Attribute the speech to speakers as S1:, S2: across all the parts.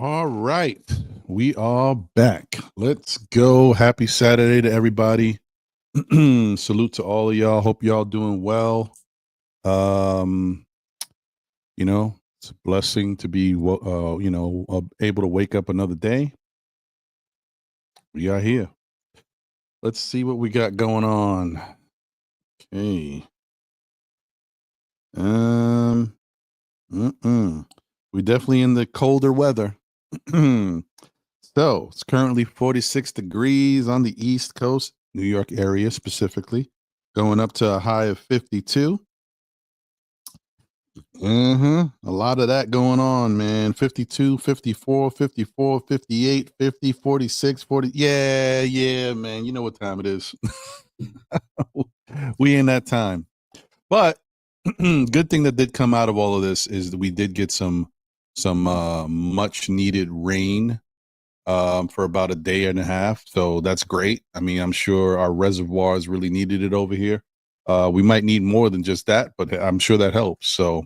S1: All right. We are back. Let's go. Happy Saturday to everybody. Salute to all of y'all. Hope y'all doing well. It's a blessing to be able to wake up another day. We are here. Let's see what we got going on. Okay. We definitely in the colder weather. So it's currently 46 degrees on the East Coast, New York area specifically, going up to a high of 52. A lot of that going on, man. 52, 54, 54, 58, 50, 46, 40. Yeah, man. You know what time it is. We in that time. But good thing that did come out of all of this is that we did get some much needed rain for about a day and a half. So that's great. I mean, I'm sure our reservoirs really needed it over here. We might need more than just that, but I'm sure that helps. So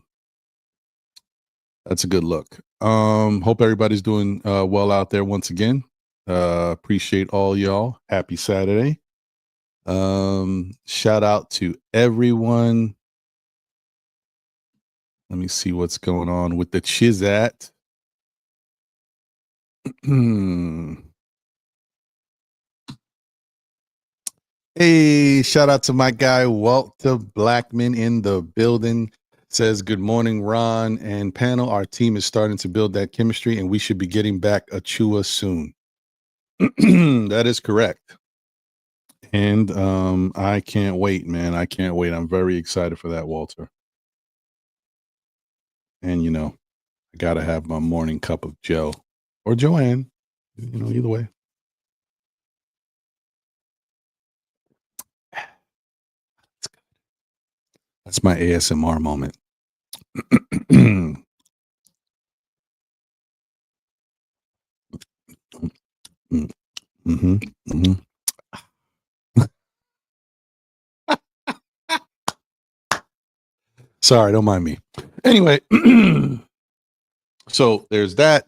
S1: that's a good look. Hope everybody's doing well out there once again. Appreciate all y'all. Happy Saturday. Shout out to everyone. Let me see what's going on with the Chizat. Hey, shout out to my guy Walter Blackman in the building. Says, good morning, Ron and panel. Our team is starting to build that chemistry and we should be getting back Achua soon. That is correct. And I can't wait, man. I can't wait. I'm very excited for that, Walter. And, I got to have my morning cup of Joe or Joanne, either way. That's my ASMR moment. Sorry, don't mind me. Anyway, so there's that.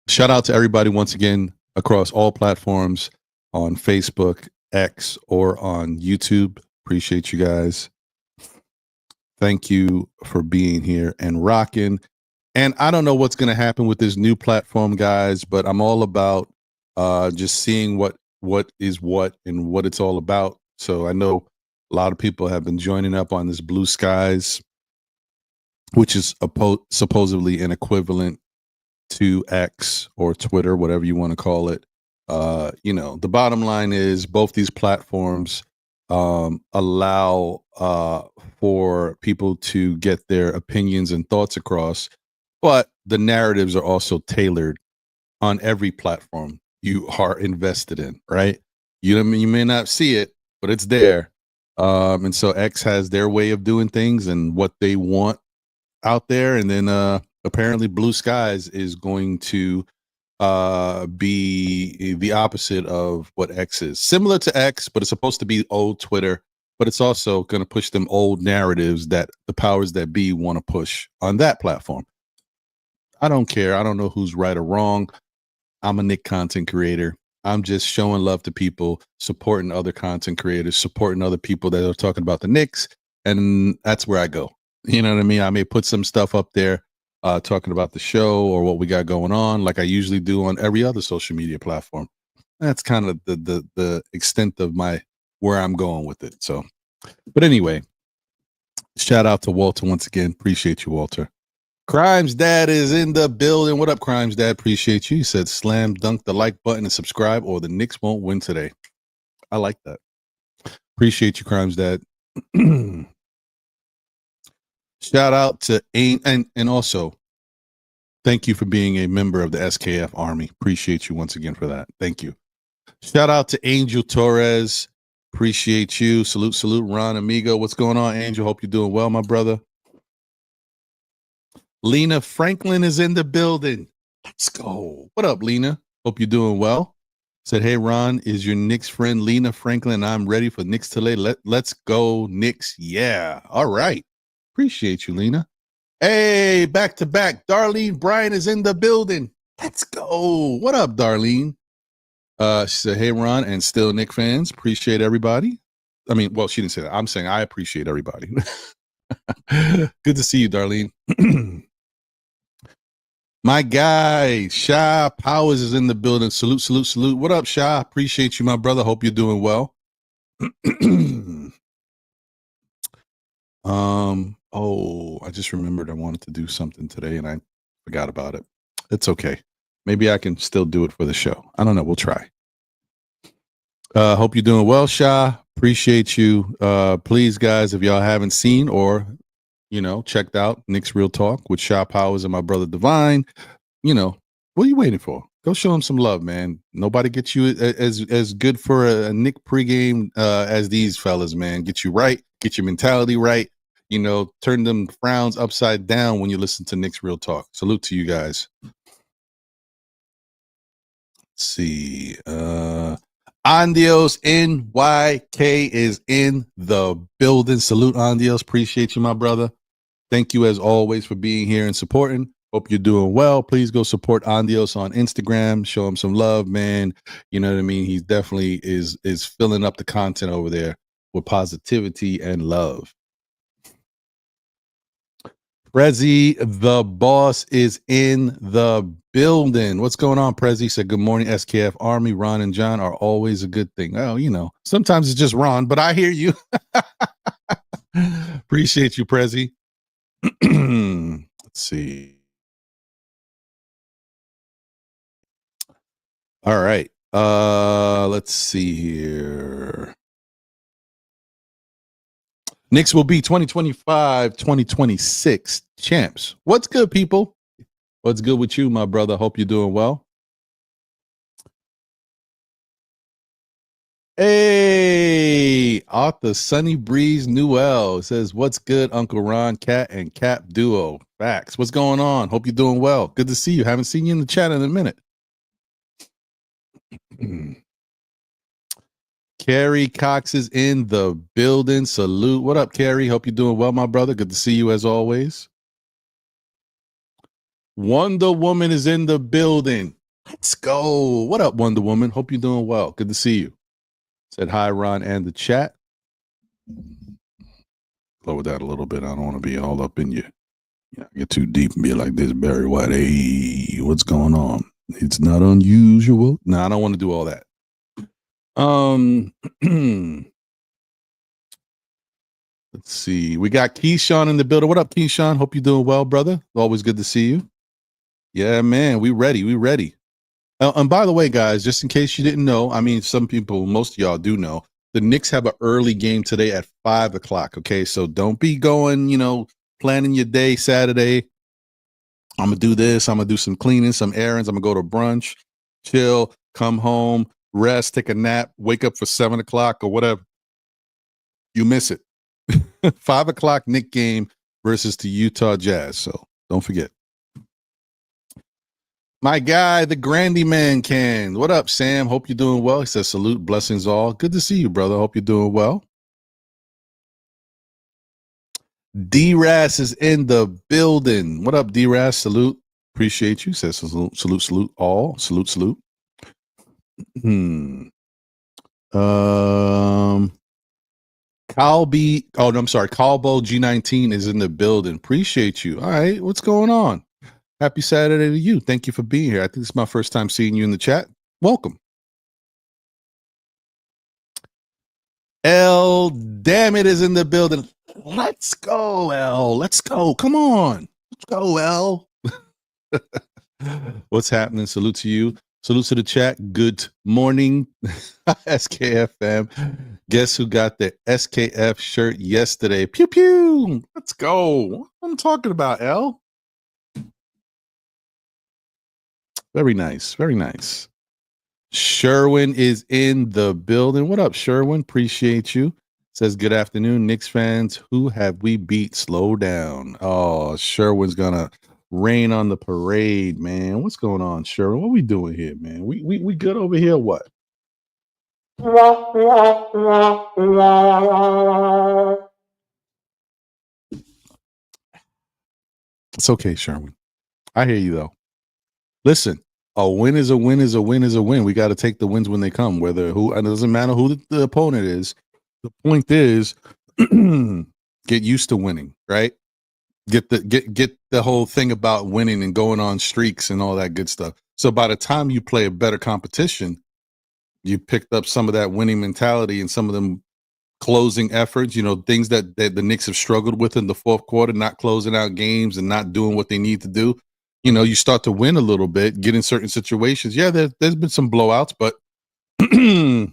S1: Shout out to everybody once again across all platforms on Facebook, X, or on YouTube. Appreciate you guys. Thank you for being here and rocking. And I don't know what's going to happen with this new platform, guys, but I'm all about just seeing what is what and what it's all about. So I know a lot of people have been joining up on this Blue Skies, which is supposedly an equivalent to X or Twitter, whatever you want to call it. The bottom line is both these platforms allow for people to get their opinions and thoughts across, but the narratives are also tailored on every platform you are invested in, right? You may not see it, but it's there. And so X has their way of doing things and what they want out there, and then apparently Blue Skies is going to be the opposite of what X is. Similar to X, but it's supposed to be old Twitter, but it's also going to push them old narratives that the powers that be want to push on that platform. I don't care. I don't know who's right or wrong. I'm a Nick content creator. I'm just showing love to people, supporting other content creators, supporting other people that are talking about the Knicks, and that's where I go. You know what I mean? I may put some stuff up there talking about the show or what we got going on, like I usually do on every other social media platform. That's kind of the extent of where I'm going with it. So, but anyway, shout out to Walter once again. Appreciate you, Walter. Crimes Dad is in the building. What up, Crimes Dad? Appreciate you. He said, slam dunk the like button and subscribe or the Knicks won't win today. I like that. Appreciate you, Crimes Dad. Shout out to and also thank you for being a member of the SKF Army. Appreciate you once again for that. Thank you. Shout out to Angel Torres. Appreciate you. Salute, Ron Amigo. What's going on, Angel? Hope you're doing well, my brother. Lena Franklin is in the building. Let's go. What up, Lena? Hope you're doing well. Said, hey, Ron, is your Knicks friend Lena Franklin? I'm ready for Knicks today. Let's go, Knicks. Yeah. All right. Appreciate you, Lena. Hey, back to back. Darlene Bryan is in the building. Let's go. What up, Darlene? She said, hey, Ron and Still Nick fans. Appreciate everybody. I mean, well, she didn't say that. I'm saying I appreciate everybody. Good to see you, Darlene. My guy, Sha Powers is in the building. Salute, salute, salute. What up, Sha? Appreciate you, my brother. Hope you're doing well. I just remembered I wanted to do something today and I forgot about it. It's okay. Maybe I can still do it for the show. I don't know. We'll try. Hope you're doing well, Sha. Appreciate you. Please, guys, if y'all haven't seen or, checked out Knicks Real Talk with Sha Powers and my brother Divine, what are you waiting for? Go show him some love, man. Nobody gets you as good for a Knick pregame as these fellas, man. Get you right, get your mentality right. Turn them frowns upside down when you listen to Knicks Real Talk. Salute to you guys. Let's see. Andios NYK is in the building. Salute, Andios. Appreciate you, my brother. Thank you, as always, for being here and supporting. Hope you're doing well. Please go support Andios on Instagram. Show him some love, man. You know what I mean? He definitely is filling up the content over there with positivity and love. Prezi, the boss, is in the building. What's going on, Prezi? Said, good morning, SKF Army. Ron and John are always a good thing. Oh, sometimes it's just Ron, but I hear you. Appreciate you, Prezi. Let's see. All right. Let's see here. Knicks will be 2025-2026 champs. What's good, people? What's good with you, my brother? Hope you're doing well. Hey, Arthur Sunny Breeze Newell says, what's good, Uncle Ron, Cat, and Cap duo? Facts. What's going on? Hope you're doing well. Good to see you. Haven't seen you in the chat in a minute. Carrie Cox is in the building. Salute. What up, Carrie? Hope you're doing well, my brother. Good to see you as always. Wonder Woman is in the building. Let's go. What up, Wonder Woman? Hope you're doing well. Good to see you. Said hi, Ron, and the chat. Lower that a little bit. I don't want to be all up in you. Get too deep and be like this, Barry White. Hey, what's going on? It's not unusual. No, I don't want to do all that. Let's see. We got Keyshawn in the building. What up, Keyshawn? Hope you're doing well, brother. Always good to see you. Yeah, man. We ready. We ready. And by the way, guys, just in case you didn't know, I mean, some people, most of y'all do know, the Knicks have an early game today at 5 o'clock. Okay, so don't be going, planning your day Saturday. I'm going to do this. I'm going to do some cleaning, some errands. I'm going to go to brunch, chill, come home, rest, take a nap, wake up for 7 o'clock or whatever. You miss it. 5 o'clock Knick game versus the Utah Jazz. So don't forget. My guy, the Grandy Man can. What up, Sam? Hope you're doing well. He says, salute, blessings all. Good to see you, brother. Hope you're doing well. D-Ras is in the building. What up, D-Ras? Salute. Appreciate you. Says salute, salute, salute all. Salute, salute. Calbo G19 is in the building. Appreciate you. All right, what's going on? Happy Saturday to you. Thank you for being here. I think it's my first time seeing you in the chat. Welcome. L, damn it, is in the building. Let's go, L. Let's go. Come on. Let's go, L. What's happening? Salute to you. Salute to the chat. Good morning, SKF fam. Guess who got the SKF shirt yesterday? Pew, pew. Let's go. What I'm talking about, L. Very nice. Very nice. Sherwin is in the building. What up, Sherwin? Appreciate you. Says, good afternoon, Knicks fans. Who have we beat? Slow down. Oh, Sherwin's going to rain on the parade, man. What's going on, Sherwin? What we doing here, man? We good over here? What? It's okay, Sherwin. I hear you, though. Listen, A win is a win is a win is a win. We got to take the wins when they come, whether who, and it doesn't matter who the opponent is. The point is, get used to winning, right? Get the whole thing about winning and going on streaks and all that good stuff. So by the time you play a better competition, you picked up some of that winning mentality and some of them closing efforts, things that the Knicks have struggled with in the fourth quarter, not closing out games and not doing what they need to do. You start to win a little bit, get in certain situations. Yeah, there's been some blowouts, but you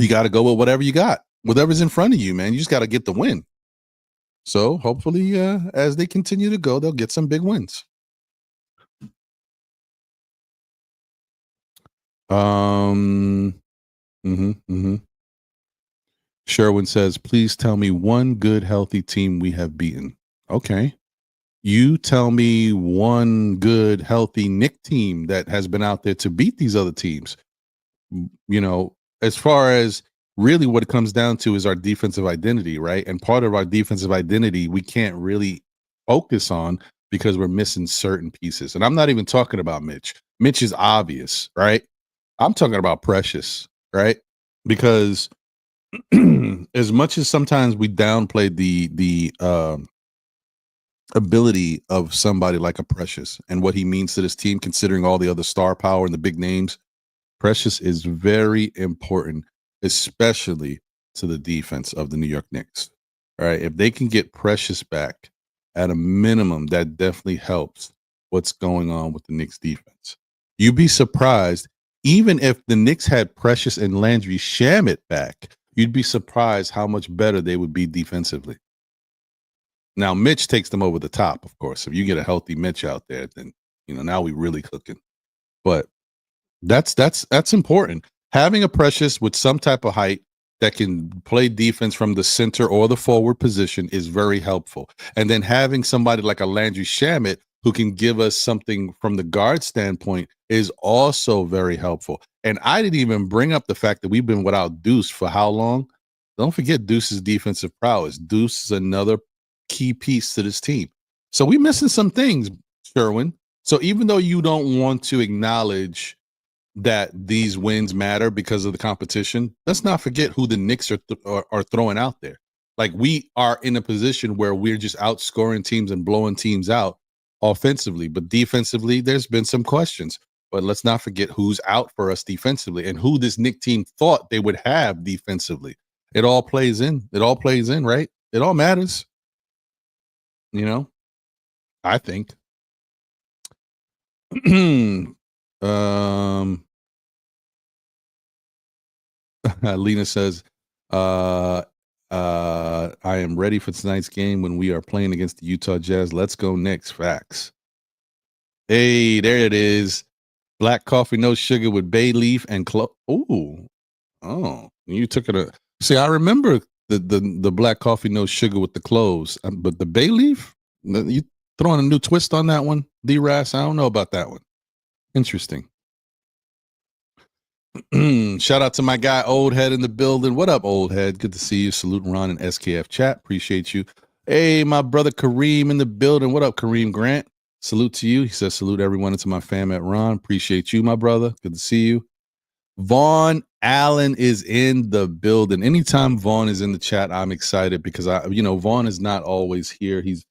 S1: got to go with whatever you got, whatever's in front of you, man. You just got to get the win. So hopefully, as they continue to go, they'll get some big wins. Sherwin says, please tell me one good, healthy team we have beaten. Okay. You tell me one good, healthy Knick team that has been out there to beat these other teams. As far as really what it comes down to is our defensive identity, right? And part of our defensive identity, we can't really focus on because we're missing certain pieces. And I'm not even talking about Mitch. Mitch is obvious, right? I'm talking about Precious, right? Because as much as sometimes we downplay the ability of somebody like a Precious and what he means to this team, considering all the other star power and the big names, Precious is very important, especially to the defense of the New York Knicks. All right. If they can get Precious back at a minimum, that definitely helps what's going on with the Knicks defense. You'd be surprised, even if the Knicks had Precious and Landry Shamet back, you'd be surprised how much better they would be defensively. Now, Mitch takes them over the top, of course. If you get a healthy Mitch out there, then, now we really cooking. But that's important. Having a Precious with some type of height that can play defense from the center or the forward position is very helpful. And then having somebody like a Landry Shamet who can give us something from the guard standpoint is also very helpful. And I didn't even bring up the fact that we've been without Deuce for how long? Don't forget Deuce's defensive prowess. Deuce is another key piece to this team. So we're missing some things, Sherwin. So even though you don't want to acknowledge that these wins matter because of the competition, let's not forget who the Knicks are throwing out there. Like, we are in a position where we're just outscoring teams and blowing teams out offensively, but defensively, there's been some questions. But let's not forget who's out for us defensively and who this Knick team thought they would have defensively. It all plays in. It all plays in, right? It all matters. I think. Lena says, I am ready for tonight's game when we are playing against the Utah Jazz. Let's go Knicks. Facts. Hey, there it is. Black coffee, no sugar with bay leaf and you took it. See, I remember the black coffee, no sugar with the cloves, but the bay leaf, you throwing a new twist on that one, D-Ras? I don't know about that one. Interesting. Shout out to my guy Old Head in the building. What up, Old Head? Good to see you. Salute Ron and SKF chat. Appreciate you. Hey, my brother Kareem in the building. What up, Kareem Grant? Salute to you. He says salute everyone and to my fam at Ron. Appreciate you, my brother. Good to see you. Vaughn Allen is in the building. Anytime Vaughn is in the chat, I'm excited because Vaughn is not always here. He's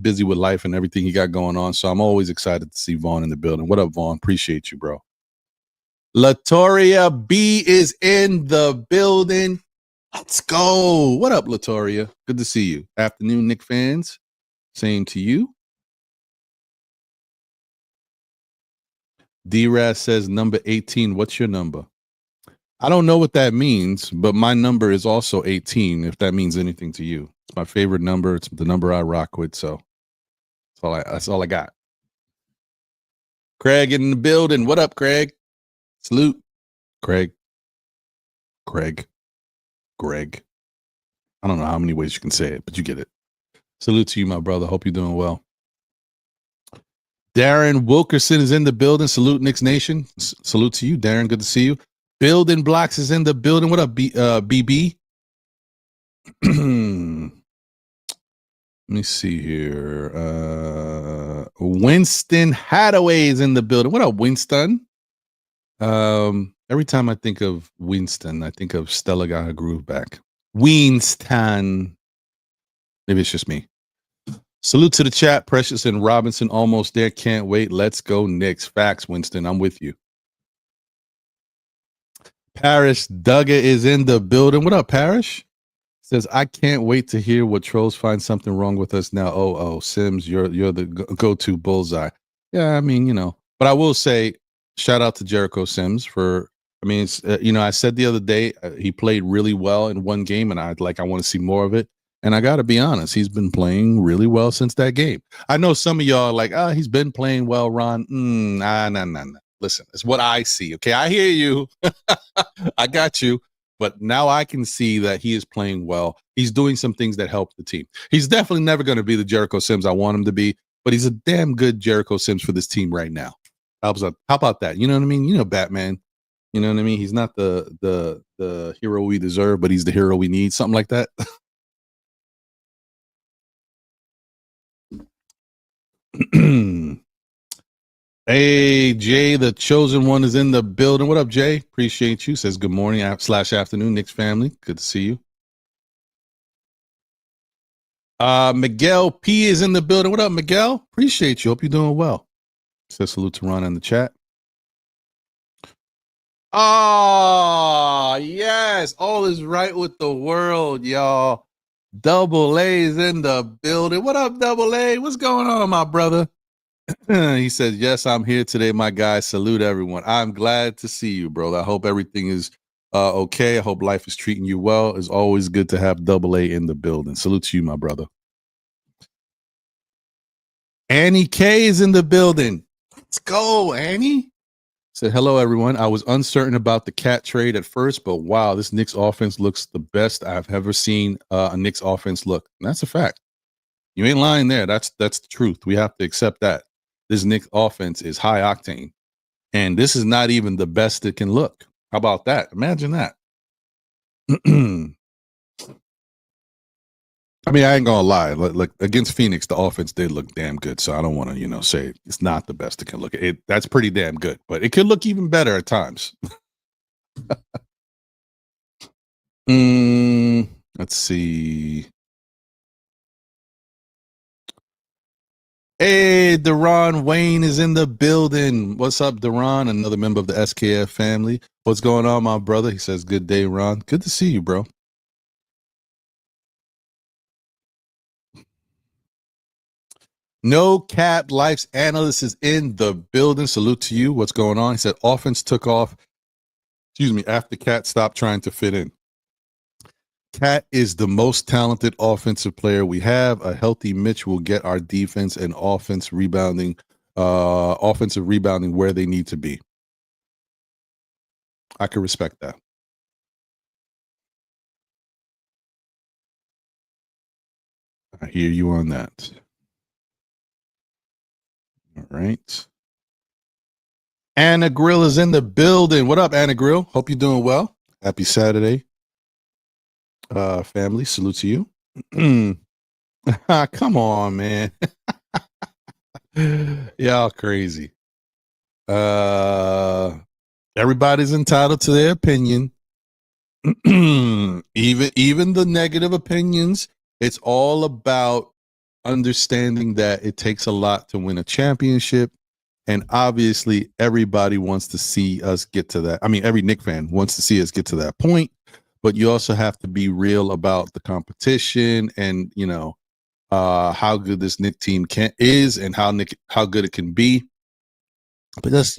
S1: busy with life and everything he got going on. So I'm always excited to see Vaughn in the building. What up, Vaughn? Appreciate you, bro. Latoria B is in the building. Let's go. What up, Latoria? Good to see you. Afternoon, Knick fans. Same to you. D-Raz says number 18. What's your number? I don't know what that means, but my number is also 18, if that means anything to you. It's my favorite number. It's the number I rock with, so that's all I got. Craig in the building. What up, Craig? Salute. Greg. I don't know how many ways you can say it, but you get it. Salute to you, my brother. Hope you're doing well. Darren Wilkerson is in the building. Salute, Knicks Nation. Salute to you, Darren. Good to see you. Building Blocks is in the building. What up, BB? Let me see here. Winston Hadaway is in the building. What up, Winston? Every time I think of Winston, I think of Stella got her groove back. Winston. Maybe it's just me. Salute to the chat. Precious and Robinson almost there. Can't wait. Let's go Knicks. Facts, Winston. I'm with you. Parrish Duggar is in the building. What up, Parrish? Says, I can't wait to hear what trolls find something wrong with us now. Oh, Sims, you're the go-to bullseye. Yeah, I mean, but I will say, shout out to Jericho Sims for, it's, I said the other day, he played really well in one game, and I want to see more of it. And I got to be honest, he's been playing really well since that game. I know some of y'all are like, he's been playing well, Ron. Nah. Listen, it's what I see. Okay, I hear you. I got you. But now I can see that he is playing well. He's doing some things that help the team. He's definitely never going to be the Jericho Sims I want him to be, but he's a damn good Jericho Sims for this team right now. How about that? You know what I mean? Batman. You know what I mean? He's not the hero we deserve, but he's the hero we need. Something like that. Hey, Jay, the chosen one is in the building. What up, Jay? Appreciate you. Says good morning / afternoon, Knicks family. Good to see you. Miguel P is in the building. What up, Miguel? Appreciate you. Hope you're doing well. Says salute to Ron in the chat. Yes. All is right with the world, y'all. Double A is in the building. What up, Double A? What's going on, my brother? He said, yes, I'm here today, my guy. Salute everyone. I'm glad to see you, bro. I hope everything is okay. I hope life is treating you well. It's always good to have Double A in the building. Salute to you, my brother. Annie K is in the building. Let's go, Annie. Said, hello, everyone. I was uncertain about the cat trade at first, but wow, this Knicks offense looks the best I've ever seen a Knicks offense look. And that's a fact. You ain't lying there. That's the truth. We have to accept that. This Knicks offense is high octane, and this is not even the best it can look. How about that? Imagine that. I ain't gonna lie. Like against Phoenix, the offense did look damn good. So I don't want to, say it's not the best it can look. That's pretty damn good, but it could look even better at times. Let's see. Hey, Deron Wayne is in the building. What's up, Deron? Another member of the SKF family. What's going on, my brother? He says, good day, Ron. Good to see you, bro. No Cap Life's analyst is in the building. Salute to you. What's going on? He said, offense took off, after Cat stopped trying to fit in. Cat is the most talented offensive player we have. A healthy Mitch will get our defense and offensive rebounding where they need to be. I can respect that. I hear you on that. All right. Anna Grill is in the building. What up, Anna Grill? Hope you're doing well. Happy Saturday. Family, salute to you. Come on, man. Y'all crazy. Everybody's entitled to their opinion. even the negative opinions. It's all about understanding that it takes a lot to win a championship. And obviously, everybody wants to see us get to that. Every Knicks fan wants to see us get to that point. But you also have to be real about the competition and, how good this Knicks team is and how good it can be. But that's,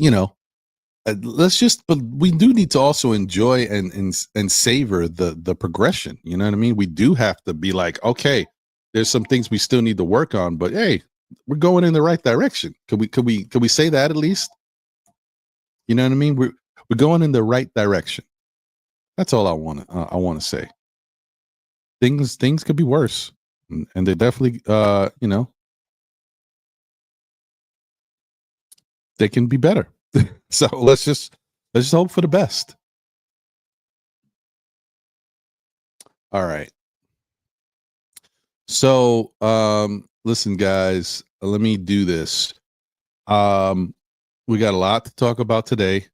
S1: but we do need to also enjoy and savor the progression. You know what I mean? We do have to be like, okay, there's some things we still need to work on, but hey, we're going in the right direction. Could we say that at least? You know what I mean? We're going in the right direction. That's all I want to say. Things could be worse, and they definitely, they can be better. So let's just hope for the best. All right. So, listen, guys, let me do this. We got a lot to talk about today.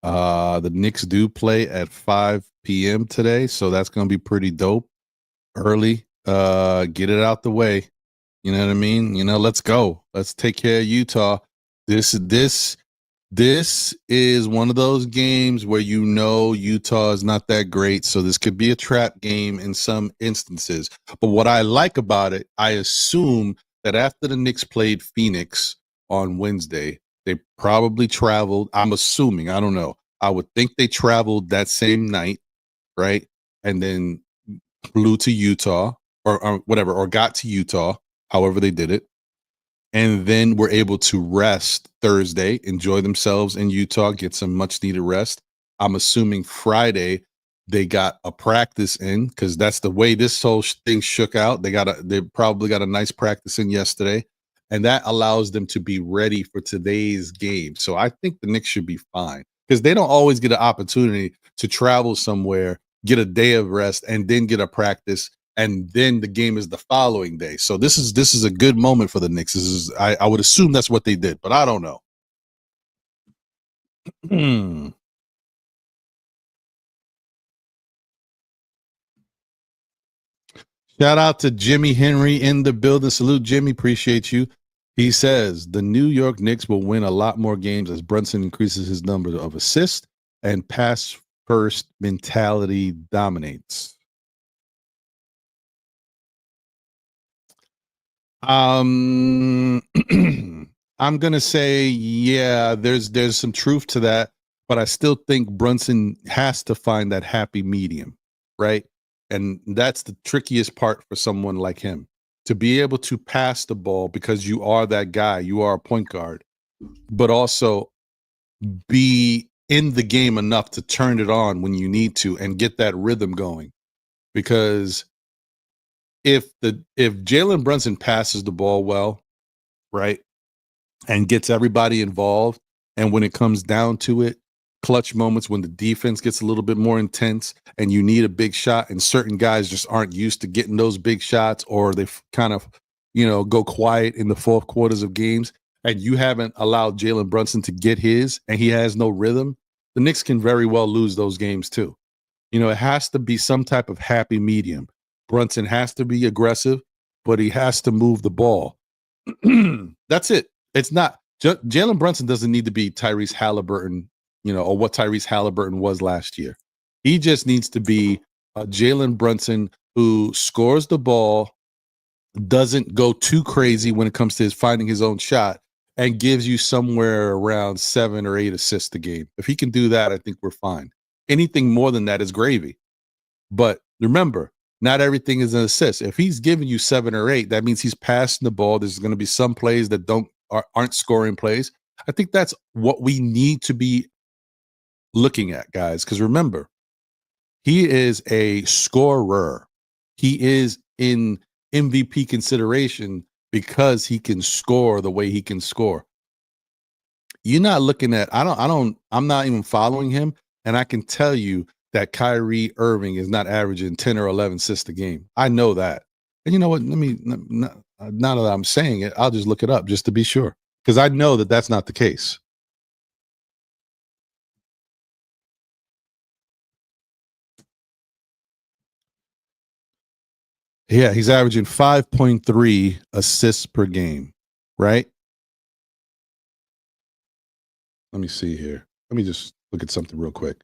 S1: The Knicks do play at 5 p.m. today, so that's going to be pretty dope. Early, get it out the way. You know what I mean? Let's go. Let's take care of Utah. This is one of those games where Utah is not that great, so this could be a trap game in some instances. But what I like about it, I assume that after the Knicks played Phoenix on Wednesday, they probably traveled. I'm assuming, I don't know. I would think they traveled that same night, right? And then flew to Utah or whatever, or got to Utah, however they did it, and then were able to rest Thursday, enjoy themselves in Utah, get some much needed rest. I'm assuming Friday they got a practice in because that's the way this whole thing shook out. They probably got a nice practice in yesterday, and that allows them to be ready for today's game. So I think the Knicks should be fine because they don't always get an opportunity to travel somewhere, get a day of rest, and then get a practice, and then the game is the following day. So this is a good moment for the Knicks. I would assume that's what they did, but I don't know. Shout out to Jimmy Henry in the building. Salute, Jimmy. Appreciate you. He says the New York Knicks will win a lot more games as Brunson increases his number of assists and pass first mentality dominates. I'm gonna say, yeah, there's some truth to that, but I still think Brunson has to find that happy medium, right? And that's the trickiest part for someone like him, to be able to pass the ball because you are that guy, you are a point guard, but also be in the game enough to turn it on when you need to and get that rhythm going. Because if Jalen Brunson passes the ball well, right, and gets everybody involved, and when it comes down to it, clutch moments when the defense gets a little bit more intense and you need a big shot, and certain guys just aren't used to getting those big shots, or they kind of, go quiet in the fourth quarters of games, and you haven't allowed Jalen Brunson to get his, and he has no rhythm, the Knicks can very well lose those games too. It has to be some type of happy medium. Brunson has to be aggressive, but he has to move the ball. That's it. It's not Jalen Brunson doesn't need to be Tyrese Halliburton, or what Tyrese Halliburton was last year. He just needs to be a Jalen Brunson who scores the ball, doesn't go too crazy when it comes to his finding his own shot, and gives you somewhere around 7 or 8 assists a game. If he can do that, I think we're fine. Anything more than that is gravy. But remember, not everything is an assist. If he's giving you 7 or 8, that means he's passing the ball. There's going to be some plays that aren't scoring plays. I think that's what we need to be looking at, guys. Because remember, he is a scorer. He is in MVP consideration because he can score the way he can score. You're not looking at, I'm not even following him. And I can tell you that Kyrie Irving is not averaging 10 or 11 assists a game. I know that. And you know what? Now that I'm saying it, I'll just look it up just to be sure. Because I know that that's not the case. Yeah, he's averaging 5.3 assists per game, right? Let me see here. Let me just look at something real quick.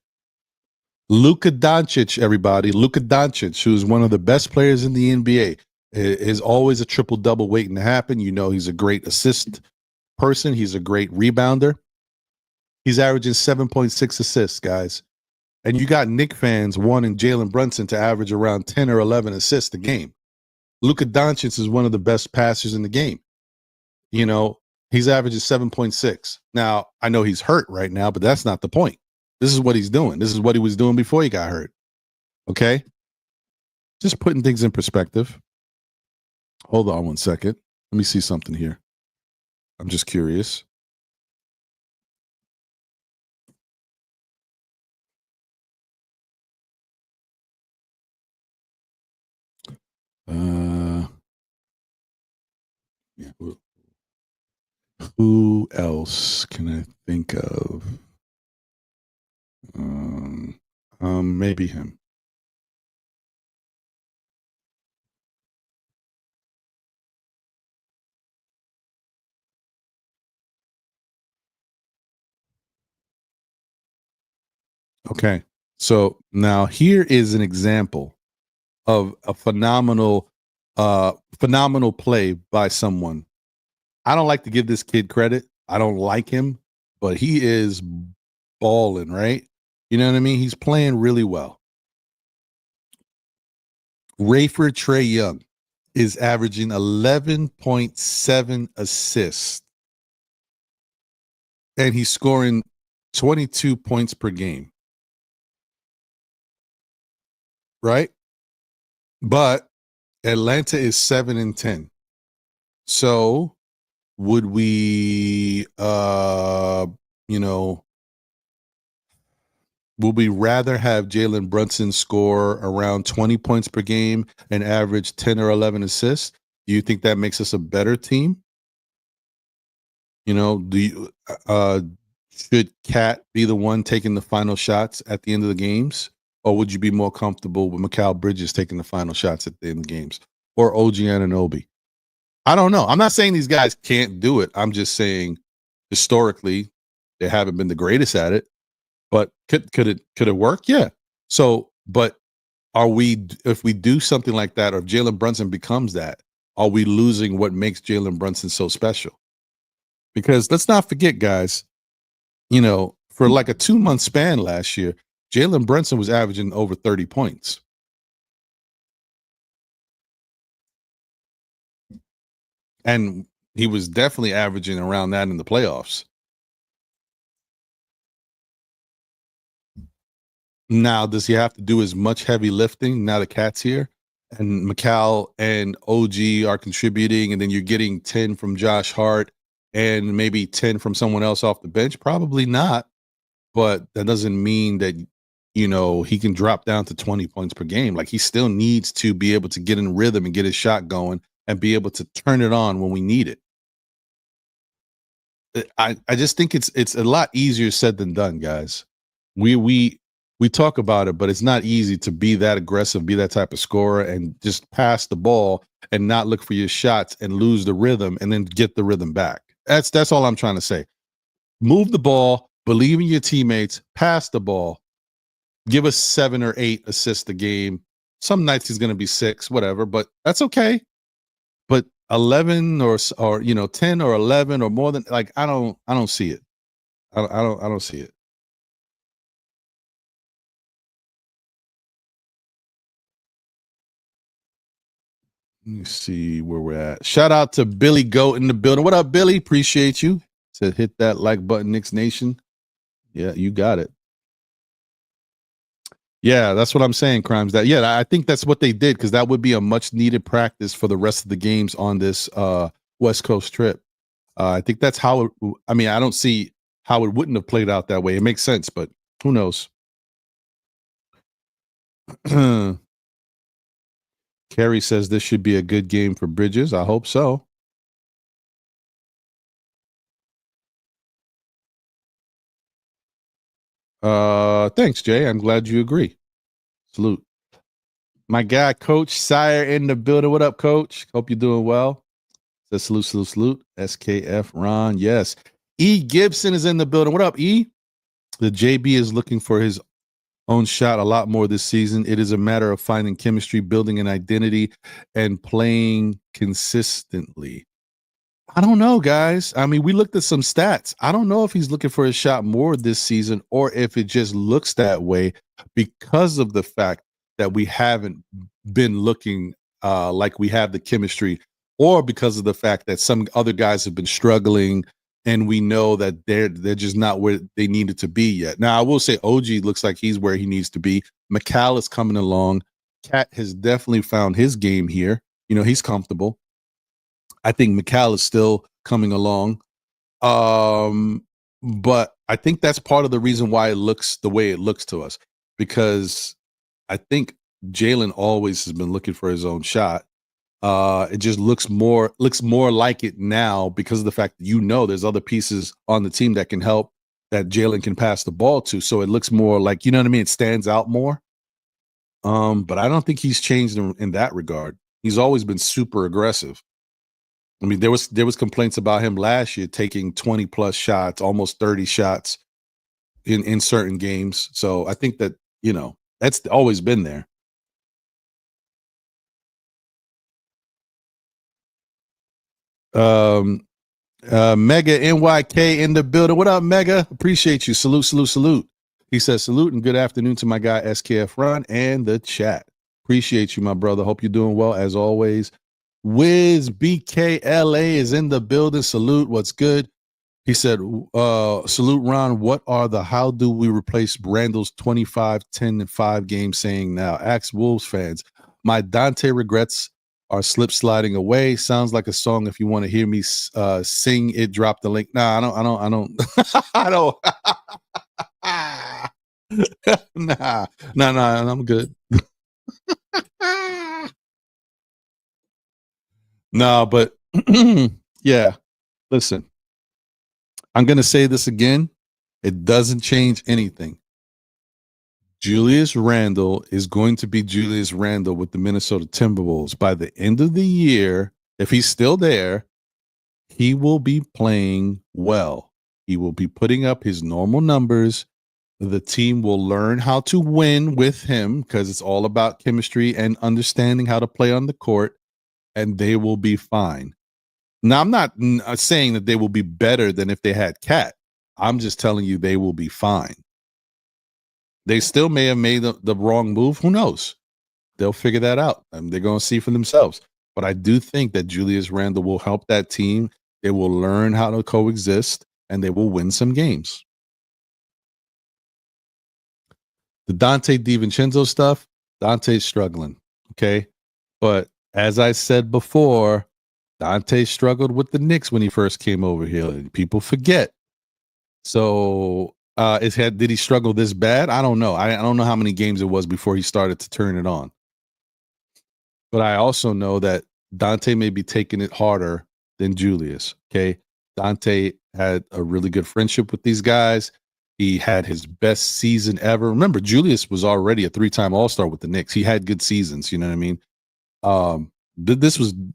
S1: Luka Doncic, everybody. Luka Doncic, who's one of the best players in the NBA, is always a triple double waiting to happen. He's a great assist person. He's a great rebounder. He's averaging 7.6 assists, guys. And you got Knicks fans wanting Jalen Brunson to average around 10 or 11 assists a game. Luka Doncic is one of the best passers in the game. You know, he's averaging 7.6. Now, I know he's hurt right now, but that's not the point. This is what he's doing. This is what he was doing before he got hurt. Okay? Just putting things in perspective. Hold on one second. Let me see something here. I'm just curious. Yeah. Who else can I think of? Maybe him. Okay. So now here is an example of a phenomenal play by someone. I don't like to give this kid credit. I don't like him, but he is balling, right? You know what I mean? He's playing really well. Rayford Trey Young is averaging 11.7 assists, and he's scoring 22 points per game, right? But Atlanta is 7-10. So would we you know, would we rather have Jalen Brunson score around 20 points per game and average 10 or 11 assists? Do you think that makes us a better team? You know, do you should Cat be the one taking the final shots at the end of the games? Or would you be more comfortable with Mikal Bridges taking the final shots at the end of the games? Or OG Anunoby? I don't know. I'm not saying these guys can't do it. I'm just saying historically they haven't been the greatest at it. But could it work? Yeah. So, but are we, if we do something like that, or if Jalen Brunson becomes that, are we losing what makes Jalen Brunson so special? Because let's not forget, guys, you know, for like a 2-month span last year, Jalen Brunson was averaging over 30 points. And he was definitely averaging around that in the playoffs. Now, does he have to do as much heavy lifting now the Cat's here? And Mikal and OG are contributing, and then you're getting 10 from Josh Hart and maybe 10 from someone else off the bench? Probably not. But that doesn't mean that, you know, he can drop down to 20 points per game. Like, he still needs to be able to get in rhythm and get his shot going and be able to turn it on when we need it. I just think it's a lot easier said than done, guys. We talk about it, but it's not easy to be that aggressive, be that type of scorer, and just pass the ball and not look for your shots and lose the rhythm and then get the rhythm back. That's all I'm trying to say. Move the ball, believe in your teammates, pass the ball, give us 7 or 8 assists a game. Some nights he's going to be 6, whatever, but that's okay. But 11 or 10 or 11 or more than, like, I don't see it. I don't see it. Let me see where we're at. Shout out to Billy Goat in the building. What up, Billy? Appreciate you. Said hit that like button, Knicks Nation. Yeah, you got it. Yeah, that's what I'm saying, Crimes. That, yeah, I think that's what they did, because that would be a much needed practice for the rest of the games on this West Coast trip. I think that's how it, I mean, I don't see how it wouldn't have played out that way. It makes sense, but who knows? Kerry says this should be a good game for Bridges. I hope so. Thanks, Jay. I'm glad you agree. Salute. My guy, Coach Sire in the building. What up, Coach? Hope you're doing well. Says salute, salute, salute. SKF Ron. Yes. E. Gibson is in the building. What up, E? The JB is looking for his own shot a lot more this season. It is a matter of finding chemistry, building an identity, and playing consistently. I don't know, guys. I mean, we looked at some stats. I don't know if he's looking for a shot more this season, or if it just looks that way because of the fact that we haven't been looking like we have the chemistry, or because of the fact that some other guys have been struggling and we know that they're just not where they needed to be yet. Now, I will say OG looks like he's where he needs to be. Mikal is coming along. Cat has definitely found his game here. You know, he's comfortable. I think Mikal is still coming along. But I think that's part of the reason why it looks the way it looks to us, because I think Jalen always has been looking for his own shot. It just looks more like it now because of the fact that there's other pieces on the team that can help, that Jalen can pass the ball to. So it looks more like, you know what I mean? It stands out more. But I don't think he's changed in that regard. He's always been super aggressive. I mean, there was complaints about him last year taking 20 plus shots, almost 30 shots in certain games. So I think that, that's always been there. Mega NYK in the building. What up, Mega? Appreciate you. Salute, salute, salute. He says, salute and good afternoon to my guy SKF Ron and the chat. Appreciate you, my brother. Hope you're doing well as always. Wiz BKLA is in the building. Salute. What's good? He said, salute, Ron. What are the how do we replace Randall's 25, 10, and 5 game saying now? Ask Wolves fans. My Dante regrets are slip sliding away. Sounds like a song. If you want to hear me sing it, drop the link. Nah, I don't. I don't. Nah, I'm good. No, but yeah, listen, I'm going to say this again. It doesn't change anything. Julius Randle is going to be Julius Randle with the Minnesota Timberwolves. By the end of the year, if he's still there, he will be playing well. He will be putting up his normal numbers. The team will learn how to win with him because it's all about chemistry and understanding how to play on the court, and they will be fine. Now, I'm not saying that they will be better than if they had Cat. I'm just telling you they will be fine. They still may have made the wrong move. Who knows? They'll figure that out. They're going to see for themselves. But I do think that Julius Randle will help that team. They will learn how to coexist, and they will win some games. The Dante DiVincenzo stuff, Dante's struggling, okay? But as I said before, Dante struggled with the Knicks when he first came over here. People forget. So did he struggle this bad? I don't know. I don't know how many games it was before he started to turn it on. But I also know that Dante may be taking it harder than Julius, okay? Dante had a really good friendship with these guys. He had his best season ever. Remember, Julius was already a 3-time All-Star with the Knicks. He had good seasons, you know what I mean?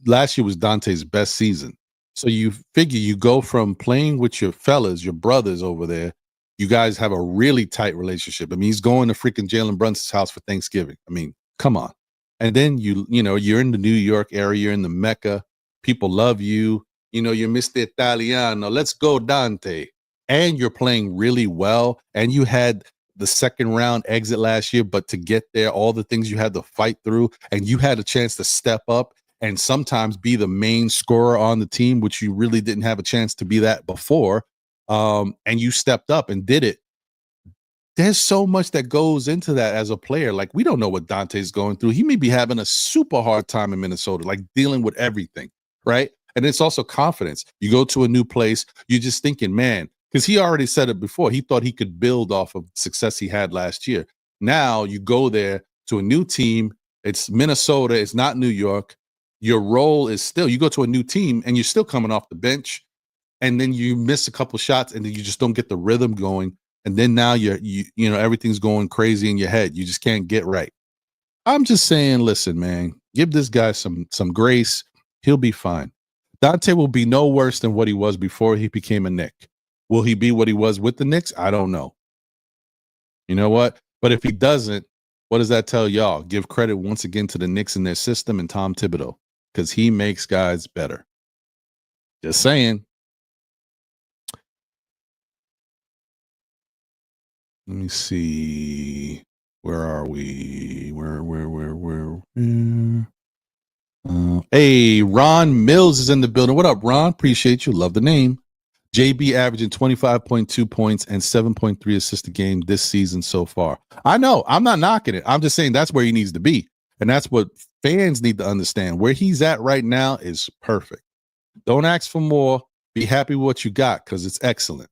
S1: Last year was Dante's best season. So you figure you go from playing with your fellas, your brothers over there. You guys have a really tight relationship. I mean, he's going to freaking Jalen Brunson's house for Thanksgiving. I mean, come on. And then you're in the New York area, you're in the Mecca. People love you. You're Mr. Italiano. Let's go, Dante. And you're playing really well. And you had the second round exit last year, but to get there, all the things you had to fight through, and you had a chance to step up and sometimes be the main scorer on the team, which you really didn't have a chance to be that before. And you stepped up and did it. There's so much that goes into that as a player. Like, we don't know what Dante's going through. He may be having a super hard time in Minnesota, like dealing with everything, right? And it's also confidence. You go to a new place, you're just thinking, man, because he already said it before. He thought he could build off of success he had last year. Now you go there to a new team. It's Minnesota. It's not New York. Your role is still, you go to a new team and you're still coming off the bench, and then you miss a couple shots and then you just don't get the rhythm going. And then now everything's going crazy in your head. You just can't get right. I'm just saying, listen, man, give this guy some grace. He'll be fine. Dante will be no worse than what he was before he became a Knick. Will he be what he was with the Knicks? I don't know. You know what? But if he doesn't, what does that tell y'all? Give credit once again to the Knicks and their system and Tom Thibodeau, because he makes guys better. Just saying. Let me see. Where are we? Hey, Ron Mills is in the building. What up, Ron? Appreciate you. Love the name. JB averaging 25.2 points and 7.3 assists a game this season so far. I know. I'm not knocking it. I'm just saying that's where he needs to be. And that's what fans need to understand. Where he's at right now is perfect. Don't ask for more. Be happy with what you got, because it's excellent.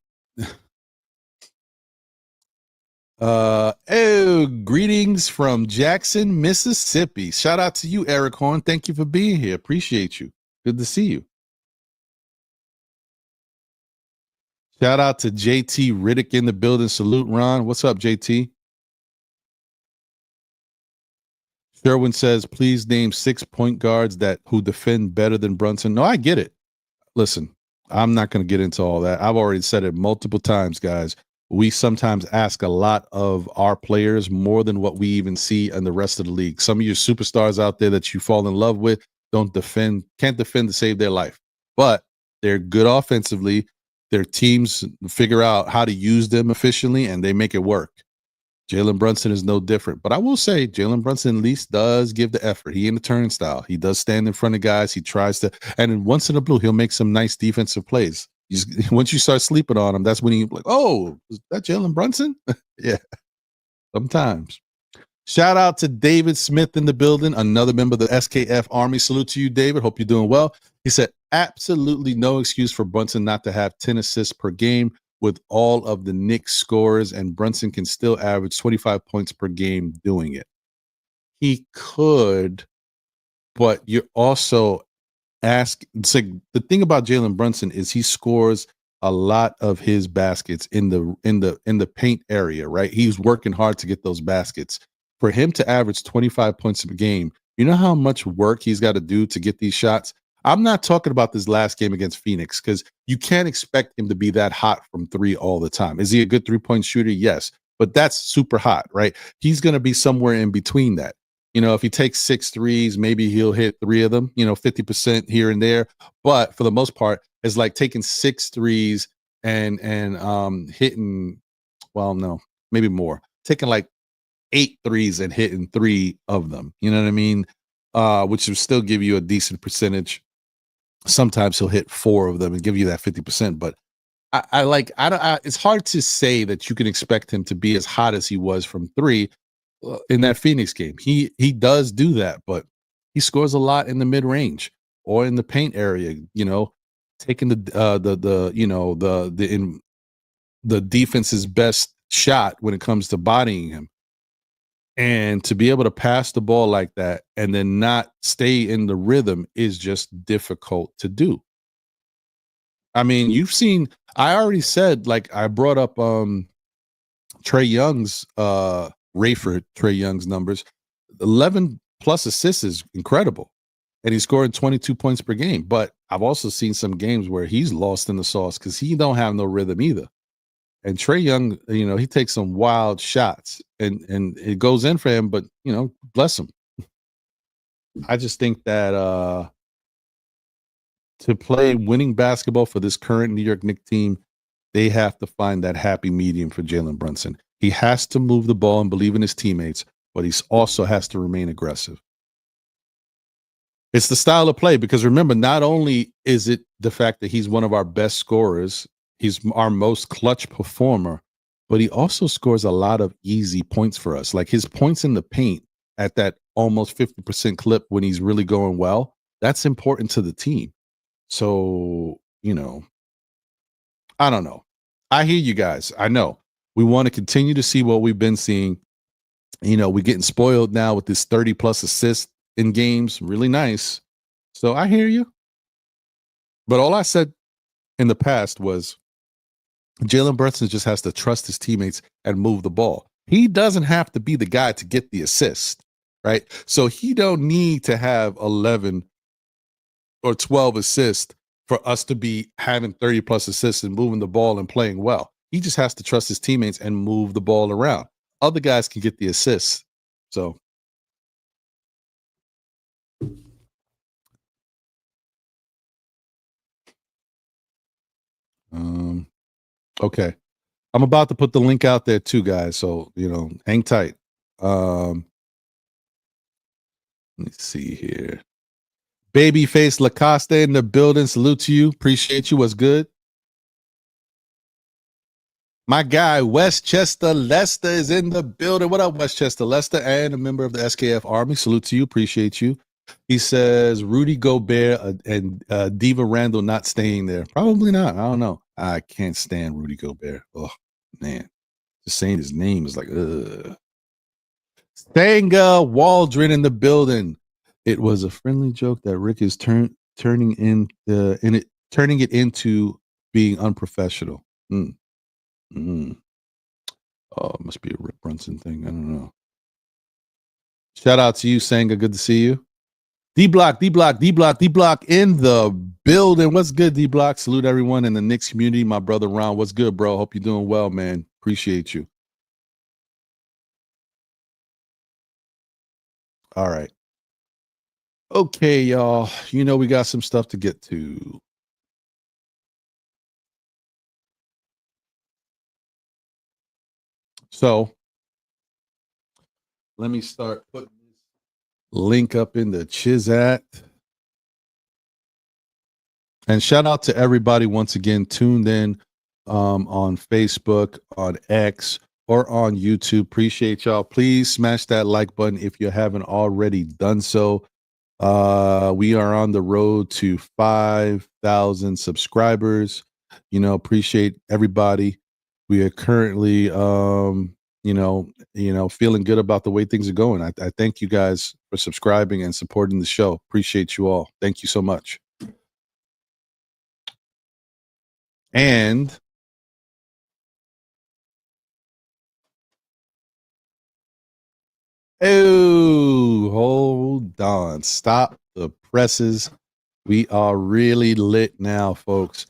S1: Greetings from Jackson, Mississippi. Shout out to you, Eric Horn. Thank you for being here. Appreciate you. Good to see you. Shout out to JT Riddick in the building. Salute, Ron. What's up, JT? Sherwin says, please name 6 point guards who defend better than Brunson. No, I get it. Listen, I'm not going to get into all that. I've already said it multiple times, guys. We sometimes ask a lot of our players more than what we even see in the rest of the league. Some of your superstars out there that you fall in love with can't defend to save their life, but they're good offensively. Their teams figure out how to use them efficiently and they make it work. Jalen Brunson is no different, but I will say Jalen Brunson at least does give the effort. He in the turnstile. He does stand in front of guys. He tries to, and then once in a blue, he'll make some nice defensive plays. Once you start sleeping on him, that's when he's like, oh, is that Jalen Brunson? Yeah, sometimes. Shout out to David Smith in the building, another member of the SKF Army. Salute to you, David. Hope you're doing well. He said, absolutely no excuse for Brunson not to have 10 assists per game with all of the Knicks scorers, and Brunson can still average 25 points per game doing it. He could, but you're also it's like the thing about Jalen Brunson is he scores a lot of his baskets in the paint area, right? He's working hard to get those baskets. For him to average 25 points per game, you know how much work he's got to do to get these shots? I'm not talking about this last game against Phoenix because you can't expect him to be that hot from 3 all the time. Is he a good 3-point shooter? Yes, but that's super hot, right? He's going to be somewhere in between that. You know, if he takes 6 threes, maybe he'll hit 3 of them, 50% here and there. But for the most part, it's like taking 6 threes and hitting, well, no, maybe more. Taking like 8 threes and hitting 3 of them. You know what I mean? Which will still give you a decent percentage. Sometimes he'll hit 4 of them and give you that 50%. But it's hard to say that you can expect him to be as hot as he was from 3 in that Phoenix game. He does do that, but he scores a lot in the mid range or in the paint area. Taking the defense's best shot when it comes to bodying him. And to be able to pass the ball like that and then not stay in the rhythm is just difficult to do. I mean, I already said, like I brought up Trae Young's Rayford, Trae Young's numbers. 11 plus assists is incredible. And he's scoring 22 points per game. But I've also seen some games where he's lost in the sauce because he don't have no rhythm either. And Trae Young, he takes some wild shots and it goes in for him, but, bless him. I just think that to play winning basketball for this current New York Knicks team, they have to find that happy medium for Jalen Brunson. He has to move the ball and believe in his teammates, but he also has to remain aggressive. It's the style of play because remember, not only is it the fact that he's one of our best scorers, he's our most clutch performer, but he also scores a lot of easy points for us. Like his points in the paint at that almost 50% clip when he's really going well, that's important to the team. So, I don't know. I hear you guys. I know. We want to continue to see what we've been seeing. We're getting spoiled now with this 30 plus assists in games. Really nice. So I hear you. But all I said in the past was Jalen Brunson just has to trust his teammates and move the ball. He doesn't have to be the guy to get the assist, right? So he don't need to have 11 or 12 assists for us to be having 30 plus assists and moving the ball and playing well. He just has to trust his teammates and move the ball around. Other guys can get the assists. So okay. I'm about to put the link out there too, guys. So, hang tight. Let me see here. Babyface Lacoste in the building. Salute to you. Appreciate you. What's good? My guy, Westchester Lester, is in the building. What up, Westchester Lester? And a member of the SKF Army. Salute to you. Appreciate you. He says Rudy Gobert and Diva Randall not staying there. Probably not. I don't know. I can't stand Rudy Gobert. Oh, man. Just saying his name is like, Stanga Waldron in the building. It was a friendly joke that Rick is turning it into being unprofessional. Mm. Mm. Oh, it must be a Rick Brunson thing. I don't know. Shout out to you, Sanga. Good to see you. D Block in the building. What's good, D Block? Salute everyone in the Knicks community. My brother Ron, what's good, bro? Hope you're doing well, man. Appreciate you. All right. Okay, y'all. You know we got some stuff to get to. So let me start putting this link up in the Chizat. And shout out to everybody once again tuned in on Facebook, on X, or on YouTube. Appreciate y'all. Please smash that like button if you haven't already done so. We are on the road to 5,000 subscribers. Appreciate everybody. We are currently feeling good about the way things are going. I thank you guys for subscribing and supporting the show. Appreciate you all. Thank you so much. And hold on. Stop the presses. We are really lit now, folks.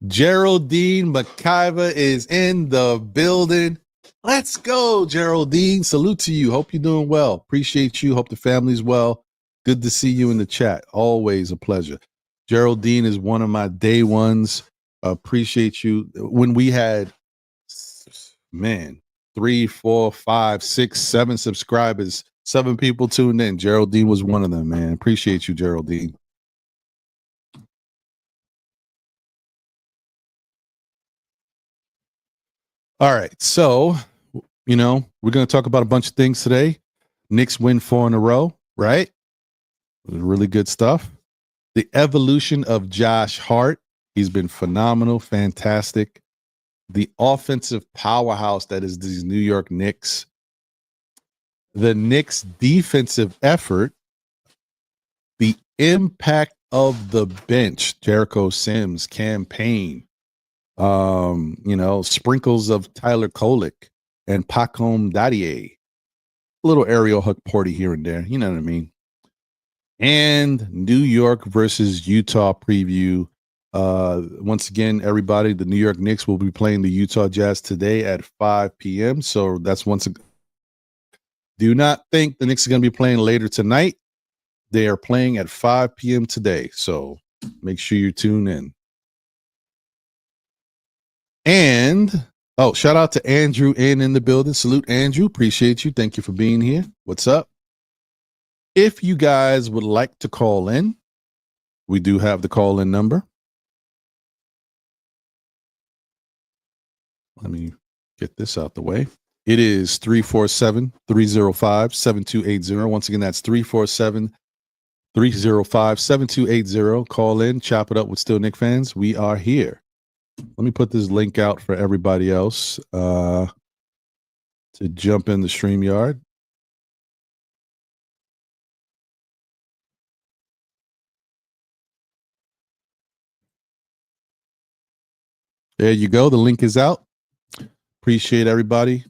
S1: Geraldine McIver is in the building. Let's go, Geraldine. Salute to you. Hope you're doing well. Appreciate you. Hope the family's well. Good to see you in the chat. Always a pleasure. Geraldine is one of my day ones. Appreciate you. When we had, 3, 4, 5, 6, 7 subscribers, 7 people tuned in. Geraldine was one of them, man. Appreciate you, Geraldine. All right. So, we're going to talk about a bunch of things today. Knicks win 4 in a row, right? Really good stuff. The evolution of Josh Hart. He's been phenomenal, fantastic. The offensive powerhouse that is these New York Knicks. The Knicks' defensive effort. The impact of the bench. Jericho Sims, campaign. Sprinkles of Tyler Kolek and Pacom Dadier. A little aerial hook party here and there. You know what I mean? And New York versus Utah preview. Once again, everybody, the New York Knicks will be playing the Utah Jazz today at 5 p.m. So that's once again. Do not think the Knicks are going to be playing later tonight. They are playing at 5 p.m. today. So make sure you tune in. And, shout out to Andrew in the building. Salute, Andrew. Appreciate you. Thank you for being here. What's up? If you guys would like to call in, we do have the call-in number. Let me get this out the way. It is 347-305-7280. Once again, that's 347-305-7280. Call in, chop it up with Still Knick fans. We are here. Let me put this link out for everybody else to jump in the StreamYard. There you go. The link is out. Appreciate everybody.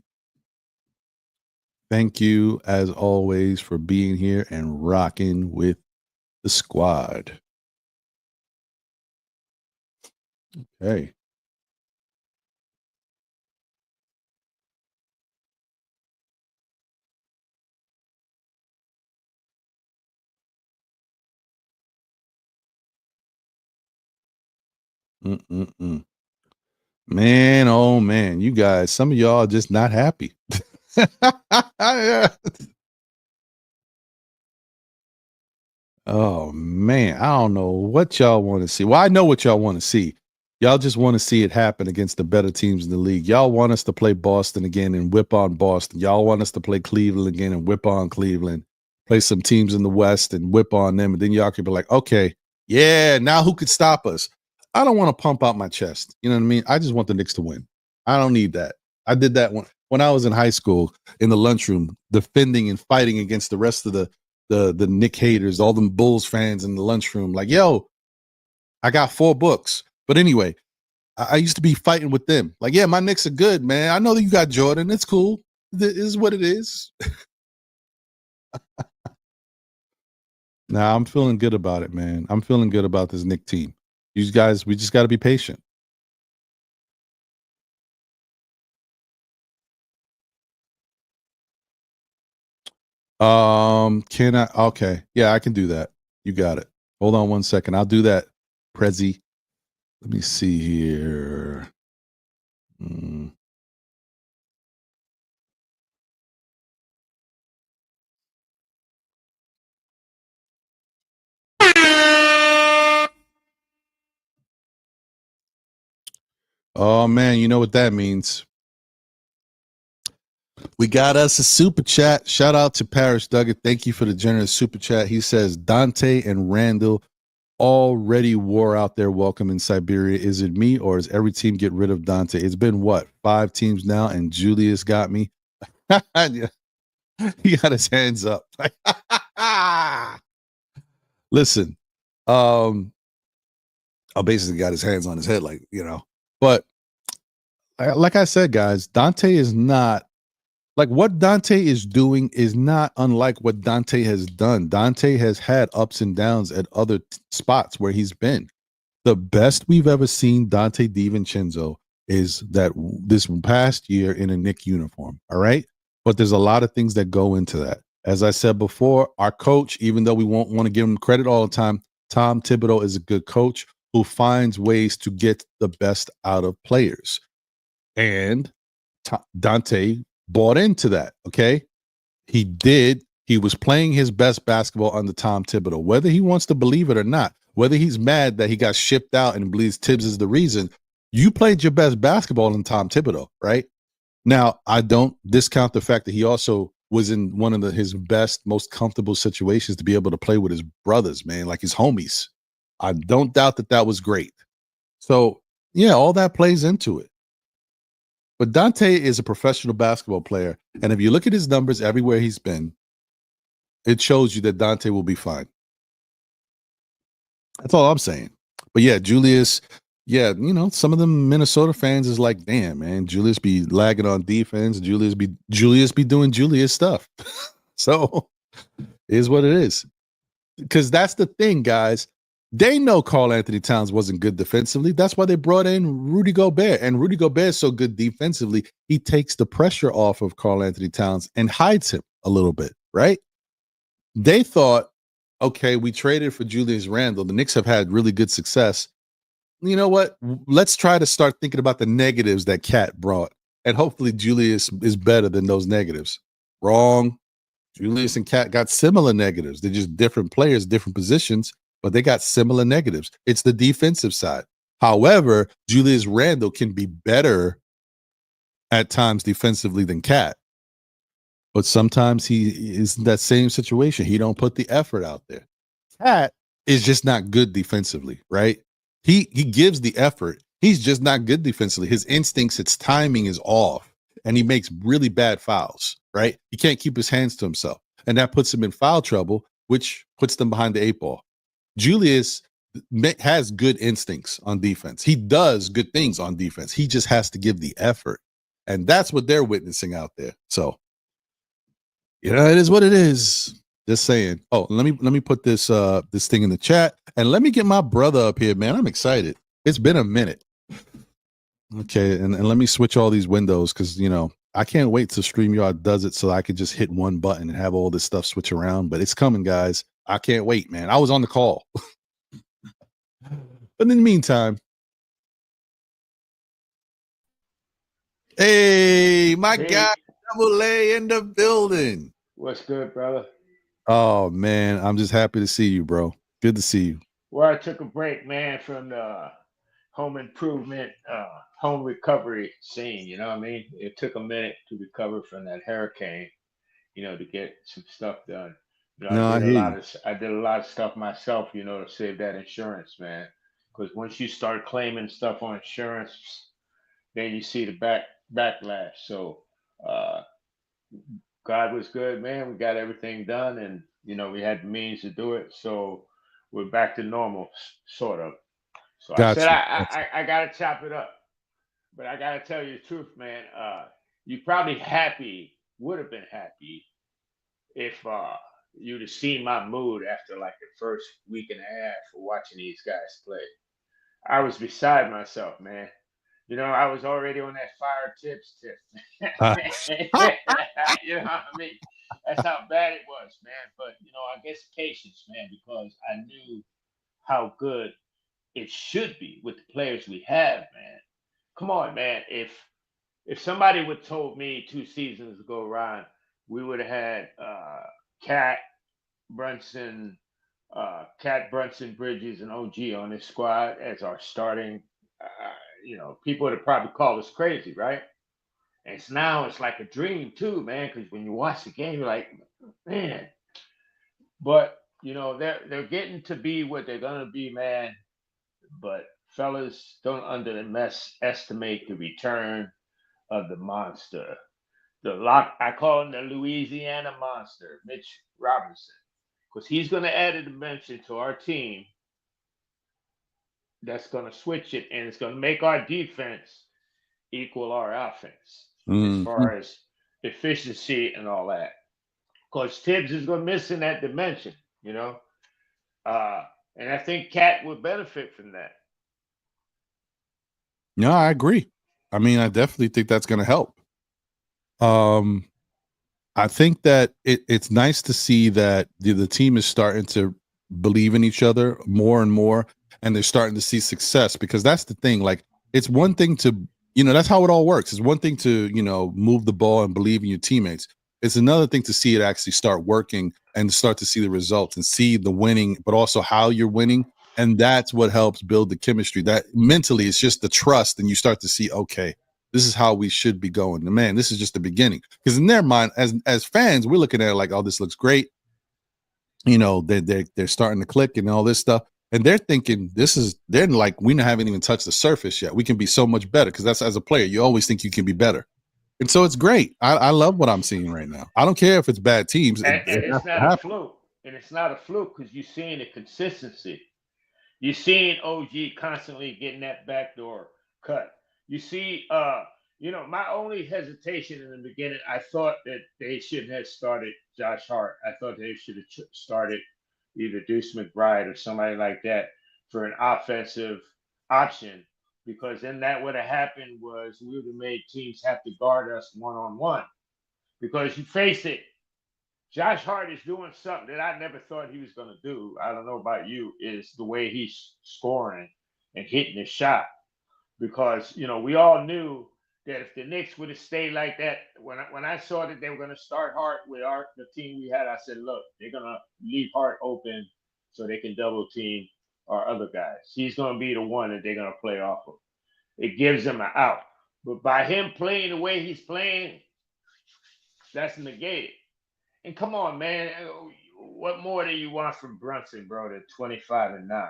S1: Thank you, as always, for being here and rocking with the squad. Okay. Man, oh man, you guys, some of y'all are just not happy. Oh man, I don't know what y'all want to see. Well, I know what y'all want to see. Y'all just want to see it happen against the better teams in the league. Y'all want us to play Boston again and whip on Boston. Y'all want us to play Cleveland again and whip on Cleveland. Play some teams in the West and whip on them. And then y'all could be like, okay, yeah, now who could stop us? I don't want to pump out my chest. You know what I mean? I just want the Knicks to win. I don't need that. I did that when I was in high school in the lunchroom, defending and fighting against the rest of the Knick haters, all them Bulls fans in the lunchroom. Like, yo, I got 4 books. But anyway, I used to be fighting with them. Like, yeah, my Knicks are good, man. I know that you got Jordan. It's cool. It is what it is. Nah, I'm feeling good about it, man. I'm feeling good about this Knick team. You guys, we just got to be patient. Can I? Okay, yeah, I can do that. You got it. Hold on one second. I'll do that, Prezi. Let me see here. Mm. Oh man, you know what that means. We got us a super chat. Shout out to Paris Duggan. Thank you for the generous super chat. He says Dante and Randall already wore out their welcome in Siberia. Is it me or does every team get rid of Dante? It's been what, 5 teams now, and Julius got me. He got his hands up. Listen, I basically got his hands on his head, like, but like I said, guys, Dante is not like what Dante is doing is not unlike what Dante has done. Dante has had ups and downs at other spots where he's been. The best we've ever seen Dante DiVincenzo is that this past year in a Knick uniform. All right. But there's a lot of things that go into that. As I said before, our coach, even though we won't want to give him credit all the time, Tom Thibodeau is a good coach who finds ways to get the best out of players. And Dante bought into that. Okay. He did. He was playing his best basketball under Tom Thibodeau, whether he wants to believe it or not, whether he's mad that he got shipped out and believes Tibbs is the reason. You played your best basketball in Tom Thibodeau, right? Now, I don't discount the fact that he also was in one of his best, most comfortable situations to be able to play with his brothers, man, like his homies. I don't doubt that that was great. So, yeah, all that plays into it. But Dante is a professional basketball player. And if you look at his numbers everywhere he's been, it shows you that Dante will be fine. That's all I'm saying. But yeah, Julius, yeah, some of them Minnesota fans is like, damn, man, Julius be lagging on defense. Julius be doing Julius stuff. So is what it is. Because that's the thing, guys. They know Karl Anthony Towns wasn't good defensively. That's why they brought in Rudy Gobert. And Rudy Gobert is so good defensively, he takes the pressure off of Karl Anthony Towns and hides him a little bit, right? They thought, okay, we traded for Julius Randle. The Knicks have had really good success. You know what? Let's try to start thinking about the negatives that Cat brought. And hopefully Julius is better than those negatives. Wrong. Julius and Cat got similar negatives. They're just different players, different positions, but they got similar negatives. It's the defensive side. However, Julius Randle can be better at times defensively than Cat. But sometimes he is in that same situation. He don't put the effort out there. Cat is just not good defensively, right? He gives the effort. He's just not good defensively. His instincts, its timing is off, and he makes really bad fouls, right? He can't keep his hands to himself, and that puts him in foul trouble, which puts them behind the 8 ball. Julius has good instincts on defense. He does good things on defense. He just has to give the effort, and that's what they're witnessing out there. So, it is what it is. Just saying. Oh, let me put this this thing in the chat, and let me get my brother up here, man. I'm excited. It's been a minute. Okay, and let me switch all these windows because I can't wait till StreamYard does it so I can just hit one button and have all this stuff switch around. But it's coming, guys. I can't wait, man. I was on the call. But in the meantime, hey, my guy, Double A in the building.
S2: What's good, brother?
S1: Oh man, I'm just happy to see you, bro. Good to see you.
S2: Well, I took a break, man, from the home improvement, home recovery scene. You know what I mean? It took a minute to recover from that hurricane. To get some stuff done.
S1: No, I hear you.
S2: I did a lot of stuff myself. To save that insurance, man. Because once you start claiming stuff on insurance, then you see the backlash. So Uh, God was good, man. We got everything done, and we had the means to do it. So we're back to normal, sort of. So I said
S1: Gotcha. Gotcha.
S2: I gotta chop it up, but I gotta tell you the truth, man. You probably would have been happy if you'd have seen my mood after like the first week and a half of watching these guys play. I was beside myself, man. I was already on that fire tips tip.
S1: Uh,
S2: You know what I mean? That's how bad it was, man. But I guess patience, man, because I knew how good it should be with the players we have, man. Come on, man. If somebody would told me 2 seasons ago, Ron, we would have had Cat Brunson, Brunson, Bridges, and OG on this squad as our starting. People would have probably called us crazy, right? And it's like a dream too, man. Because when you watch the game, you're like, man. But they're getting to be what they're gonna be, man. But fellas, don't underestimate the return of the monster. I call him the Louisiana monster, Mitch Robinson, because he's going to add a dimension to our team that's going to switch it, and it's going to make our defense equal our offense as
S1: mhm.
S2: far as efficiency and all that. Because Tibbs is going to miss in that dimension, you know. And I think Cat would benefit from that.
S1: No, I agree. I mean, I definitely think that's going to help. I think that it's nice to see that the team is starting to believe in each other more and more, and they're starting to see success, because that's the thing. Like, it's one thing to, that's how it all works. It's one thing to, move the ball and believe in your teammates. It's another thing to see it actually start working and start to see the results and see the winning, but also how you're winning. And that's what helps build the chemistry. That mentally, it's just the trust, and you start to see, okay, this is how we should be going. And man, this is just the beginning. Because in their mind, as fans, we're looking at it like, oh, this looks great. They're starting to click and all this stuff. And they're thinking they're like, we haven't even touched the surface yet. We can be so much better, because that's, as a player, you always think you can be better. And so it's great. I love what I'm seeing right now. I don't care if it's bad teams.
S2: And
S1: It has
S2: it's
S1: to
S2: not a
S1: happen.
S2: fluke. And it's not a fluke because you're seeing the consistency. You're seeing OG constantly getting that backdoor cut. You see, my only hesitation in the beginning, I thought that they shouldn't have started Josh Hart. I thought they should have started either Deuce McBride or somebody like that for an offensive option, because then that would have happened was we would have made teams have to guard us one on one. Because you face it, Josh Hart is doing something that I never thought he was going to do. I don't know about you, is the way he's scoring and hitting his shot. Because, we all knew that if the Knicks would have stayed like that, when I saw that they were going to start Hart with the team we had, I said, look, they're going to leave Hart open so they can double team our other guys. He's going to be the one that they're going to play off of. It gives them an out. But by him playing the way he's playing, that's negated. And come on, man, what more do you want from Brunson, bro? Than 25-9.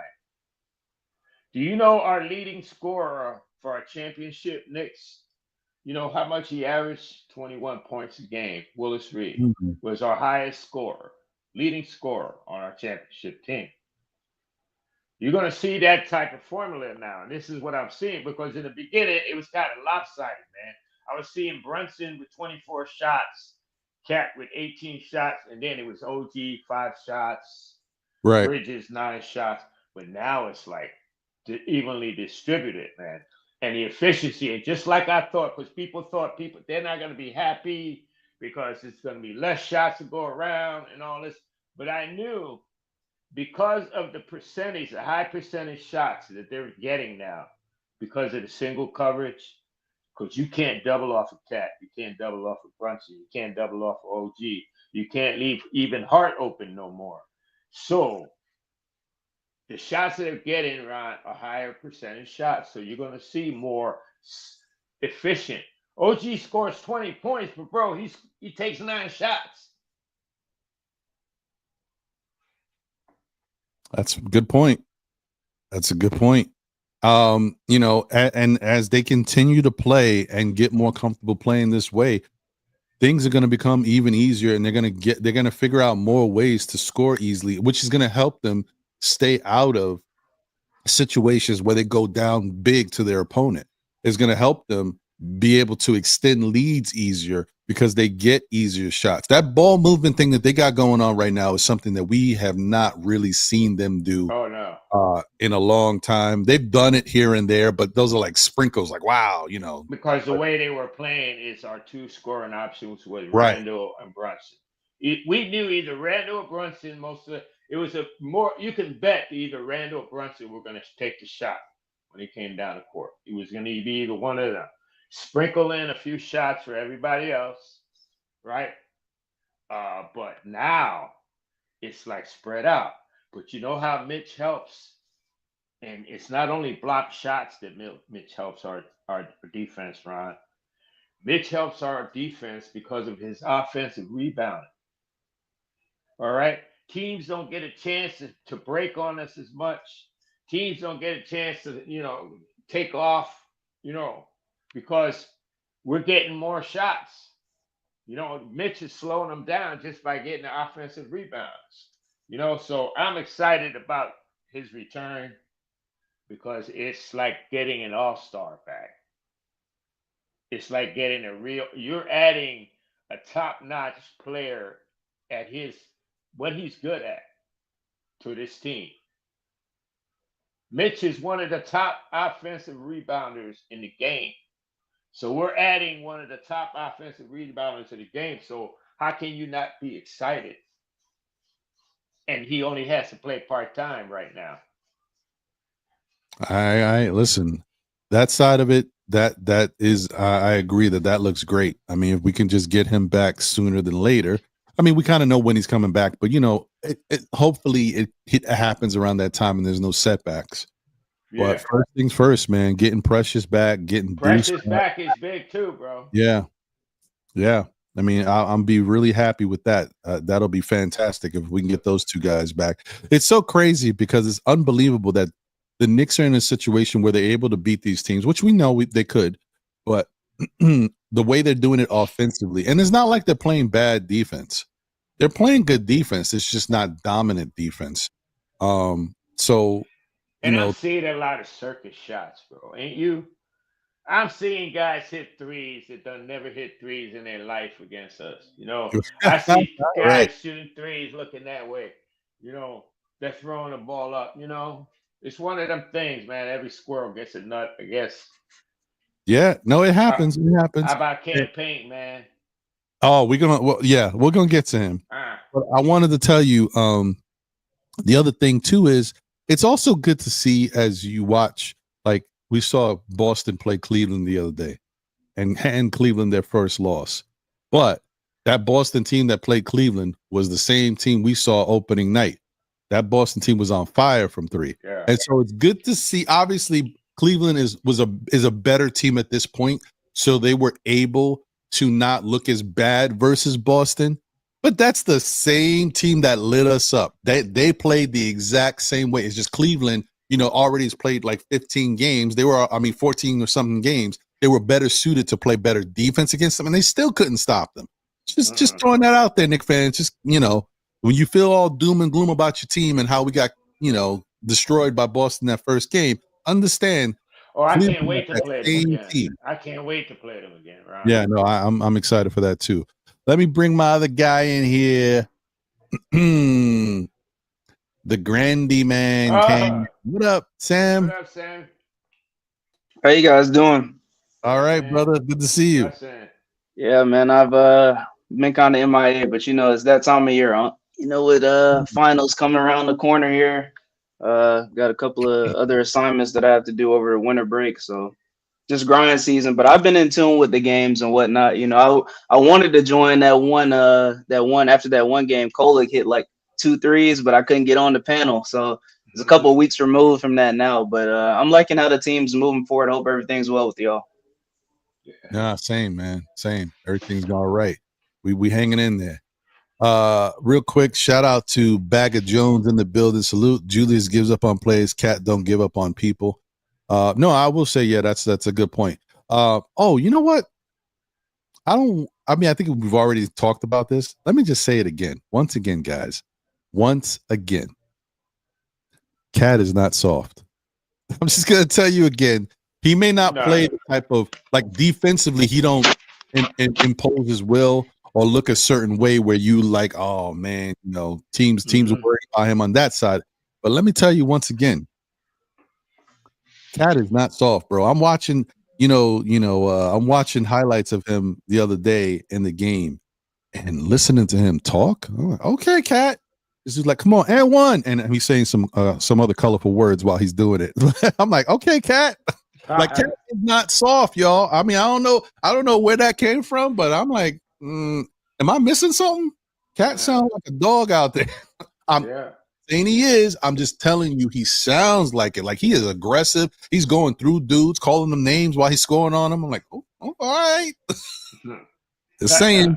S2: Do you know our leading scorer for our championship, Knicks? You know how much he averaged? 21 points a game. Willis Reed
S1: Mhm.
S2: was our highest scorer, leading scorer on our championship team. You're going to see that type of formula now. And this is what I'm seeing, because in the beginning, it was kind of lopsided, man. I was seeing Brunson with 24 shots, Cat with 18 shots, and then it was OG 5 shots,
S1: Right.
S2: Bridges 9 shots. But now it's like evenly distributed, man. And the efficiency, and just like I thought, because people thought they're not going to be happy because it's going to be less shots to go around and all this. But I knew, because of the high percentage shots that they're getting now, because of the single coverage, because you can't double off of Cat, you can't double off of Brunson, you can't double off of OG, you can't leave even Hart open no more. So the shots that they're getting, Ron, are higher percentage shots. So you're going to see more efficient. OG scores 20 points, but bro, he takes 9 shots.
S1: That's a good point. That's a good point. And as they continue to play and get more comfortable playing this way, things are going to become even easier, and they're going to figure out more ways to score easily, which is going to help them stay out of situations where they go down big to their opponent. Is going to help them be able to extend leads easier because they get easier shots. That ball movement thing that they got going on right now is something that we have not really seen them do
S2: Oh no.
S1: In a long time. They've done it here and there, but those are like sprinkles, like wow,
S2: Because the way they were playing is our two scoring options was
S1: right.
S2: Randall and Brunson. We knew either Randall or Brunson. Most of it was a more you can bet either Randall or Brunson were going to take the shot when he came down the court. It was going to be either one of them. Sprinkle in a few shots for everybody else, right? But now it's like spread out. But you know how Mitch helps, and it's not only block shots that Mitch helps our defense, Ron. Mitch helps our defense because of his offensive rebounding. All right. Teams don't get a chance to break on us as much. Teams don't get a chance to, take off, because we're getting more shots. Mitch is slowing them down just by getting the offensive rebounds. So I'm excited about his return because it's like getting an all-star back. It's like getting you're adding a top-notch player at what he's good at to this team. Mitch is one of the top offensive rebounders in the game. So we're adding one of the top offensive rebounders to the game. So how can you not be excited? And he only has to play part-time right now.
S1: I listen, that side of it, that is, I agree that looks great. I mean, if we can just get him back sooner than later. I mean, we kind of know when he's coming back, but hopefully it happens around that time and there's no setbacks. Yeah. But first things first, man, getting Precious back, getting
S2: Precious back is big too, bro.
S1: Yeah. I mean, I'll be really happy with that. That'll be fantastic if we can get those two guys back. It's so crazy because it's unbelievable that the Knicks are in a situation where they're able to beat these teams, which we know they could, but the way they're doing it offensively, and it's not like they're playing bad defense. They're playing good defense. It's just not dominant defense. I'm
S2: seeing a lot of circus shots, bro. Ain't you? I'm seeing guys hit threes that don't never hit threes in their life against us. I see guys shooting threes looking that way. They're throwing the ball up. It's one of them things, man. Every squirrel gets a nut, I guess.
S1: Yeah, no, it happens. It happens.
S2: How about campaign, man?
S1: Oh, we're gonna get to him. But I wanted to tell you, the other thing too is it's also good to see as you watch. Like we saw Boston play Cleveland the other day, and hand Cleveland their first loss. But that Boston team that played Cleveland was the same team we saw opening night. That Boston team was on fire from three. Yeah. And so it's good to see. Obviously, Cleveland is a better team at this point, so they were able to not look as bad versus Boston. But that's the same team that lit us up. They played the exact same way. It's just Cleveland, already has played like 15 games. They were, 14 or something games. They were better suited to play better defense against them, and they still couldn't stop them. Just throwing that out there, Knicks fans. Just, when you feel all doom and gloom about your team and how we got, destroyed by Boston that first game, understand.
S2: Oh, I can't wait to play them again. Team. I can't wait to play them again, right?
S1: Yeah, no, I'm excited for that too. Let me bring my other guy in here. The Grandy man came. What up, Sam?
S2: What up, Sam?
S3: How you guys doing?
S1: All right, brother. Good to see you.
S3: Yeah, man. I've been kind of MIA, but it's that time of year, huh? With finals coming around the corner here. Got a couple of other assignments that I have to do over winter break, so just grind season. But I've been in tune with the games and whatnot. I wanted to join that one after that one game. Kolek hit like 2 threes, but I couldn't get on the panel, so it's a couple of weeks removed from that now. But I'm liking how the team's moving forward. Hope everything's well with y'all.
S1: Yeah, same, man. Same. Everything's all right. We hanging in there. Real quick, shout out to Bag of Jones in the building. Salute. Julius gives up on plays. Cat don't give up on people. No, I will say, yeah, that's a good point. You know what? I mean, I think we've already talked about this. Let me just say it again. Once again, guys. Once again. Cat is not soft. I'm just gonna tell you again. He may not play the type of like defensively. He don't impose his will or look a certain way where you like, oh man, you know, teams are worried about him on that side. But let me tell you once again, Cat is not soft, bro. I'm watching, I'm watching highlights of him the other day in the game and listening to him talk. I'm like, okay, Cat. This is like, come on, and one, and he's saying some other colorful words while he's doing it. I'm like, okay, Cat. Like, Cat is not soft, y'all. I mean, I don't know where that came from, but I'm like, am I missing something? Cat sounds like a dog out there. I'm saying he is. I'm just telling you, he sounds like it. Like, he is aggressive. He's going through dudes, calling them names while he's scoring on them. I'm like, oh, all right. Just saying.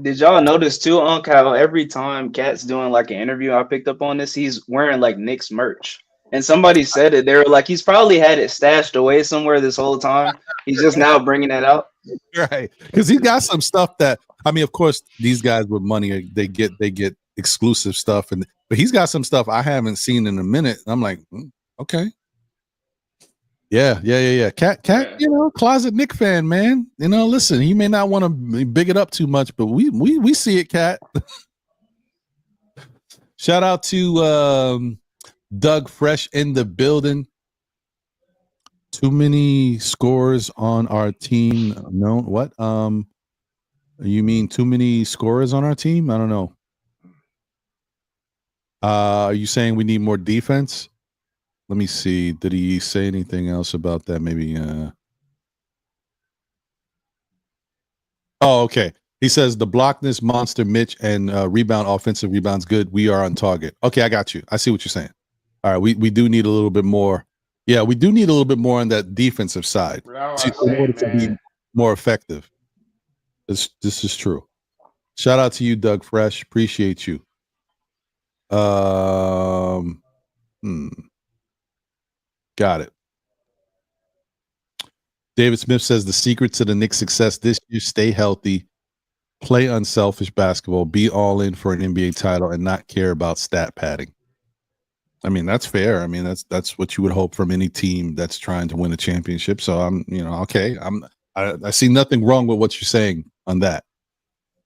S3: Did y'all notice too, how every time Cat's doing like an interview, I picked up on this, he's wearing like Knicks merch. And somebody said it. They were like, he's probably had it stashed away somewhere this whole time. He's just now bringing it out.
S1: Right. Because he's got some stuff that, I mean, of course, these guys with money, they get exclusive stuff. But he's got some stuff I haven't seen in a minute. And I'm like, okay. Yeah. Cat, closet Knick fan, man. Listen, he may not want to big it up too much, but we see it, Cat. Shout out to Doug Fresh in the building. Too many scores on our team. No, what? You mean too many scorers on our team? I don't know. Are you saying we need more defense? Let me see. Did he say anything else about that? Maybe. Oh, okay. He says the blockness monster Mitch and rebound, offensive rebounds good. We are on target. Okay, I got you. I see what you're saying. All right, we do need a little bit more. Yeah, we do need a little bit more on that defensive side in order to be more effective. This is true. Shout out to you, Doug Fresh. Appreciate you. Got it. David Smith says the secret to the Knicks' success this year: stay healthy, play unselfish basketball, be all in for an NBA title, and not care about stat padding. I mean, that's fair. I mean, that's what you would hope from any team that's trying to win a championship. So I'm, okay. I see nothing wrong with what you're saying on that.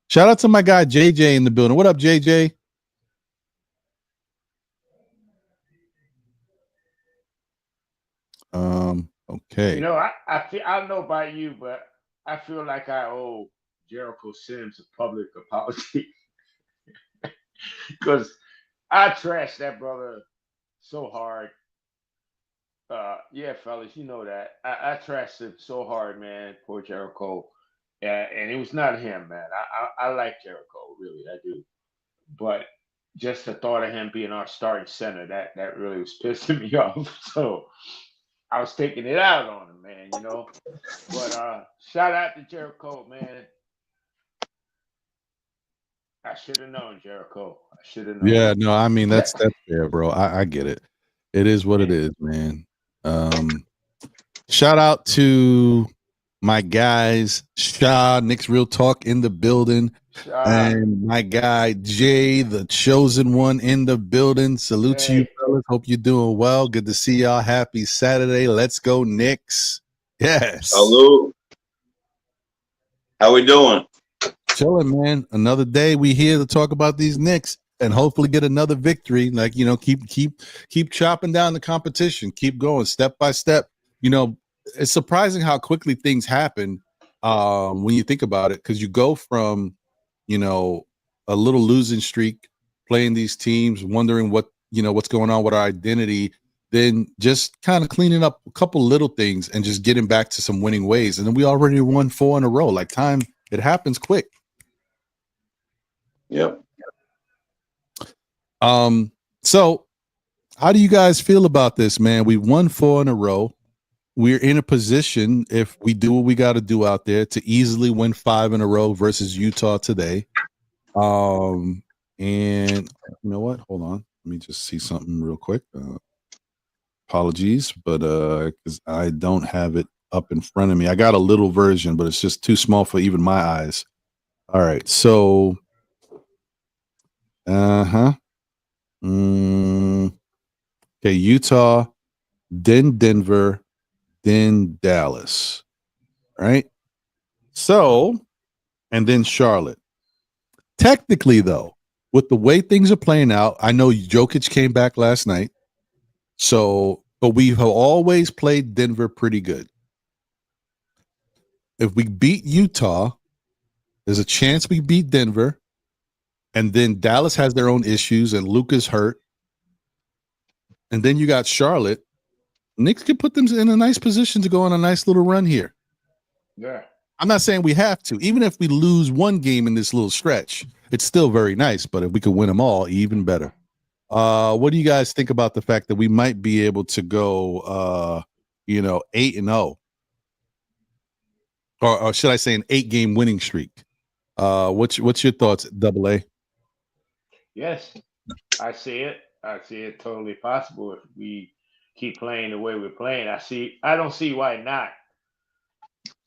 S1: Shout out to my guy JJ in the building. What up, JJ? Okay.
S2: I don't know about you, but I feel like I owe Jericho Sims a public apology because I trashed that brother so hard. Yeah, fellas, you know that I trashed him so hard, man. Poor Jericho, and it was not him, man. I like Jericho, really, I do, but just the thought of him being our starting center, that really was pissing me off. So I was taking it out on him, man, But shout out to Jericho, man. I should have known, Jericho. I should have known.
S1: Yeah, no, I mean that's fair, bro. I get it. It is what it is, man. Shout out to my guys, Shaw, Knicks Real Talk in the building, and my guy Jay, the chosen one in the building. Salute to you, fellas. Hope you're doing well. Good to see y'all. Happy Saturday. Let's go, Knicks. Yes.
S4: Hello. How we doing?
S1: Chilling, man. Another day. We here to talk about these Knicks and hopefully get another victory. Like, keep chopping down the competition. Keep going step by step. It's surprising how quickly things happen when you think about it, because you go from, a little losing streak, playing these teams, wondering what's going on with our identity, then just kind of cleaning up a couple little things and just getting back to some winning ways. And then we already won 4 in a row. Like, time, it happens quick.
S4: Yep.
S1: So how do you guys feel about this, man? We won 4 in a row. We're in a position, if we do what we got to do out there, to easily win 5 in a row versus Utah today. And you know what? Hold on. Let me just see something real quick. Apologies, but because I don't have it up in front of me. I got a little version, but it's just too small for even my eyes. All right, so okay, Utah, then Denver, then Dallas, right? So, and then Charlotte. Technically, though, with the way things are playing out, I know Jokic came back last night. So, but we have always played Denver pretty good. If we beat Utah, there's a chance we beat Denver. And then Dallas has their own issues and Luka's hurt. And then you got Charlotte. Knicks can put them in a nice position to go on a nice little run here.
S2: Yeah.
S1: I'm not saying we have to. Even if we lose one game in this little stretch, it's still very nice. But if we could win them all, even better. What do you guys think about the fact that we might be able to go, 8-0, or should I say an 8-game winning streak? What's your thoughts, Double A?
S2: Yes, I see it. I see it totally possible if we keep playing the way we're playing. I don't see why not.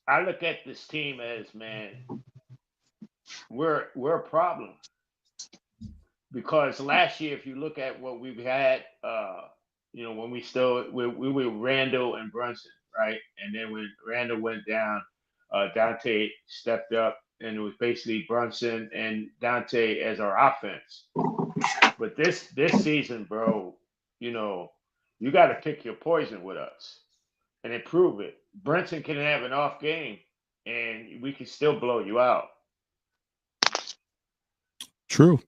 S2: I look at this team as, man, we're a problem. Because last year, if you look at what we've had, when we were Randall and Brunson, right? And then when Randall went down, Dante stepped up, and it was basically Brunson and Dante as our offense. But this season, bro, you got to pick your poison with us and improve it. Brunson can have an off game, and we can still blow you out.
S1: True.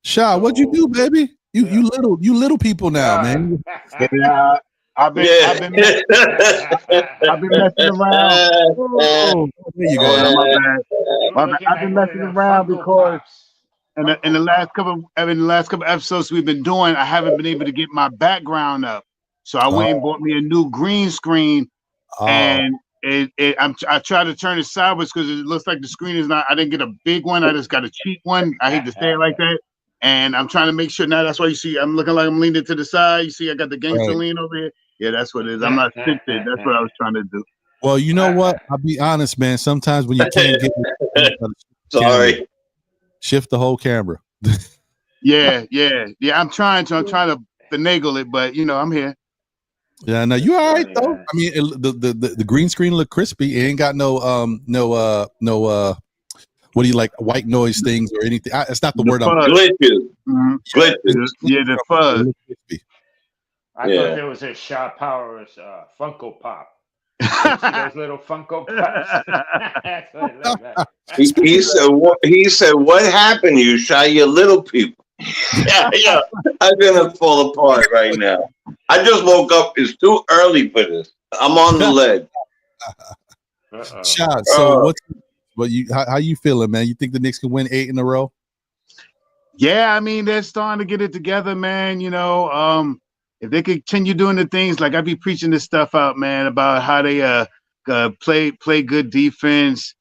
S1: Sha, what'd you do, baby? You little people now, man.
S5: Yeah, I've been messing around. Oh,
S1: there you go.
S5: My bad. I've been messing around because in the last couple episodes we've been doing, I haven't been able to get my background up. So I went and bought me a new green screen, and I tried to turn it sideways because it looks like the screen is not. I didn't get a big one. I just got a cheap one. I hate to say it like that. And I'm trying to make sure now. That's why you see I'm looking like I'm leaning to the side. You see, I got the gangster lean over here. Yeah, that's what it is. I'm not sitting. That's what I was trying to do.
S1: Well, you know what? I'll be honest, man. Sometimes when you can't get
S4: Sorry,
S1: shift the whole camera.
S5: Yeah. I'm trying to finagle it, but I'm here.
S1: Yeah, no, you all right though. I mean, the green screen look crispy. It ain't got no what do you like, white noise things or anything? It's not the word.
S4: Glitches.
S5: Mm-hmm.
S4: Glitches.
S5: Yeah, the fuzz.
S2: I thought there was a Shaw Powers Funko Pop. Those little Funko Pops. That's what it looked like.
S4: He said, what happened? You shot your little people. Yeah. I'm gonna fall apart right now. I just woke up. It's too early for this. I'm on the ledge.
S1: Shot. So how you feeling, man? You think the Knicks can win 8 in a row?
S5: Yeah, I mean they're starting to get it together, man. If they continue doing the things like I be preaching this stuff out, man, about how they play good defense,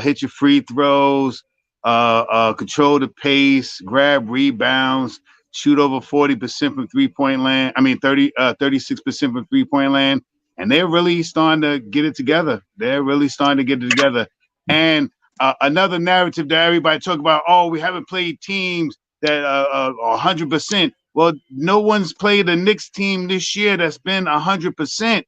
S5: hit your free throws, control the pace, grab rebounds, shoot over 40% from 3-point land. I mean 36% from 3-point land, and they're really starting to get it together. And another narrative that everybody talk about, we haven't played teams that are 100%. Well, no one's played a Knicks team this year that's been 100%.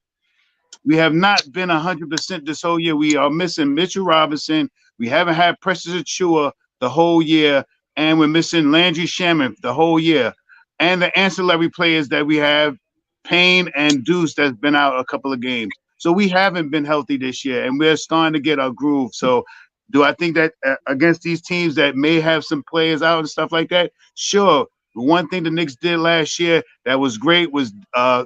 S5: We have not been 100% this whole year. We are missing Mitchell Robinson. We haven't had Precious Achiuwa the whole year, and we're missing Landry Shaman the whole year. And the ancillary players that we have, Payne and Deuce, that's been out a couple of games. So we haven't been healthy this year, and we're starting to get our groove. So do I think that against these teams that may have some players out and stuff like that? Sure. The one thing the Knicks did last year that was great was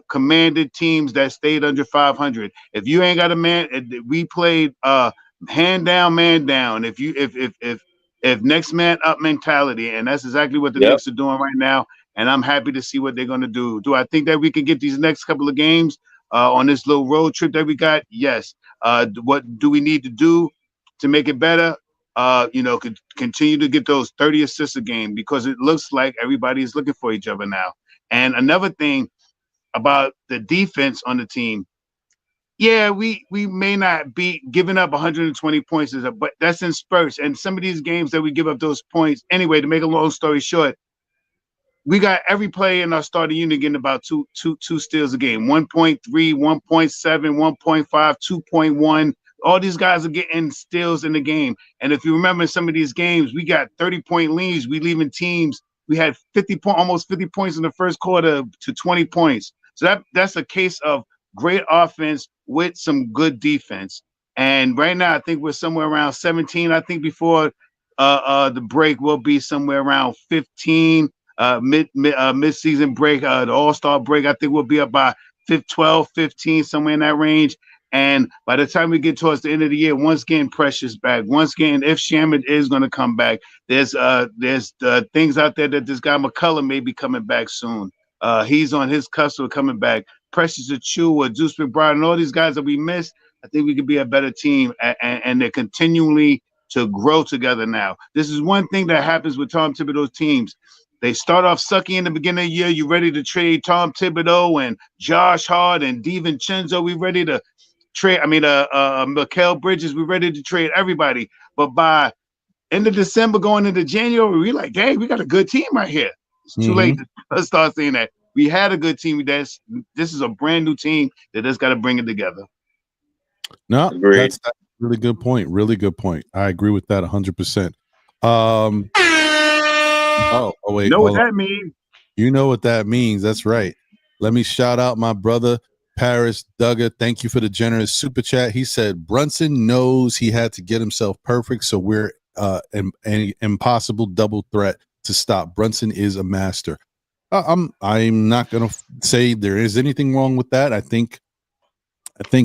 S5: commanded teams that stayed under 500. If you ain't got a man, we played hand down, man down. If next man up mentality, and that's exactly what the Knicks are doing right now. And I'm happy to see what they're going to do. Do I think that we can get these next couple of games on this little road trip that we got? Yes. What do we need to do to make it better? Continue to get those 30 assists a game, because it looks like everybody is looking for each other now. And another thing, about the defense on the team. Yeah, we may not be giving up 120 points, but that's in spurts. And some of these games that we give up those points, anyway, to make a long story short, we got every player in our starting unit getting about two steals a game, 1.3, 1.7, 1.5, 2.1. All these guys are getting steals in the game. And if you remember some of these games, we got 30-point leads. We leaving teams. We had almost 50 points in the first quarter to 20 points. So that's a case of great offense with some good defense. And right now, I think we're somewhere around 17. I think before the break, we'll be somewhere around 15. Mid-season break, the All-Star break, I think we'll be up by 12, 15, somewhere in that range. And by the time we get towards the end of the year, once again, Precious back. Once again, if Shaman is going to come back, there's things out there that this guy McCullough may be coming back soon. He's on his cusp of coming back. Precious Achua, Deuce McBride, and all these guys that we missed, I think we could be a better team, and they're continually to grow together now. This is one thing that happens with Tom Thibodeau's teams. They start off sucky in the beginning of the year. You're ready to trade Tom Thibodeau and Josh Hart and DiVincenzo. We're ready to trade. Mikal Bridges. We're ready to trade everybody. But by end of December, going into January, we're like, dang, we got a good team right here. It's too late to start saying that. We had a good team. This is a brand new team that just got to bring it together.
S1: No, that's a really good point. Really good point. I agree with that 100%. Wait.
S5: Know what that means?
S1: You know what that means. That's right. Let me shout out my brother, Paris Duggar. Thank you for the generous super chat. He said, Brunson knows he had to get himself perfect, so we're an impossible double threat to stop. Brunson is a master. I'm not going to say there is anything wrong with that. I think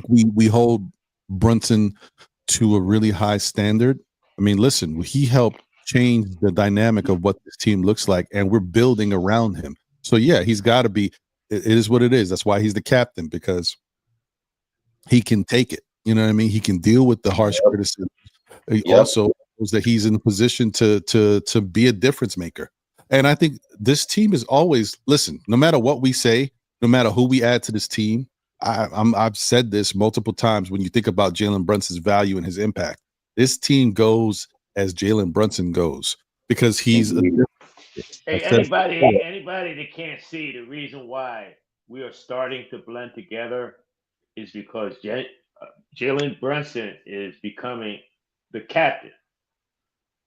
S1: we hold Brunson to a really high standard. I mean, listen, he helped change the dynamic of what this team looks like, and we're building around him. So yeah, he's got to be. It is what it is. That's why he's the captain, because he can take it. You know what I mean? He can deal with the harsh criticism. He also knows that he's in a position to be a difference maker. And I think this team is always, listen, no matter what we say, no matter who we add to this team, I've said this multiple times. When you think about Jalen Brunson's value and his impact, this team goes as Jalen Brunson goes, because he's
S2: anybody that can't see the reason why we are starting to blend together is because Jalen Brunson is becoming the captain.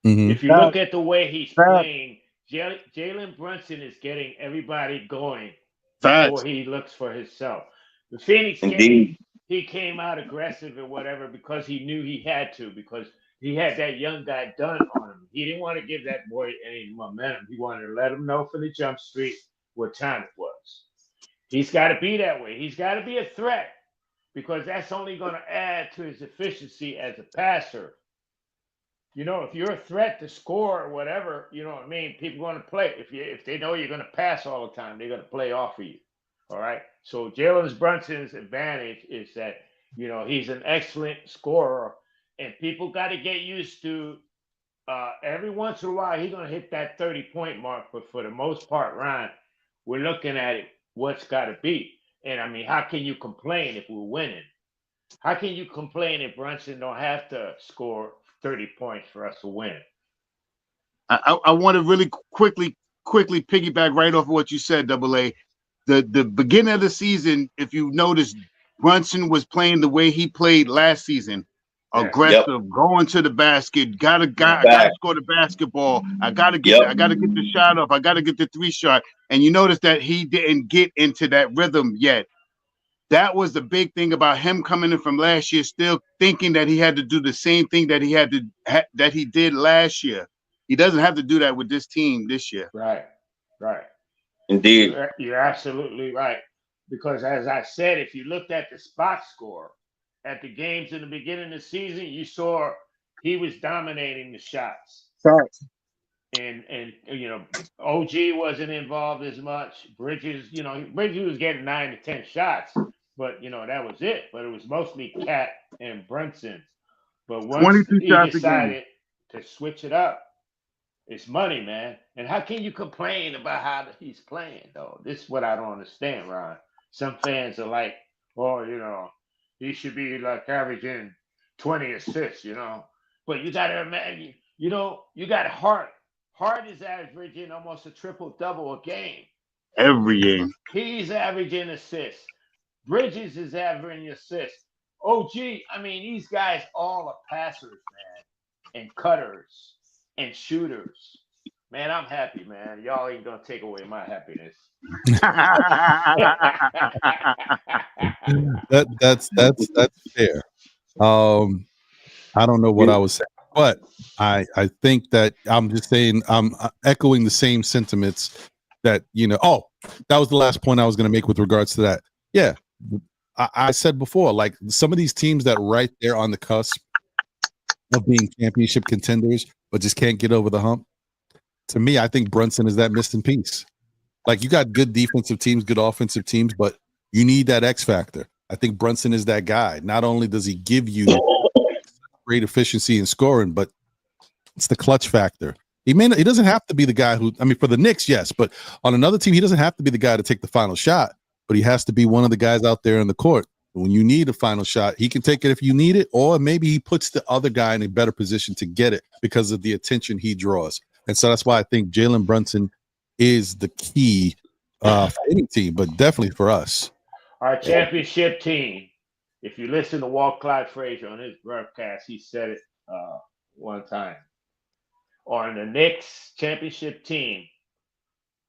S2: If you look at the way he's playing, Jalen Brunson is getting everybody going before he looks for himself. The Phoenix game, he came out aggressive and whatever because he knew he had to, because he had that young guy done on him. He didn't want to give that boy any momentum. He wanted to let him know from the jump street what time it was. He's got to be that way. He's got to be a threat, because that's only going to add to his efficiency as a passer. You know, if you're a threat to score or whatever, you know what I mean, people are going to play. If they know you're going to pass all the time, they're going to play off of you. All right. So Jalen Brunson's advantage is that, you know, he's an excellent scorer, and people got to get used to every once in a while he's going to hit that 30-point mark. But for the most part, Ryan, we're looking at it, what's got to be. And I mean, how can you complain if we're winning? How can you complain if Brunson don't have to score 30 points for us to win?
S5: I want to really quickly piggyback right off of what you said, Double A. The beginning of the season, if you notice, Brunson was playing the way he played last season. Aggressive, going to the basket, gotta score the basketball. I gotta get the shot off. I gotta get the 3-shot. And you notice that he didn't get into that rhythm yet. That was the big thing about him coming in from last year, still thinking that he had to do the same thing that he did last year. He doesn't have to do that with this team this year.
S2: Right.
S4: Indeed.
S2: You're absolutely right. Because as I said, if you looked at the spot score at the games in the beginning of the season, you saw he was dominating the shots.
S5: Right.
S2: And you know, OG wasn't involved as much. Bridges was getting 9 to 10 shots, but you know, that was it. But it was mostly Cat and Brunson. But once he decided to switch it up, it's money, man. And how can you complain about how he's playing, though? This is what I don't understand, Ron. some fans are like, "Oh, he should be like averaging 20 assists," But you got to imagine, you got Hart. Hart is averaging almost a triple double a game.
S5: Every game.
S2: He's averaging assists. Bridges is averaging assists. OG, I mean, these guys all are passers, man, and cutters and shooters. Man, I'm happy, man. Y'all ain't gonna take away my happiness.
S1: That's fair. I don't know what I was saying, but I think that I'm just saying I'm echoing the same sentiments that Oh, that was the last point I was going to make with regards to that. Yeah, I said before, like some of these teams that right there on the cusp of being championship contenders, but just can't get over the hump. To me, I think Brunson is that missing piece. Like you got good defensive teams, good offensive teams, but you need that X factor. I think Brunson is that guy. Not only does he give you great efficiency in scoring, but it's the clutch factor. He doesn't have to be the guy who, I mean, for the Knicks, yes, but on another team, he doesn't have to be the guy to take the final shot, but he has to be one of the guys out there in the court. When you need a final shot, he can take it if you need it, or maybe he puts the other guy in a better position to get it because of the attention he draws. And so that's why I think Jalen Brunson is the key for any team, but definitely for us.
S2: Our championship team, if you listen to Walt Clyde Frazier on his broadcast, he said it one time. On the Knicks championship team,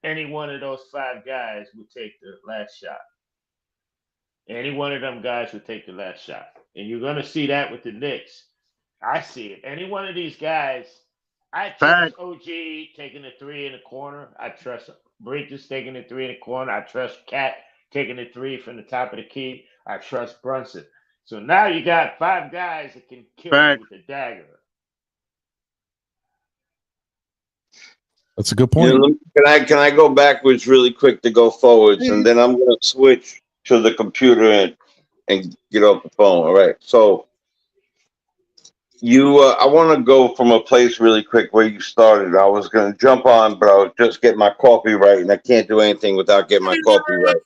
S2: any one of those 5 guys would take the last shot. Any one of them guys would take the last shot. And you're going to see that with the Knicks. I see it. Any one of these guys, I trust OG taking the 3 in the corner. I trust Bridges taking the 3 in the corner. I trust Cat taking the 3 from the top of the key. I trust Brunson. So now you got 5 guys that can kill you with a dagger.
S1: That's a good point.
S4: Can I go backwards really quick to go forwards, and then I'm going to switch to the computer and get off the phone. All right. So I want to go from a place really quick where you started. I was going to jump on, but I was just getting my coffee right, and I can't do anything without getting my coffee right.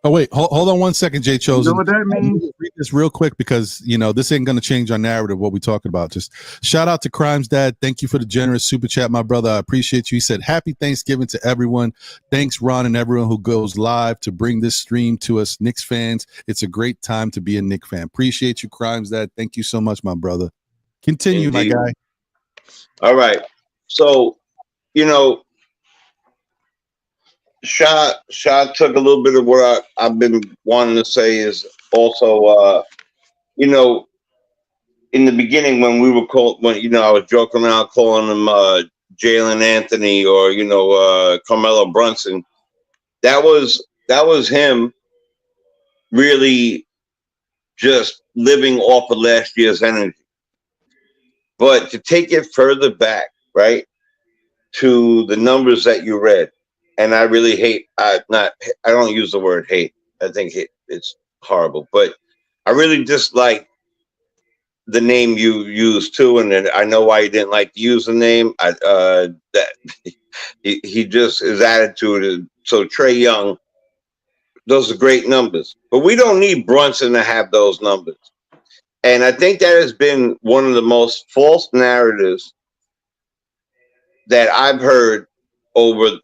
S1: Oh, wait, hold on one second, Jay Chosen.
S5: You know what that means?
S1: Read this real quick because, this ain't going to change our narrative, what we're talking about. Just shout out to Crimes Dad. Thank you for the generous super chat, my brother. I appreciate you. He said, happy Thanksgiving to everyone. Thanks, Ron, and everyone who goes live to bring this stream to us Knicks fans. It's a great time to be a Knicks fan. Appreciate you, Crimes Dad. Thank you so much, my brother. Continue,
S4: Indeed.
S1: my guy.
S4: All right. So, Shot took a little bit of what I've been wanting to say is also, in the beginning when we were I was joking around calling him Jalen Anthony or, Carmelo Brunson. That was him really just living off of last year's energy. But to take it further back, right, to the numbers that you read, and I really hate, I don't use the word hate. I think it's horrible, but I really dislike the name you used too, and I know why you didn't like to use the name. That he just, his attitude is so Trae Young. Those are great numbers, but we don't need Brunson to have those numbers. And I think that has been one of the most false narratives that I've heard over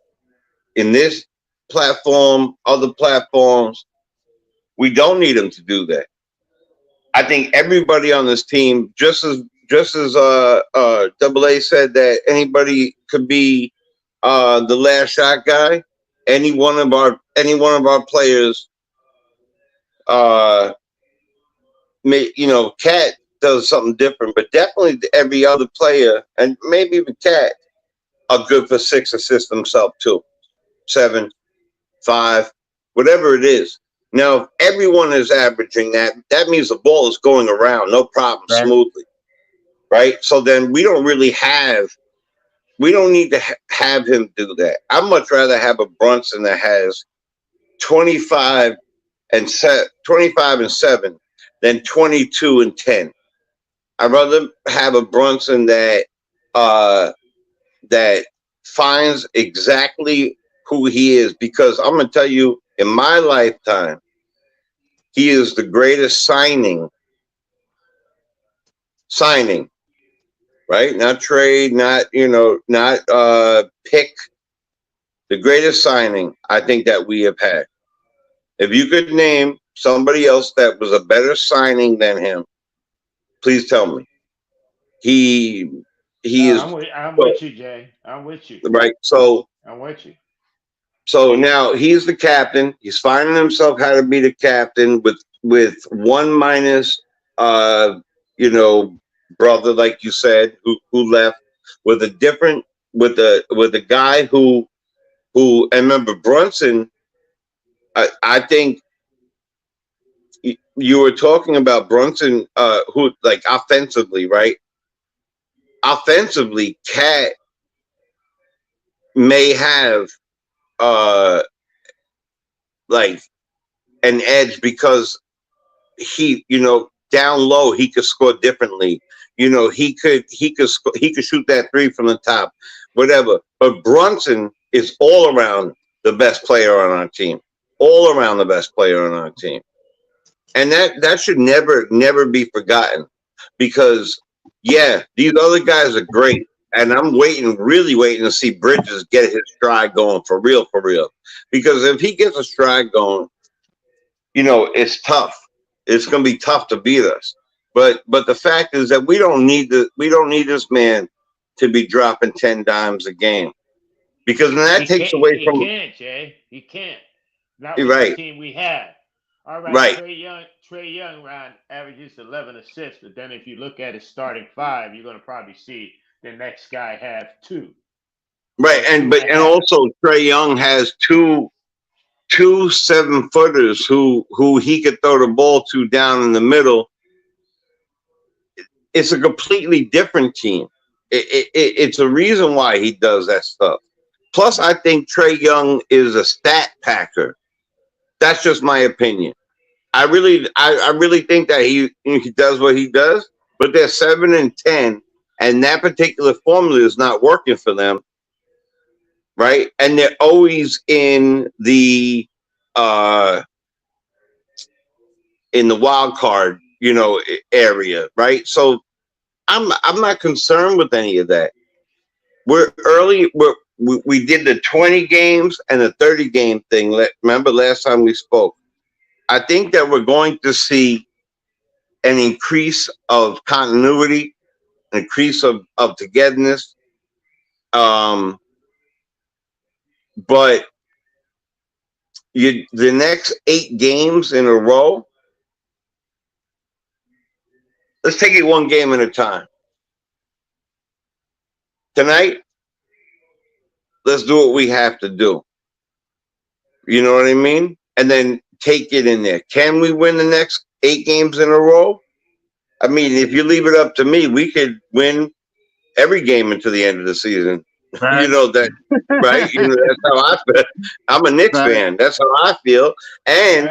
S4: in this platform, other platforms. We don't need him to do that. I think everybody on this team, just as Double A said that anybody could be the last shot guy. Any one of our players, Cat does something different, but definitely every other player, and maybe even Cat, are good for 6 assists themselves too, 7, 5, whatever it is. Now, if everyone is averaging that means the ball is going around, no problem, right, smoothly, right? So then we don't need to have him do that. I'd much rather have a Brunson that has 25 and 7 than 22 and 10. I'd rather have a Brunson that finds exactly who he is, because I'm going to tell you, in my lifetime, he is the greatest signing, right? Not trade, not, not pick. The greatest signing I think that we have had. If you could name somebody else that was a better signing than him, please tell me. He is
S2: I'm with you, Jay. I'm with you.
S4: right. So
S2: I'm with you.
S4: now he's the captain. He's finding himself how to be the captain with one minus, you know, brother, like you said, who left with a different with a guy who and remember Brunson. I think you were talking about Brunson, who like offensively, right? Offensively, Cat may have like an edge because he, down low he could score differently. He could shoot that three from the top, whatever. But Brunson is all around the best player on our team, all around the best player on our team, and that should never be forgotten because yeah, these other guys are great. And I'm really waiting to see Bridges get his stride going for real. Because if he gets a stride going, it's tough. It's going to be tough to beat us. But the fact is that we don't need this man to be dropping 10 dimes a game, because then that takes away from.
S2: He can't, Jay. He can't. Not with
S4: Right.
S2: the team we have. All right,
S4: Right.
S2: Trey Young averages 11 assists, but then if you look at his starting five, you're going to probably see the next guy have 2.
S4: Right, and also Trey Young has two 7-footers who he could throw the ball to down in the middle. It's a completely different team. It's a reason why he does that stuff. Plus, I think Trey Young is a stat packer. That's just my opinion. I really think that he does what he does, but they're 7 and 10, and that particular formula is not working for them, right? And they're always in the wild card, area, right? So I'm not concerned with any of that. We're early. We did the 20 games and the 30 game thing. Remember last time we spoke? I think that we're going to see an increase of continuity, an increase of togetherness. But the next 8 games in a row, let's take it one game at a time. Tonight, let's do what we have to do. You know what I mean? And then take it in there. Can we win the next 8 games in a row? I mean, if you leave it up to me, we could win every game until the end of the season.
S5: Right.
S4: That, right? That's how I feel. I'm a Knicks fan. That's how I feel. And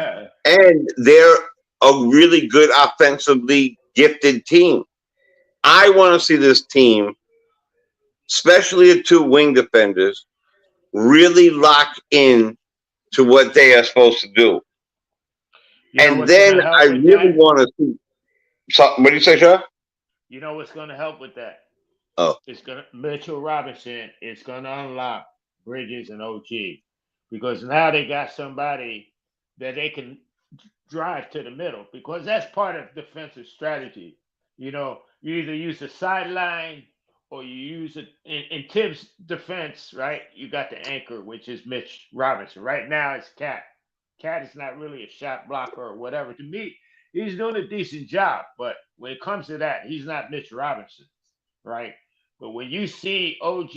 S4: they're a really good offensively gifted team. I want to see this team, especially the 2 wing defenders, really lock in to what they are supposed to do. And then I really want to see. So, what do you say, Sean?
S2: You know what's going to help with that?
S4: Oh,
S2: Mitchell Robinson is going to unlock Bridges and OG, because now they got somebody that they can drive to the middle, because that's part of defensive strategy. You either use the sideline or you use it in Tibbs' defense, right? You got the anchor, which is Mitch Robinson. Right now it's Cat. Cat is not really a shot blocker or whatever. To me, he's doing a decent job, but when it comes to that, he's not Mitch Robinson, right? But when you see OG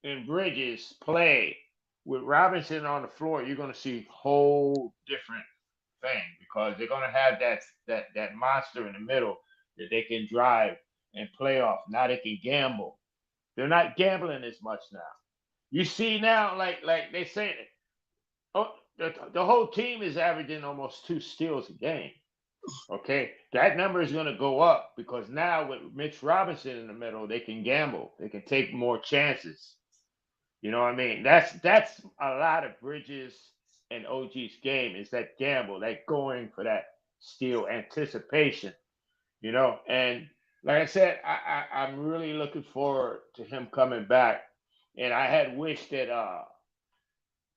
S2: and Bridges play with Robinson on the floor, you're going to see a whole different thing, because they're going to have that monster in the middle that they can drive and play off. Now they can gamble. They're not gambling as much now. You see now, like they say, the whole team is averaging almost 2 steals a game. Okay, that number is going to go up, because now with Mitch Robinson in the middle, they can gamble. They can take more chances. You know what I mean? That's a lot of Bridges and OG's game is that gamble, that going for that steal anticipation, And like I said, I'm really looking forward to him coming back. And I had wished that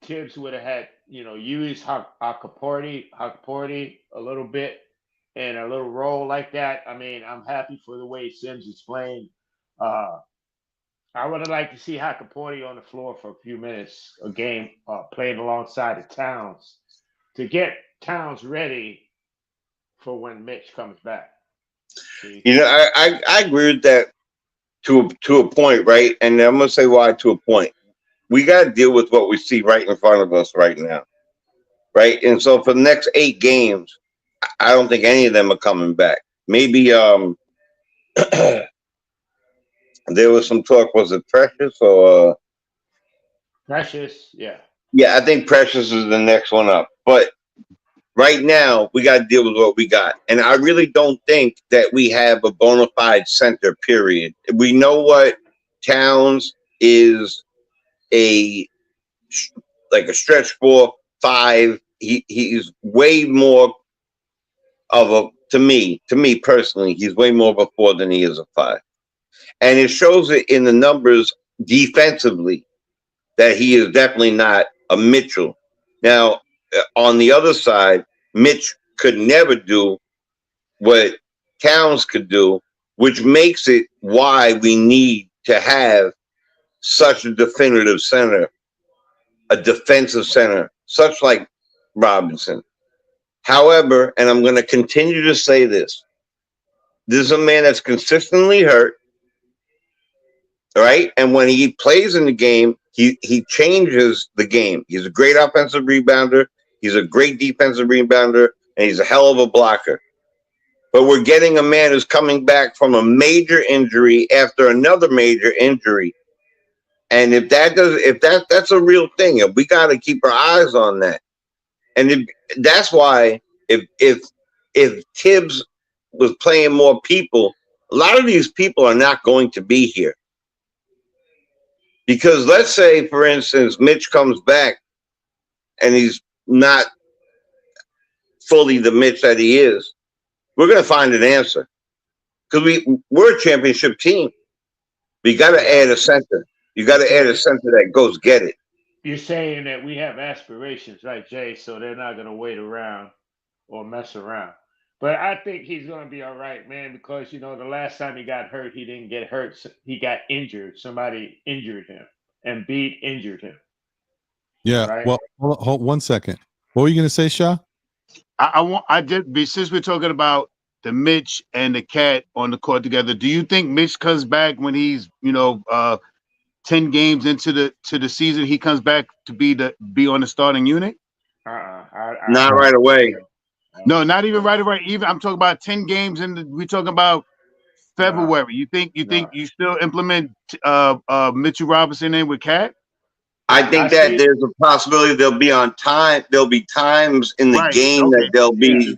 S2: Tibbs would have had, used Hakaporti a little bit in a little role like that. I mean, I'm happy for the way Sims is playing. I would have liked to see Hakaporti on the floor for a few minutes a game, playing alongside of Towns to get Towns ready for when Mitch comes back. See?
S4: I agree with that to a point, right? And I'm gonna say why to a point. We got to deal with what we see right in front of us right now, right? And so for the next 8 games, I don't think any of them are coming back. Maybe there was some talk. Was it Precious or
S2: Precious? Yeah.
S4: Yeah, I think Precious is the next one up. But right now, we got to deal with what we got. And I really don't think that we have a bona fide center, period. We know what Towns is like a stretch 4, 5. He's way more of to me personally, he's way more of a 4 than he is a 5. And it shows it in the numbers defensively that he is definitely not a Mitchell. Now, on the other side, Mitch could never do what Towns could do, which makes it why we need to have such a definitive center, a defensive center, such like Robinson. However, and I'm going to continue to say this is a man that's consistently hurt, right? And when he plays in the game, he changes the game. He's a great offensive rebounder. He's a great defensive rebounder, and he's a hell of a blocker. But we're getting a man who's coming back from a major injury after another major injury. And if that's a real thing, we got to keep our eyes on that. And that's why if Tibbs was playing more people, a lot of these people are not going to be here. Because let's say, for instance, Mitch comes back and he's not fully the Mitch that he is, we're going to find an answer. Because we're a championship team. We got to add a center. You got to add a center that goes get it.
S2: You're saying that we have aspirations, right, Jay? So they're not going to wait around or mess around. But I think he's going to be all right, man, because, the last time he got hurt, he didn't get hurt. He got injured. Somebody injured him. Embiid injured him.
S1: Yeah.
S2: Right?
S1: Well, hold 1 second. What were you going to say, Sha?
S5: Since we're talking about the Mitch and the Cat on the court together, do you think Mitch comes back when he's, 10 games into the season, he comes back to be on the starting unit?
S4: Not right away.
S5: No, not even right away. Even I'm talking about 10 games we're talking about February. You think you still implement Mitchell Robinson in with Cat?
S4: I think that there's a possibility they'll be on time. There'll be times in the game that they'll be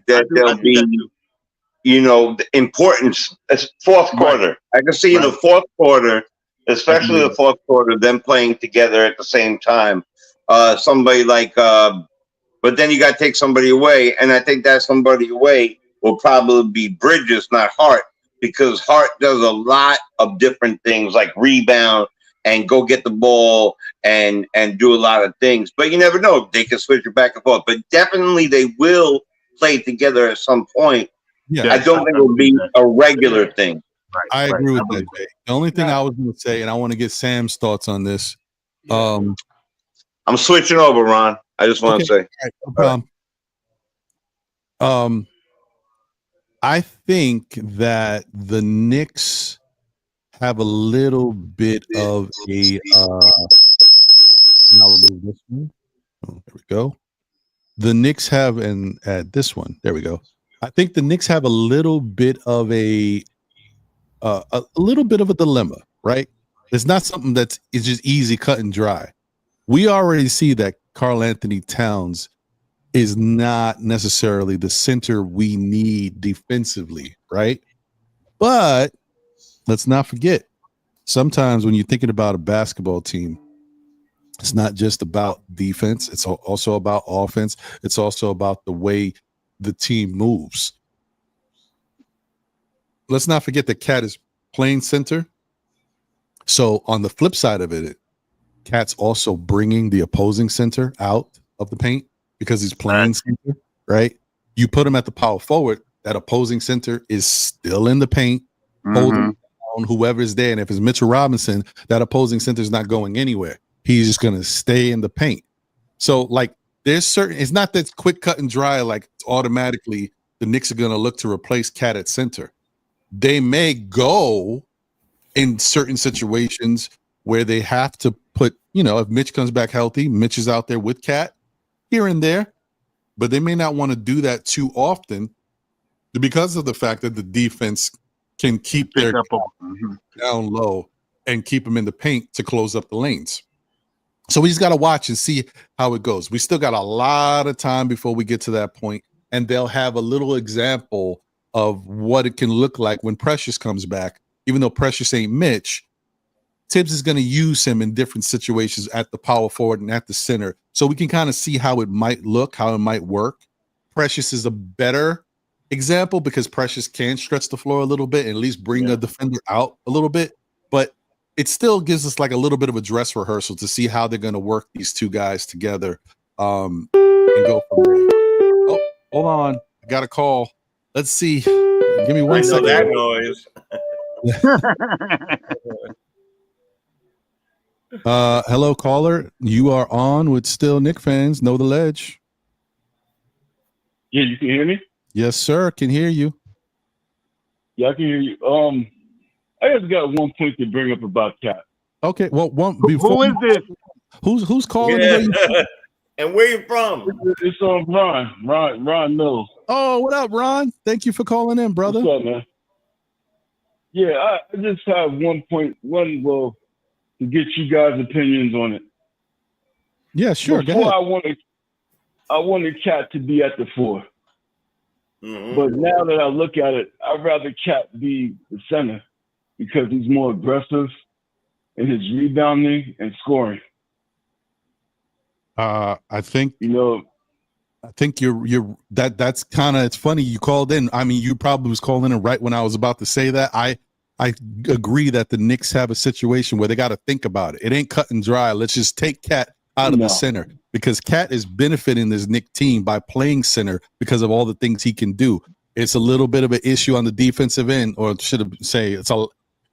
S4: the importance. Fourth quarter. I can see in the fourth quarter, especially the fourth quarter, them playing together at the same time. Somebody like, but then you got to take somebody away, and I think that somebody away will probably be Bridges, not Hart, because Hart does a lot of different things like rebound and go get the ball and do a lot of things. But you never know. They can switch it back and forth. But definitely they will play together at some point. Yeah, I don't think it will be a regular thing.
S1: I agree with that, Jay. The only thing I was going to say, and I want to get Sam's thoughts on this.
S4: I'm switching over, Ron. I just want to say.
S1: Right, no I think that the Knicks have a little bit of a and I'll remove this one. Oh, there we go. The Knicks have this one. There we go. I think the Knicks have a little bit of a little bit of a dilemma, right? It's not something it's just easy cut and dry. We already see that Karl Anthony Towns is not necessarily the center we need defensively, right? But let's not forget, sometimes when you're thinking about a basketball team, It's not just about defense. It's also about offense. It's also about the way the team moves. Let's not forget that Cat is playing center. So on the flip side of it, Cat's also bringing the opposing center out of the paint because he's playing center, right? You put him at the power forward, that opposing center is still in the paint, holding down whoever's there. And if it's Mitchell Robinson, that opposing center is not going anywhere. He's just going to stay in the paint. So, like, there's certain, it's not that quick cut and dry, like automatically the Knicks are going to look to replace Cat at center. They may go in certain situations where they have to put, you know, if Mitch comes back healthy, Mitch is out there with Cat here and there, but they may not want to do that too often because of the fact that the defense can keep their down low and keep them in the paint to close up the lanes. So we just got to watch and see how it goes. We still got a lot of time before we get to that point, and they'll have a little example of what it can look like when Precious comes back. Even though Precious ain't Mitch, Tibbs is going to use him in different situations at the power forward and at the center. So we can kind of see how it might look, how it might work. Precious is a better example because Precious can stretch the floor a little bit and at least bring a defender out a little bit. But it still gives us like a little bit of a dress rehearsal to see how they're going to work these two guys together and go from there. Oh, hold on. I got a call. Let's see. Give me one second.
S4: That noise.
S1: Hello, caller. You are on with Still Knicks Fans. Know the ledge.
S6: Yeah, you can hear me?
S1: Yes, sir. Can hear you.
S6: Yeah, I can hear you. I just got one point to bring up about Cat.
S1: Okay. Well,
S5: Who is this?
S1: Who's calling?
S4: Yeah. And where you from?
S6: It's on Ron Mills.
S1: Oh, what up, Ron? Thank you for calling in, brother.
S6: What's up, man? Yeah, I just have one point, to get you guys' opinions on it.
S1: Yeah, sure.
S6: Before
S1: Go ahead.
S6: I wanted Cat to be at the 4.
S4: Mm-hmm.
S6: But now that I look at it, I'd rather Cat be the center because he's more aggressive in his rebounding and scoring.
S1: I think
S6: You know,
S1: you're that's kind of, it's funny you called in. I mean, you probably was calling in right when I was about to say that. I agree that the Knicks have a situation where they got to think about it. It ain't cut and dry. Let's just take Cat out of the center because Cat is benefiting this Knicks team by playing center because of all the things he can do. It's a little bit of an issue on the defensive end, or should I say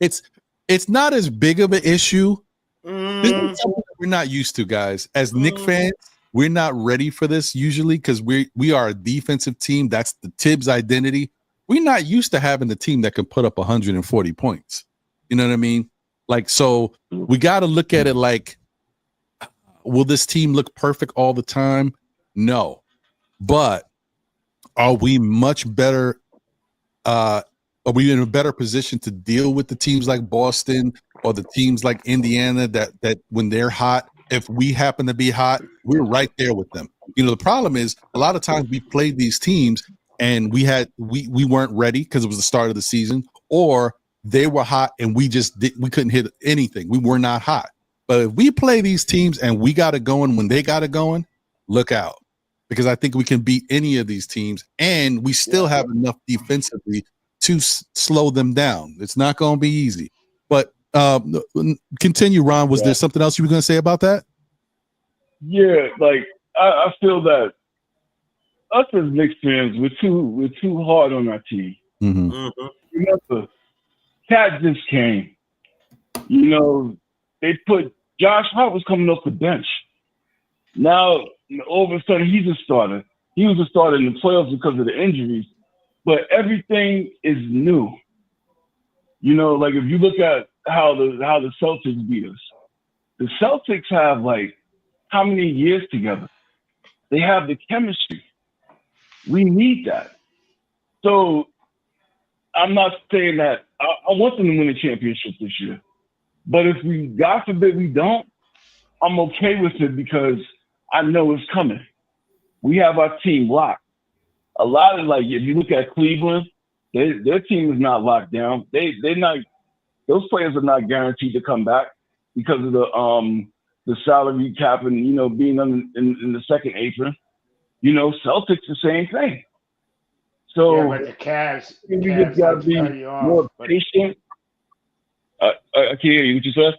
S1: it's not as big of an issue. This is something that we're not used to, guys. As Knicks fans, we're not ready for this usually because we are a defensive team. That's the Tibbs identity. We're not used to having the team that can put up 140 points. You know what I mean? Like, so we got to look at it like, will this team look perfect all the time? No. But are we much better? Are we in a better position to deal with the teams like Boston or the teams like Indiana that when they're hot, if we happen to be hot, we're right there with them. You know, the problem is a lot of times we played these teams and we weren't ready because it was the start of the season, or they were hot and we couldn't hit anything. We were not hot. But if we play these teams and we got it going when they got it going, look out. Because I think we can beat any of these teams and we still have enough defensively to slow them down. It's not going to be easy. But continue, Ron. Was there something else you were going to say about that?
S6: Yeah, like I feel that us as Knicks fans, we're too hard on our team.
S1: Mm-hmm.
S4: Mm-hmm.
S6: Remember, Cat just came. You know, they put Josh Hart was coming off the bench. Now all of a sudden he's a starter. He was a starter in the playoffs because of the injuries, but everything is new. You know, like if you look at how the Celtics beat us, the Celtics have like how many years together? They have the chemistry. We need that. So I'm not saying that I want them to win a championship this year, but if we, God forbid, we don't, I'm okay with it because I know it's coming. We have our team locked. A lot of, like, if you look at Cleveland, their team is not locked down. They're not. Those players are not guaranteed to come back because of the the salary cap and, you know, being in the second apron. You know, Celtics the same thing. So
S2: Yeah, but the Cavs
S6: we just gotta be more patient. I can't hear you. What you said?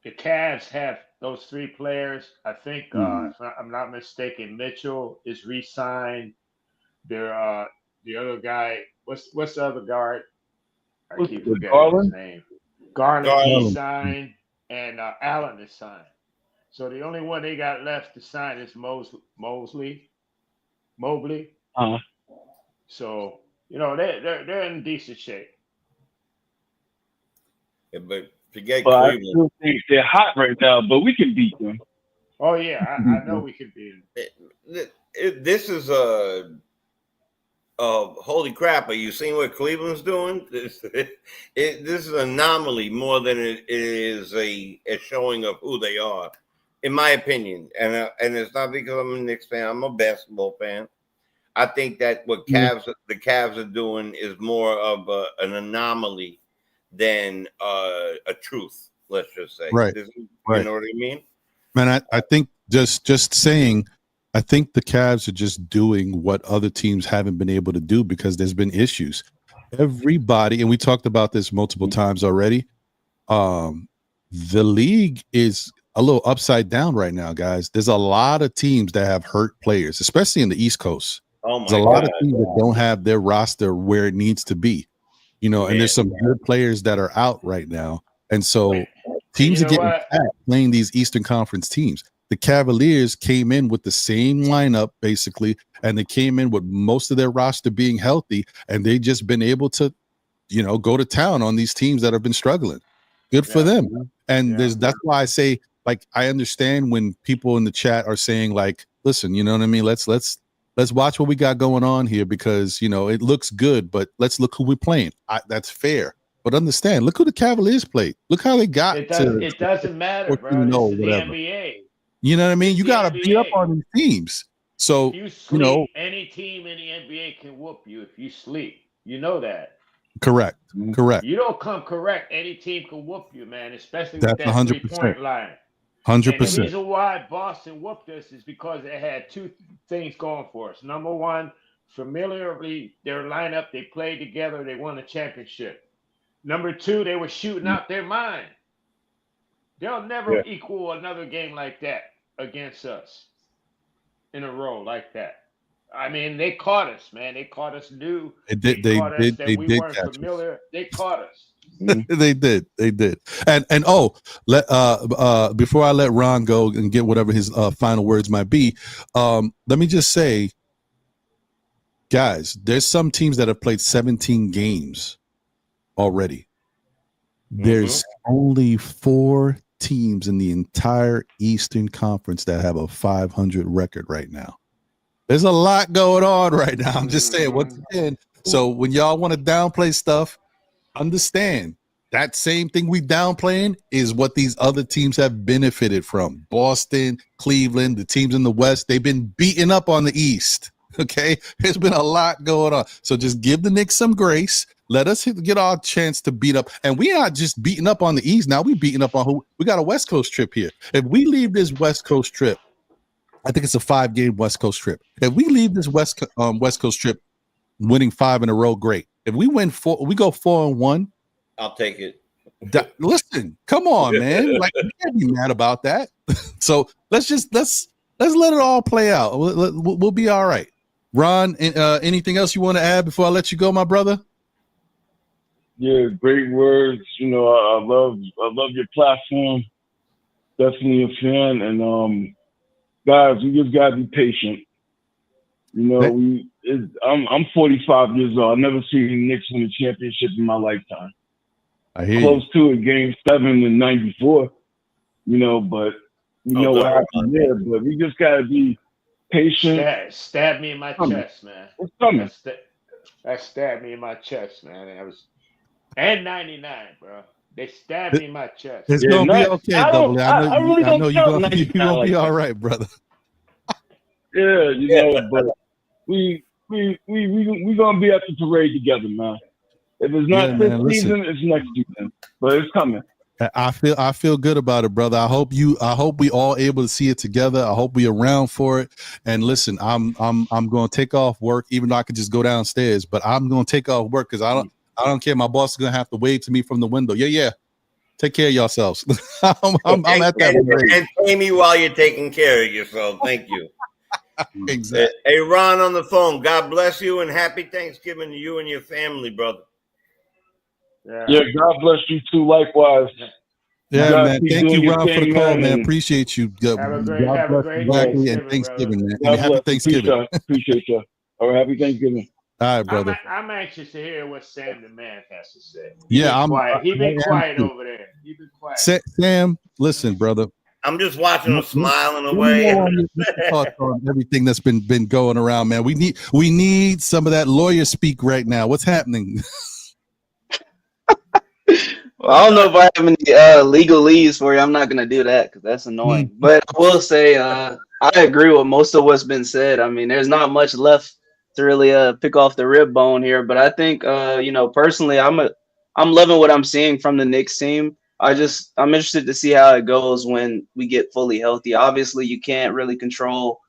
S2: The Cavs have those 3 players. I think, if I'm not mistaken, Mitchell is re-signed. The other guy, what's the other guard? I keep forgetting his name. Garland is signed, and Allen is signed. So the only one they got left to sign is Mobley. So, you know, they're in decent shape.
S4: Yeah, but forget
S6: I
S4: Cleveland.
S6: still think they're hot right now, but we can beat them.
S2: Oh yeah, I know we can beat them.
S4: This is holy crap! Are you seeing what Cleveland's doing? This is an anomaly more than it is a showing of who they are, in my opinion. And it's not because I'm a Knicks fan. I'm a basketball fan. I think that what the Cavs are doing is more of an anomaly than a truth. Let's just say,
S1: right?
S4: You
S1: right.
S4: know what I mean?
S1: Man, I think just saying, I think the Cavs are just doing what other teams haven't been able to do because there's been issues. Everybody, and we talked about this multiple times already. The league is a little upside down right now, guys. There's a lot of teams that have hurt players, especially in the East Coast.
S4: Oh my
S1: There's a lot of teams that don't have their roster where it needs to be, you know, and there's some good players that are out right now. And so teams are getting fat playing these Eastern Conference teams. The Cavaliers came in with the same lineup, basically, and they came in with most of their roster being healthy, and they just been able to, you know, go to town on these teams that have been struggling. Good for them. And that's why I say, like, I understand when people in the chat are saying, like, listen, you know what I mean? Let's watch what we got going on here because, you know, it looks good, but let's look who we're playing. That's fair. But understand, look who the Cavaliers played. Look how they got
S2: it doesn't matter, bro. This is the NBA.
S1: You know what I mean? You got to beat up on these teams. So,
S2: if you sleep,
S1: you know,
S2: any team in the NBA can whoop you if you sleep. You know that.
S1: Correct.
S2: You don't come correct, any team can whoop you, man, especially
S1: That's
S2: with that
S1: 100%.
S2: 3-point line.
S1: 100%.
S2: And the reason why Boston whooped us is because they had 2 things going for us. Number one, familiarly, their lineup, they played together, they won a championship. Number 2, they were shooting out their mind. They'll never equal another game like that against us in a row like that. I mean, they caught us, man. They caught us new. They caught us that we weren't familiar. They caught us.
S1: They did. And before I let Ron go and get whatever his final words might be, let me just say, guys, there's some teams that have played 17 games already. There's only 4 teams in the entire Eastern Conference that have a 500 record right now. There's a lot going on right now. I'm just saying, once again, so when y'all want to downplay stuff, understand that same thing we downplaying is what these other teams have benefited from. Boston, Cleveland, the teams in the West, they've been beating up on the East. Okay, there's been a lot going on. So just give the Knicks some grace. Let us get our chance to beat up. And we are just beating up on the East. Now we beating up on who? We got a West Coast trip here. If we leave this West Coast trip, I think it's a 5-game West Coast trip. If we leave this West Coast trip winning 5 in a row, great. If we win 4, we go 4-1.
S4: I'll take it.
S1: Listen, come on, man. Like, you can't be mad about that. So let's let it all play out. We'll be all right. Ron, anything else you want to add before I let you go, my brother?
S6: Yeah, great words. You know, I love your platform. Definitely a fan. And guys, we just gotta be patient. You know, I'm 45 years old. I've never seen the Knicks win a championship in my lifetime.
S1: I hear
S6: Close to it, Game 7 in '94. You know, but we know what happened there. But we just gotta be patient.
S2: Stab me in my chest, man.
S6: What's coming?
S2: That stabbed me in my chest, man. And 99, bro. They stabbed me in my chest.
S1: It's gonna be okay, Double. I know you're gonna be all right, brother.
S6: Yeah, you know, but we gonna be at the parade together, man. If it's not this season, it's next season. But it's coming.
S1: I feel good about it, brother. I hope we all able to see it together. I hope we around for it. And listen, I'm going to take off work, even though I could just go downstairs, but I'm going to take off work because I don't care. My boss is going to have to wave to me from the window. Yeah. Take care of yourselves. I'm at that.
S4: And pay me while you're taking care of yourself. Thank you.
S1: Exactly.
S4: Hey, Ron on the phone. God bless you and happy Thanksgiving to you and your family, brother.
S6: Yeah, God bless you too. Likewise.
S1: Yeah, man. Thank you, Ron, for the call, man. Appreciate you.
S2: Have a great
S1: Thanksgiving, man. And happy Thanksgiving.
S6: Appreciate you. All right, happy Thanksgiving.
S1: All right, brother.
S2: I'm anxious to hear what Sam the man has to say.
S1: He's
S2: been quiet over there. He's been quiet.
S1: Sam, listen, brother.
S4: I'm just watching him smiling away.
S1: On everything that's been going around, man. We need some of that lawyer speak right now. What's happening?
S3: Well, I don't know if I have any legalese for you. I'm not gonna do that because that's annoying. But I will say I agree with most of what's been said. I mean, there's not much left to really pick off the rib bone here. But I think personally, I'm loving what I'm seeing from the Knicks team. I'm interested to see how it goes when we get fully healthy. Obviously, you can't really control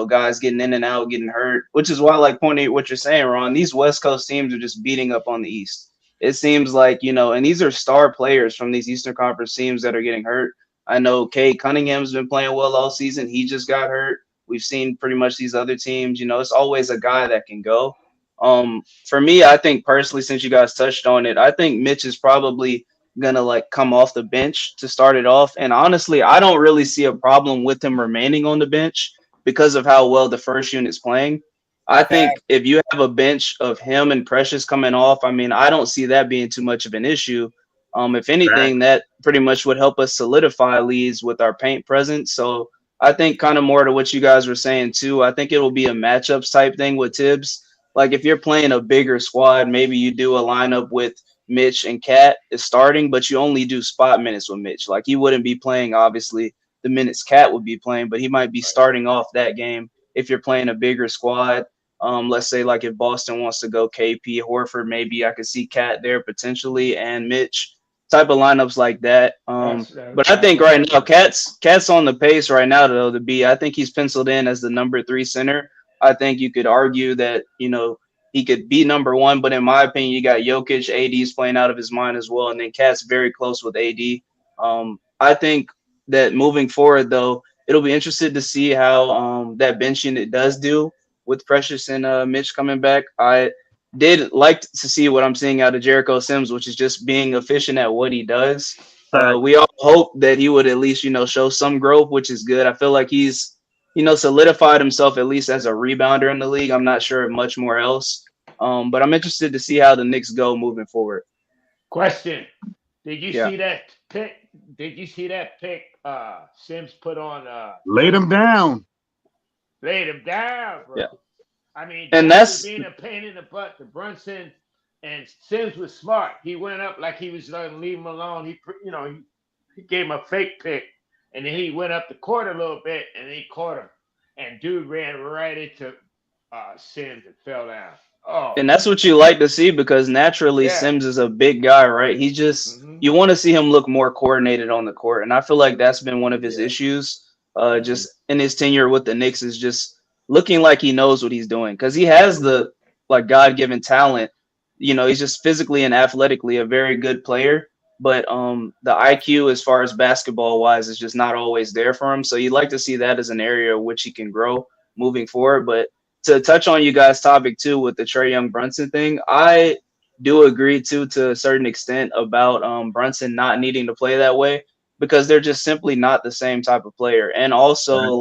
S3: guys getting in and out, getting hurt, which is why, like, pointing at what you're saying, Ron, these West Coast teams are just beating up on the East. It seems like, and these are star players from these Eastern Conference teams that are getting hurt. I know Cade Cunningham's been playing well all season. He just got hurt. We've seen pretty much these other teams, it's always a guy that can go. For me, I think personally, since you guys touched on it, I think Mitch is probably going to come off the bench to start it off. And honestly, I don't really see a problem with him remaining on the bench because of how well the first unit's playing. I think if you have a bench of him and Precious coming off, I mean, I don't see that being too much of an issue. If anything, that pretty much would help us solidify leads with our paint presence. So I think kind of more to what you guys were saying too. I think it will be a matchups type thing with Tibbs. Like if you're playing a bigger squad, maybe you do a lineup with Mitch and Cat is starting, but you only do spot minutes with Mitch. Like he wouldn't be playing, obviously, the minutes Cat would be playing, but he might be starting off that game if you're playing a bigger squad. Let's say like if Boston wants to go KP, Horford, maybe I could see Cat there potentially and Mitch, type of lineups like that. But I think right now Cat's on the pace right now though to be. I think he's penciled in as the number 3 center. I think you could argue that he could be number 1, but in my opinion, you got Jokic, AD's playing out of his mind as well, and then Cat's very close with AD. I think that moving forward though, it'll be interesting to see how that bench unit does do with Precious and Mitch coming back. I did like to see what I'm seeing out of Jericho Sims, which is just being efficient at what he does. We all hope that he would at least, show some growth, which is good. I feel like he's, solidified himself at least as a rebounder in the league. I'm not sure much more else. But I'm interested to see how the Knicks go moving forward.
S2: Question. Did you see that pick? Did you see that pick Sims put on?
S5: Laid him down.
S2: Laid him down, bro.
S3: Yeah.
S2: I mean,
S3: and that's
S2: being a pain in the butt to Brunson, and Sims was smart. He went up like he was going to leave him alone. He gave him a fake pick, and then he went up the court a little bit, and he caught him. And dude ran right into Sims and fell down. Oh.
S3: And that's what you like to see because naturally Sims is a big guy, right? He just you want to see him look more coordinated on the court, and I feel like that's been one of his issues. Just in his tenure with the Knicks is just looking like he knows what he's doing because he has the God-given talent. He's just physically and athletically a very good player, but the IQ as far as basketball wise is just not always there for him. So you'd like to see that as an area which he can grow moving forward. But to touch on you guys' topic too with the Trae Young Brunson thing, I do agree to a certain extent about Brunson not needing to play that way because they're just simply not the same type of player. And also,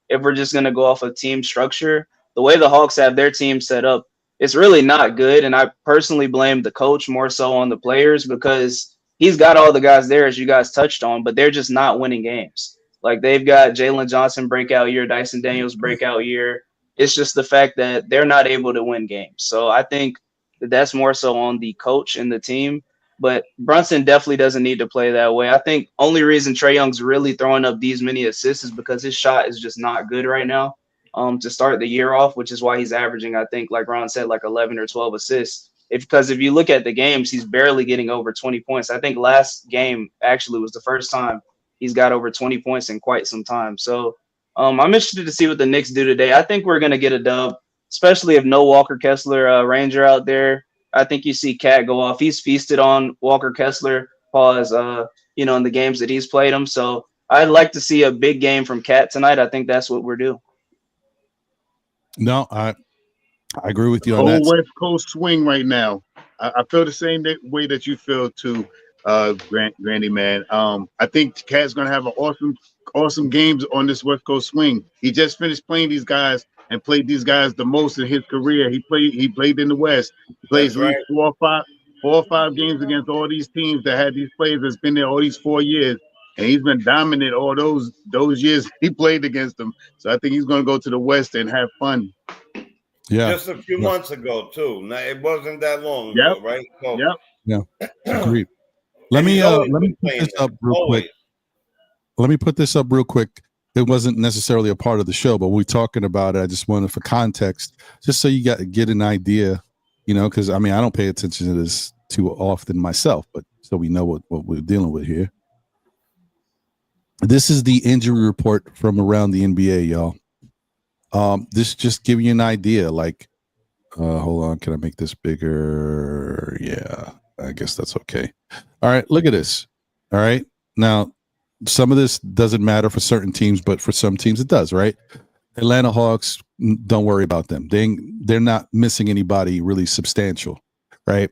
S3: if we're just going to go off of team structure, the way the Hawks have their team set up, it's really not good. And I personally blame the coach more so on the players because he's got all the guys there, as you guys touched on, but they're just not winning games. Like they've got Jalen Johnson breakout year, Dyson Daniels breakout year. It's just the fact that they're not able to win games. So I think that's more so on the coach and the team. But Brunson definitely doesn't need to play that way. I think only reason Trae Young's really throwing up these many assists is because his shot is just not good right now to start the year off, which is why he's averaging, I think, like Ron said, like 11 or 12 assists. because if you look at the games, he's barely getting over 20 points. I think last game actually was the first time he's got over 20 points in quite some time. So I'm interested to see what the Knicks do today. I think we're going to get a dub, especially if no Walker Kessler Ranger out there. I think you see Cat go off. He's feasted on Walker Kessler, pause, in the games that he's played him. So I'd like to see a big game from Cat tonight. I think that's what we're due.
S1: No, I agree with you on
S5: Whole
S1: that.
S5: West Coast swing right now. I feel the same way that you feel too, Grandy, man. I think Cat's gonna have an awesome games on this West Coast swing. He just finished playing these guys and played these guys the most in his career. He played in the West. He plays at least 4 or 5 games against all these teams that had these players that's been there all these 4 years. And he's been dominant all those years he played against them. So I think he's going to go to the West and have fun.
S1: Yeah,
S7: just a few months ago too. Now, it wasn't that long
S5: Yep.
S7: ago, right? So,
S1: yeah, agreed. Let me put this up real quick. Let me put this up real quick. It wasn't necessarily a part of the show, but we're talking about it. I just wanted for context, just so you get an idea, because I don't pay attention to this too often myself, but so we know what we're dealing with here. This is the injury report from around the NBA, y'all. This just give you an idea. Like, hold on, can I make this bigger? Yeah, I guess that's okay. All right, look at this. All right, now some of this doesn't matter for certain teams, but for some teams it does. Right? Atlanta Hawks, don't worry about them. They're not missing anybody really substantial. Right?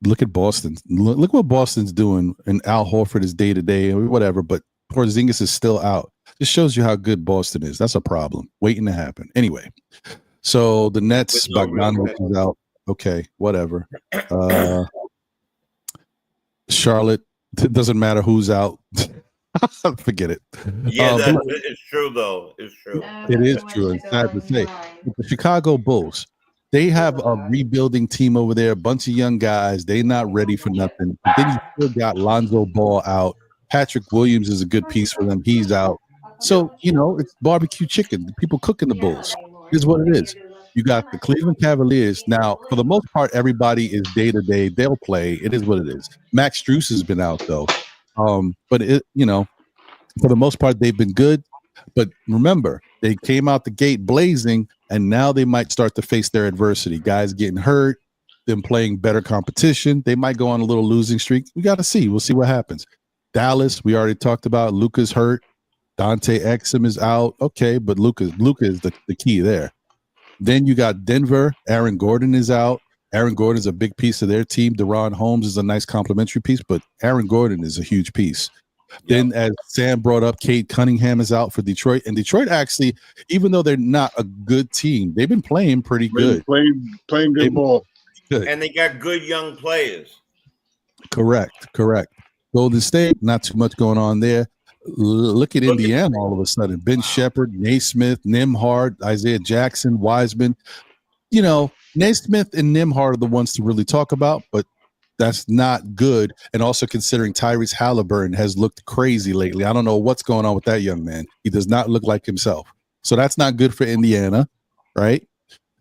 S1: Look at Boston. Look what Boston's doing, and Al Horford is day to day or whatever, but Porzingis is still out. This shows you how good Boston is. That's a problem waiting to happen. Anyway, so the Nets, Bogdanovic is out. Okay, whatever. Charlotte, it doesn't matter who's out. Forget it.
S7: Yeah, it's true though. It's true.
S1: It is true. It's sad to say. But the Chicago Bulls, they have a rebuilding team over there, a bunch of young guys. They're not ready for nothing. But then you still got Lonzo Ball out. Patrick Williams is a good piece for them. He's out. So, it's barbecue chicken. People cooking the Bulls. Here's what it is. You got the Cleveland Cavaliers. Now, for the most part, everybody is day-to-day. They'll play. It is what it is. Max Strus has been out, though. But, for the most part, they've been good. But remember, they came out the gate blazing, and now they might start to face their adversity. Guys getting hurt, them playing better competition. They might go on a little losing streak. We got to see. We'll see what happens. Dallas, we already talked about. Luka's hurt. Dante Exum is out. Okay, but Luka is the key there. Then you got Denver. Aaron Gordon is out. Aaron Gordon is a big piece of their team. DeRon Holmes is a nice complementary piece, but Aaron Gordon is a huge piece. Then, as Sam brought up, Cade Cunningham is out for Detroit. And Detroit actually, even though they're not a good team, they've been playing pretty good.
S5: Playing good ball.
S1: Good.
S7: And they got good young players.
S1: Correct. Golden State, not too much going on there. Look at Indiana all of a sudden. Ben Shepherd, Naismith, Nembhard, Isaiah Jackson, Wiseman. Naismith and Nembhard are the ones to really talk about, but that's not good. And also considering Tyrese Halliburton has looked crazy lately. I don't know what's going on with that young man. He does not look like himself. So that's not good for Indiana, right?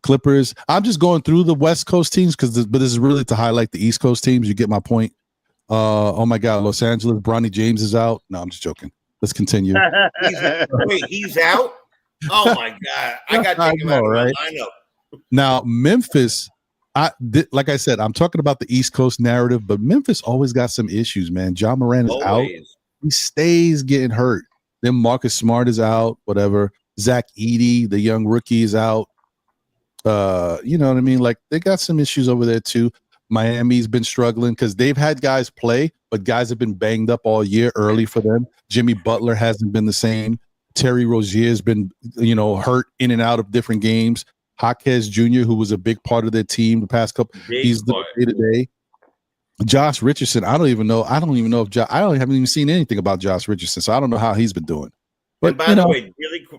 S1: Clippers. I'm just going through the West Coast teams but this is really to highlight the East Coast teams. You get my point. Oh my God, Los Angeles, Bronny James is out. No, I'm just joking. Let's continue.
S7: He's out? Oh my God. I got to take him out of my lineup.
S1: Now, Memphis, like I said, I'm talking about the East Coast narrative, but Memphis always got some issues, man. John Moran is out. He stays getting hurt. Then Marcus Smart is out, whatever. Zach Edey, the young rookie, is out. You know what I mean? Like, they got some issues over there too. Miami's been struggling because they've had guys play, but guys have been banged up all year early for them. Jimmy Butler hasn't been the same. Terry Rozier's been, hurt in and out of different games. Jaquez Jr., who was a big part of their team the past couple, he's the day-to-day. Josh Richardson, I don't even know if I haven't even seen anything about Josh Richardson, so I don't know how he's been doing. But
S7: and by the way,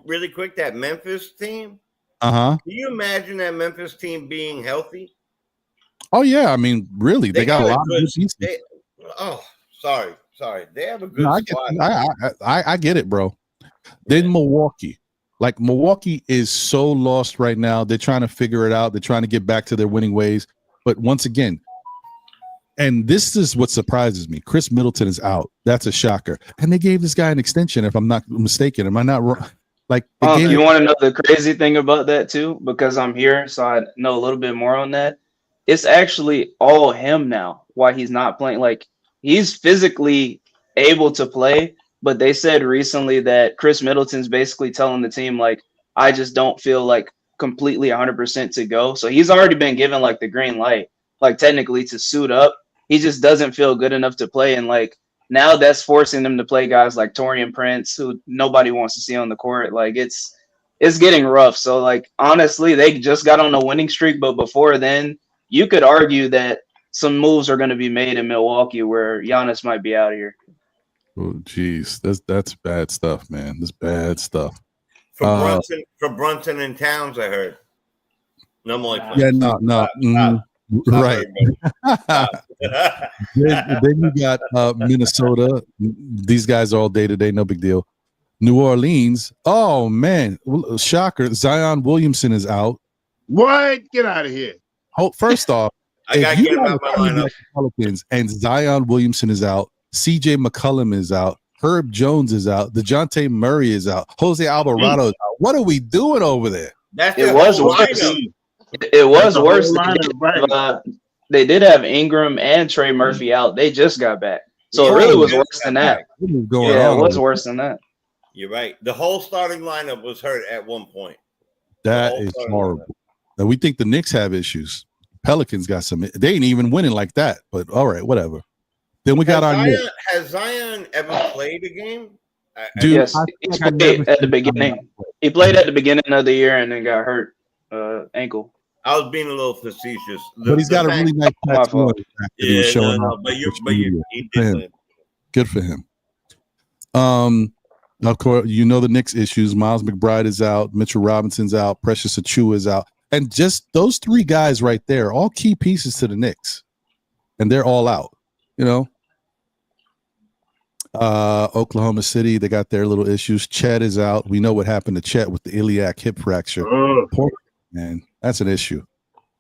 S7: really quick, that Memphis team.
S1: Can
S7: you imagine that Memphis team being healthy?
S1: Oh yeah, I mean, really, they got a lot of good pieces.
S7: Sorry, they have a good squad.
S1: I get it, bro. Then Milwaukee. Like, Milwaukee is so lost right now. They're trying to figure it out. They're trying to get back to their winning ways. But once again, and this is what surprises me. Chris Middleton is out. That's a shocker. And they gave this guy an extension, if I'm not mistaken. Am I not wrong? Like,
S3: you want to know the crazy thing about that too? Because I'm here, so I know a little bit more on that. It's actually all him now. Why he's not playing? Like, he's physically able to play, but they said recently that Chris Middleton's basically telling the team, like, I just don't feel like completely 100% to go. So he's already been given like the green light, like technically to suit up. He just doesn't feel good enough to play, and like now that's forcing them to play guys like Taurean Prince, who nobody wants to see on the court. Like it's getting rough. So like honestly, they just got on a winning streak, but before then, you could argue that some moves are going to be made in Milwaukee where Giannis might be out of here.
S1: Oh, geez, that's bad stuff, man. That's bad stuff.
S7: For Brunson and Towns, I heard. No more.
S1: Yeah, no. Right. then you got Minnesota. These guys are all day to day, no big deal. New Orleans. Oh man, shocker! Zion Williamson is out.
S5: What? Get out of here!
S1: Oh, first off,
S7: I got to get him out my lineup.
S1: Pelicans and Zion Williamson is out. CJ McCollum is out. Herb Jones is out. DeJounte Murray is out. Jose Alvarado is out. What are we doing over there?
S3: It was worse. It was worse. They did have Ingram and Trey Murphy out. They just got back. So it really was worse than that. It was worse than that.
S7: You're right. The whole starting lineup was hurt at one point.
S1: That is horrible. Now we think the Knicks have issues. Pelicans got some. They ain't even winning like that. But all right, whatever. Then we got
S7: Has Zion ever played a game?
S3: Dude, yes, he played at the beginning. He played at the beginning of the year and then got hurt ankle.
S7: I was being a little facetious.
S1: But he's got a really nice tattoo.
S7: Yeah, he did.
S1: Good for him. Of course, you know the Knicks issues. Miles McBride is out. Mitchell Robinson's out. Precious Achiuwa is out. And just those three guys right there, all key pieces to the Knicks. And they're all out, you know. Oklahoma City, they got their little issues. Chet is out. We know what happened to Chet with the iliac hip fracture. Poor man, that's an issue.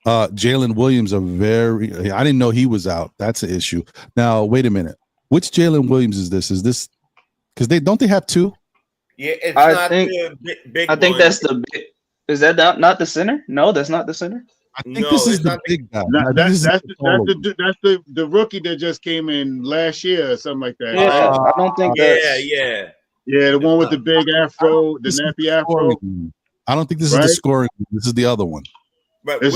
S1: Jalen Williams, I didn't know he was out. That's an issue. Now, wait a minute. Which Jalen Williams is this? Is this because they have two?
S7: Yeah, it's
S3: I think that's the big. Is that not the center? No, that's not the center.
S1: I think this is the big guy.
S5: That's the rookie that just came in last year or something like that.
S3: Yeah, I don't think that's...
S5: Yeah, the one with the big afro, the nappy afro.
S1: I don't think this is the scoring. This is the other one.
S7: Right.
S3: It's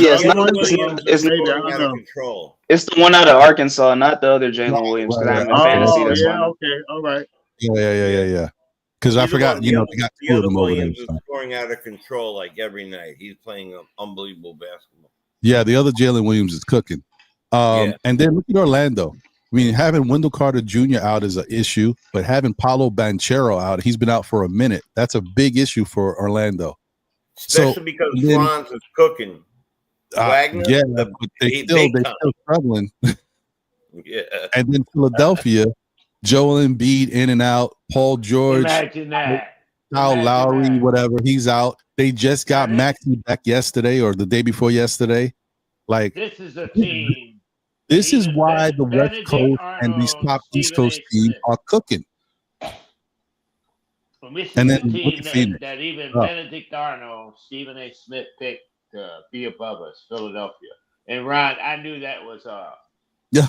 S3: the one out of Arkansas, not the other Jalen Williams. Because I'm in fantasy. That's why.
S5: Okay, all right.
S1: Yeah. Because I forgot, they got two of them over there.
S7: Is scoring out of control like every night. He's playing unbelievable basketball.
S1: Yeah, the other Jalen Williams is cooking. And then look at Orlando. I mean, having Wendell Carter Jr. out is an issue, but having Paolo Banchero out, he's been out for a minute. That's a big issue for Orlando.
S7: Especially because Franz is cooking. Wagner,
S1: but they're still struggling.
S7: Yeah.
S1: And then Philadelphia, Joel Embiid in and out, Paul George,
S2: Imagine that.
S1: Kyle Lowry, whatever, he's out. They just got Maxey back yesterday or the day before yesterday. Like,
S2: this is a team.
S1: This is why the West Coast and these top East Coast teams are cooking.
S2: Well, this is a team that even Benedict Arnold, Stephen A. Smith picked to be above us, Philadelphia. And Ron, I knew that was you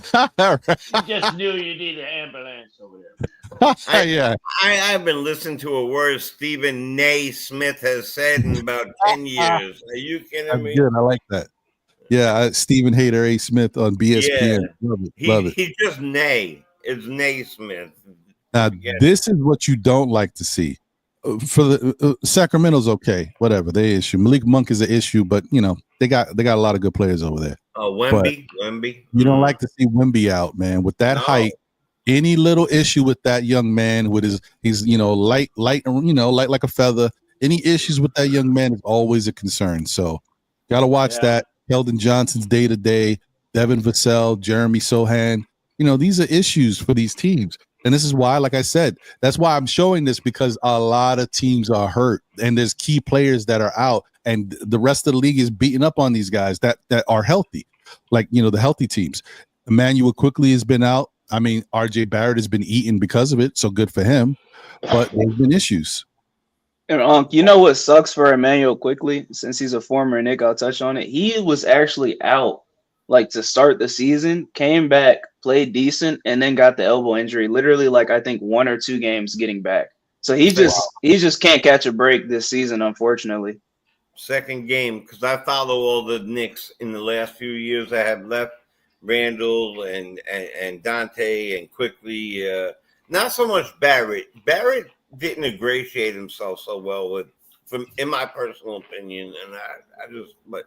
S2: just knew you needed an ambulance over there.
S7: I've been listening to a word Stephen A. Smith has said in about 10 years. Are you kidding me?
S1: Good. I like that. Yeah, Stephen Hader A. Smith on BSPN.
S7: Yeah.
S1: Love it.
S7: He just Nay. It's Naismith.
S1: Now, this is what you don't like to see. For the Sacramento's okay, whatever they issue. Malik Monk is an issue, but you know they got a lot of good players over there.
S7: Wemby.
S1: You don't like to see Wemby out, man. With that height, any little issue with that young man with he's light, light like a feather. Any issues with that young man is always a concern. So got to watch that. Keldon Johnson's day to day, Devin Vassell, Jeremy Sohan. These are issues for these teams. And this is why, like I said, that's why I'm showing this, because a lot of teams are hurt and there's key players that are out and the rest of the league is beating up on these guys that are healthy. like, the healthy teams. Emmanuel quickly has been out. I mean, RJ Barrett has been eaten because of it, so good for him. But there's been issues.
S3: And you know what sucks for Emmanuel quickly, since he's a former Knick, I'll touch on it. He was actually out like to start the season, came back, played decent, and then got the elbow injury. Literally, like I think 1 or 2 games getting back. So he just can't catch a break this season, unfortunately.
S7: Second game, because I follow all the Knicks in the last few years I have left. Randall and Dante and quickly, not so much Barrett. Barrett didn't ingratiate himself so well in my personal opinion, and but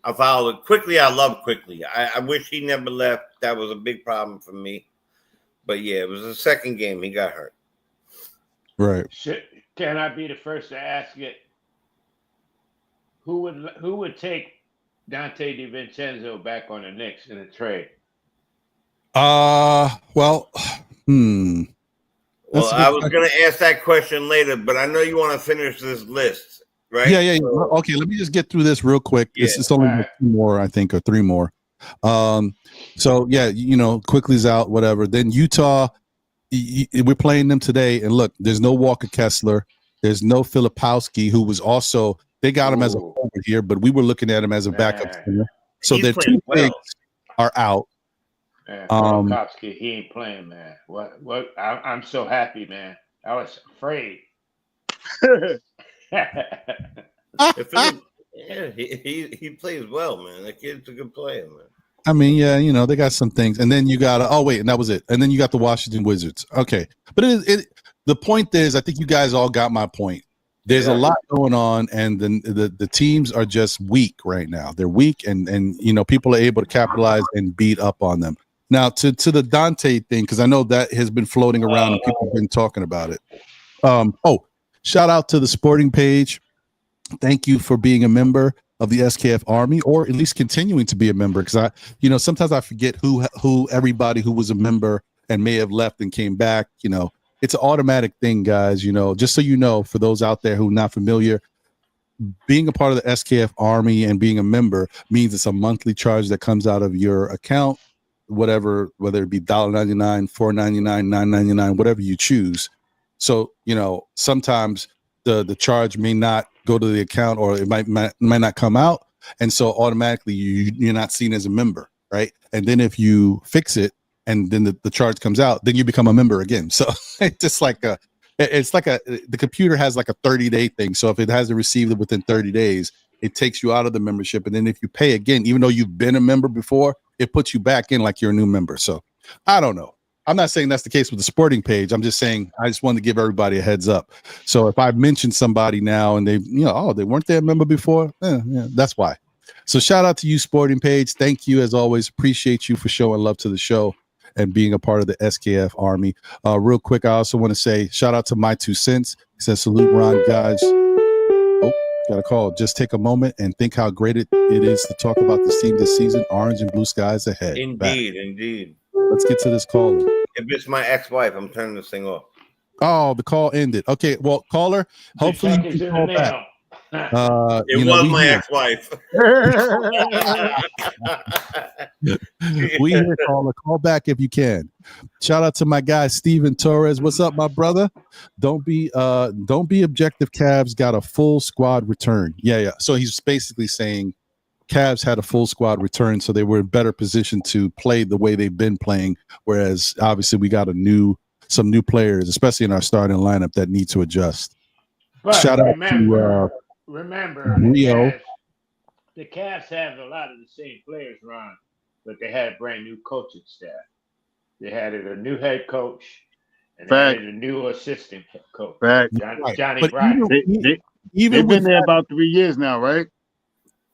S7: I followed quickly. I love quickly. I wish he never left. That was a big problem for me. But yeah, it was the second game he got hurt.
S1: Right.
S2: Can I be the first to ask it? Who would take Dante DiVincenzo back on the Knicks in a trade?
S1: Well,
S7: Well, I was going to ask that question later, but I know you want to finish this list, right?
S1: Yeah. Okay, let me just get through this real quick.
S7: Yeah.
S1: It's only 2 more, I think, or 3 more. So yeah, Quickly's out, whatever. Then Utah, we're playing them today, and look, there's no Walker Kessler, there's no Filipowski, who was also, they got him as a forward here, but we were looking at him as a backup center. So their 2 bigs are out.
S2: Man, Filipowski, he ain't playing, man. What? I'm so happy, man. I was afraid.
S7: He plays well, man. That kid's a good player, man.
S1: I mean, yeah, they got some things, and then you got and that was it, and then you got the Washington Wizards. Okay, but the point is, I think you guys all got my point. There's a lot going on, and the teams are just weak right now. They're weak, and people are able to capitalize and beat up on them. Now to the Dante thing, because I know that has been floating around and people have been talking about it. Shout out to the sporting page. Thank you for being a member of the SKF Army, or at least continuing to be a member, because sometimes I forget who everybody who was a member and may have left and came back. It's an automatic thing, guys. Just so you know, for those out there who are not familiar, being a part of the SKF Army and being a member means it's a monthly charge that comes out of your account, whether it be $1.99, $4.99, $9.99, whatever you choose. So sometimes the charge may not go to the account, or it might not come out, and so automatically you're not seen as a member, right? And then if you fix it and then the charge comes out, then you become a member again. So it's just like the computer has like a 30-day thing. So if it hasn't received it within 30 days, it takes you out of the membership, and then if you pay again, even though you've been a member before, it puts you back in like you're a new member. So I don't know. I'm not saying that's the case with the sporting page. I'm just saying I just wanted to give everybody a heads up. So if I mention somebody now and they weren't there a member before, that's why. So shout out to you, sporting page. Thank you as always. Appreciate you for showing love to the show and being a part of the SKF Army. Real quick, I also want to say shout out to My 2 Cents. He says, salute, Ron, guys. Oh, got a call. Just take a moment and think how great it is to talk about this team this season. Orange and blue skies ahead.
S7: Indeed.
S1: Let's get to this call.
S7: If it's my ex-wife, I'm turning this thing off.
S1: Oh, the call ended. Okay, well, caller, hopefully you can call back.
S7: It was my ex-wife.
S1: We here, caller. Call back if you can. Shout out to my guy Steven Torres. What's up, my brother? Don't be objective. Cavs got a full squad return. Yeah. So he's basically saying Cavs had a full squad return, so they were in better position to play the way they've been playing. Whereas obviously we got some new players, especially in our starting lineup, that need to adjust.
S2: But
S1: shout out to
S2: remember
S1: Rio.
S2: The Cavs have a lot of the same players, Ron, but they had a brand new coaching staff. They had a new head coach and they had a new assistant coach, Johnny Bryant.
S5: They've been there about 3 years now, right?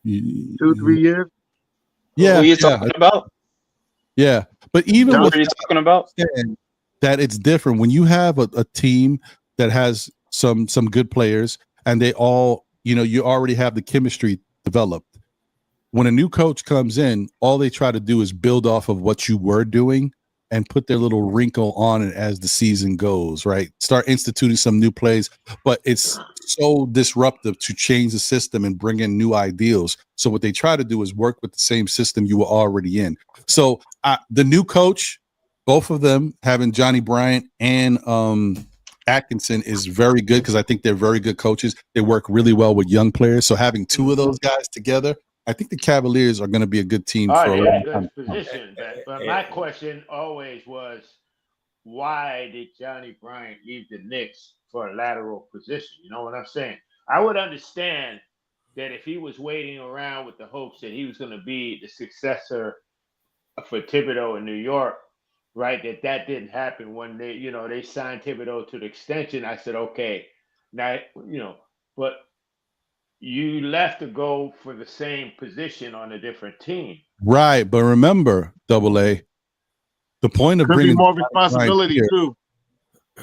S5: 2-3 years.
S3: Yeah. Who are you talking about?
S1: Yeah, but even
S3: what are you talking about?
S1: That it's different when you have a team that has some good players and they all, you already have the chemistry developed. When a new coach comes in, all they try to do is build off of what you were doing. and put their little wrinkle on it as the season goes, right? Start instituting some new plays, but it's so disruptive to change the system and bring in new ideals. So what they try to do is work with the same system you were already in. So the new coach, both of them having Johnny Bryant and Atkinson is very good because I think they're very good coaches. They work really well with young players. So having two of those guys together, I think the Cavaliers are going to be a good team for a long time.
S2: Position, but my question always was, why did Johnny Bryant leave the Knicks for a lateral position? You know what I'm saying? I would understand that if he was waiting around with the hopes that he was going to be the successor for Thibodeau in New York, right? That didn't happen when they signed Thibodeau to the extension. I said, okay, now, but you left to go for the same position on a different team.
S1: Right. But remember, Double A, the point of bringing
S5: more responsibility too.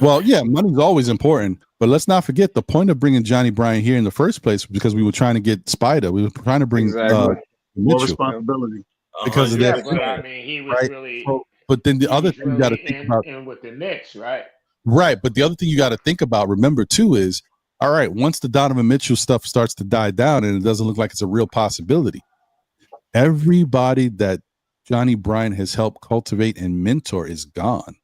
S1: Well, yeah, money's always important, but let's not forget the point of bringing Johnny Bryant here in the first place because we were trying to get Spider. We were trying to bring
S5: more responsibility
S1: because of that.
S2: But I mean, he was really.
S1: But then the other thing you got to think about,
S2: and with the Knicks, right?
S1: Right, but the other thing you got to think about, remember too, is all right. Once the Donovan Mitchell stuff starts to die down, and it doesn't look like it's a real possibility, everybody that Johnny Bryant has helped cultivate and mentor is gone.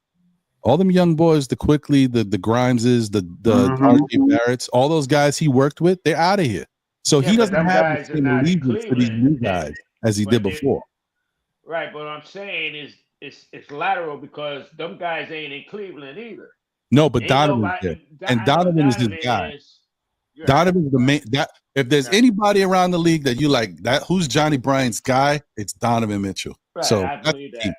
S1: All them young boys, the Quickly, the Grimeses, the RJ Barretts, all those guys he worked with, they're out of here. So he doesn't have the same allegiance to these new guys as he did before.
S2: Right, but what I'm saying is it's lateral because them guys ain't in Cleveland either.
S1: No, but Donovan's there. And Donovan is his guy. Donovan's the main. If there's anybody around the league that you like, that who's Johnny Bryant's guy, it's Donovan Mitchell.
S2: Right,
S1: so
S2: I believe that.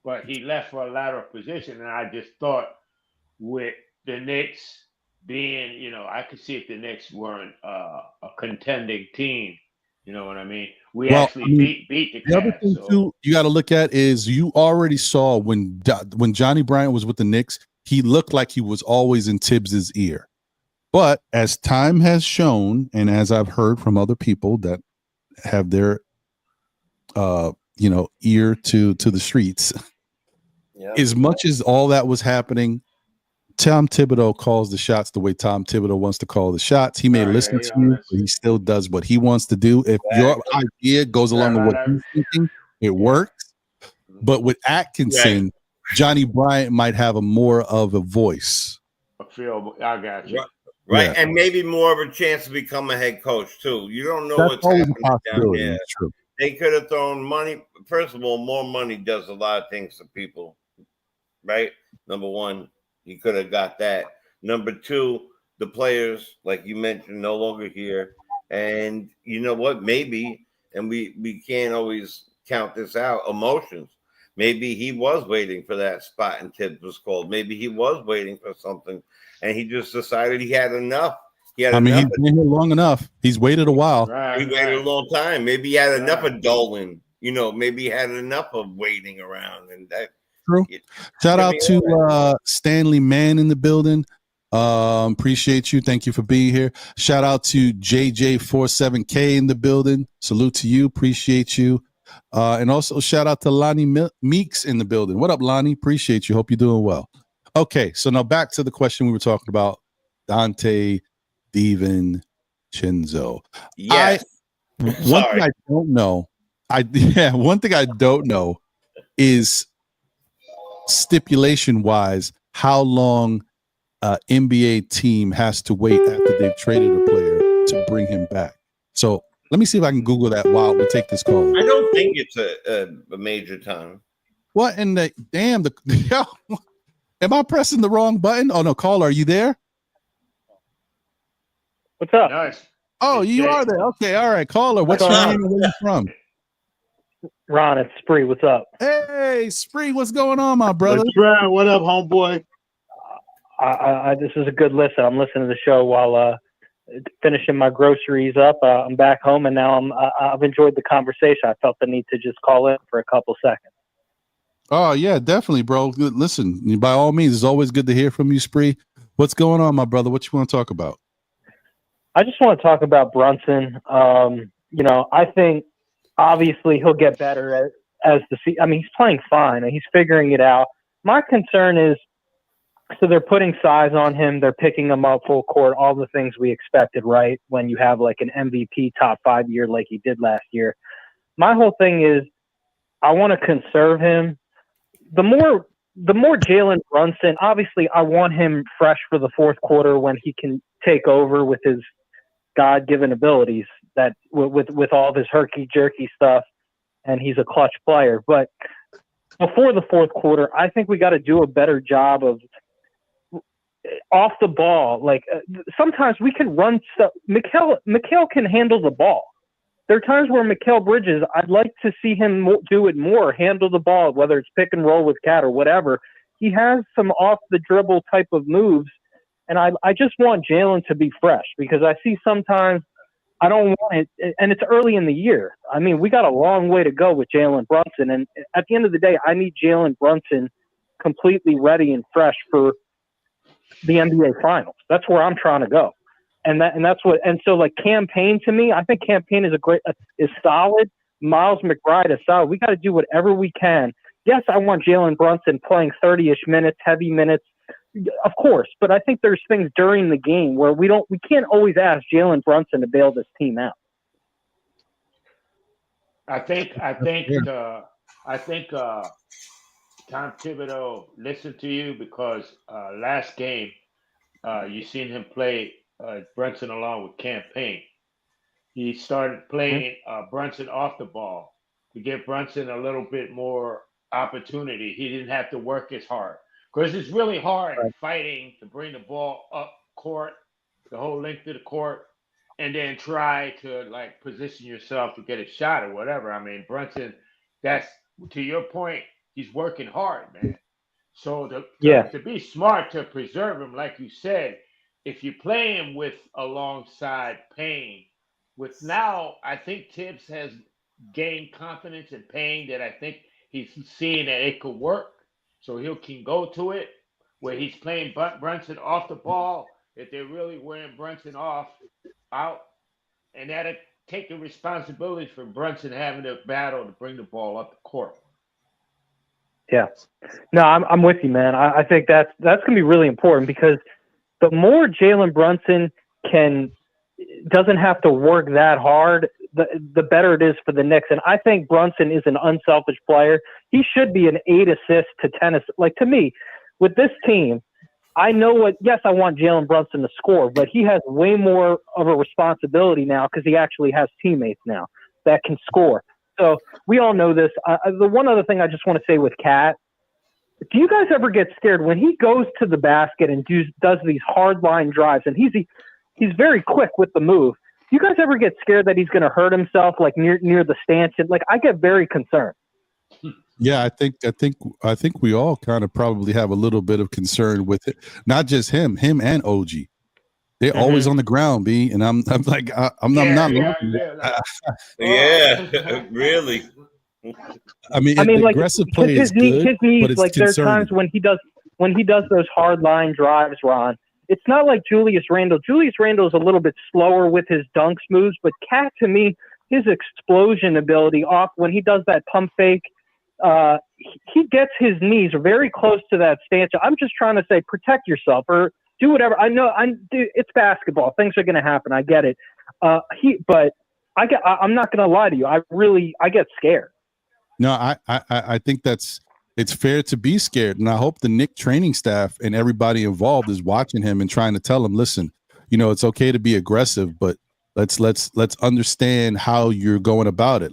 S2: But he left for a lateral position, and I just thought with the Knicks being, I could see if the Knicks weren't a contending team. You know what I mean? We actually beat the Cavs.
S1: The other thing too you got to look at is you already saw when Johnny Bryant was with the Knicks, he looked like he was always in Tibbs's ear. But as time has shown, and as I've heard from other people that have their ear to the streets, as much as all that was happening, Tom Thibodeau calls the shots the way Tom Thibodeau wants to call the shots. He may listen to you, but he still does what he wants to do. If your idea goes along with what he's thinking, it works. But with Atkinson, Johnny Bryant might have more of a voice.
S2: I got you.
S7: Right, and maybe more of a chance to become a head coach too. You don't know what's happening down there. They could have thrown money. First of all, more money does a lot of things to people, right? Number one, you could have got that. Number two, the players, like you mentioned, no longer here. And you know what? Maybe, and we can't always count this out, emotions. Maybe he was waiting for that spot and Tibbs was called. Maybe he was waiting for something, and he just decided he had enough. He's been
S1: here long enough. He's waited a while.
S7: He waited a long time. Maybe he had enough of Dolan. Maybe he had enough of waiting around. And that
S1: true. Shout out to Stanley Mann in the building. Appreciate you. Thank you for being here. Shout out to JJ47K in the building. Salute to you. Appreciate you. And also shout out to Lonnie Meeks in the building. What up, Lonnie? Appreciate you. Hope you're doing well. Okay, so now back to the question we were talking about. Dante DiVincenzo.
S7: Yes.
S1: One thing I don't know. One thing I don't know is stipulation-wise how long an NBA team has to wait after they've traded a player to bring him back. So let me see if I can Google that while we take this call.
S7: I don't think it's a major time.
S1: What in the damn? Am I pressing the wrong button? Oh no, caller, are you there?
S8: What's up?
S2: Nice.
S1: Oh, you are there. Okay, all right, caller. What's your name and where you from?
S8: Ron, it's Spree. What's up?
S1: Hey, Spree, what's going on, my brother?
S5: What up, homeboy?
S8: This is a good listen. I'm listening to the show while finishing my groceries up. I'm back home, and now I've enjoyed the conversation. I felt the need to just call in for a couple seconds.
S1: Oh yeah, definitely, bro. Listen, by all means, it's always good to hear from you, Spree. What's going on, my brother? What you want to talk about?
S8: I just want to talk about Brunson. I think obviously he'll get better I mean, he's playing fine and he's figuring it out. My concern is, so they're putting size on him, they're picking him up full court, all the things we expected, right? When you have like an MVP top 5 year like he did last year. My whole thing is, I want to conserve him. The more Jalen Brunson, obviously I want him fresh for the fourth quarter when he can take over with his God-given abilities, that with all of his herky-jerky stuff, and he's a clutch player. But before the fourth quarter, I think we got to do a better job of off the ball. Like sometimes we can run stuff. Mikal can handle the ball. There are times where Mikal Bridges, I'd like to see him do it more, handle the ball, whether it's pick and roll with Cat or whatever. He has some off the dribble type of moves, and I just want Jalen to be fresh, because I see sometimes I don't want it, and it's early in the year. I mean, we got a long way to go with Jalen Brunson, and at the end of the day, I need Jalen Brunson completely ready and fresh for the NBA Finals. That's where I'm trying to go. And so like Campaign, to me, I think Campaign is solid. Miles McBride is solid. We got to do whatever we can. Yes, I want Jalen Brunson playing 30-ish minutes, heavy minutes, of course. But I think there's things during the game where we can't always ask Jalen Brunson to bail this team out.
S2: I think Tom Thibodeau listened to you, because last game you seen him play Brunson along with Campaign. He started playing Brunson off the ball to give Brunson a little bit more opportunity. He didn't have to work as hard, because it's really hard fighting to bring the ball up court, the whole length of the court, and then try to like position yourself to get a shot or whatever. I mean, Brunson, that's to your point, he's working hard, man. So to be smart, to preserve him, like you said, if you play him with alongside Payne, with now, I think Tibbs has gained confidence in Payne, that I think he's seeing that it could work. So he can go to it where he's playing Brunson off the ball, if they're really wearing Brunson out, and that'll take the responsibility for Brunson having to battle to bring the ball up the court.
S8: Yeah. No, I'm with you, man. I think that's going to be really important, because the more Jalen Brunson doesn't have to work that hard, the better it is for the Knicks. And I think Brunson is an unselfish player. He should be an 8 assists to 10 assists. Like, to me, with this team, I know yes, I want Jalen Brunson to score, but he has way more of a responsibility now, because he actually has teammates now that can score. So we all know this. The one other thing I just want to say with Cat, do you guys ever get scared when he goes to the basket and does these hard line drives, and he's very quick with the move? Do you guys ever get scared that he's going to hurt himself, like near the stanchion? Like, I get very concerned.
S1: Yeah, I think we all kind of probably have a little bit of concern with it. Not just him and OG. They're always on the ground, B, and I'm like I'm not.
S7: Yeah, really.
S1: I mean, like, aggressive play is good, his knees, but it's
S8: like
S1: concerning.
S8: There are times when he does those hard line drives, Ron. It's not like Julius Randle. Julius Randle is a little bit slower with his dunks moves, but Cat, to me, his explosion ability off when he does that pump fake, he gets his knees very close to that stanchion. I'm just trying to say, protect yourself or do whatever. I know it's basketball. Things are going to happen. I get it. But I'm not going to lie to you. I get scared.
S1: No, I think it's fair to be scared, and I hope the Knicks training staff and everybody involved is watching him and trying to tell him, listen, it's okay to be aggressive, but let's understand how you're going about it.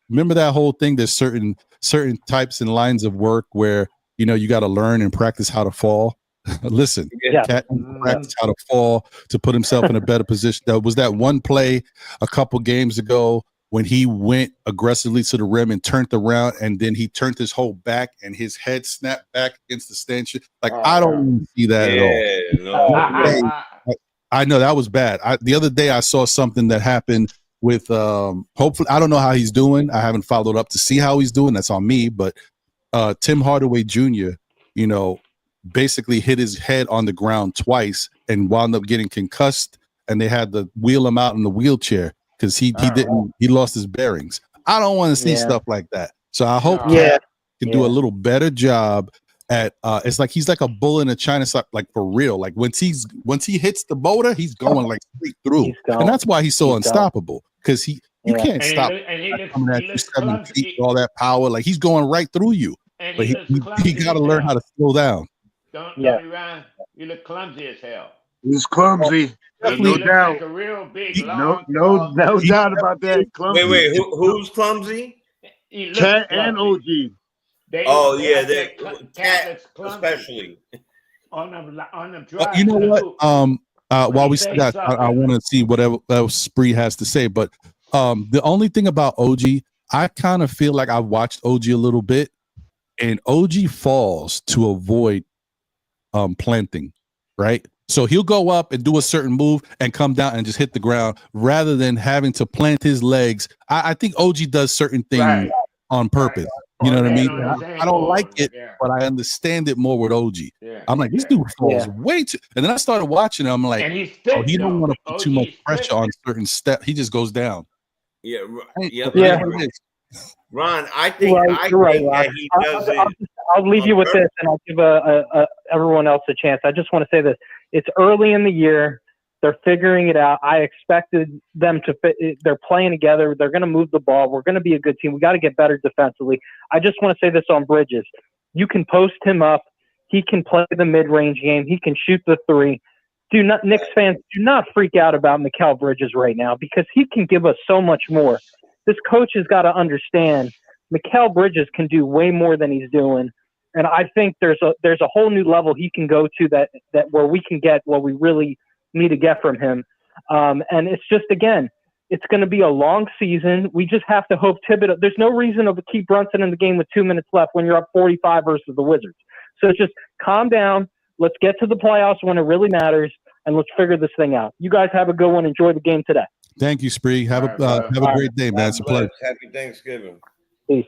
S1: Remember that whole thing. There's certain types and lines of work where you got to learn and practice how to fall. Listen, Cat practice how to fall to put himself in a better position. There was that one play a couple games ago when he went aggressively to the rim and turned around, and then he turned his whole back and his head snapped back against the stanchion. Like, I don't see that at all. I know that was bad. The other day I saw something that happened with hopefully, I don't know how he's doing. I haven't followed up to see how he's doing. That's on me. But Tim Hardaway Jr., basically hit his head on the ground twice and wound up getting concussed, and they had to wheel him out in the wheelchair because he lost his bearings. I don't want to see
S8: Yeah.
S1: stuff like that. So I hope
S2: No.
S1: Cat can do
S8: Yeah.
S1: a little better job at it's like he's like a bull in a china shop, like for real. Like once he hits the boulder, he's going like straight through.
S8: He's going.
S1: And that's why he's so
S8: He's
S1: unstoppable. Because you
S8: Yeah.
S1: can't
S2: And
S1: stop
S2: he
S1: coming at you
S2: looks
S1: 7
S2: clumsy.
S1: feet with all that power. Like he's going right through you.
S2: And
S1: But
S2: he looks clumsy.
S1: he got to learn how to slow down.
S2: Don't
S8: Yeah.
S2: be Ryan. You look clumsy as hell.
S5: He's clumsy.
S2: He
S5: No
S2: looks
S5: doubt.
S2: like a real big,
S5: No
S2: long.
S5: doubt about that. Clumsy.
S7: Wait, who's clumsy?
S2: He looks
S5: Cat and
S2: clumsy.
S5: OG.
S7: Oh
S2: They
S7: yeah,
S2: said
S7: Cat
S2: looks clumsy
S7: especially.
S2: on the drive.
S1: You know
S2: to the
S1: what?
S2: hoop.
S1: While
S2: he
S1: we
S2: say
S1: see that, I
S2: something.
S1: want to see whatever else Spree has to say. But the only thing about OG, I kind of feel like I watched OG a little bit, and OG falls to avoid planting, right? So he'll go up and do a certain move and come down and just hit the ground rather than having to plant his legs. I think OG does certain things
S2: Right.
S1: on purpose. You
S2: Or
S1: know what I
S2: land
S1: mean?
S2: on his
S1: I don't like
S2: ankle.
S1: it,
S2: Yeah.
S1: but I understand it more with OG.
S2: Yeah.
S1: I'm like, this dude falls way too. And then I started watching him. I'm like,
S2: And he's thick.
S1: he don't
S2: though.
S1: want to put too much
S2: OG's
S1: pressure
S2: thick.
S1: on certain steps. He just goes down.
S7: Yeah,
S1: Yeah.
S8: Yeah.
S7: Ron, I think
S8: You're right,
S7: that
S8: Ron.
S7: he does
S8: I'll leave you with this, and I'll give everyone else a chance. I just want to say this: it's early in the year; they're figuring it out. I expected them to fit. They're playing together. They're going to move the ball. We're going to be a good team. We got to get better defensively. I just want to say this on Bridges: you can post him up. He can play the mid-range game. He can shoot the three. Knicks fans, do not freak out about Mikal Bridges right now because he can give us so much more. This coach has got to understand Mikal Bridges can do way more than he's doing, and I think there's a whole new level he can go to that where we can get what we really need to get from him. And it's just, again, it's going to be a long season. We just have to hope Thibodeau. There's no reason to keep Brunson in the game with 2 minutes left when you're up 45 versus the Wizards. So just calm down. Let's get to the playoffs when it really matters, and let's figure this thing out. You guys have a good one. Enjoy the game today.
S1: Thank you, Spree. Have a great day, man. It's a pleasure.
S7: Happy Thanksgiving.
S8: Peace.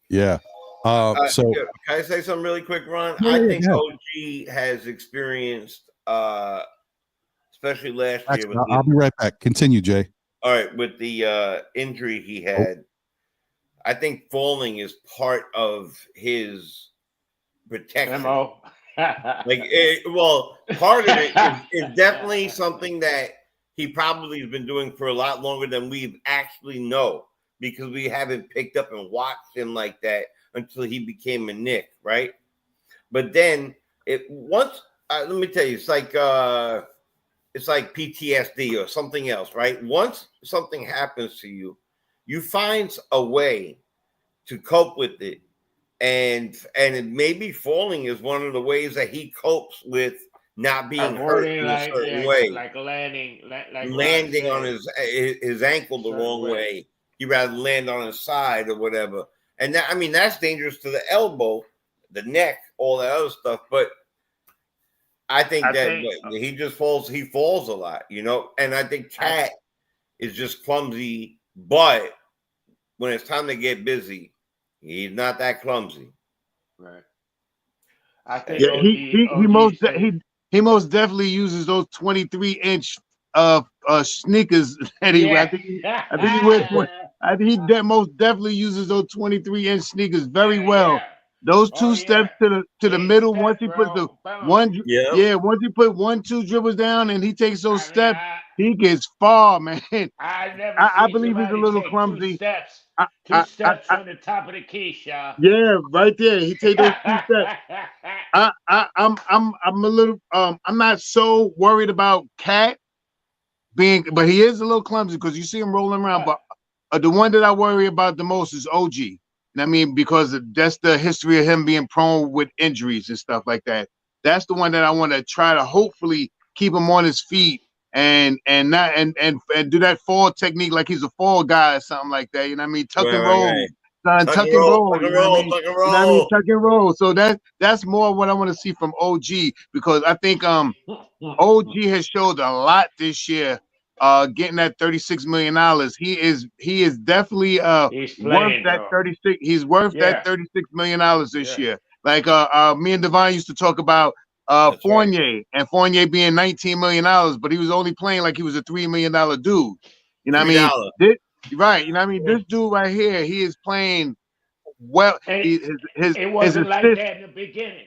S1: Yeah. So
S7: can I say something really quick, Ron?
S1: Yeah,
S7: I think
S1: yeah.
S7: OG has experienced, especially last year. With
S1: I'll be right back. Continue, Jay.
S7: all right, with the injury he had, I think falling is part of his protection.
S2: Memo.
S7: Part of it is definitely something that he probably has been doing for a lot longer than we actually know, because we haven't picked up and watched him like that until he became a Knick, right? But then let me tell you, it's like PTSD or something else, right? Once something happens to you, you find a way to cope with it. And it maybe falling is one of the ways that he copes with not being hurt in a certain way,
S2: like landing
S7: on his ankle the wrong way. He rather land on his side or whatever. And that, I mean, that's dangerous to the elbow, the neck, all that other stuff. But I think he just falls. He falls a lot, you know. And I think Cat is just clumsy. But when it's time to get busy, he's not that clumsy.
S2: Right. I think
S5: he most definitely uses those 23-inch sneakers that he wears. I think he wears. I think he most definitely uses those 23-inch sneakers very well.
S2: Yeah.
S5: Those two steps to the middle. Once he puts the once he put 1-2 dribbles down and he takes those steps, he gets far, man. I believe he's a little clumsy.
S2: Two steps on the top of the key, Shaw.
S5: Yeah, right there. He take those 2 steps. I'm a little I'm not so worried about Cat being, but he is a little clumsy because you see him rolling around. But the one that I worry about the most is OG. I mean, because that's the history of him being prone with injuries and stuff like that. That's the one that I want to try to hopefully keep him on his feet and not and do that fall technique like he's a fall guy or something like that. You know what I mean? Tuck and roll. Son, tuck and roll. You know what I mean? Tuck and roll. So that's more what I want to see from OG, because I think OG has showed a lot this year. Getting that $36 million, he is definitely worth that 36. He's worth that $36 million this year. Like me and Devon used to talk about Fournier, and Fournier being $19 million, but he was only playing like he was a $3 million dude. You know what I mean? Right. You know what I mean? This dude right here, he is playing well.
S2: And
S5: His
S2: it wasn't like
S5: assist,
S2: that in the beginning.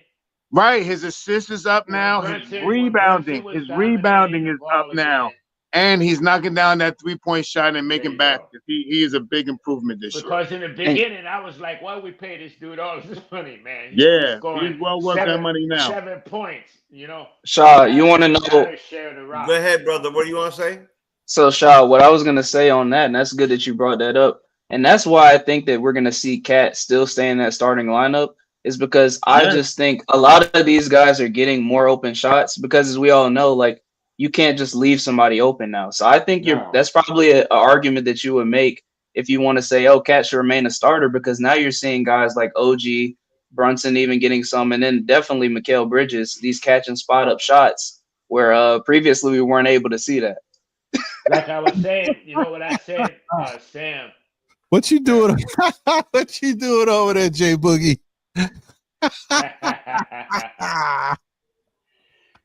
S5: right? His assist is up now.
S2: When Brunson was
S5: His
S2: dominating
S5: rebounding
S2: the
S5: is up
S2: ball
S5: now.
S2: again.
S5: And he's knocking down that 3-point shot and
S2: There
S5: making
S2: you go.
S5: baskets. He is a big improvement this year.
S2: Because in the beginning, I was like, why we pay this dude all this money, man? He's
S5: Yeah,
S2: scoring
S5: he's well worth that money now.
S2: 7 points, you know.
S3: Shaw, you want to know?
S2: Share the rock.
S7: Go ahead, brother. What do you want to say?
S3: So, Shaw, what I was gonna say on that, and that's good that you brought that up, and that's why I think that we're gonna see Cat still stay in that starting lineup, is because I just think a lot of these guys are getting more open shots because, as we all know, like you can't just leave somebody open now. So I think that's probably an argument that you would make if you want to say, oh, Cat should remain a starter, because now you're seeing guys like OG, Brunson even getting some, and then definitely Mikal Bridges, these catch and spot up shots where previously we weren't able to see that.
S2: Like I was saying, you know what I said, Sam?
S1: What you doing? What you doing over there, J Boogie?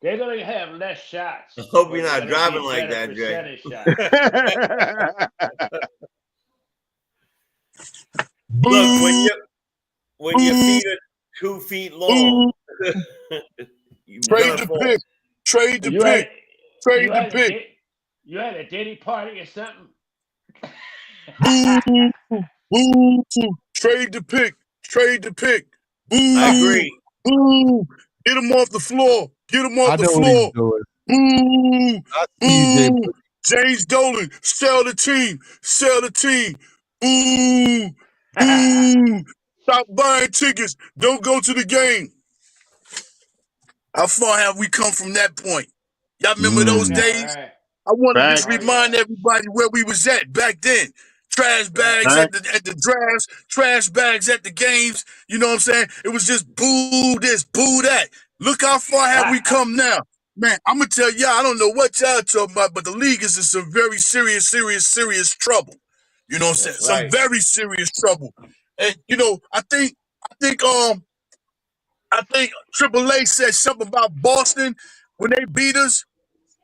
S2: They're gonna have less shots.
S7: I hope you're not driving like that, Jay. Look, when your feet are 2 feet long,
S9: trade the pick. Trade the pick. Trade the pick.
S2: You had a Diddy party or something?
S9: Boo. Trade the pick. Trade the pick. Boo.
S7: I agree.
S9: Boo. Get him off the floor. Get him off the floor. Boo. Boo. James Dolan, sell the team. Sell the team. Boo. Boo. Stop buying tickets. Don't go to the game. How far have we come from that point? Y'all remember those days?
S2: Right.
S9: I want to just remind everybody where we was at back then. Trash bags at the drafts, trash bags at the games. You know what I'm saying? It was just boo this, boo that. Look how far have we come now. Man, I'm going to tell y'all, I don't know what y'all talking about, but the league is in some very serious trouble. You know what I'm saying? Some very serious trouble. And, you know, I think Triple A said something about Boston when they beat us.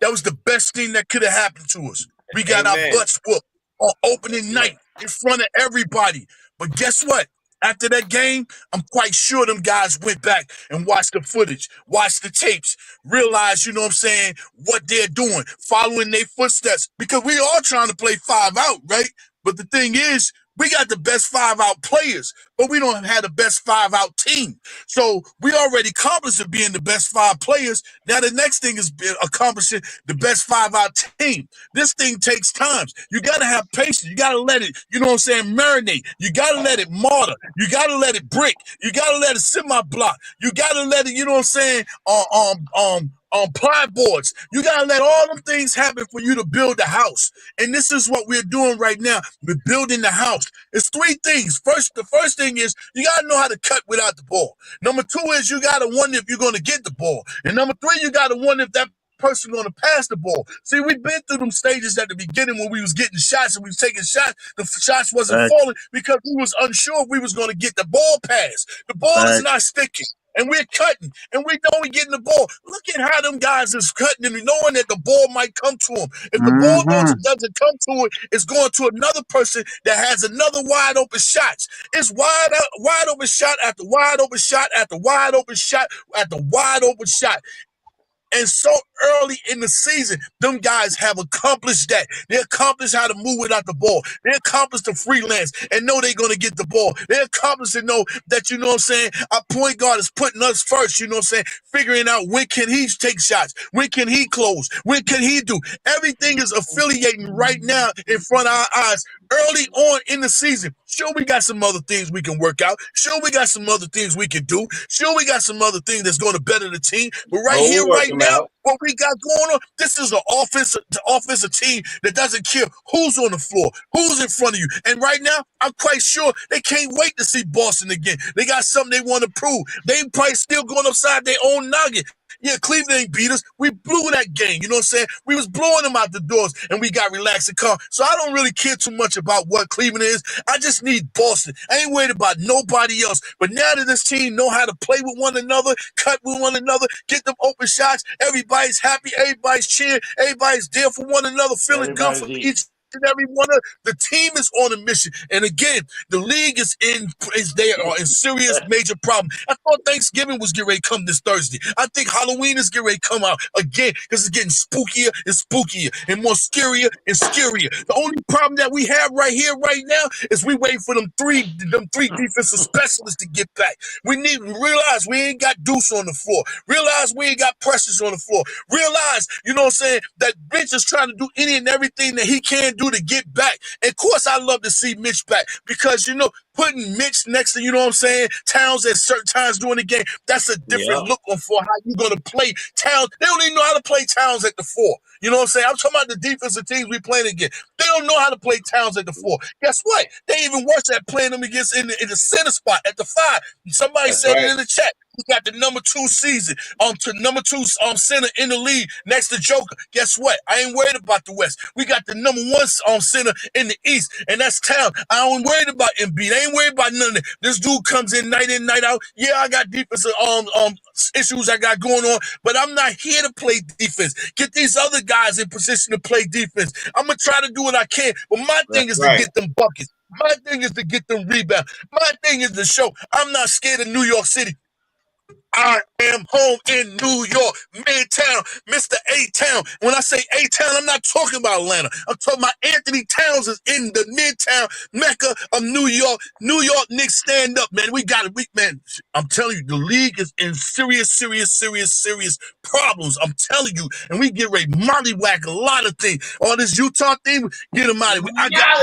S9: That was the best thing that could have happened to us. We got our butts whooped on opening night in front of everybody. But guess what? After that game, I'm quite sure them guys went back and watched the footage, watched the tapes, realized, you know what I'm saying, what they're doing, following their footsteps. Because we are trying to play 5 out, right? But the thing is, we got the best 5 out players, but we don't have the best 5 out team. So we already accomplished being the best 5 players. Now the next thing is accomplishing the best 5 out team. This thing takes time. You got to have patience. You got to let it, you know what I'm saying, marinate. You got to let it mortar. You got to let it brick. You got to let it semi-block. You got to let it, you know what I'm saying, on ply boards. You gotta let all them things happen for you to build the house. And this is what we're doing right now. We're building the house. It's 3 things. The first thing is you gotta know how to cut without the ball. Number 2 is you gotta wonder if you're gonna get the ball. And number 3, you gotta wonder if that person gonna pass the ball. See, we've been through them stages at the beginning when we was getting shots and we was taking shots. The shots wasn't falling because we was unsure if we was gonna get the ball pass. The ball is not sticking. And we're cutting, and we know we're getting the ball. Look at how them guys is cutting and knowing that the ball might come to them. If the ball doesn't come to it, it's going to another person that has another wide open shots. It's wide open shot after wide open shot after wide open shot after wide open shot. And so early in the season, them guys have accomplished that. They accomplished how to move without the ball. They accomplished the freelance and know they're going to get the ball. They accomplished and know that, you know what I'm saying, our point guard is putting us first, you know what I'm saying, figuring out when can he take shots, when can he close, when can he do. Everything is affiliating right now in front of our eyes early on in the season. Sure, we got some other things we can work out. Sure, we got some other things we can do. Sure, we got some other things that's going to better the team. But right now, what we got going on, this is an offensive team that doesn't care who's on the floor, who's in front of you. And right now, I'm quite sure they can't wait to see Boston again. They got something they want to prove. They probably still going upside their own noggin. Yeah, Cleveland ain't beat us. We blew that game. You know what I'm saying? We was blowing them out the doors, and we got relaxed and calm. So I don't really care too much about what Cleveland is. I just need Boston. I ain't worried about nobody else. But now that this team know how to play with one another, cut with one another, get them open shots, everybody's happy, everybody's cheering, everybody's there for one another, feeling good for each and every one of the team is on a mission. And again, the league is in serious major problem. I thought Thanksgiving was getting ready to come this Thursday. I think Halloween is getting ready to come out again because it's getting spookier and spookier and more scarier and scarier. The only problem that we have right here, right now, is we waiting for them three defensive specialists to get back. We need to realize we ain't got Deuce on the floor. Realize we ain't got Precious on the floor. Realize, you know what I'm saying, that Mitch is trying to do any and everything that he can do to get back. And of course, I love to see Mitch back because, you know, putting Mitch next to, you know what I'm saying, Towns at certain times during the game, that's a different look on for how you're going to play Towns. They don't even know how to play Towns at the 4. You know what I'm saying? I'm talking about the defensive teams we playing against. They don't know how to play Towns at the 4. Guess what? They even worse at playing them against in the center spot at the 5. Somebody said it in the chat. We got the number 2 season to number 2 center in the league next to Joker. Guess what? I ain't worried about the West. We got the number 1 center in the East, and that's Town. I ain't worried about Embiid. I ain't worried about none of that. This dude comes in, night out. Yeah, I got defensive issues I got going on, but I'm not here to play defense. Get these other guys in position to play defense. I'm gonna try to do what I can, but my thing is to get them buckets. My thing is to get them rebounds. My thing is to show I'm not scared of New York City. I am home in New York, Midtown, Mr. A-Town. When I say A-Town, I'm not talking about Atlanta. I'm talking about Anthony Towns is in the Midtown Mecca of New York. New York Knicks, stand up, man. We got it. Man, I'm telling you, the league is in serious problems. I'm telling you. And we get ready to mollywhack a lot of things. All this Utah thing, get them out of it.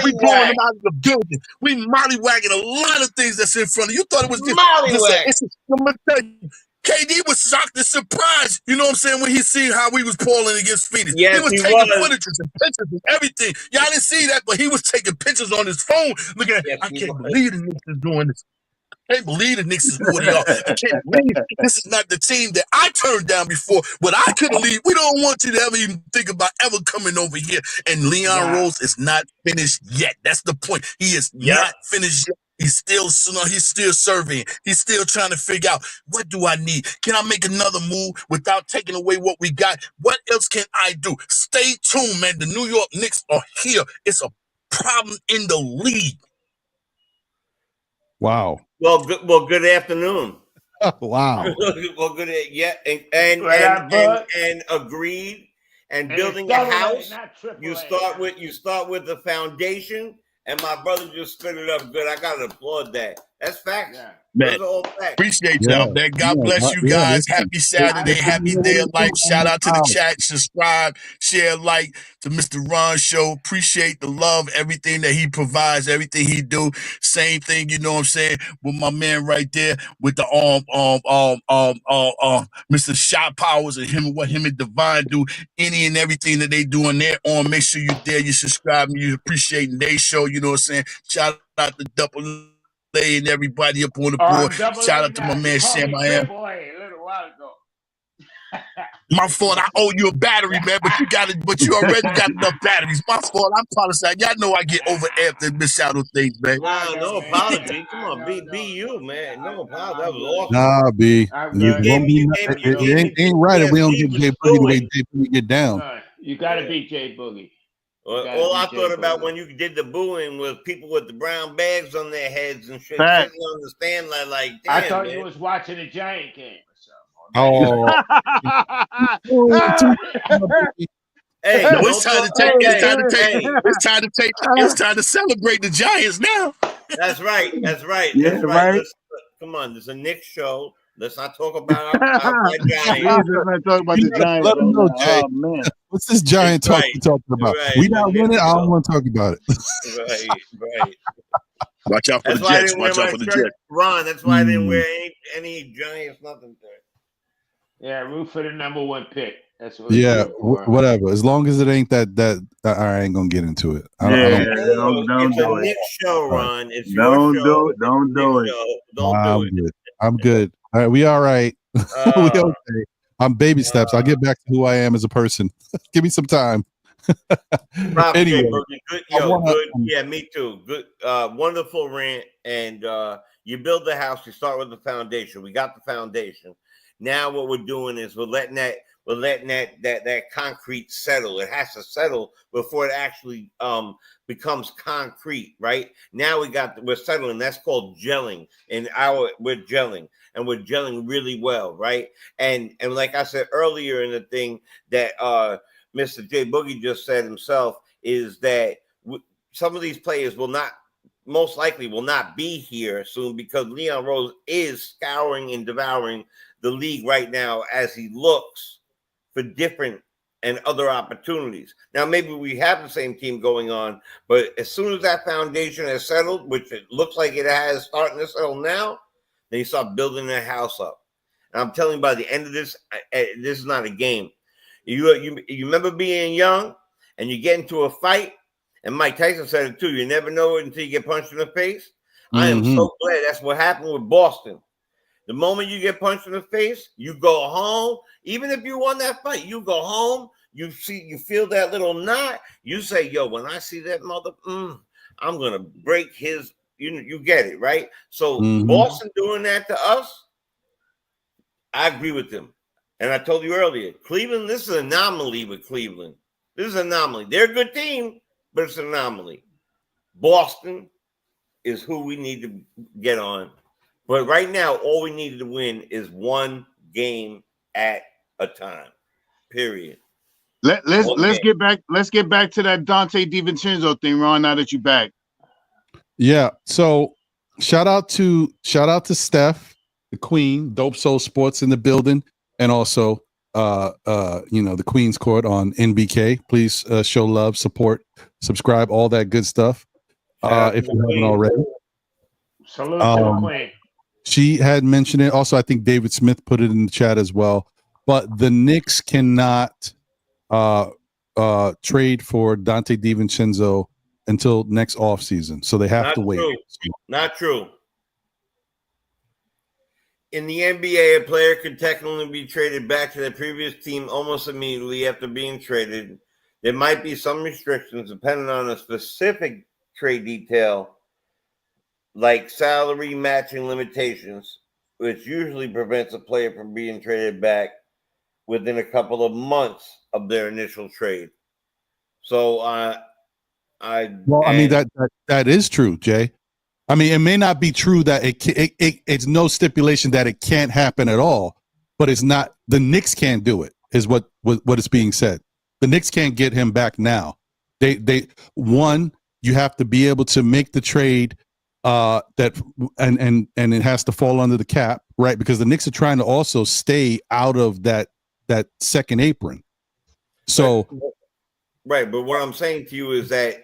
S9: We blowing them out of the building. We mollywhacking a lot of things that's in front of you. You thought it was just I'm going to tell you. KD was shocked and surprised, you know what I'm saying, when he seen how we was polling against Phoenix.
S7: Yes,
S9: he was taking footages and pictures and everything. Y'all didn't see that, but he was taking pictures on his phone. Looking at, I can't believe the Knicks is doing this. I can't believe the Knicks is who they are. I can't believe this is not the team that I turned down before, but I couldn't leave. We don't want you to ever even think about ever coming over here. And Leon Rose is not finished yet. That's the point. He is not finished yet. He's still surveying. He's still trying to figure out, what do I need? Can I make another move without taking away what we got? What else can I do? Stay tuned, man. The New York Knicks are here. It's a problem in the league.
S1: Wow.
S7: Well, good afternoon.
S1: Wow.
S7: Well, good. Yeah, and agreed. And building a house, you start with the foundation. And my brother just spit it up good. I gotta applaud that. That's facts. Yeah.
S9: Man, appreciate y'all, man. God bless you guys. Happy Saturday. Happy day of life. Shout out to the chat. Subscribe, share, like to Mr. Ron Show. Appreciate the love, everything that he provides, everything he do. Same thing, you know what I'm saying, with my man right there with the Mr. Shot Powers and what him and Divine do. Any and everything that they do on their own. Make sure you're there. You subscribe. You appreciate their show. You know what I'm saying. Shout out to Double A and everybody up on the board. Shout out to my man Sam. I am. My fault. I owe you a battery, man, but you already got enough batteries. My fault. I apologize. Y'all know I get over after and miss out on things, man.
S7: Wow, no apology. Come on, be you, man. No apology. That was awesome.
S1: Nah, B. It ain't right if we don't get Jay Boogie the way Jay Boogie get down.
S2: You gotta beat Jay Boogie.
S7: All I thought about when you did the booing was people with the brown bags on their heads and shit sitting on the stand like damn,
S2: I thought you was watching a Giant game or something.
S1: Oh.
S9: Hey, no, it's time to celebrate the Giants now.
S7: That's right.
S5: Yeah, right.
S7: Come on, there's a Knicks show. Let's not talk about our Giants.
S5: Let's not talk about the Giants.
S1: Let them know, Jay. Oh, man. What's this Giant talk you talking about? We not winning. I don't want to talk about it.
S7: Right.
S9: Watch out for the Jets. Watch out for the Jets.
S7: Ron, that's why I didn't wear any Giants, nothing.
S2: Yeah, root for the number 1 pick. That's what.
S1: Yeah, whatever. As long as it ain't that I ain't gonna get into it.
S5: Don't do it.
S7: It's a show, Ron. It's
S5: don't
S7: your
S5: do
S7: show.
S5: it. Don't do it.
S7: Don't do it.
S1: I'm good. All right, we all right. We okay. I'm baby steps. I'll get back to who I am as a person. Give me some time. Anyway,
S7: good. Good. Yeah, me too. Good. Wonderful rant. And you build the house. You start with the foundation. We got the foundation. Now what we're doing is we're letting but letting that concrete settle. It has to settle before it actually becomes concrete, right? Now we're settling. That's called gelling. We're gelling, and we're gelling really well, right? And like I said earlier in the thing that Mr. J Boogie just said himself is that some of these players most likely will not be here soon because Leon Rose is scouring and devouring the league right now as he looks for different and other opportunities. Now, maybe we have the same team going on, but as soon as that foundation has settled, which it looks like it has starting to settle now, then you start building that house up. And I'm telling you, by the end of this is not a game. You remember being young and you get into a fight, and Mike Tyson said it too. You never know it until you get punched in the face. I am so glad that's what happened with Boston. The moment you get punched in the face, you go home. Even if you won that fight, you go home. You feel that little knot. You say, "Yo, when I see that mother, I'm gonna break his." You get it, right? So Boston doing that to us, I agree with them. And I told you earlier, Cleveland. This is an anomaly with Cleveland. This is an anomaly. They're a good team, but it's an anomaly. Boston is who we need to get on. But right now, all we needed to win is one game at a time. Period.
S5: Let's get back to that Dante DiVincenzo thing, Ron. Now that you're back.
S1: Yeah. So shout out to Steph, the Queen, Dope Soul Sports in the building, and also the Queen's Court on NBK. Please show love, support, subscribe, all that good stuff. If you haven't already.
S2: Salute to the Queen.
S1: She had mentioned it. Also, I think David Smith put it in the chat as well. But the Knicks cannot trade for Dante DiVincenzo until next offseason. So they have to wait.
S7: Not true. In the NBA, a player could technically be traded back to their previous team almost immediately after being traded. There might be some restrictions depending on a specific trade detail, like salary matching limitations, which usually prevents a player from being traded back within a couple of months of their initial trade. So
S1: that is true, Jay. I mean, it may not be true that it's no stipulation that it can't happen at all, but it's not. The Knicks can't do it, is what is being said. The Knicks can't get him back now. You have to be able to make the trade and it has to fall under the cap, right? Because the Knicks are trying to also stay out of that second apron. So,
S7: right. But what I'm saying to you is that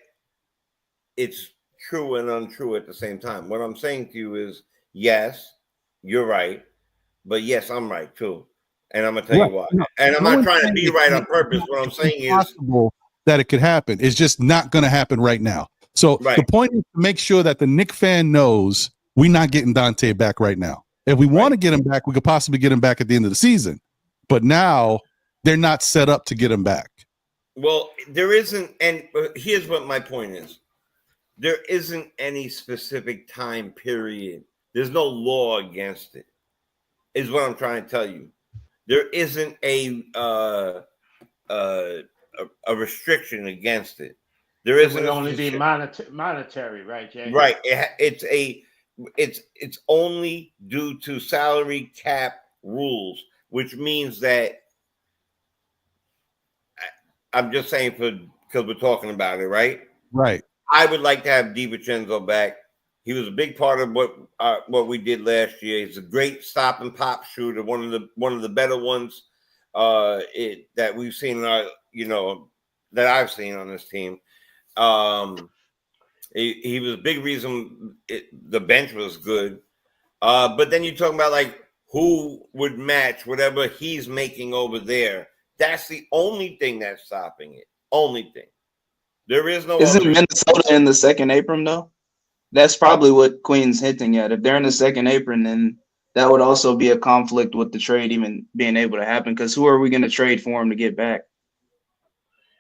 S7: it's true and untrue at the same time. What I'm saying to you is, yes, you're right, but yes, I'm right too. And I'm gonna tell you why. And I'm not trying to be right on purpose. What I'm saying is
S1: possible that it could happen. It's just not going to happen right now. So the point is to make sure that the Knicks fan knows we're not getting Dante back right now. If we want to get him back, we could possibly get him back at the end of the season. But now they're not set up to get him back.
S7: Well, there isn't, and here's what my point is. There isn't any specific time period. There's no law against it, is what I'm trying to tell you. There isn't a restriction against it. There isn't.
S2: It would only be monetary, right, Jay?
S7: Right. It's only due to salary cap rules, which means that I'm just saying because we're talking about it, right?
S1: Right.
S7: I would like to have DiVincenzo back. He was a big part of what we did last year. He's a great stop and pop shooter, one of the better ones that we've seen that I've seen on this team. He was a big reason the bench was good. But then you're talking about like who would match whatever he's making over there. That's the only thing that's stopping it. Only thing. There is no.
S3: Isn't Minnesota in the second apron though? That's probably what Queen's hinting at. If they're in the second apron, then that would also be a conflict with the trade even being able to happen. Because who are we going to trade for him to get back?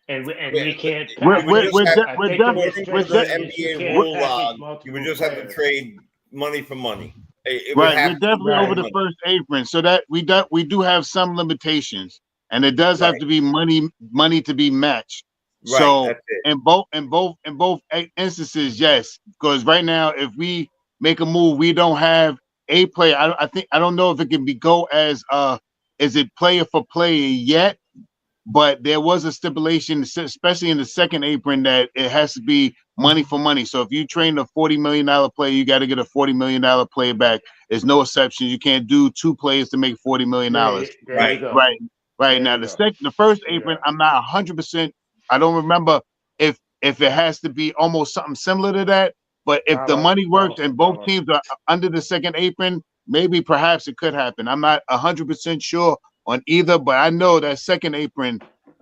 S2: And we can't.
S7: You would just have to trade money for money.
S5: We're definitely over the first apron, so that we do have some limitations. and it does have to be money to be matched.
S7: Right,
S5: So
S7: that's it.
S5: in both instances, yes, because right now if we make a move, we don't have a player. I don't know if it can go as is it player for player yet, but there was a stipulation, especially in the second apron, that it has to be money for money. So if you train a $40 million player, you got to get a $40 million player back. There's no exception. You can't do two players to make $40 million.
S2: There you go.
S5: Right. Now the first apron, I'm not 100%. I don't remember if it has to be almost something similar to that. But if the money works and both teams are under the second apron, maybe perhaps it could happen. I'm not 100% sure on either, but I know that second apron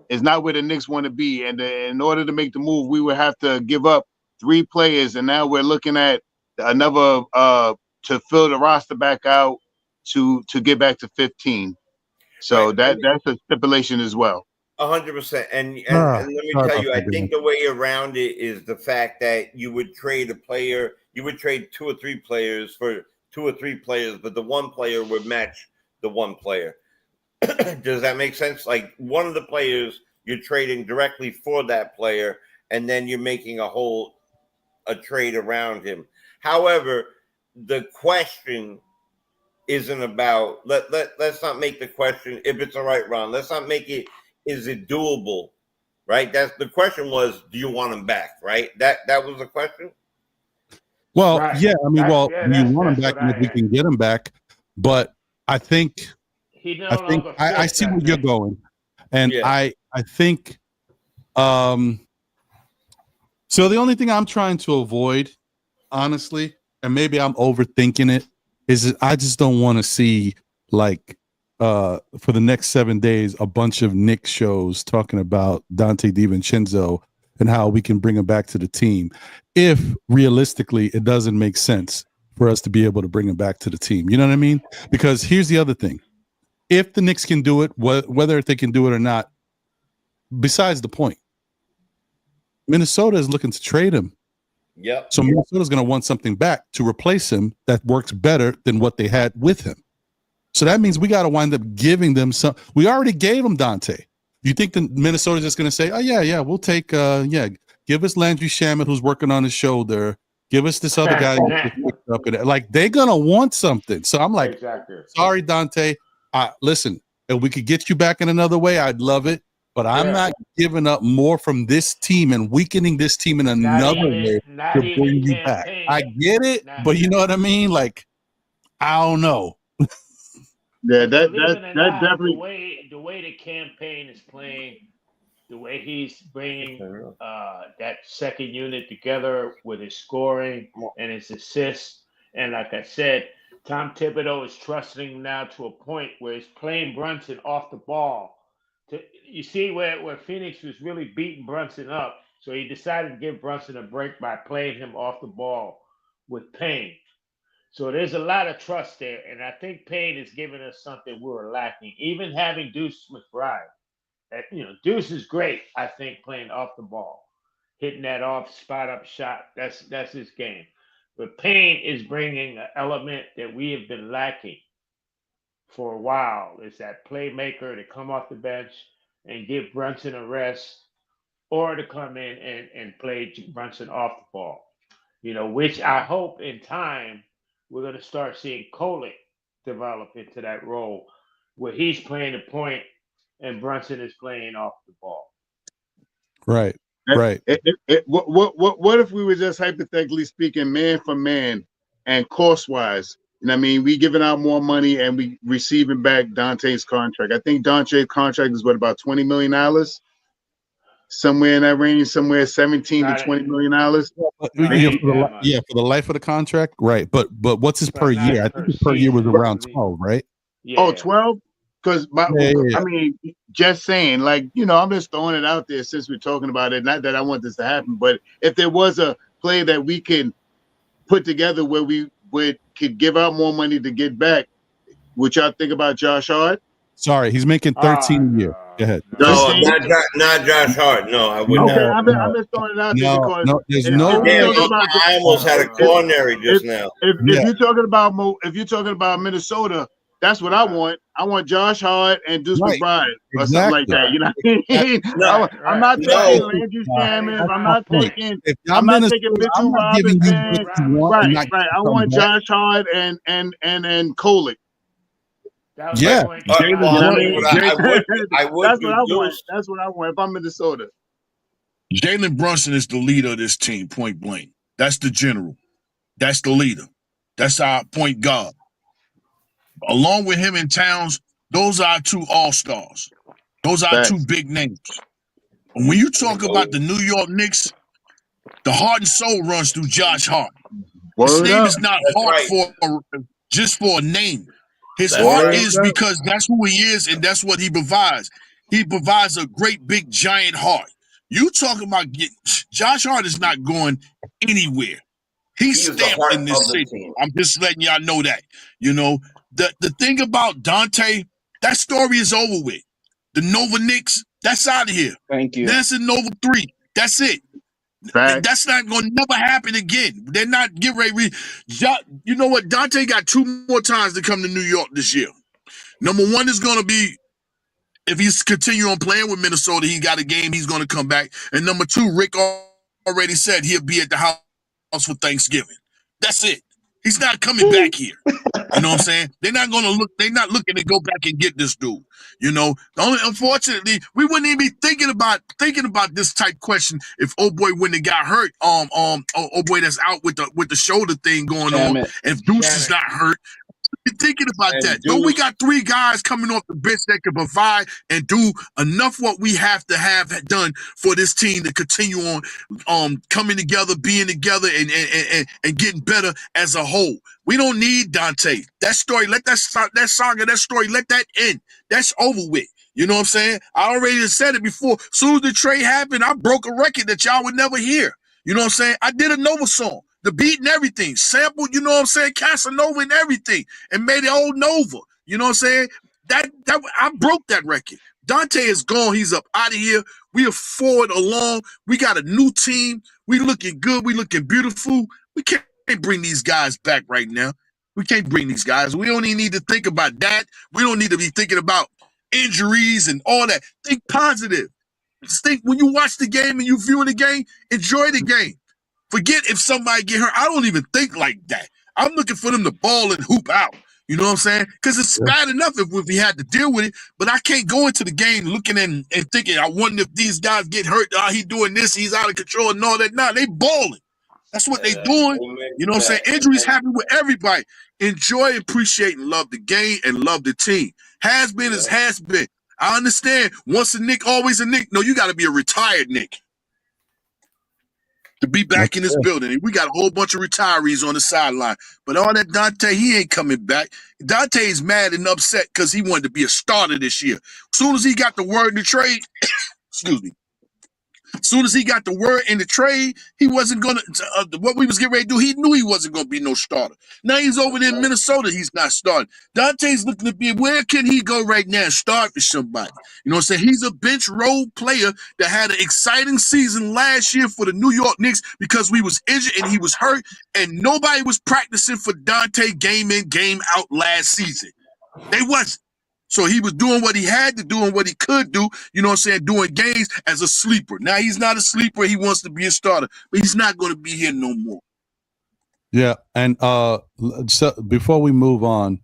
S5: is not where the Knicks want to be. And in order to make the move, we would have to give up 3 players. And now we're looking at another to fill the roster back out to get back to 15. So that's a stipulation as well.
S7: 100%. And let me tell you, I think the way around it is the fact that you would trade a player, you would trade 2 or 3 players for 2 or 3 players, but the one player would match the one player. Does that make sense? Like one of the players you're trading directly for that player, and then you're making a trade around him. However, the question isn't about let's not make the question if it's a right round. Let's not make it is it doable, right? That's the question was, do you want him back, right? That was the question.
S1: Well, yeah, I mean, do you want him back, and if we can get him back? But I think I see where you're going, and I think so the only thing I'm trying to avoid, honestly, and maybe I'm overthinking it, is that I just don't want to see like for the next 7 days a bunch of Knicks shows talking about Donte DiVincenzo and how we can bring him back to the team, if realistically it doesn't make sense for us to be able to bring him back to the team. You know what I mean? Because here's the other thing. If the Knicks can do it, whether they can do it or not, besides the point, Minnesota is looking to trade him.
S7: Yep.
S1: So Minnesota's going to want something back to replace him that works better than what they had with him. So that means we got to wind up giving them some. We already gave them Donte. You think that Minnesota's just going to say, oh, yeah, we'll take, give us Landry Shamet, who's working on his shoulder. Give us this other guy. Like, they're going to want something. So I'm like, sorry, Donte. Listen, if we could get you back in another way, I'd love it. But I'm not giving up more from this team and weakening this team in another way to bring you back. I get it, but you know what I mean? Like, I don't know.
S5: Yeah, that definitely.
S2: The way the campaign is playing, the way he's bringing that second unit together with his scoring and his assists, and like I said, Tom Thibodeau is trusting him now to a point where he's playing Brunson off the ball. You see where Phoenix was really beating Brunson up, so he decided to give Brunson a break by playing him off the ball with Payne. So there's a lot of trust there, and I think Payne is giving us something we were lacking. Even having Deuce McBride, Deuce is great. I think playing off the ball, hitting that off spot up shot. That's his game. But Payne is bringing an element that we have been lacking for a while. Is that playmaker to come off the bench and give Brunson a rest, or to come in and play Brunson off the ball. Which I hope in time we're going to start seeing Kolek develop into that role where he's playing the point and Brunson is playing off the ball.
S1: Right.
S5: What if we were just hypothetically speaking, man for man and cost wise? I mean, we giving out more money and we receiving back Dante's contract. I think Dante's contract is about $20 million, somewhere in that range, somewhere $17 to $20 million.
S1: For the life of the contract, right? But what's his per year? I think his per year was around 12, right?
S5: Yeah. Oh, 12? Because I mean, just saying, like, I'm just throwing it out there since we're talking about it. Not that I want this to happen, but if there was a play that we can put together where we could give out more money to get back, would y'all think about Josh Hart?
S1: Sorry, he's making 13 a year. Go ahead.
S7: No, not Josh Hart. No, I wouldn't.
S5: Okay, I'm just throwing it out there because
S1: there's no.
S7: I almost had a coronary just now.
S5: If you're talking about Minnesota, That's what I want. I want Josh Hart and Deuce
S1: Right.
S5: McBride or something like that. You know what I mean?
S7: No,
S5: I'm not
S7: no.
S5: taking Landry Shaman. I'm not taking. I'm not taking Mitchell Robinson. Right. I want Josh Hart and Kolick.
S1: Yeah.
S7: I would
S5: That's
S7: do
S5: what I want.
S7: Deuce.
S5: That's what I want. If I'm Minnesota.
S9: Jalen Brunson is the leader of this team, point blank. That's the general. That's the leader. That's our point guard. Along with him in Towns, those are our two all-stars. Those are our two big names. And when you talk about the New York Knicks, the heart and soul runs through Josh Hart. His name is not Hart just for a name. His heart is because that's who he is and that's what he provides. He provides a great big giant heart. You talking about Josh Hart is not going anywhere. He's stamped in this city. I'm just letting y'all know that. You know, the thing about Dante, that story is over with. The Nova Knicks, that's out of here.
S3: Thank you.
S9: That's in Nova 3. That's it. That's not going to never happen again. They're not getting ready. You know what? Dante got 2 more times to come to New York this year. Number one is going to be, if he's continue on playing with Minnesota, he got a game, he's going to come back. And number 2, Rick already said he'll be at the house for Thanksgiving. That's it. He's not coming back here. You know what I'm saying? They're not looking to go back and get this dude. You know, unfortunately, we wouldn't even be thinking about this type question if old boy wouldn't have got hurt. Old boy that's out with the shoulder thing going on. If Deuce is not hurt. You're thinking about that. Don't we got 3 guys coming off the bench that can provide and do enough what we have to have done for this team to continue on coming together, being together, and getting better as a whole. We don't need Dante. That story, let that saga, that story, let that end. That's over with. You know what I'm saying? I already said it before. As soon as the trade happened, I broke a record that y'all would never hear. You know what I'm saying? I did a Nova song. The beat and everything, sampled, you know what I'm saying, Casanova and everything, and made it old Nova. You know what I'm saying? That I broke that record. Dante is gone. He's up out of here. We are forward along. We got a new team. We looking good. We looking beautiful. We can't bring these guys back right now. We can't bring these guys. We don't even need to think about that. We don't need to be thinking about injuries and all that. Think positive. Just think when you watch the game and you viewing the game, enjoy the game. Forget if somebody get hurt. I don't even think like that. I'm looking for them to ball and hoop out. You know what I'm saying? Because it's bad enough if we had to deal with it, but I can't go into the game looking and thinking, I wonder if these guys get hurt. He doing this, he's out of control and all that. Nah, they balling. That's what they doing. You know what I'm saying? Injuries happen with everybody. Enjoy, appreciate, and love the game and love the team. Has been as has been. I understand. Once a Knick, always a Knick. No, you got to be a retired Knick to be back in this building. We got a whole bunch of retirees on the sideline. But all that Dante, he ain't coming back. Dante is mad and upset because he wanted to be a starter this year. As soon as he got the word in the trade, excuse me, as soon as he got the word in the trade, he wasn't going to, what we was getting ready to do, he knew he wasn't going to be no starter. Now he's over there in Minnesota, he's not starting. Dante's looking to be, where can he go right now and start for somebody? You know what I'm saying? He's a bench role player that had an exciting season last year for the New York Knicks because we was injured and he was hurt and nobody was practicing for Dante game in, game out last season. They wasn't. So he was doing what he had to do and what he could do, you know what I'm saying, doing games as a sleeper. Now he's not a sleeper. He wants to be a starter, but he's not going to be here no more.
S1: Yeah. And so before we move on,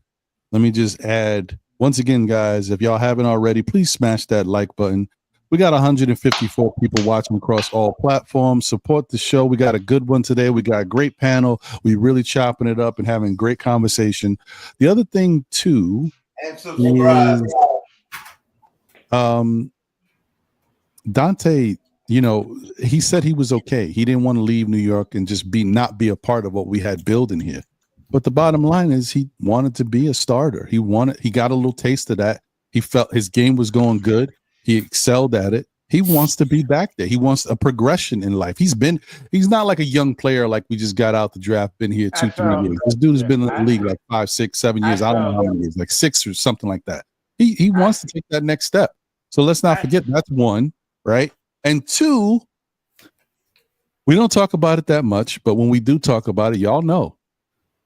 S1: let me just add, once again, guys, if y'all haven't already, please smash that like button. We got 154 people watching across all platforms. Support the show. We got a good one today. We got a great panel. We really chopping it up and having great conversation. The other thing, too,
S7: and subscribe.
S1: Dante, you know, he said he was okay. He didn't want to leave New York and just not be a part of what we had building here. But the bottom line is he wanted to be a starter. He got a little taste of that. He felt his game was going good. He excelled at it. He wants to be back there. He wants a progression in life. He's not like a young player like we just got out the draft, been here 2-3 years. This dude has been in the league like 5, 6, 7 years. I don't know how many years, like 6 or something like that. He wants to take that next step. So let's not forget that's 1, right? And 2, we don't talk about it that much, but when we do talk about it, y'all know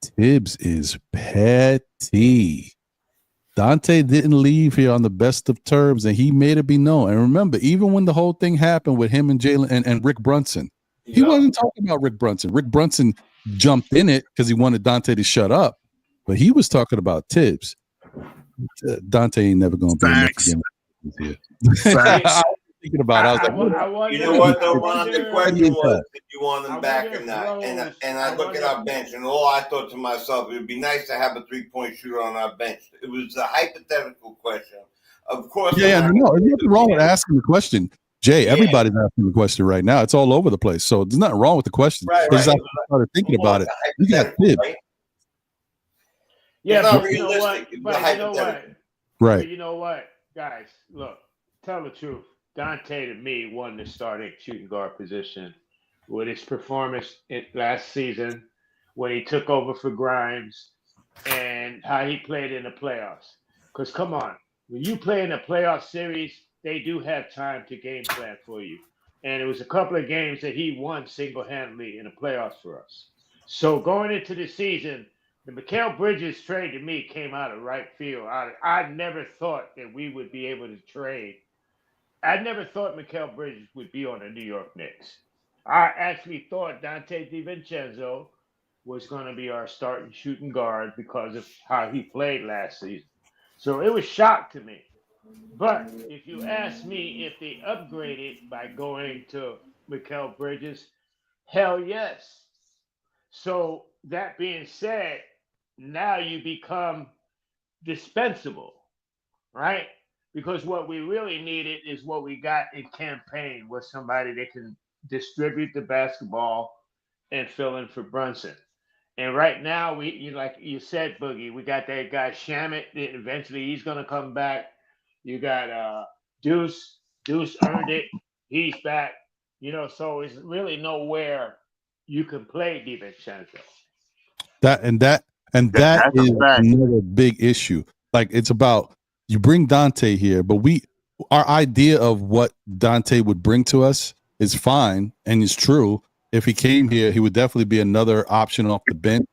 S1: Tibbs is petty. Dante didn't leave here on the best of terms, and he made it be known. And remember, even when the whole thing happened with him and Jalen and Rick Brunson, he wasn't talking about Rick Brunson. Rick Brunson jumped in it because he wanted Dante to shut up, but he was talking about Tibbs. Dante ain't never going to be
S9: Facts.
S1: again.
S9: Facts.
S1: Thinking about it, I was like,
S7: You know what, though, Ron? The question was
S1: wonder-
S7: if you want him back or not. And I look at our bench, and all I thought to myself, it would be nice to have a 3-point shooter on our bench. It was a hypothetical question. Of course.
S1: Yeah, no, there's nothing wrong with asking the question. Jay, everybody's asking the question right now. It's all over the place. So there's nothing wrong with the question.
S7: Right.
S1: I started thinking about it. You got Tibbs.
S7: Right?
S2: Yeah,
S7: It's not
S2: but you know what?
S7: realistic. It's
S2: But you know what?
S7: hypothetical.
S1: Right.
S2: But you know what, guys? Look, tell the truth. Dante, to me, won the starting shooting guard position with his performance last season when he took over for Grimes and how he played in the playoffs. Because, come on, when you play in a playoff series, they do have time to game plan for you. And it was a couple of games that he won single-handedly in the playoffs for us. So going into the season, the Mikal Bridges trade to me came out of right field. I never thought that we would be able to trade. I never thought Mikal Bridges would be on the New York Knicks. I actually thought Dante DiVincenzo was going to be our starting shooting guard because of how he played last season. So it was shock to me. But if you ask me if they upgraded by going to Mikal Bridges, hell yes. So that being said, now you become dispensable, right? Because what we really needed is what we got in campaign was somebody that can distribute the basketball and fill in for Brunson. And right now, like you said, Boogie, we got that guy Shamit. Eventually, he's going to come back. You got Deuce. Deuce earned it. He's back. So it's really nowhere you can play DiVincenzo.
S1: That is another big issue. Like, it's about you bring Dante here, but our idea of what Dante would bring to us is fine and is true. If he came here, he would definitely be another option off the bench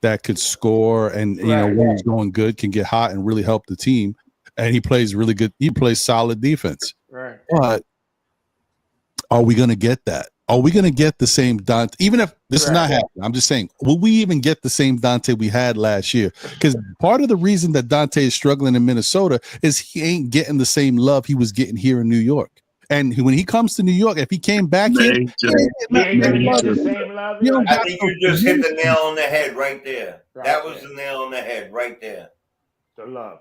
S1: that could score and when he's going good can get hot and really help the team. And he plays really good. He plays solid defense.
S2: Right.
S1: But are we going to get that? Are we going to get the same Dante? Even if this is not happening, I'm just saying, will we even get the same Dante we had last year? Because part of the reason that Dante is struggling in Minnesota is he ain't getting the same love he was getting here in New York. And when he comes to New York, if he came back here,
S2: he ain't gonna get the same love.
S7: I think you just hit the nail on the head right there. That was the nail on the head right there.
S2: The love.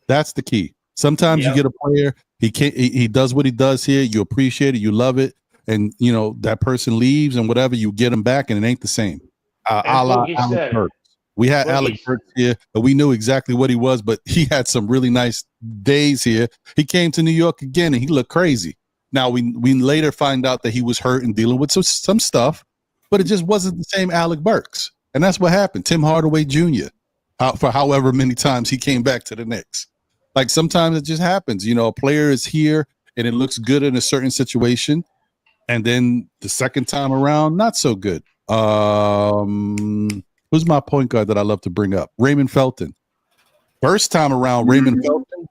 S1: That's the key. Sometimes you get a player, he does what he does here, you appreciate it, you love it, and that person leaves and whatever, you get him back and it ain't the same. A la Alec Burks. We had Alec Burks here, but we knew exactly what he was, but he had some really nice days here. He came to New York again and he looked crazy. Now we later find out that he was hurt and dealing with some stuff, but it just wasn't the same Alec Burks. And that's what happened. Tim Hardaway Jr. For however many times he came back to the Knicks. Like, sometimes it just happens. A player is here and it looks good in a certain situation, and then the second time around, not so good. Who's my point guard that I love to bring up? Raymond Felton. First time around, Raymond Felton.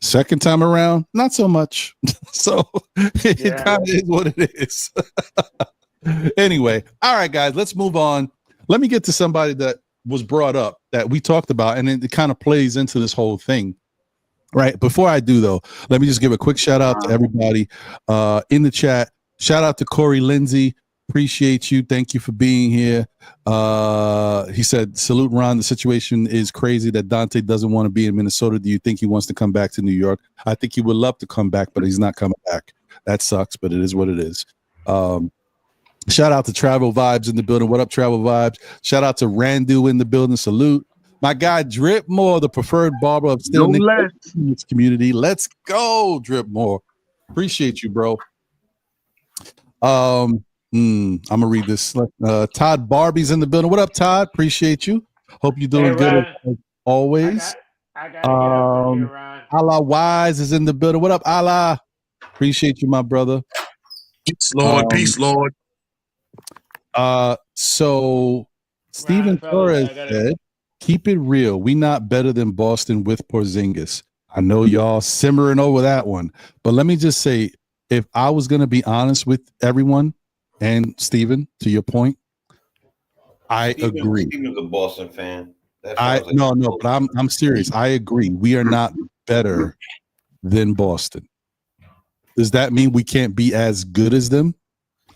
S1: Second time around, not so much. So it kind of is what it is. Anyway, all right, guys, let's move on. Let me get to somebody that was brought up that we talked about, and it kind of plays into this whole thing. Right. Before I do, though, let me just give a quick shout out to everybody in the chat. Shout out to Corey Lindsay. Appreciate you. Thank you for being here. He said, salute, Ron. The situation is crazy that Dante doesn't want to be in Minnesota. Do you think he wants to come back to New York? I think he would love to come back, but he's not coming back. That sucks, but it is what it is. Shout out to Travel Vibes in the building. What up, Travel Vibes? Shout out to Randu in the building. Salute. My guy, Drip Moore, the preferred barber of Still Knicks community. Let's go, Drip Moore. Appreciate you, bro. I'm gonna read this. Todd Barbie's in the building. What up, Todd? Appreciate you. Hope you're doing good as always.
S2: I gotta get up from here, Ron.
S1: Allah Wise is in the building. What up, Allah? Appreciate you, my brother.
S9: Peace, Lord. Peace, Lord.
S1: So Steven Torres said, keep it real. We not better than Boston with Porzingis. I know y'all simmering over that one, but let me just say, if I was going to be honest with everyone, and Steven, to your point, I agree.
S7: Steven's a Boston fan.
S1: But I'm serious. I agree. We are not better than Boston. Does that mean we can't be as good as them?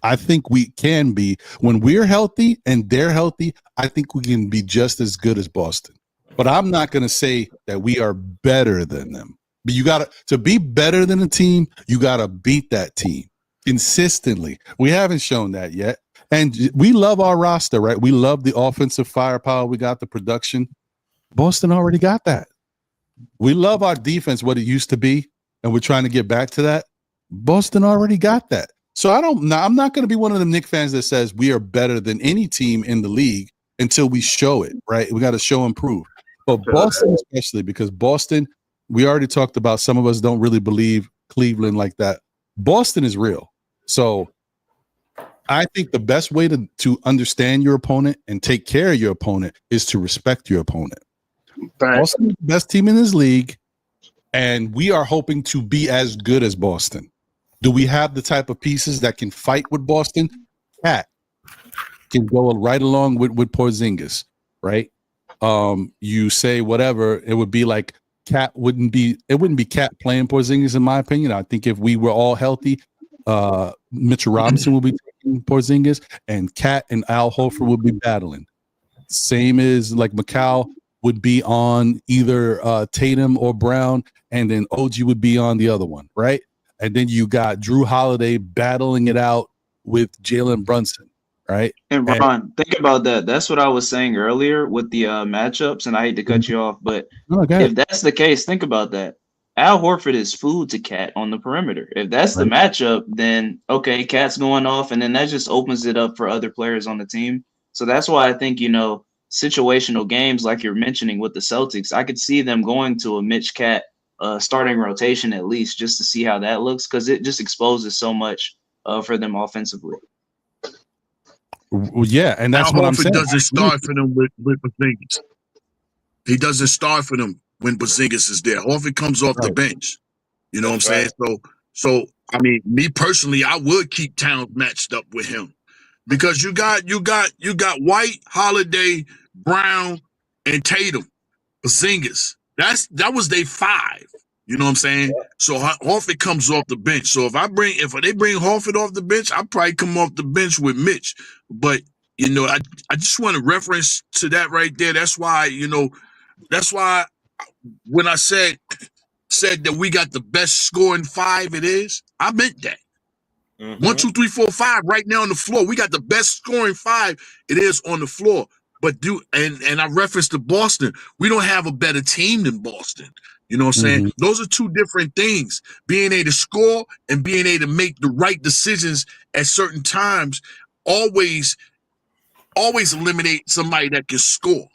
S1: I think we can be. When we're healthy and they're healthy, I think we can be just as good as Boston. But I'm not going to say that we are better than them. But you got to be better than a team, you got to beat that team consistently. We haven't shown that yet. And we love our roster, right? We love the offensive firepower. We got the production. Boston already got that. We love our defense, what it used to be, and we're trying to get back to that. Boston already got that. So I'm not going to be one of them Knicks fans that says we are better than any team in the league until we show it, right? We got to show and prove. But Boston especially, because Boston, we already talked about, some of us don't really believe Cleveland like that. Boston is real. So I think the best way to understand your opponent and take care of your opponent is to respect your opponent. Boston is the best team in this league, and we are hoping to be as good as Boston. Do we have the type of pieces that can fight with Boston? Cat can go right along with Porzingis, right? You say whatever, it would be like Cat wouldn't be Cat playing Porzingis, in my opinion. I think if we were all healthy, Mitchell Robinson would be taking Porzingis, and Cat and Al Horford would be battling. Same as like Macau would be on either Tatum or Brown, and then OG would be on the other one, right? And then you got Drew Holiday battling it out with Jalen Brunson, right?
S3: And Ron, think about that. That's what I was saying earlier with the matchups, and I hate to cut you off, but if that's the case, think about that. Al Horford is food to Cat on the perimeter. If that's the matchup, then okay, Cat's going off, and then that just opens it up for other players on the team. So that's why I think, situational games like you're mentioning with the Celtics, I could see them going to a Mitch Cat starting rotation at least, just to see how that looks, because it just exposes so much for them offensively.
S1: Well, yeah, and that's
S9: Al
S1: what I'm
S9: Horford
S1: saying.
S9: doesn't start for them with Porzingis. He doesn't start for them when Porzingis is there. Horford comes off the bench. You know what I'm saying? So I mean, me personally, I would keep Towns matched up with him, because you got White, Holiday, Brown, and Tatum. Porzingis. That was their five. You know what I'm saying? Yeah. So Horford comes off the bench. So if they bring Horford off the bench, I'll probably come off the bench with Mitch. But I just want to reference to that right there. That's why when I said that we got the best scoring five, I meant that. 1, 2, 3, 4, 5 right now on the floor. We got the best scoring five it is on the floor. But and I referenced to Boston. We don't have a better team than Boston. You know what I'm saying? Those are two different things. Being able to score and being able to make the right decisions at certain times always eliminate somebody that can score.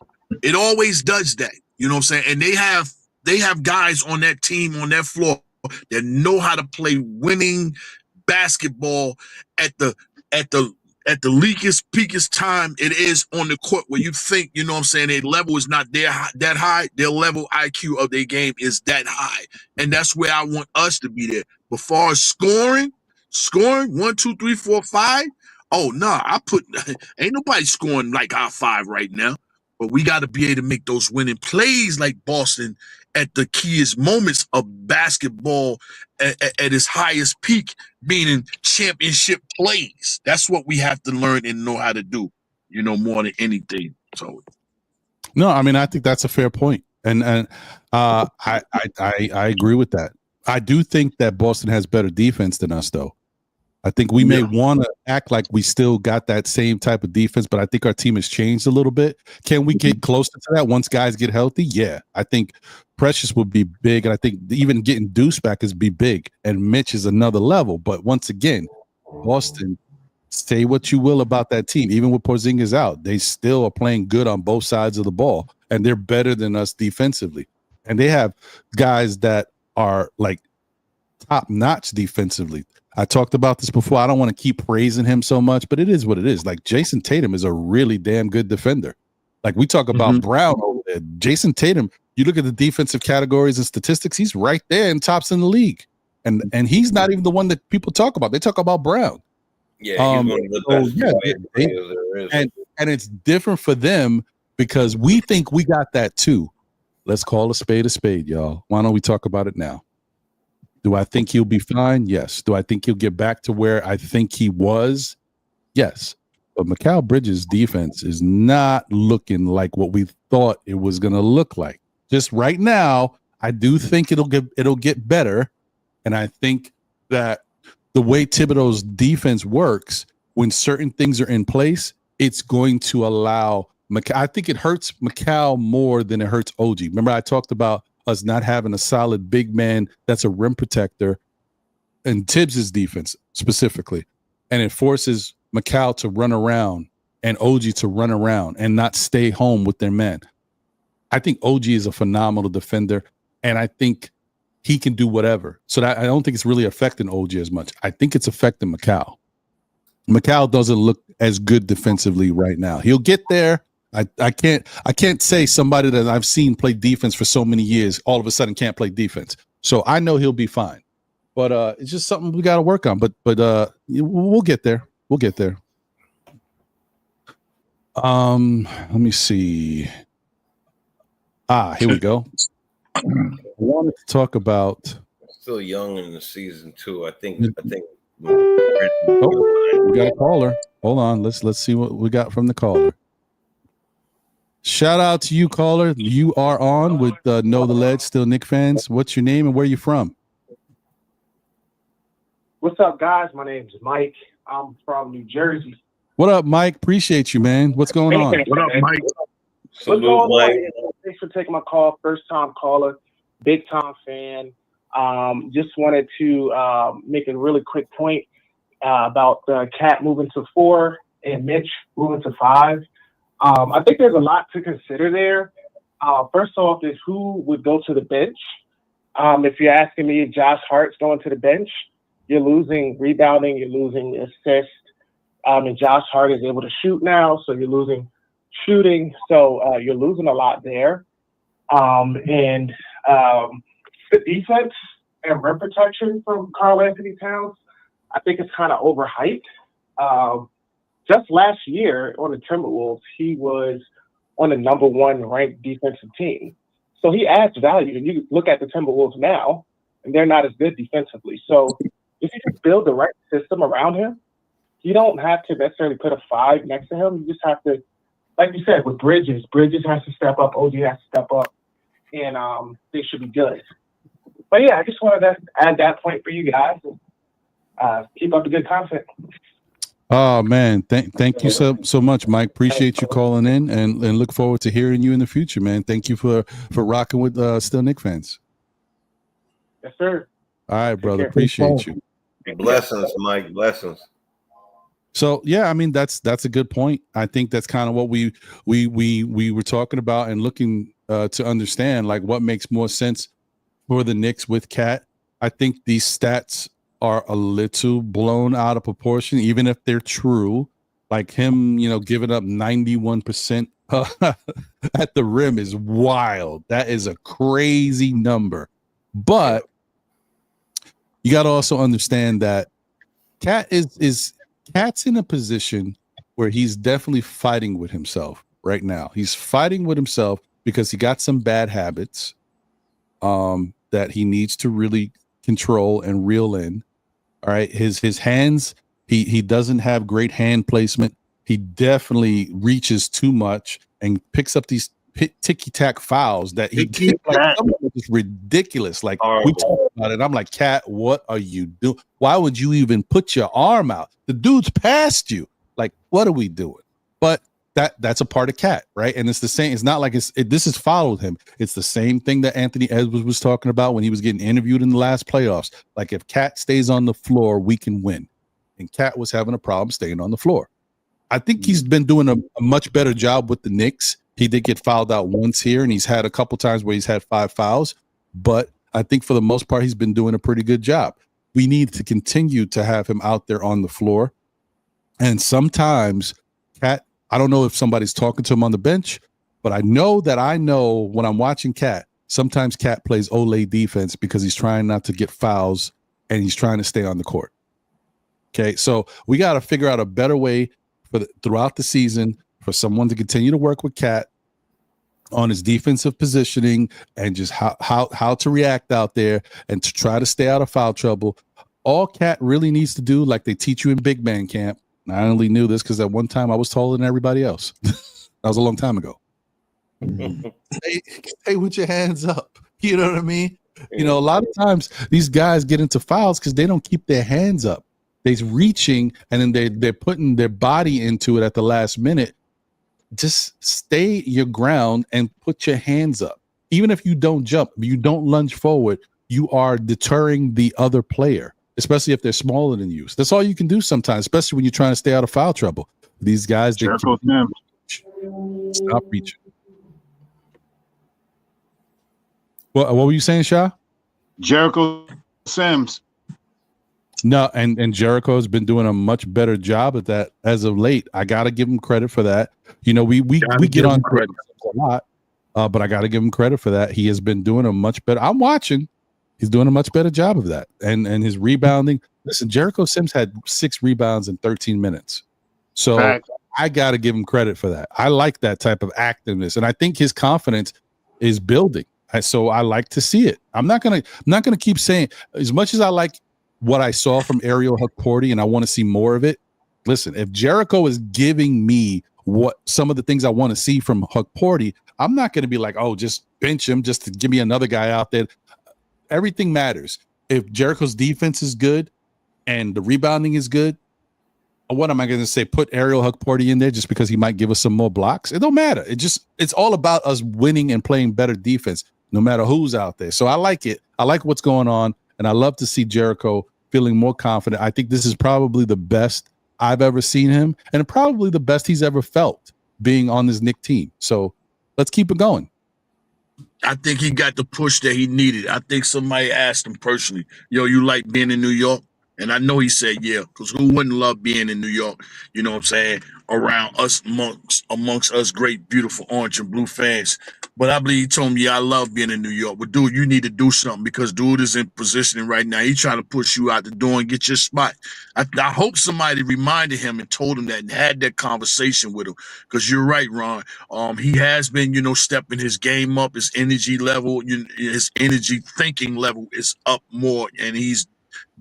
S9: It always does that. You know what I'm saying? And they have guys on that team, on that floor, that know how to play winning basketball at the peakest time it is on the court, where you think, you know what I'm saying, their level is not that high. Their level IQ of their game is that high. And that's where I want us to be there. But far as scoring 1, 2, 3, 4, 5. Oh, no, ain't nobody scoring like our five right now. But we got to be able to make those winning plays like Boston at the keyest moments of basketball at its highest peak, meaning championship plays. That's what we have to learn and know how to do, more than anything. So,
S1: no, I mean, I think that's a fair point. And I agree with that. I do think that Boston has better defense than us, though. I think we may want to act like we still got that same type of defense, but I think our team has changed a little bit. Can we get closer to that once guys get healthy? Yeah, I think Precious would be big, and I think even getting Deuce back is be big, and Mitch is another level. But once again, Boston, say what you will about that team, even with Porzingis out, they still are playing good on both sides of the ball, and they're better than us defensively. And they have guys that are like top-notch defensively. I talked about this before. I don't want to keep praising him so much, but it is what it is. Like, Jason Tatum is a really damn good defender. Like, we talk about Brown over there. Jason Tatum, you look at the defensive categories and statistics, he's right there in tops in the league. And he's not even the one that people talk about. They talk about Brown.
S7: Yeah, he's one of the best players there is.
S1: And it's different for them because we think we got that too. Let's call a spade, y'all. Why don't we talk about it now? Do I think he'll be fine? Yes. Do I think he'll get back to where I think he was? Yes. But Mikal Bridges' defense is not looking like what we thought it was going to look like. Just right now, I do think it'll get better. And I think that the way Thibodeau's defense works, when certain things are in place, it's going to allow I think it hurts Mikal more than it hurts OG. Remember, I talked about us not having a solid big man that's a rim protector in Tibbs' defense specifically. And it forces Mikal to run around and OG to run around and not stay home with their man. I think OG is a phenomenal defender, and I think he can do whatever. So that I don't think it's really affecting OG as much. I think it's affecting Mikal. Mikal doesn't look as good defensively right now. He'll get there. I can't say somebody that I've seen play defense for so many years all of a sudden can't play defense. So I know he'll be fine. But it's just something we got to work on. But we'll get there. We'll get there. Let me see. Here we go. I wanted to talk about
S7: still young in the season too. I think
S1: we got a caller. Hold on. Let's see what we got from the caller. Shout out to you, caller. You are on with Know the Ledge, Still Knicks fans. What's your name and where you from?
S10: What's up, guys? My name's Mike. I'm from New Jersey.
S1: What up, Mike? Appreciate you, man. What's going on?
S9: What up, Mike?
S7: Salute, Mike.
S10: Thanks for taking my call. First time caller, big time fan. Just wanted to make a really quick point about Cat moving to 4 and Mitch moving to 5. I think there's a lot to consider there. First off is who would go to the bench. If you're asking me, Josh Hart's going to the bench. You're losing rebounding, you're losing assist. And Josh Hart is able to shoot now, so you're losing shooting. So you're losing a lot there. And the defense and rim protection from Karl Anthony Towns, I think it's kind of overhyped. Just last year on the Timberwolves, he was on the number 1 ranked defensive team. So he adds value. And you look at the Timberwolves now, and they're not as good defensively. So if you can build the right system around him, you don't have to necessarily put a 5 next to him. You just have to, like you said, with Bridges has to step up, OG has to step up, and they should be good. But yeah, I just wanted to add that point for you guys. And, keep up the good content.
S1: Oh man, thank you so much, Mike. Appreciate you calling in and look forward to hearing you in the future, man. Thank you for rocking with Still Knicks fans.
S10: Yes, sir.
S1: All right, brother. Appreciate you.
S7: Blessings, Mike. Blessings.
S1: So yeah, I mean that's a good point. I think that's kind of what we were talking about and looking to understand, like what makes more sense for the Knicks with Cat. I think these stats are a little blown out of proportion, even if they're true. Like him, giving up 91% at the rim is wild. That is a crazy number. But you got to also understand that Cat's in a position where he's definitely fighting with himself right now. He's fighting with himself because he got some bad habits that he needs to really control and reel in. All right. His hands, he doesn't have great hand placement. He definitely reaches too much and picks up these ticky-tack fouls that he gets. Like, it's ridiculous. Like we talk about it. I'm like, Cat, what are you doing? Why would you even put your arm out? The dude's past you. Like, what are we doing? But that's a part of Cat, right? And it's the same. It's not like this has followed him. It's the same thing that Anthony Edwards was talking about when he was getting interviewed in the last playoffs. Like, if Cat stays on the floor, we can win. And Cat was having a problem staying on the floor. I think he's been doing a much better job with the Knicks. He did get fouled out once here, and he's had a couple times where he's had 5 fouls. But I think for the most part, he's been doing a pretty good job. We need to continue to have him out there on the floor. And sometimes Cat, I don't know if somebody's talking to him on the bench, But I know when I'm watching Cat, sometimes Cat plays Olay defense because he's trying not to get fouls and he's trying to stay on the court. Okay, so we got to figure out a better way throughout the season for someone to continue to work with Cat on his defensive positioning and just how to react out there and to try to stay out of foul trouble. All Cat really needs to do, like they teach you in big man camp. And I only knew this because at one time I was taller than everybody else. That was a long time ago. Stay with your hands up. You know what I mean? You know, a lot of times these guys get into fouls because they don't keep their hands up. They're reaching and then they're putting their body into it at the last minute. Just stay your ground and put your hands up. Even if you don't jump, you don't lunge forward, you are deterring the other player, especially if they're smaller than you. So that's all you can do sometimes, especially when you're trying to stay out of foul trouble. These guys, they stop reaching. What were you saying, Sha?
S5: Jericho Sims.
S1: No, and Jericho has been doing a much better job at that as of late. I got to give him credit for that. You know, we get on credit a lot, but I got to give him credit for that. He has been doing a much better. I'm watching. He's doing a much better job of that. And his rebounding. Listen, Jericho Sims had 6 rebounds in 13 minutes. So I got to give him credit for that. I like that type of activeness, and I think his confidence is building. So I like to see it. I'm not gonna keep saying, as much as I like what I saw from Ariel Hukporti and I want to see more of it. Listen, if Jericho is giving me some of the things I want to see from Hukporti, I'm not going to be like, oh, just bench him just to give me another guy out there. Everything matters. If Jericho's defense is good and the rebounding is good, what am I going to say? Put Ariel Hukporti in there just because he might give us some more blocks? It don't matter. It's all about us winning and playing better defense, no matter who's out there. So I like it. I like what's going on. And I love to see Jericho feeling more confident. I think this is probably the best I've ever seen him and probably the best he's ever felt being on this Knicks team. So let's keep it going.
S9: I think he got the push that he needed. I think somebody asked him personally, yo, you like being in New York? And I know he said, yeah, because who wouldn't love being in New York? You know what I'm saying? Around us, amongst us great, beautiful orange and blue fans. But I believe he told me, yeah, I love being in New York. But, dude, you need to do something because dude is in positioning right now. He's trying to push you out the door and get your spot. I hope somebody reminded him and told him that and had that conversation with him because you're right, Ron. He has been, stepping his game up, his energy level, his energy thinking level is up more, and he's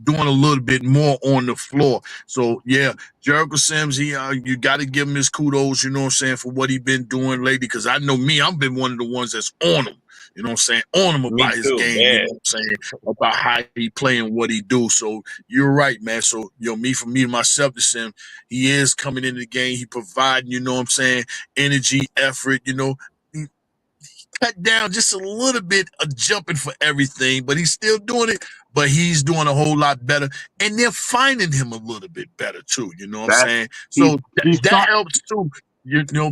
S9: doing a little bit more on the floor. So, yeah, Jericho Sims, you got to give him his kudos, you know what I'm saying, for what he been doing lately, because I know me, I've been one of the ones that's on him, you know what I'm saying, on him about his game, you know what I'm saying, about how he playing, what he do. So, you're right, man. So, myself, to Sim, he is coming into the game. He providing, you know what I'm saying, energy, effort, he cut down just a little bit of jumping for everything, but he's still doing it. But he's doing a whole lot better, and they're finding him a little bit better too. You know what I'm saying? So that helps too.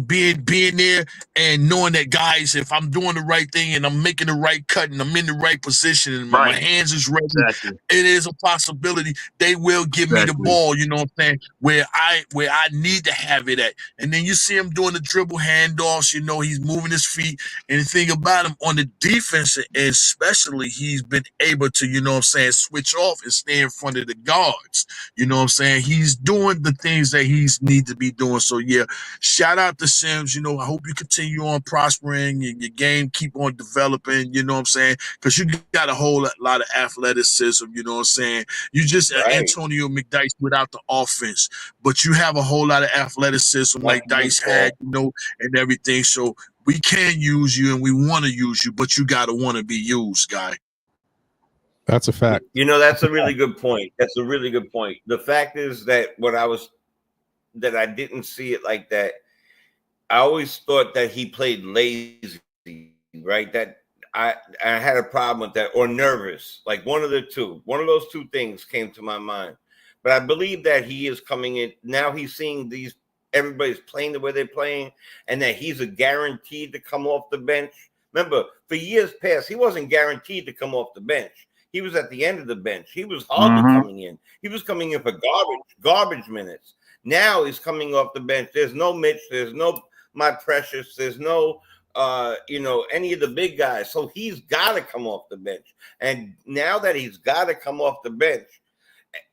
S9: Being there and knowing that, guys, if I'm doing the right thing and I'm making the right cut and I'm in the right position and my hands is ready, it is a possibility they will give me the ball, you know what I'm saying, where I need to have it at. And then you see him doing the dribble handoffs, he's moving his feet. And the thing about him on the defense, especially, he's been able to, you know what I'm saying, switch off and stay in front of the guards. You know what I'm saying? He's doing the things that he's need to be doing. So, yeah, shout out to Sims. I hope you continue on prospering and your game keep on developing, you know what I'm saying? Because you got a whole lot of athleticism, you know what I'm saying? You just Antonio McDyess without the offense, but you have a whole lot of athleticism like Dice had, and everything. So we can use you and we want to use you, but you got to want to be used, guy.
S1: That's a fact.
S7: That's a really good point. That's a really good point. The fact is that that I didn't see it like that. I always thought that he played lazy, right? That I had a problem with that, or nervous, like one of the two. One of those two things came to my mind. But I believe that he is coming in. Now he's seeing everybody's playing the way they're playing, and that he's a guaranteed to come off the bench. Remember, for years past, he wasn't guaranteed to come off the bench. He was at the end of the bench. He was hardly coming in. He was coming in for garbage minutes. Now he's coming off the bench. There's no Mitch. There's no My Precious. There's no any of the big guys. So he's got to come off the bench. And now that he's got to come off the bench,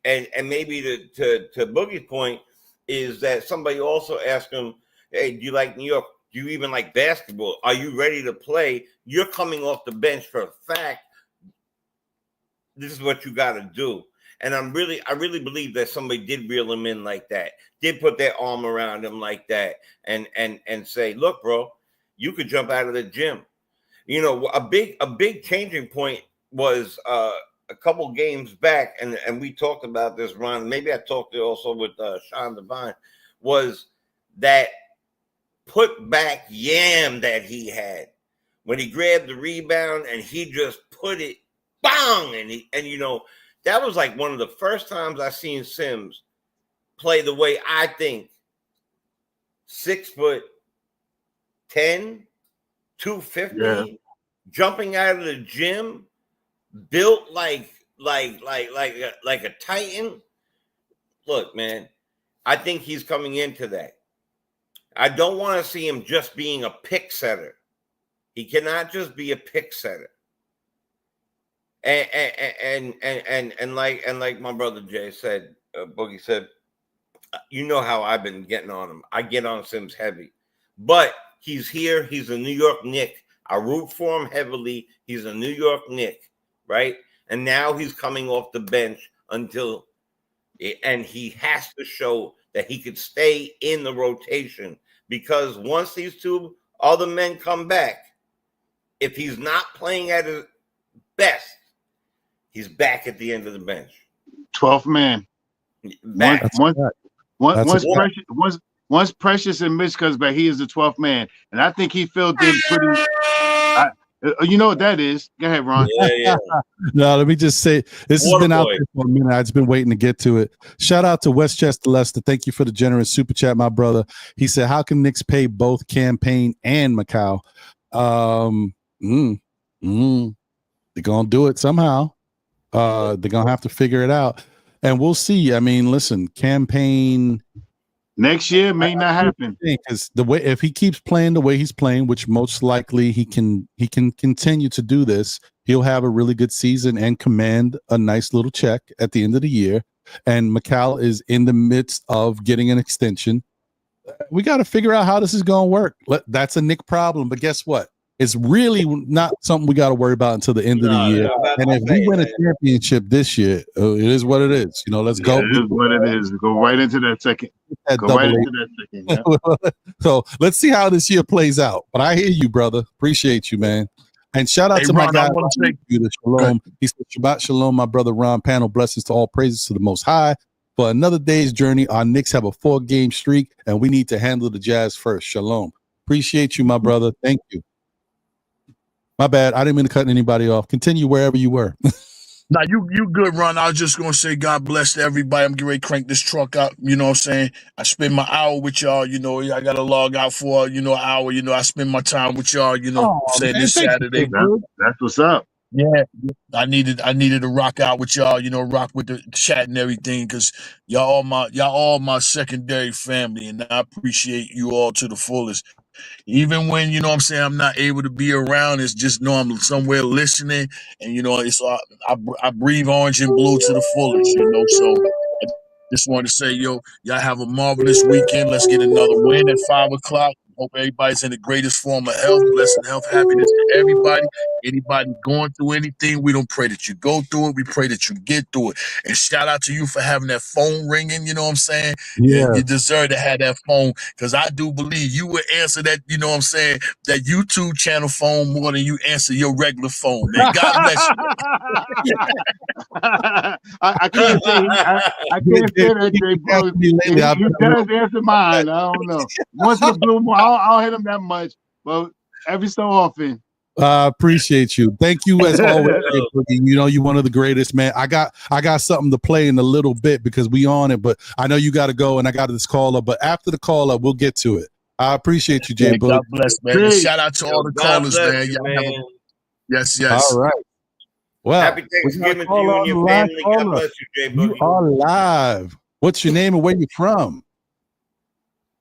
S7: and maybe to Boogie's point is that somebody also asked him, hey, do you like New York? Do you even like basketball? Are you ready to play? You're coming off the bench for a fact. This is what you got to do. And I really believe that somebody did reel him in like that, did put their arm around him like that, and say, look, bro, you could jump out of the gym. A big changing point was a couple games back, and we talked about this, Ron. Maybe I talked it also with Sean Devine, was that put back yam that he had when he grabbed the rebound and he just put it bang, and that was like one of the first times I seen Sims play the way I think 6'10", 250, jumping out of the gym, built like a titan. Look, man, I think he's coming into that. I don't want to see him just being a pick setter. He cannot just be a pick setter. And like my brother Jay said, Boogie said, you know how I've been getting on him. I get on Sims heavy, but he's here. He's a New York Knick. I root for him heavily. He's a New York Knick, right? And now he's coming off the bench and he has to show that he could stay in the rotation, because once these two other men come back, if he's not playing at his best, he's back at the end of the bench.
S5: 12th man.
S7: Back.
S5: Once Precious and Mitch comes back, he is the 12th man. And I think he filled in pretty. You know what that is? Go ahead, Ron.
S7: Yeah.
S1: No, let me just say, this has been out there for a minute. I've just been waiting to get to it. Shout out to Westchester Lester. Thank you for the generous super chat, my brother. He said, how can Knicks pay both Campaign and Macau? They're going to do it somehow. They're going to have to figure it out. And we'll see. I mean, listen, Campaign
S5: next year may not happen,
S1: because if he keeps playing the way he's playing, which most likely he can continue to do this, he'll have a really good season and command a nice little check at the end of the year. And Macau is in the midst of getting an extension. We got to figure out how this is going to work. That's a Knick problem, but guess what? It's really not something we got to worry about until the end of the year. And if we win a championship this year, it is what it is. Let's go.
S5: It is what it is. Go right into that second.
S1: Yeah. So let's see how this year plays out. But I hear you, brother. Appreciate you, man. And shout out to
S9: Ron,
S1: my guy.
S9: Shalom.
S1: He said, Shabbat Shalom, my brother Ron. Panel blessings to all praises to the Most High. For another day's journey, our Knicks have a 4-game streak, and we need to handle the Jazz first. Shalom. Appreciate you, my brother. Thank you. My bad. I didn't mean to cut anybody off. Continue wherever you were.
S9: Nah, you good, Ron. I was just gonna say God bless to everybody. I'm getting ready to crank this truck out. You know what I'm saying? I spend my hour with y'all. I gotta log out for an hour. I spend my time with y'all. This Saturday.
S5: That's what's up.
S9: Yeah, I needed to rock out with y'all. Rock with the chat and everything, because y'all all my secondary family, and I appreciate you all to the fullest. Even when, I'm not able to be around, it's just know I'm somewhere listening, and, it's I breathe orange and blue to the fullest, so I just want to say, y'all have a marvelous weekend. Let's get another win at 5 o'clock. Hope everybody's in the greatest form of health, blessing, health, happiness to everybody. Anybody going through anything, we don't pray that you go through it. We pray that you get through it. And shout out to you for having that phone ringing, you know what I'm saying?
S1: Yeah.
S9: You deserve to have that phone, because I do believe you would answer that, you know what I'm saying, that YouTube channel phone more than you answer your regular phone, man. God bless you.
S5: I can't say that, Jay, bro. He does answer mine. I don't know. Once in a blue moon, I'll hit him that much, but every so often.
S1: I appreciate you. Thank you as always. You're one of the greatest, man. I got something to play in a little bit because we on it, but I know you got to go and I got this caller. But after the caller, we'll get to it. I appreciate you, Jay.
S9: God bless, man. And shout out to all the callers, man. Yes.
S1: All right. Well,
S7: happy Thanksgiving to you and your family. God bless you, Jay Boogie.
S1: You are live. What's your name and where you from?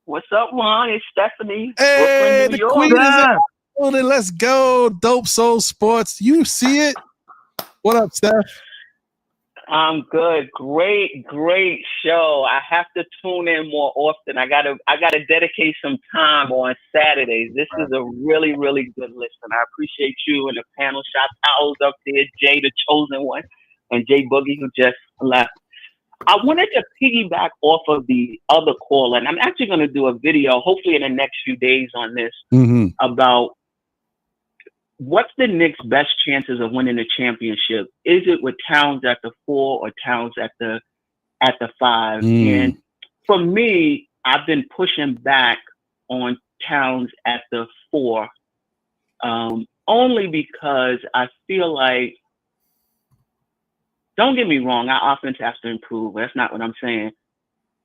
S11: What's up, Ron? It's Stephanie.
S1: Hey,
S11: Brooklyn, New York.
S1: Queen is building. Let's go. Dope Soul Sports. You see it? What up, Steph?
S11: I'm good. Great show. I have to tune in more often. I gotta dedicate some time on Saturdays. This is a really, really good listen. I appreciate you and the panel. Shout out up there, Jay, the chosen one, and Jay Boogie, who just left. I wanted to piggyback off of the other caller, and I'm actually going to do a video, hopefully in the next few days, on this about what's the Knicks' best chances of winning the championship. Is it with Towns at the 4 or Towns at the 5? And for me, I've been pushing back on Towns at the 4, only because I feel like, don't get me wrong, our offense has to improve. That's not what I'm saying.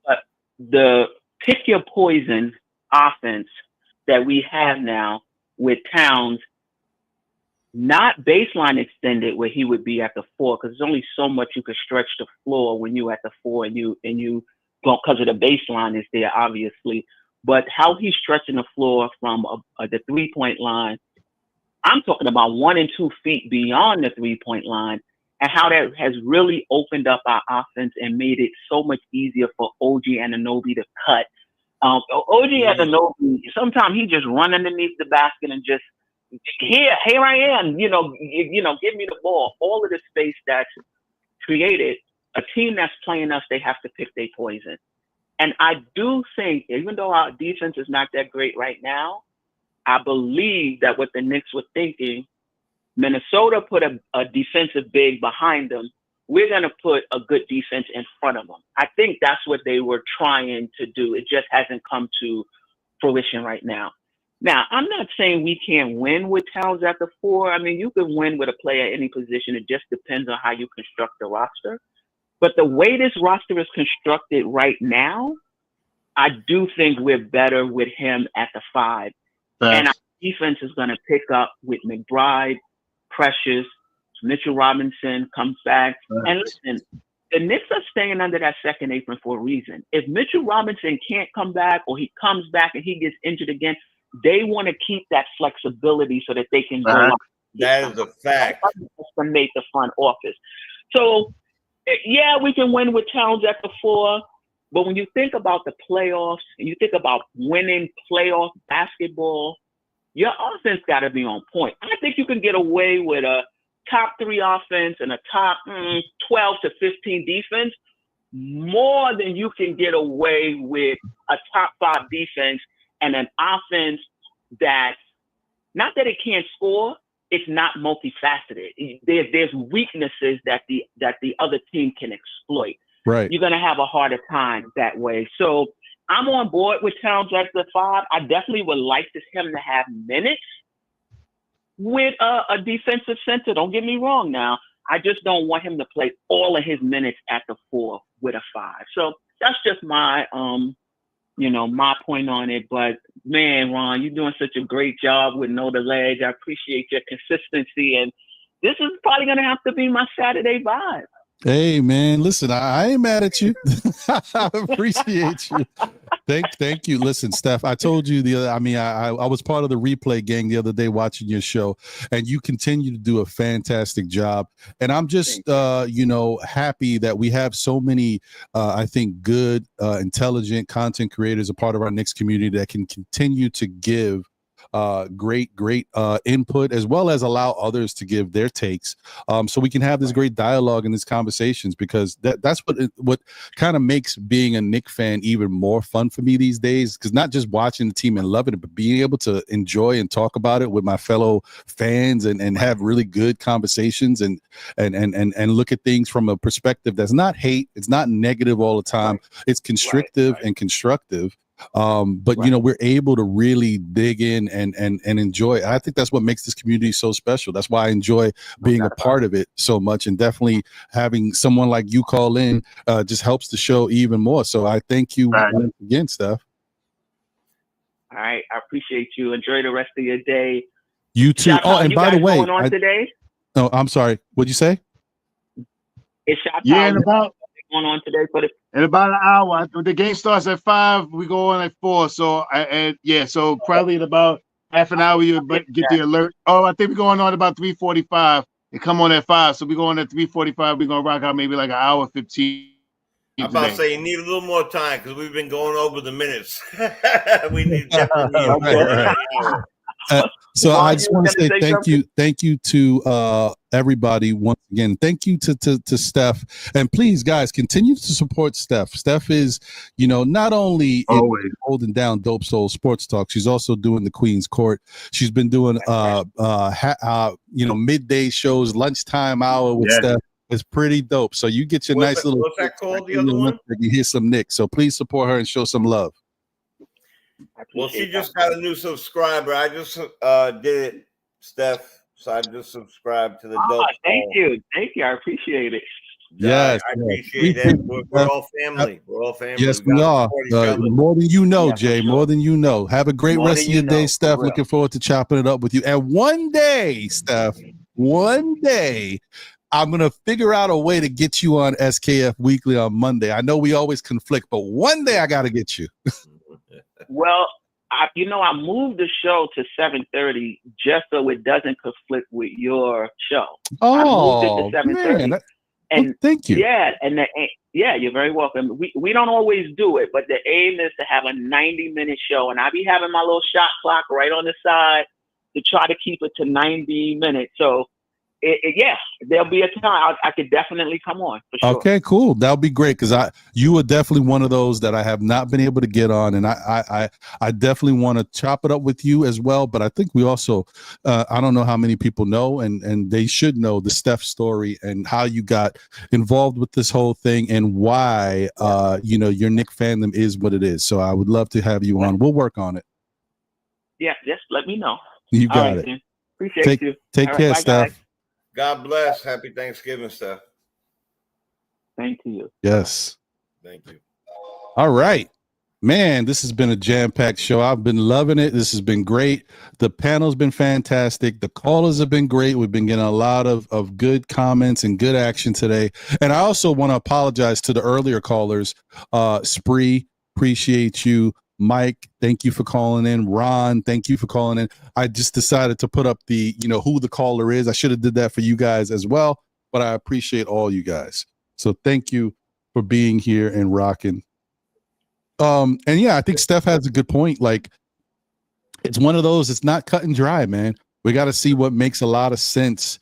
S11: But the pick your poison offense that we have now with Towns, not baseline extended where he would be at the 4, because there's only so much you can stretch the floor when you at the 4 and you go, because of the baseline is there, obviously. But how he's stretching the floor from the 3-point line, I'm talking about 1 and 2 feet beyond the 3-point line, and how that has really opened up our offense and made it so much easier for OG Anunoby to cut. OG Anunoby, sometimes he just run underneath the basket and just, here I am, give me the ball. All of the space that's created, a team that's playing us, they have to pick their poison. And I do think, even though our defense is not that great right now, I believe that what the Knicks were thinking, Minnesota put a defensive big behind them. We're going to put a good defense in front of them. I think that's what they were trying to do. It just hasn't come to fruition right now. Now, I'm not saying we can't win with Towns at the 4. I mean, you can win with a player at any position. It just depends on how you construct the roster. But the way this roster is constructed right now, I do think we're better with him at the 5. And our defense is going to pick up with McBride, Precious, Mitchell Robinson comes back. And listen, the Knicks are staying under that second apron for a reason. If Mitchell Robinson can't come back, or he comes back and he gets injured again, they want to keep that flexibility so that they can go up.
S7: That is a fact.
S11: Estimate the front office. So, yeah, we can win with Towns at the 4. But when you think about the playoffs and you think about winning playoff basketball, your offense got to be on point. I think you can get away with a top 3 offense and a top 12 to 15 defense more than you can get away with a top 5 defense and an offense that, not that it can't score, it's not multifaceted. There's weaknesses that the other team can exploit.
S1: Right.
S11: You're going to have a harder time that way. So I'm on board with Towns at the 5. I definitely would like him to have minutes with a defensive center. Don't get me wrong now. I just don't want him to play all of his minutes at the 4 with a 5. So that's just my, my point on it. But man, Ron, you're doing such a great job with Know the Ledge. I appreciate your consistency. And this is probably going to have to be my Saturday vibe.
S1: Hey man, listen, I ain't mad at you. I appreciate you. Thank you. Listen, Steph, I told you I was part of the replay gang the other day watching your show, and you continue to do a fantastic job. And I'm just, happy that we have so many, I think, good, intelligent content creators, a part of our Knicks community that can continue to give great input, as well as allow others to give their takes, so we can have this great dialogue and these conversations, because that's what kind of makes being a Knicks fan even more fun for me these days, because not just watching the team and loving it, but being able to enjoy and talk about it with my fellow fans and have really good conversations and look at things from a perspective that's not hate, it's not negative all the time, it's constrictive and constructive. But we're able to really dig in and enjoy. I think that's what makes this community so special. That's why I enjoy being a part of it so much, and definitely having someone like you call in just helps the show even more. So I thank you once again, Steph.
S11: All right, I appreciate you. Enjoy the rest of your day.
S1: You too. And by the way,
S11: going on today?
S1: No, I'm sorry. What'd you say?
S11: It's
S5: in about
S11: going on today for the.
S5: In about an hour. The game starts at 5. We go on at 4. So so probably in about Half an hour, you get the alert. Oh, I think we're going on about 3:45. They come on at 5, so we're going at 3:45. We're gonna rock out maybe like an hour 15.
S7: I'm about to say you need a little more time because we've been going over the minutes. We need definitely
S1: so I just want to say thank you to everybody once again. Thank you to Steph, and please, guys, continue to support Steph. Steph is, not only holding down Dope Soul Sports Talk, she's also doing the Queen's Court. She's been doing midday shows, lunchtime hour with Steph. It's pretty dope. So you get your nice little.
S7: What's that called? The other one?
S1: You hear some Knicks. So please support her and show some love.
S7: Well, she just got a new subscriber. I just did it, Steph. So I just subscribed to the dope.
S11: Thank you. I appreciate it.
S1: Yes,
S7: I appreciate that. We're all family. We're all family.
S1: Yes, we are. More than you know, Jay. Sure. More than you know. Have a great rest of your day, Steph. Looking forward to chopping it up with you. And one day, Steph, I'm going to figure out a way to get you on SKF Weekly on Monday. I know we always conflict, but one day I got to get you.
S11: Well, I moved the show to 7:30 just so it doesn't conflict with your show.
S1: Oh,
S11: I moved it to 7:30. And
S1: thank you.
S11: Yeah, and you're very welcome. We don't always do it, but the aim is to have a 90-minute show, and I be having my little shot clock right on the side to try to keep it to 90 minutes. So, there'll be a time I could definitely come on for sure.
S1: Okay, cool. That'll be great because you were definitely one of those that I have not been able to get on, and I definitely want to chop it up with you as well. But I think we also, I don't know how many people know, and they should know the Steph story and how you got involved with this whole thing and why your Knicks fandom is what it is. So I would love to have you on. We'll work on it.
S11: Yeah, just let me know.
S1: You got it.
S11: Then. Appreciate you.
S1: Take care,
S11: bye,
S1: Steph.
S11: Guys.
S7: God bless. Happy Thanksgiving, Steph.
S11: Thank you.
S1: Yes.
S7: Thank you.
S1: All right. Man, this has been a jam-packed show. I've been loving it. This has been great. The panel's been fantastic. The callers have been great. We've been getting a lot of good comments and good action today. And I also want to apologize to the earlier callers. Spree, appreciate you. Mike, thank you for calling in. Ron, thank you for calling in. I just decided to put up the, who the caller is. I should have did that for you guys as well, but I appreciate all you guys. So thank you for being here and rocking. And yeah, I think Steph has a good point. Like, it's one of those, it's not cut and dry, man. We got to see what makes a lot of sense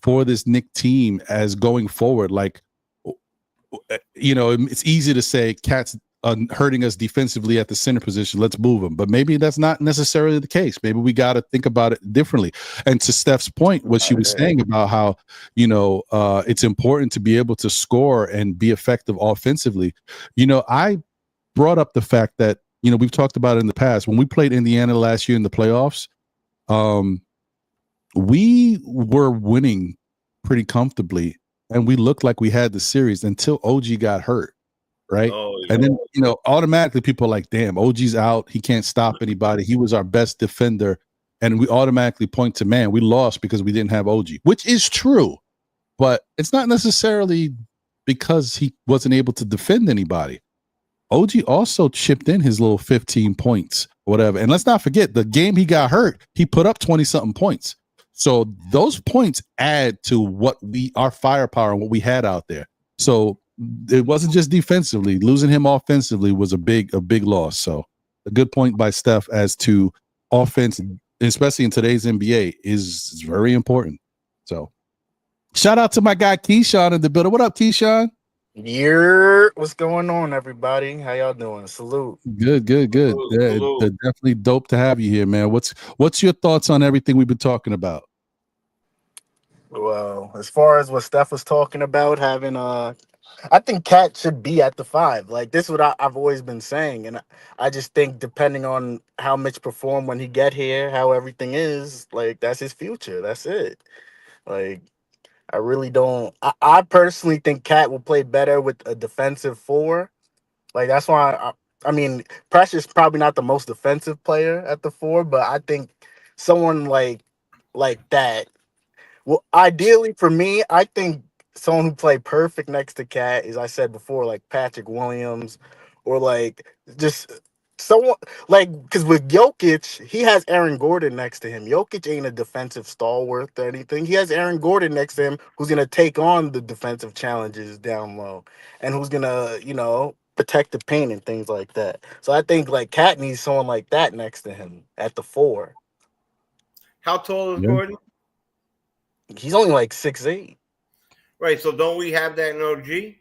S1: for this Knicks team as going forward. Like, it's easy to say Cat's hurting us defensively at the center position. Let's move him. But maybe that's not necessarily the case. Maybe we got to think about it differently. And to Steph's point, what she was saying about how, it's important to be able to score and be effective offensively. I brought up the fact that, we've talked about it in the past. When we played Indiana last year in the playoffs, we were winning pretty comfortably and we looked like we had the series until OG got hurt. Right. Oh, yeah. And then, automatically people are like, damn, OG's out. He can't stop anybody. He was our best defender. And we automatically point to, man, we lost because we didn't have OG, which is true. But it's not necessarily because he wasn't able to defend anybody. OG also chipped in his little 15 points or whatever. And let's not forget the game he got hurt, he put up 20-something points. So those points add to our firepower and what we had out there. So it wasn't just defensively. Losing him offensively was a big loss. So a good point by Steph as to offense, especially in today's NBA, is very important. So shout out to my guy Keyshawn in the building. What up, Keyshawn?
S12: What's going on, everybody? How y'all doing? Salute.
S1: Good. Salute. Definitely dope to have you here, man. What's your thoughts on everything we've been talking about?
S12: Well, as far as what Steph was talking about, having I think Cat should be at the 5. Like, this is what I've always been saying. And I just think depending on how Mitch perform when he get here, how everything is, like, that's his future. That's it. Like, I really don't. I personally think Cat will play better with a defensive 4. Like, that's why, I mean, Precious probably not the most defensive player at the 4, but I think someone like that. Well, ideally for me, I think someone who played perfect next to Cat, as I said before, like Patrick Williams, or like just someone like because with Jokic, he has Aaron Gordon next to him. Jokic ain't a defensive stalwart or anything. He has Aaron Gordon next to him, who's gonna take on the defensive challenges down low, and who's gonna protect the paint and things like that. So I think like Cat needs someone like that next to him at the 4.
S7: How tall is Gordon?
S12: He's only like 6'8".
S7: Right. So don't we have that in OG?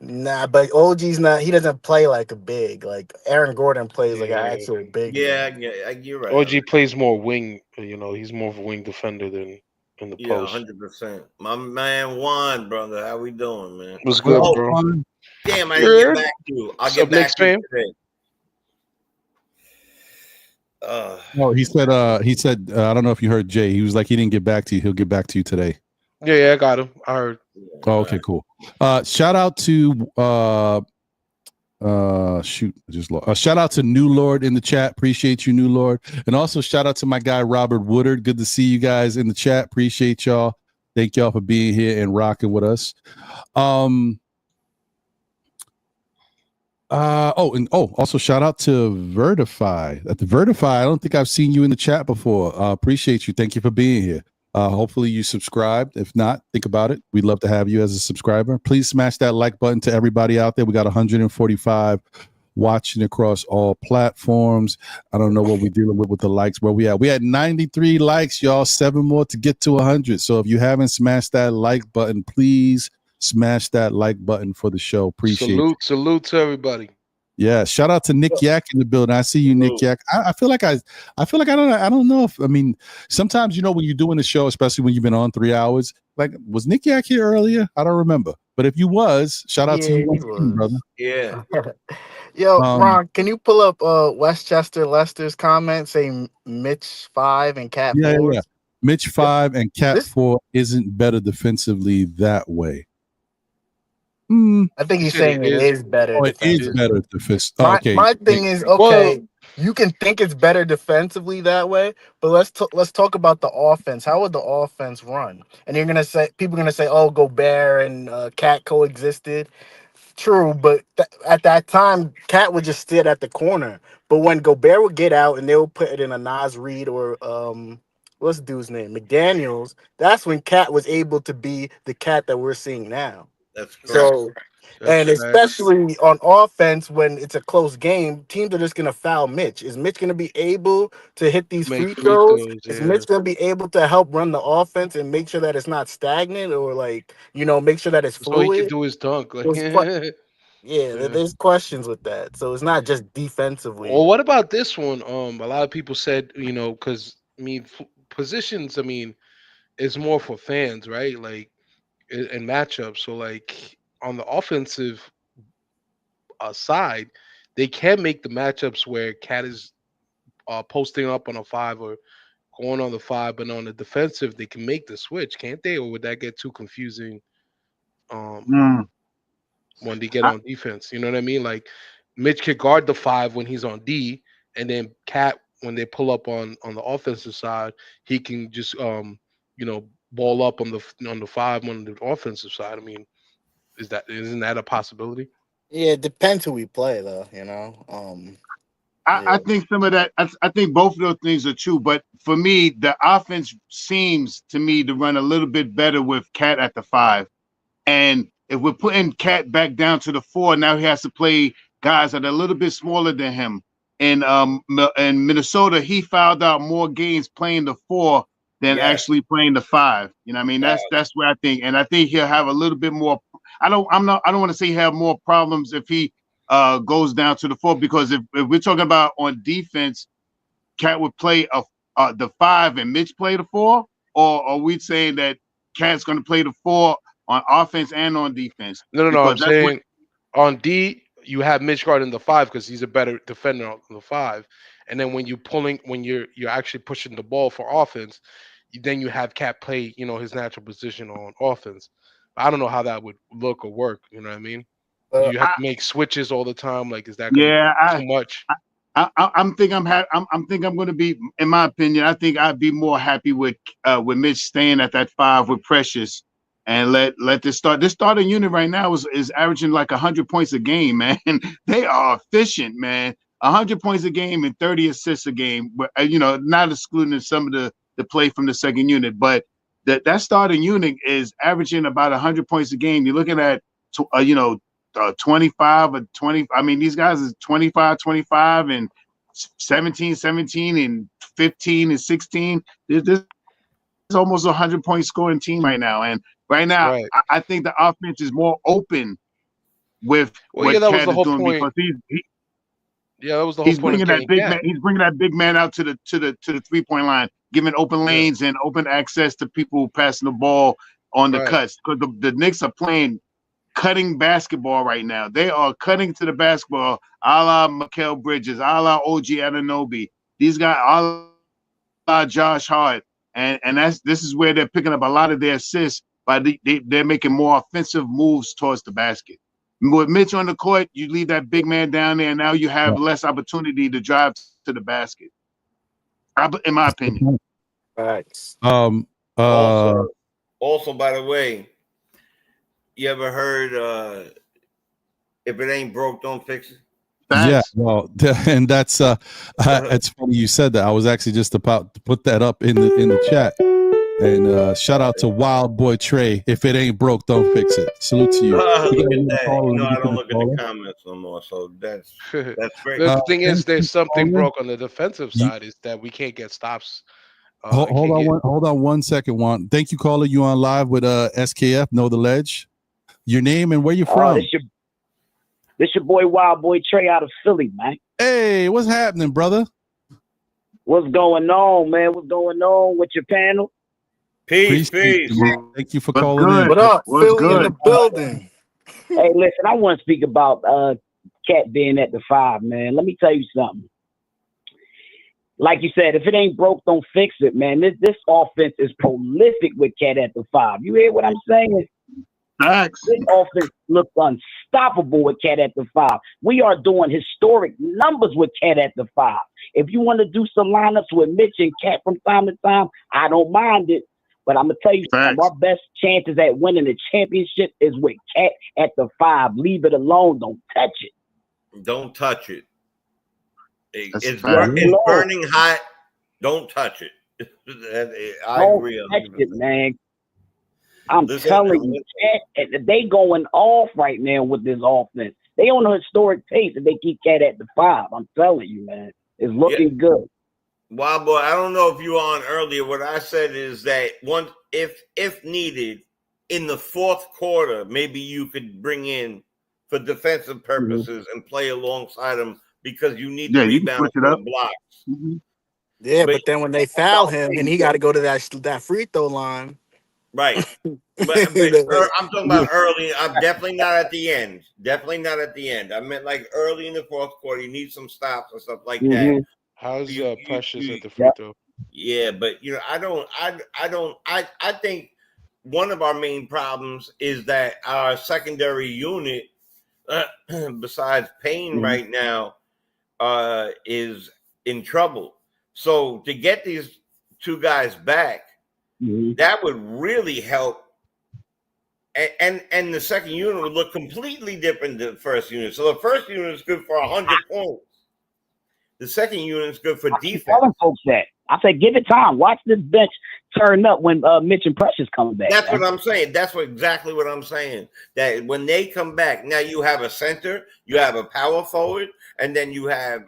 S12: Nah, but OG's not. He doesn't play like a big. Like Aaron Gordon plays like an actual big.
S7: Yeah,
S12: man.
S7: yeah, you're right.
S13: OG plays more wing. He's more of a wing defender than in the post.
S7: 100%. My man Juan, brother, how we doing, man?
S13: What's good, bro?
S7: Damn, I didn't get back to you. I'll get back
S13: Knicks
S7: to you
S13: fan?
S7: today.
S1: No, he said I don't know if you heard Jay. He was like he didn't get back to you. He'll get back to you today.
S13: Yeah, I got him. I heard.
S1: Oh, okay, cool. Shout out to shout out to New Lord in the chat. Appreciate you, New Lord. And also shout out to my guy Robert Woodard. Good to see you guys in the chat. Appreciate y'all. Thank y'all for being here and rocking with us. Also shout out to Vertify. At the Vertify, I don't think I've seen you in the chat before. Appreciate you. Thank you for being here. Hopefully you subscribed. If not, think about it. We'd love to have you as a subscriber. Please smash that like button to everybody out there. We got 145 watching across all platforms. I don't know what we're dealing with the likes. Where we at? We had 93 likes, y'all. 7 more to get to 100. So if you haven't smashed that like button, please smash that like button for the show. Appreciate it.
S13: Salute to everybody.
S1: Yeah, shout out to Nick Yak in the building. I see you, Nick Yak. I feel like I don't know if sometimes when you're doing the show, especially when you've been on 3 hours, like was Nick Yak here earlier? I don't remember. But if you was, shout out to you, brother.
S7: Yeah.
S12: Yo, Ron, can you pull up Westchester Lester's comment saying Mitch 5 and Cat 4?
S1: Yeah. Mitch 5 and Cat 4 isn't better defensively that way.
S12: I think he's saying it is better.
S1: Oh, it is better defense.
S12: Okay. My thing is, you can think it's better defensively that way, but let's talk about the offense. How would the offense run? And people are gonna say, oh, Gobert and Cat coexisted. True, but at that time, Cat would just sit at the corner. But when Gobert would get out and they would put it in a Nas Reed or what's the dude's name, McDaniels, that's when Cat was able to be the Cat that we're seeing now.
S7: That's correct.
S12: So, especially on offense, when it's a close game, teams are just going to foul Mitch. Is Mitch going to be able to hit these free throws? Is Mitch going to be able to help run the offense and make sure that it's not stagnant or make sure that it's fluid?
S13: So he can do his dunk.
S12: There's questions with that. So it's not just defensively.
S13: Well, what about this one? A lot of people said, because positions, is more for fans, right? Like, in matchups. So like on the offensive side, they can make the matchups where Cat is posting up on a 5 or going on the 5, but on the defensive they can make the switch, can't they? Or would that get too confusing when they get on defense? You know what I mean? Like Mitch can guard the 5 when he's on D, and then Cat, when they pull up on the offensive side, he can just ball up on the 5 on the offensive side. Isn't that a possibility?
S12: Yeah, it depends who we play, though.
S5: I think some of that. I think both of those things are true. But for me, the offense seems to me to run a little bit better with Cat at the 5. And if we're putting Cat back down to the 4, now he has to play guys that are a little bit smaller than him. In Minnesota, he fouled out more games playing the 4 than actually playing the 5. That's where I think, and I think he'll have a little bit more. I don't want to say he'll have more problems if he goes down to the 4, because if we're talking about on defense, Cat would play the 5 and Mitch play the 4, or are we saying that Cat's going to play the 4 on offense and on defense?
S13: No. I'm saying on D you have Mitch guarding the 5 because he's a better defender on the 5, and then when you're actually pushing the ball for offense, then you have Cat play, his natural position on offense. I don't know how that would look or work. You know what I mean? You have to make switches all the time. Like, is that too much?
S5: I'm going to be, in my opinion, I think I'd be more happy with Mitch staying at that 5 with Precious, and let this start. This starting unit right now is averaging like 100 points a game, man. They are efficient, man. 100 points a game and 30 assists a game. But not excluding some of the play from the second unit, but that starting unit is averaging about 100 points a game. You're looking at 25 or 20. I mean, these guys is 25, 25, and 17, 17, and 15 and 16. This is almost a 100-point scoring team right now. And right now, I think the offense is more open with what Cat is doing because
S13: that was the whole
S5: he's
S13: point.
S5: Bringing that big man. He's bringing that big man out to the 3-point line, giving open lanes and open access to people passing the ball on the cuts. Because the Knicks are playing cutting basketball right now. They are cutting to the basketball, a la Mikal Bridges, a la OG Anunoby. These guys, a la Josh Hart, and this is where they're picking up a lot of their assists. But they're making more offensive moves towards the basket. With Mitch on the court, you leave that big man down there, and now you have less opportunity to drive to the basket. In my opinion.
S12: Thanks.
S7: Also, by the way, you ever heard if it ain't broke, don't fix it?
S1: Yeah, well, and that's it's funny you said that. I was actually just about to put that up in the chat. And shout out to Wild Boy Trey. If it ain't broke, don't fix it. Salute to you.
S7: Look at that. I don't look at the comments no more, so that's great.
S13: The thing is, there's something broke on the defensive side is that we can't get stops.
S1: Hold on 1 second, Juan. Thank you, caller. You on live with SKF, Know the Ledge. Your name and where you from?
S14: This your boy Wild Boy Trey out of Philly, man.
S1: Hey, what's happening, brother?
S14: What's going on, man? What's going on with your panel?
S7: Peace.
S1: Thank you for calling in.
S12: What up?
S5: What's
S12: Philly in the building.
S14: Hey, listen, I want to speak about Cat being at the 5, man. Let me tell you something. Like you said, if it ain't broke, don't fix it, man. This offense is prolific with Cat at the 5. You hear what I'm saying?
S5: Facts.
S14: This offense looks unstoppable with Cat at the 5. We are doing historic numbers with Cat at the 5. If you want to do some lineups with Mitch and Cat from time to time, I don't mind it. But I'm going to tell you, our best chances at winning the championship is with Cat at the 5. Leave it alone. Don't touch it.
S7: Don't touch it. It's burning hot. Don't touch it. I agree on
S14: touch it, man. I'm telling you, Cat, they going off right now with this offense. They on a historic pace and they keep Cat at the 5. I'm telling you, man. It's looking good.
S7: Wow, boy, I don't know if you were on earlier. What I said is that if needed, in the fourth quarter, maybe you could bring in for defensive purposes and play alongside them because you need to rebound from blocks.
S12: Mm-hmm. Yeah, but then when they foul him and he got to go to that free throw line.
S7: Right. But I'm talking about early. I'm definitely not at the end. Definitely not at the end. I meant like early in the fourth quarter. You need some stops and stuff like that.
S13: How's Precious at the free throw?
S7: Yeah, but I think one of our main problems is that our secondary unit, besides Payne right now, is in trouble. So to get these two guys back, that would really help. And the second unit would look completely different than the first unit. So the first unit is good for 100 points. The second unit is good for defense.
S14: Telling folks that. I said, give it time. Watch this bench turn up when Mitch and Precious come back.
S7: That's what I'm saying. That's exactly what I'm saying. That when they come back, now you have a center, you have a power forward, and then you have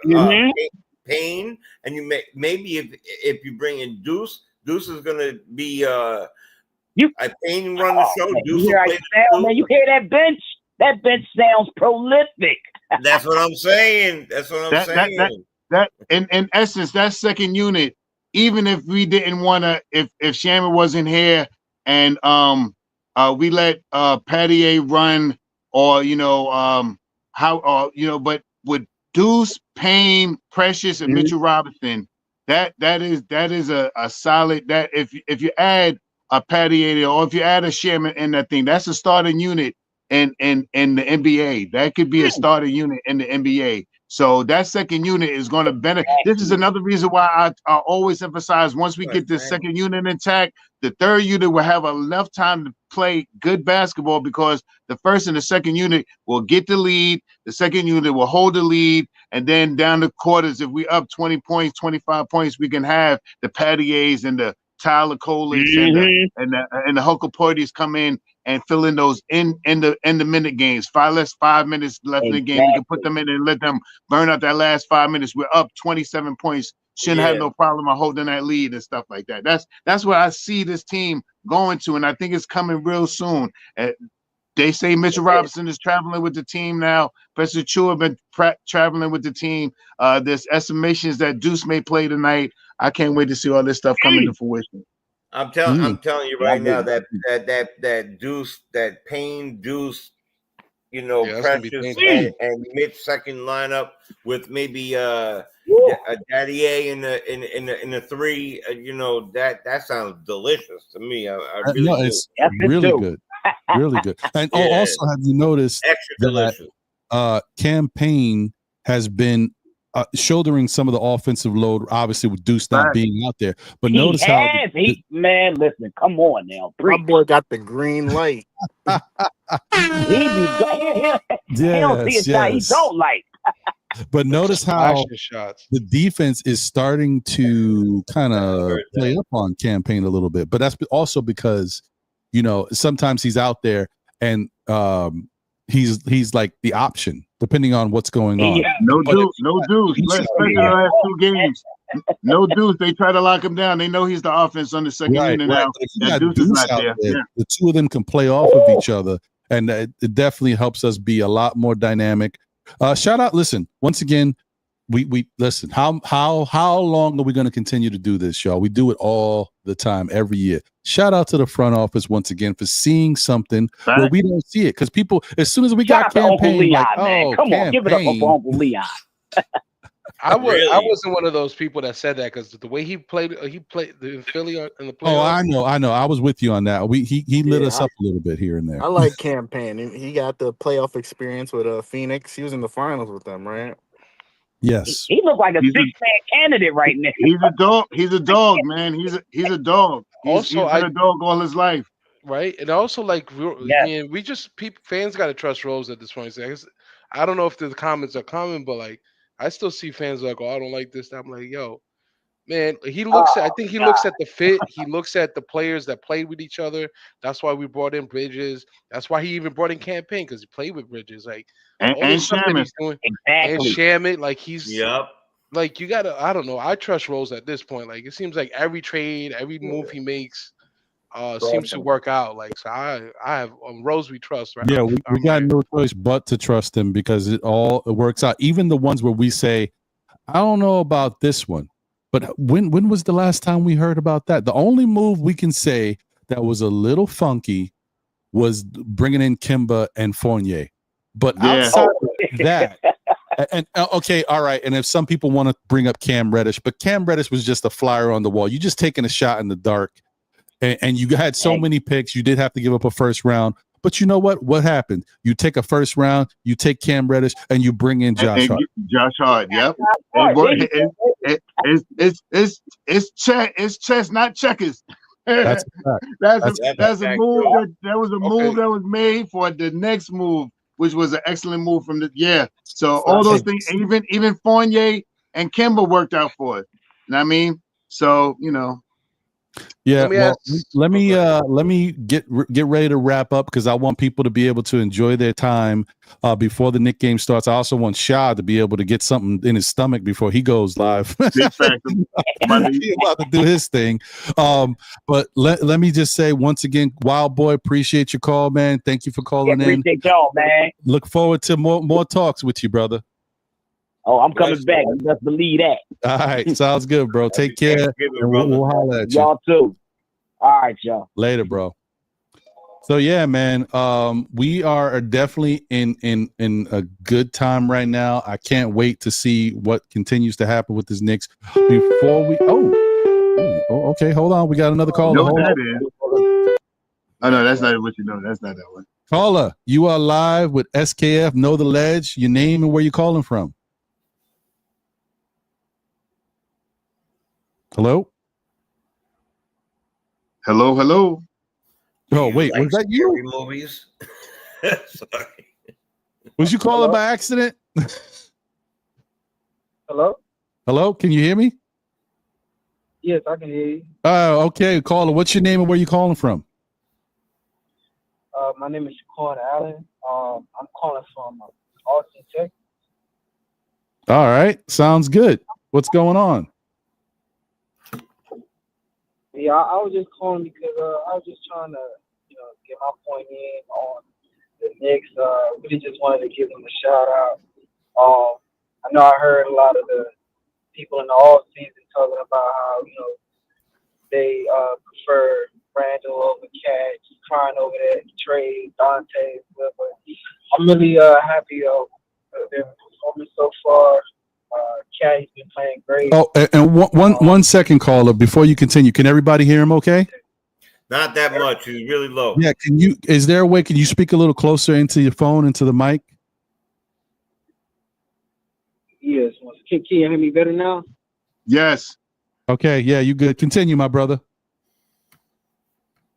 S7: Payne, and you maybe if you bring in Deuce is going to be Payne run the show. Deuce
S14: you hear that bench? That bench sounds prolific.
S7: That's what I'm saying. That's what I'm saying.
S5: That in essence, that second unit, even if we didn't want to, if Shammer wasn't here and we let Patty run, or but with Deuce, Payne, Precious, and Mitchell Robinson, that is a solid. That if you add a Patty or if you add a Shammer in that thing, that's a starting unit in the NBA. That could be a starting unit in the NBA. So that second unit is going to benefit. This is another reason why I always emphasize once we get this second unit intact, the third unit will have enough time to play good basketball because the first and the second unit will get the lead. The second unit will hold the lead. And then down the quarters, if we up 20 points, 25 points, we can have the Pattiers and the Tyler Colics and the Hooker Parties come in and fill in those in the minute games. 5 minutes left in the game. We can put them in and let them burn out that last 5 minutes. We're up 27 points. Shouldn't have no problem of holding that lead and stuff like that. That's what I see this team going to, and I think it's coming real soon. They say Mitchell Robinson is traveling with the team now. Professor Chu have been traveling with the team. There's estimations that Deuce may play tonight. I can't wait to see all this stuff come into fruition.
S7: I'm telling you right now that Deuce, that Payne, Deuce, Precious and mid-second lineup with maybe a Daddy in the three. That sounds delicious to me. I really do.
S1: It's really good, really good. And also, have you noticed that Campaign has been shouldering some of the offensive load, obviously with Deuce not being out there. But notice how
S14: man, listen, come on now.
S12: My boy got the green light.
S14: He don't see a shot he don't like.
S1: But notice how the defense is starting to kind of play up on Campaign a little bit. But that's also because, sometimes he's out there and he's like the option, depending on what's going on.
S5: Yeah. No Deuce. Especially the last 2 games. No Deuce. They try to lock him down. They know he's the offense on the second unit now. Deuce is not there.
S1: The two of them can play off of each other, and it definitely helps us be a lot more dynamic. Shout out! Listen, once again, we listen. How long are we going to continue to do this, y'all? We do it all the time, every year. Shout out to the front office once again for seeing something where we don't see it, because people, as soon as we got Campaign,
S14: Leon,
S1: like,
S14: come on, give it up for Uncle Leon.
S13: I wasn't one of those people that said that, because the way he played the Philly in the playoffs.
S1: Oh, I know. I was with you on that. He lit us up a little bit here and there.
S12: I like Campaign. He got the playoff experience with Phoenix. He was in the finals with them, right?
S1: Yes.
S14: He looked like a 6-man candidate right now.
S5: He's a dog. He's a dog, man. He's a dog. He's been a dog all his life.
S13: Right, and also we just fans got to trust Rose at this point. I don't know if the comments are common, but I still see fans like, "Oh, I don't like this." I'm like, "Yo, man." He looks. I think he looks at the fit. He looks at the players that played with each other. That's why we brought in Bridges. That's why he even brought in Campaign, because he played with Bridges.
S5: And Shamet.
S13: And Shamet, he's you gotta. I don't know. I trust Rose at this point. It seems like every trade, every move he makes, seems to work out. So I have Rose we trust. Right?
S1: Yeah, we got no choice but to trust him, because it works out. Even the ones where we say, I don't know about this one, but when was the last time we heard about that? The only move we can say that was a little funky was bringing in Kimba and Fournier. But outside of that, and okay, all right. And if some people want to bring up Cam Reddish, but Cam Reddish was just a flyer on the wall. You just taking a shot in the dark, and you had so many picks. You did have to give up a first round. But you know what? What happened? You take a first round, you take Cam Reddish, and you bring in Josh Hart.
S5: Josh Hart, yep. It's chess, not checkers.
S1: That's
S5: a move. That was a move that was made for the next move, which was an excellent move from the So all those things, even Fournier and Kimba worked out for us. You know what I mean? So
S1: Yeah, let me get ready to wrap up, because I want people to be able to enjoy their time before the Knicks game starts. I also want Shah to be able to get something in his stomach before he goes live. He's about to do his thing. But let me just say once again, Wild Boy, appreciate your call, man. Thank you for calling in.
S14: Appreciate y'all, man.
S1: Look forward to more talks with you, brother.
S14: Oh, I'm coming back. You just believe that.
S1: All right, sounds good, bro. Take care. We'll holler at you.
S14: Y'all too. All right, y'all.
S1: Later, bro. So yeah, man. We are definitely in a good time right now. I can't wait to see what continues to happen with this Knicks. Before we okay, hold on. We got another caller.
S5: No, that is. Oh no, that's not what you know. That's not that one.
S1: Caller, you are live with SKF. Know the Ledge. Your name and where you calling from. Hello?
S5: Hello, hello.
S1: Oh, wait, was that you?
S7: Movies? Sorry.
S1: Was you calling by accident?
S15: Hello?
S1: Hello? Can you hear me?
S15: Yes, I can hear you.
S1: Oh, okay. Caller, what's your name and where you calling from?
S15: My name is Shaquan Allen. I'm calling from Austin, Texas.
S1: All right. Sounds good. What's going on?
S15: Yeah, I was just calling because I was just trying to, get my point in on the Knicks. Really just wanted to give them a shout out. I know I heard a lot of the people in the off season talking about how, they prefer Randall over Cat, crying over that trade, Dante, but I'm really happy of their performance so far. Cat's been playing great.
S1: Oh, and one second, caller, before you continue, can everybody hear him okay?
S7: Not that much. He's really low.
S1: Yeah, is there a way, can you speak a little closer into your phone, into the mic?
S15: Yes. Can you hear me better now?
S5: Yes.
S1: Okay, yeah, you good. Continue, my brother.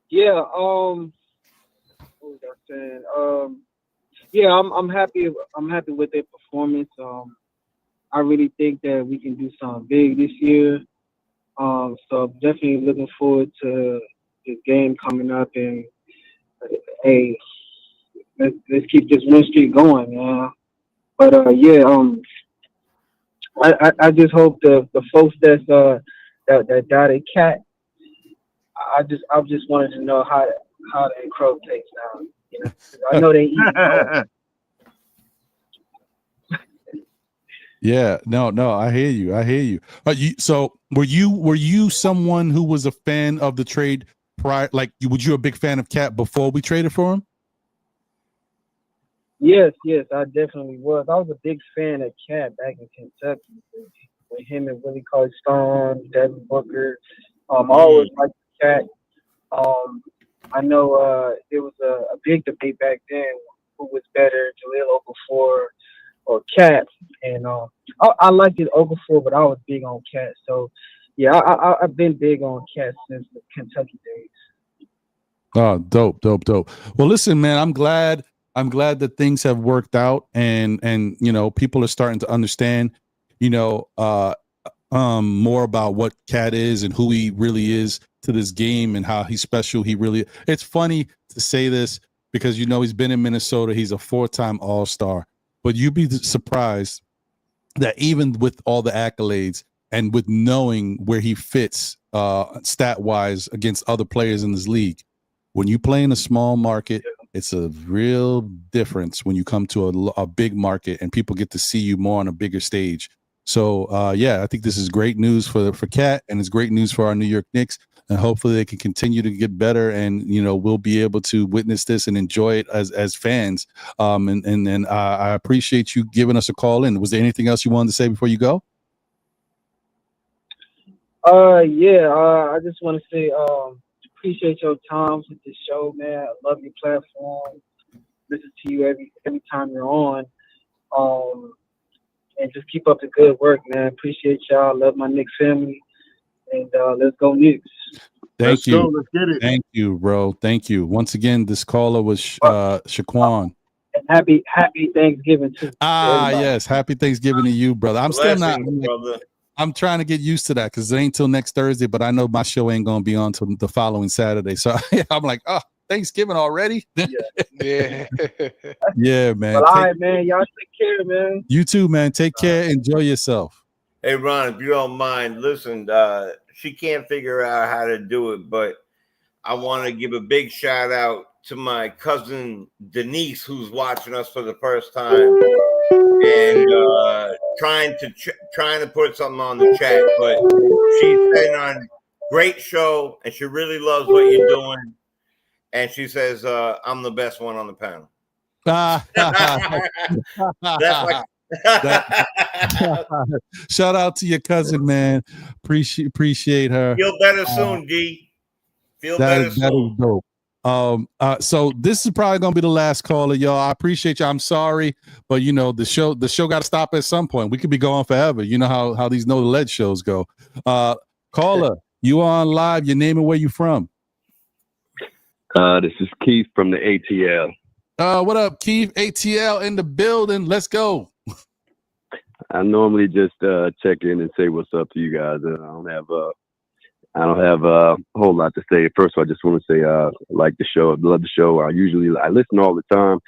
S15: Yeah, what was I saying? Yeah, I'm happy with their performance. I really think that we can do something big this year. So definitely looking forward to this game coming up, and hey, let's keep this win streak going, man. But yeah, I just hope the folks that doubted Cat, I just wanted to know how the Crow takes down. I know they eat.
S1: Yeah, no, I hear you. So were you someone who was a fan of the trade prior? Like, would you a big fan of Cat before we traded for him?
S15: Yes, I definitely was. I was a big fan of Cat back in Kentucky with him and Willie Cauley-Stein, Devin Booker. I always liked Cat. I know there was a big debate back then who was better, Jahlil Okafor or Cat, and I liked it Okafor, but I was big on Cat. So yeah, I've been big on Cat since the Kentucky days.
S1: Oh, dope. Well, listen, man, I'm glad that things have worked out, and people are starting to understand, more about what Cat is and who he really is to this game and how he's special. It's funny to say this because he's been in Minnesota. He's a 4-time All-Star, but you'd be surprised that even with all the accolades and with knowing where he fits stat-wise against other players in this league, when you play in a small market, it's a real difference when you come to a big market and people get to see you more on a bigger stage. So, yeah, I think this is great news for Cat, and it's great news for our New York Knicks, and hopefully they can continue to get better, and we'll be able to witness this and enjoy it as fans. And I appreciate you giving us a call in. Was there anything else you wanted to say before you go?
S15: Yeah, I just want to say appreciate your time with this show, man. I love your platform. Listen to you every time you're on. And just keep up the good work, man. Appreciate y'all. Love my Knicks family. And let's go Knicks.
S1: Thank you.
S5: Let's get it.
S1: Thank you, bro. Thank you. Once again, this caller was Shaquan.
S15: Happy Thanksgiving to everybody.
S1: Yes. Happy Thanksgiving to you, brother. I'm still not.
S7: Brother.
S1: I'm trying to get used to that because it ain't till next Thursday, but I know my show ain't going to be on till the following Saturday. So I'm like, oh, Thanksgiving already?
S13: Yeah.
S1: Yeah, man.
S15: Well, all right, man. Y'all take care, man.
S1: You too, man. Take care. Enjoy yourself.
S7: Hey, Ron, if you don't mind, listen, she can't figure out how to do it, but I want to give a big shout out to my cousin Denise, who's watching us for the first time and trying to put something on the chat, but she's saying on great show and she really loves what you're doing, and she says I'm the best one on the panel.
S1: Shout out to your cousin, man. Appreciate her.
S7: Feel better soon, D. Feel better soon.
S1: That is dope. So this is probably gonna be the last caller, y'all. I appreciate you. I'm sorry, but the show got to stop at some point. We could be going forever. You know how these Know the Lead shows go. Caller, you on live. Your name and where you from?
S16: This is Keith from the ATL.
S1: What up, Keith? ATL in the building. Let's go.
S16: I normally just check in and say what's up to you guys. I don't have a whole lot to say. First of all, I just want to say I like the show. I love the show. I listen all the time.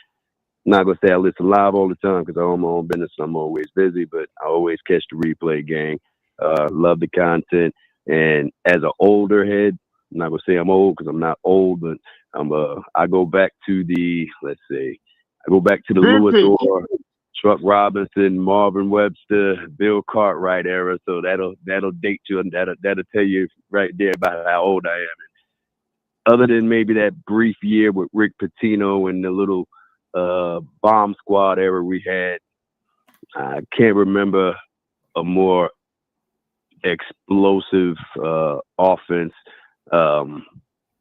S16: I'm not gonna say I listen live all the time because I own my own business and I'm always busy, but I always catch the replay, gang. Love the content. And as an older head, I'm not gonna say I'm old because I'm not old, but I go back to the Lewis Orr, Chuck Robinson, Marvin Webster, Bill Cartwright era. So that'll date you, and that'll tell you right there about how old I am. And other than maybe that brief year with Rick Pitino and the little bomb squad era we had, I can't remember a more explosive offense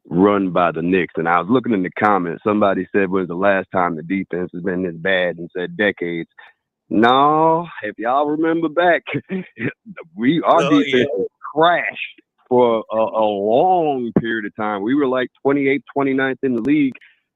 S16: run by the Knicks. And I was looking in the comments. Somebody said, when's the last time the defense has been this bad? And said decades. No, if y'all remember back, our defense crashed for a long period of time. We were like 28th, 29th in the league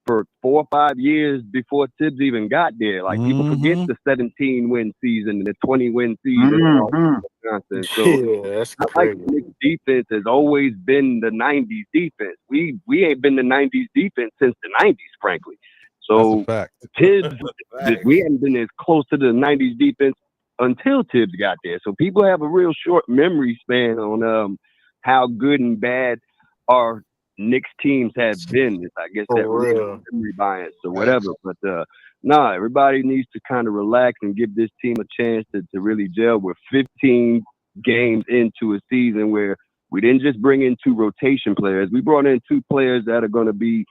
S16: for 4 or 5 years before Tibbs even got there. Like, people forget the 17-win season and the 20-win season and all that nonsense. So
S12: that's
S16: I like the Knicks defense has always been the 90s defense. We ain't been the 90s defense since the 90s, frankly. So Tibbs, we haven't been as close to the 90s defense until Tibbs got there. So people have a real short memory span on how good and bad our Knicks teams have been. I guess that real memory bias or whatever. But everybody needs to kind of relax and give this team a chance to really gel. We're 15 games into a season where we didn't just bring in 2 rotation players. We brought in 2 players that are going to be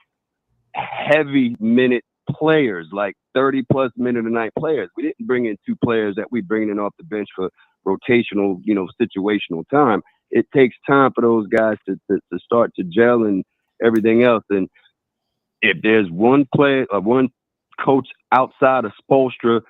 S16: heavy minute players, like 30-plus minute a night players. We didn't bring in 2 players that we bring in off the bench for rotational, situational time. It takes time for those guys to start to gel and everything else. And if there's one player or one coach outside of Spoelstra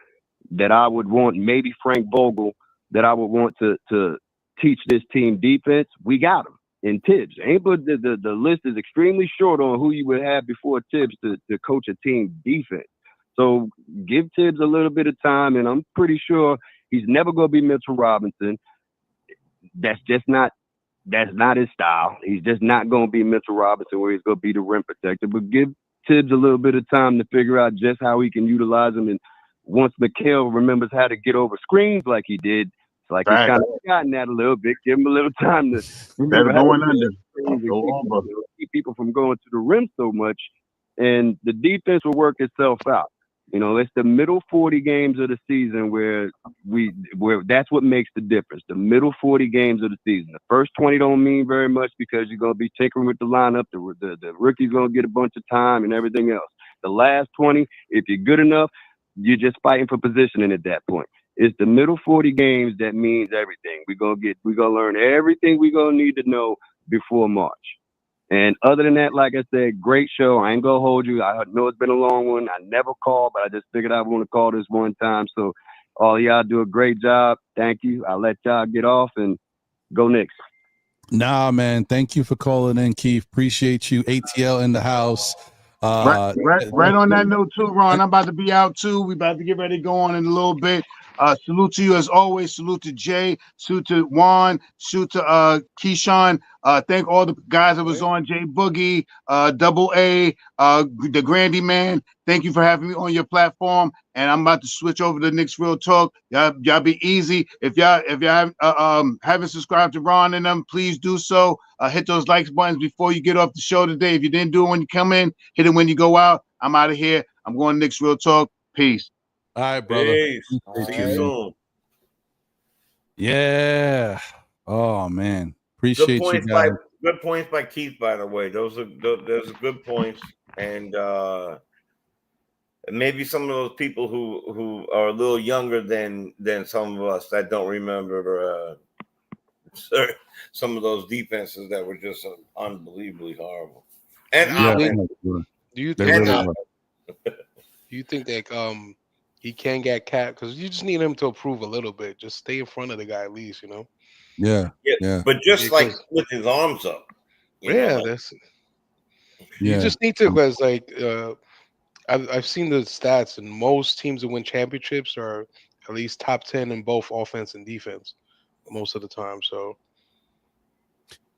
S16: that I would want, maybe Frank Vogel, that I would want to teach this team defense, we got him in Tibbs. But the list is extremely short on who you would have before Tibbs to coach a team defense. So give Tibbs a little bit of time, and I'm pretty sure he's never going to be Mitchell Robinson. That's not his style. He's just not going to be Mitchell Robinson where he's going to be the rim protector. But give Tibbs a little bit of time to figure out just how he can utilize him. And once McHale remembers how to get over screens like he did, it's like he's kind of forgotten that a little bit. Give him a little time to remember how to keep people from going to the rim so much. And the defense will work itself out. It's the middle 40 games of the season where that's what makes the difference. The middle 40 games of the season. The first 20 don't mean very much because you're going to be tinkering with the lineup. The rookie's going to get a bunch of time and everything else. The last 20, if you're good enough, you're just fighting for positioning at that point. It's the middle 40 games that means everything. We're gonna learn everything we're gonna need to know before March. And other than that, like I said, great show. I ain't gonna hold you. I know it's been a long one. I never called, but I just figured I want to call this one time. So all y'all do a great job. Thank you. I'll let y'all get off and go Knicks.
S1: Nah, man. Thank you for calling in, Keith. Appreciate you. ATL in the house.
S5: Right on that note too, Ron. I'm about to be out too. We about to get ready to go on in a little bit. Salute to you as always. Salute to Jay. Salute to Juan. Salute to Keyshawn. Thank all the guys that was on. Jay Boogie, Double A, the Grandy Man. Thank you for having me on your platform. And I'm about to switch over to Knicks Real Talk. Y'all be easy. If y'all haven't subscribed to Ron and them, please do so. Hit those likes buttons before you get off the show today. If you didn't do it when you come in, hit it when you go out. I'm out of here. I'm going to Knicks Real Talk. Peace.
S1: All right, brother.
S7: Peace. See you soon.
S1: Yeah. Oh man. Appreciate you guys.
S7: Good points by Keith, by the way. Those are good points. And maybe some of those people who are a little younger than some of us that don't remember some of those defenses that were just unbelievably horrible. And
S13: do you think that he can get capped because you just need him to improve a little bit. Just stay in front of the guy at least, you know.
S1: Yeah,
S7: Yeah,
S1: yeah,
S7: but just like
S13: Because
S7: with his arms up, you know,
S13: yeah,
S7: like,
S13: that's you
S1: yeah.
S13: just need to because like I've seen the stats and most teams that win championships are at least top 10 in both offense and defense most of the time. So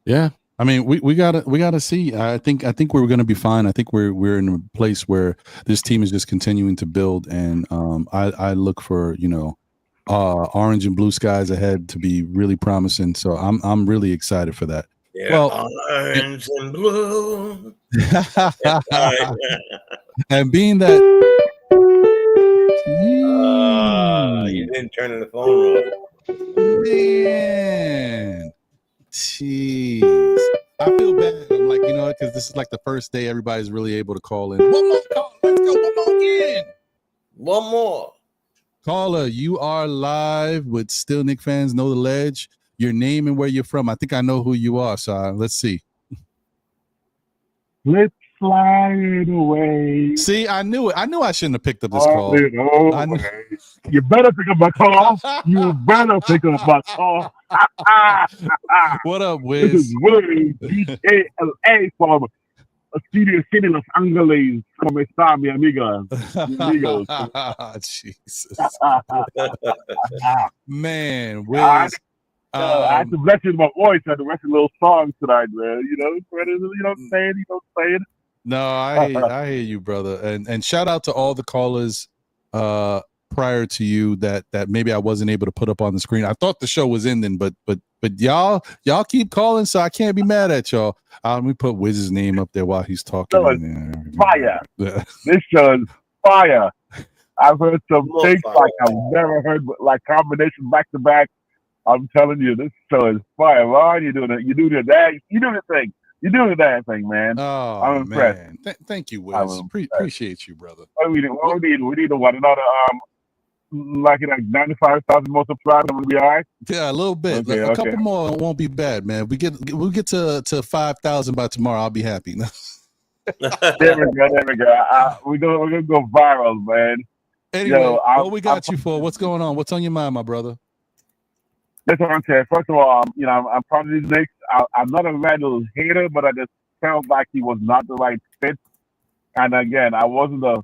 S1: Yeah, I mean, we gotta see. I think we're gonna be fine. I think we're in a place where this team is just continuing to build, and I look for orange and blue skies ahead to be really promising. So I'm really excited for that.
S7: yeah,
S1: Well,
S7: orange and blue.
S1: and being that
S7: You didn't turn the phone off.
S1: man, jeez. I feel bad. I'm like, because this is like the first day everybody's really able to call in. One more call. Let's go. One more again.
S7: One more.
S1: Caller, you are live with Still Knick Fans Know the Ledge. Your name and where you're from. I think I know who you are, so let's see.
S6: Let's fly it away.
S1: See, I knew it. I knew I shouldn't have picked up this call.
S6: You better pick up my call. You better pick up my call.
S1: What up,
S6: This
S1: Wiz?
S6: is Willie, GALA from Studio City, Los Angeles. ¿Cómo está, mi amigas? Amigos.
S1: Jesus. Man, Wiz.
S6: I had to bless you with my voice. I had to bless you little songs tonight, man. You know what I'm saying? You know what I'm saying?
S1: No, I hear you, brother. And shout out to all the callers prior to you that maybe I wasn't able to put up on the screen. I thought the show was ending, but y'all keep calling, so I can't be mad at y'all. Let me put Wiz's name up there while he's talking.
S6: Fire.
S1: Yeah.
S6: This show is fire. I've heard some things like I've never heard, like combination back to back. I'm telling you, this show is fire. Ron, you doing it? You doing the thing? You doing the thing? You doing the damn thing, man?
S1: Oh,
S6: I'm impressed.
S1: man. Thank you, Wiz. Appreciate you, brother.
S6: What we need? We need what another like 95,000 multiplied. We'll be all right.
S1: Yeah, a little bit.
S6: Okay,
S1: A couple more won't be bad, man. We'll get to 5,000 by tomorrow. I'll be happy.
S6: There we go. We're gonna go viral, man.
S1: Anyway, what we got you for? What's going on? What's on your mind, my brother?
S6: That's what I'm saying. First of all, I'm proud of these Knicks. I'm not a Randall hater, but I just felt like he was not the right fit. And again, I wasn't a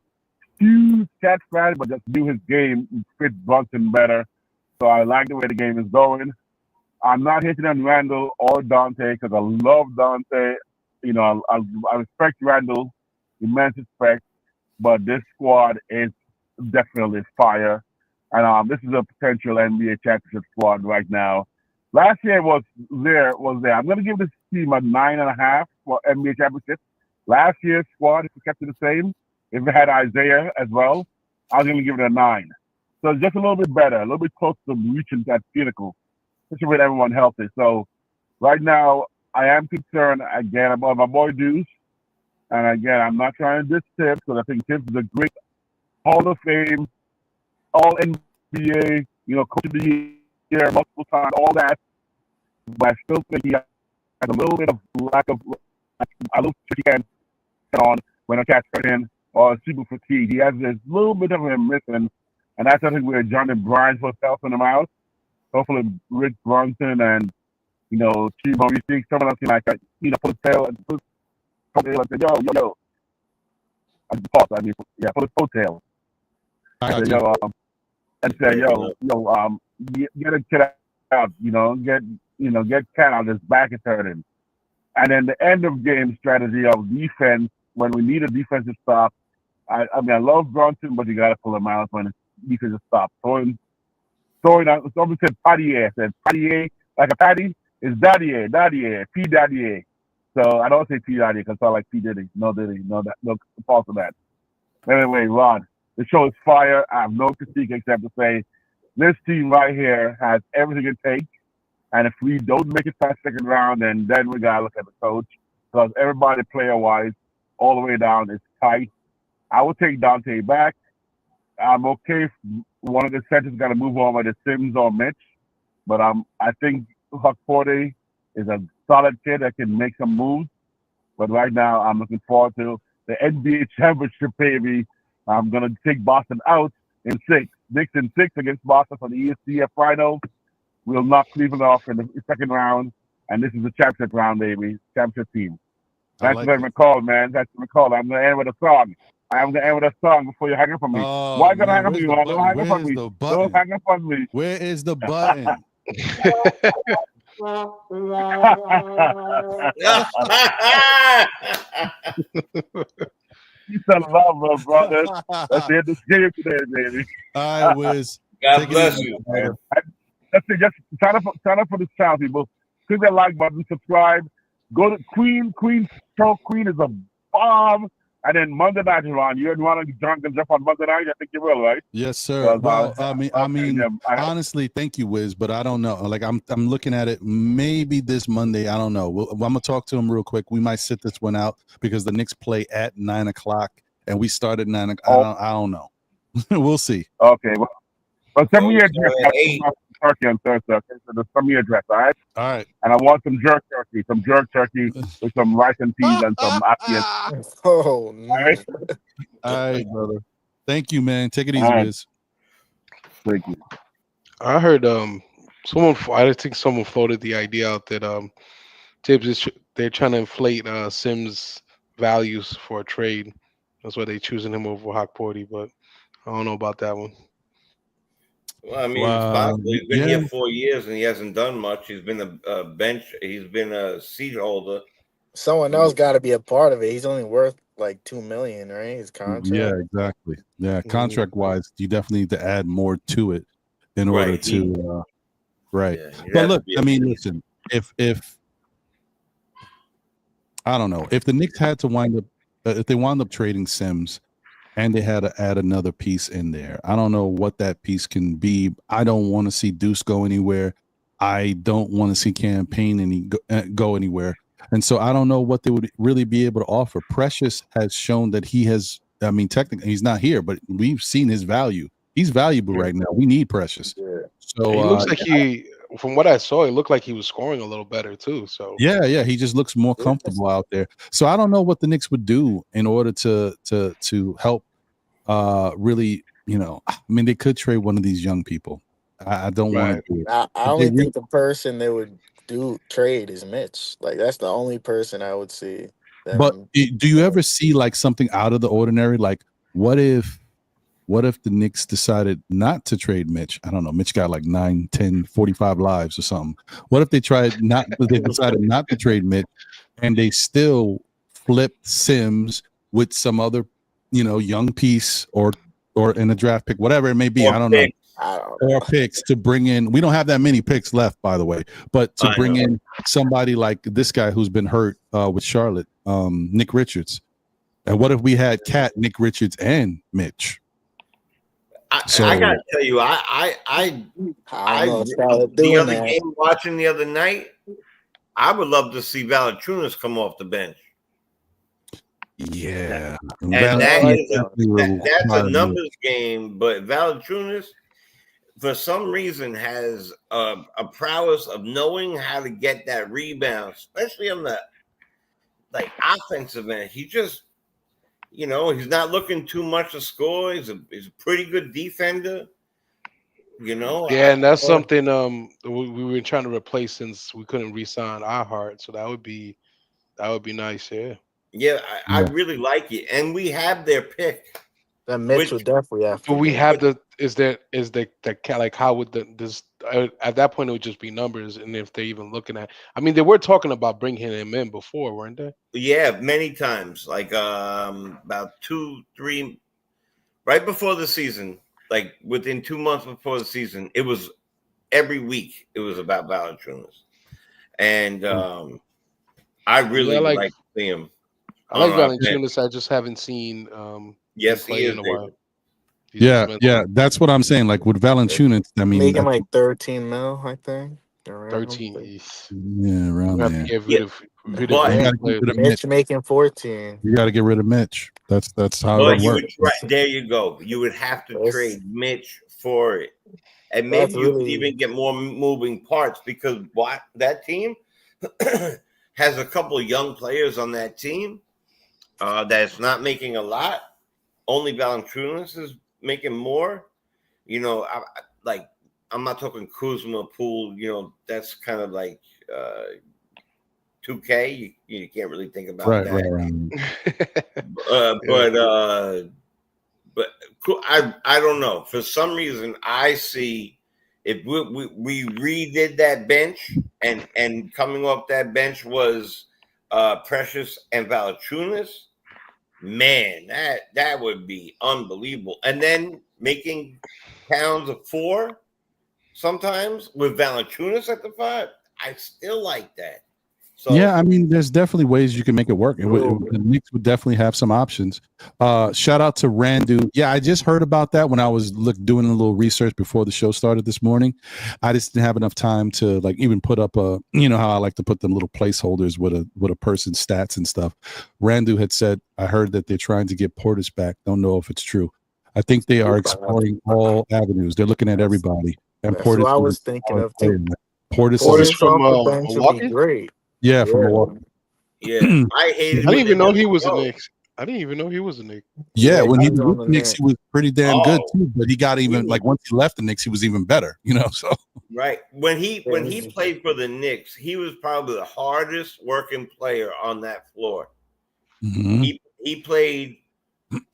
S6: huge Cat fan, but just knew his game fit Brunson better. So I like the way the game is going. I'm not hitting on Randall or Dante because I love Dante. I respect Randall, immense respect, but this squad is definitely fire. And this is a potential NBA championship squad right now. Last year was there. I'm going to give this team a 9.5 for NBA championship. Last year's squad, if we kept it the same, if it had Isaiah as well, I was going to give it a 9. So just a little bit better, a little bit close to reaching that pinnacle, especially with everyone healthy. So right now, I am concerned again about my boy Deuce. And again, I'm not trying to diss Tibbs because I think Tibbs is a great Hall of Fame, all NBA, coach of the year, multiple times, all that. But I still think he has a little bit of lack of, a little tricky can on when a cat's in or super fatigue. He has this little bit of him missing, and that's something where Johnny Bryant was helping him out. Hopefully, Rick Brunson and T-Bone, you see someone else like that, put his tail and put his tail and say, yo. Put his coat tail. I said, and say, get a kid out, get Cat out, his back is hurting. And then the end of game strategy of defense, when we need a defensive stop, I love Brunson, but you got to pull him out when it's defensive stop. Throwing out, someone said Pattier, like a patty, is Daddier, P. Daddier. So I don't say P. Daddier because I like P. Diddy. No, false of that. Anyway, Ron, the show is fire. I have no critique except to say this team right here has everything it takes. And if we don't make it past second round, then we got to look at the coach. Because everybody player-wise, all the way down, is tight. I would take Dante back. I'm okay if one of the centers got to move on with the Sims or Mitch. But I think Huck Forte is a solid kid that can make some moves. But right now, I'm looking forward to the NBA championship, baby. I'm going to take Boston out
S9: in 6. Knicks in 6 against Boston for the ESPF Finals. We'll knock Cleveland off in the second round, and this is the championship round, baby. Championship team. Thanks for the call, man. Thanks for the call. I'm gonna end with a song. I'm gonna end with a song before you hang up on me. Why gonna hang up on you? Don't hang up on me. Don't hang up on me.
S1: Where is the button?
S9: Peace and love, my brother. Let's end this game today, baby.
S1: All right, Wiz.
S7: God bless you,
S9: man. That's it. Just sign up for this channel, people. Click that like button, subscribe. Go to Queen is a bomb. And then Monday night, Ron, you want to jump on Monday night? I think you will, right?
S1: Yes, sir. Well, I mean, honestly, thank you, Wiz, but I don't know. Like, I'm looking at it. Maybe this Monday. I don't know. I'm gonna talk to him real quick. We might sit this one out because the Knicks play at 9:00, and we start at 9 o'clock. I don't know. We'll see.
S9: Okay. Well, send me your address. Turkey on Thursday. Okay? So send me your address, all right?
S1: All right.
S9: And I want some jerk turkey with some rice and peas and some Afghan.
S12: Oh, no.
S9: All right?
S1: All right, brother. Thank you, man. Take it easy, Wiz.
S9: Thank you.
S13: I heard I think someone floated the idea out that they're trying to inflate Sims' values for a trade. That's why they're choosing him over Hawkporty, but I don't know about that one.
S7: Well, I mean, it's possible. He's been here 4 years and he hasn't done much. He's been a bench. He's been a seat holder.
S12: Someone else got to be a part of it. He's only worth like $2 million, right? His contract.
S1: Yeah, exactly. Yeah, contract wise, you definitely need to add more to it in order to. Right. Yeah, but look, I mean, listen. If I don't know, if the Knicks had to if they wound up trading Sims, and they had to add another piece in there. I don't know what that piece can be. I don't want to see Deuce go anywhere. I don't want to see Campaign go anywhere. And so I don't know what they would really be able to offer. Precious has shown that he has, I mean, technically he's not here, but we've seen his value. He's valuable right now. We need Precious. Yeah. So
S13: he looks like from what I saw, it looked like he was scoring a little better too. So
S1: yeah, he just looks more comfortable out there. So I don't know what the Knicks would do in order to help really, I mean, they could trade one of these young people. I don't want to do it.
S12: I only think the person they would trade is Mitch. Like, that's the only person I would see.
S1: But do you ever see like something out of the ordinary? Like, what if the Knicks decided not to trade Mitch? I don't know. Mitch got like 9, 10, 45 lives or something. What if they decided not to trade Mitch and they still flipped Sims with some other, young piece or in a draft pick, whatever it may be. I don't know. Or picks to bring in. We don't have that many picks left, by the way, but to bring in somebody like this guy who's been hurt with Charlotte, Nick Richards. And what if we had Cat, Nick Richards, and Mitch?
S7: I gotta tell you, the other game watching the other night, I would love to see Valanciunas come off the bench.
S1: Yeah,
S7: and that's a numbers game, but Valanciunas, for some reason, has a prowess of knowing how to get that rebound, especially on the offensive end. He just, he's not looking too much to score. He's a pretty good defender.
S13: Yeah, and that's something we were trying to replace since we couldn't re-sign Hart, so that would be nice.
S7: Yeah, I really like it, and we have their pick.
S12: That Mitch would definitely have.
S13: But we have like how would this at that point it would just be numbers, and if they're even looking at, I mean, they were talking about bringing him in before, weren't they?
S7: Yeah, many times, like about 2, 3, right before the season, like within 2 months before the season, it was every week it was about Valanciunas, and I really like to see him.
S13: I like Valanciunas. I just haven't seen.
S7: Yes, he is.
S13: In a while.
S1: Yeah, that's what I'm saying. Like with Valanciunas, I mean,
S12: making like 13 mil, I think.
S13: 13.
S1: Yeah, around there.
S13: Get rid of
S12: Mitch making 14.
S1: You got to get rid of Mitch. That's how it works.
S7: There you go. You would have to trade Mitch for it, and maybe you could even get more moving parts because that team has a couple of young players on that team that's not making a lot. Only Valanciunas is making more. you know, I'm not talking Kuzma, Poole. You know, that's kind of like 2K. You can't really think about that. But I don't know. For some reason, I see if we redid that bench and coming off that bench was Precious and Valanciunas. Man, that would be unbelievable. And then making Towns a 4 sometimes with Valanciunas at the 5. I still like that. So
S1: yeah, I mean, there's definitely ways you can make it work. The Knicks would definitely have some options. Shout out to Randu. Yeah, I just heard about that when I was doing a little research before the show started this morning. I just didn't have enough time to even put up how I like to put them little placeholders with a person's stats and stuff. Randu had said, I heard that they're trying to get Portis back. Don't know if it's true. I think they are exploring all avenues. They're looking at everybody. And
S12: That's
S1: Portis
S12: what I was thinking of too.
S1: Portis
S12: from the bench would be great.
S1: Yeah, from Milwaukee.
S7: Yeah, I hated.
S13: I didn't even know he was a Knicks. I didn't even know he was a Knicks.
S1: Yeah, when he was with the Knicks, he was pretty damn good too. But he got even once he left the Knicks, he was even better. You know, so
S7: right when he played for the Knicks, he was probably the hardest working player on that floor.
S1: Mm-hmm.
S7: He played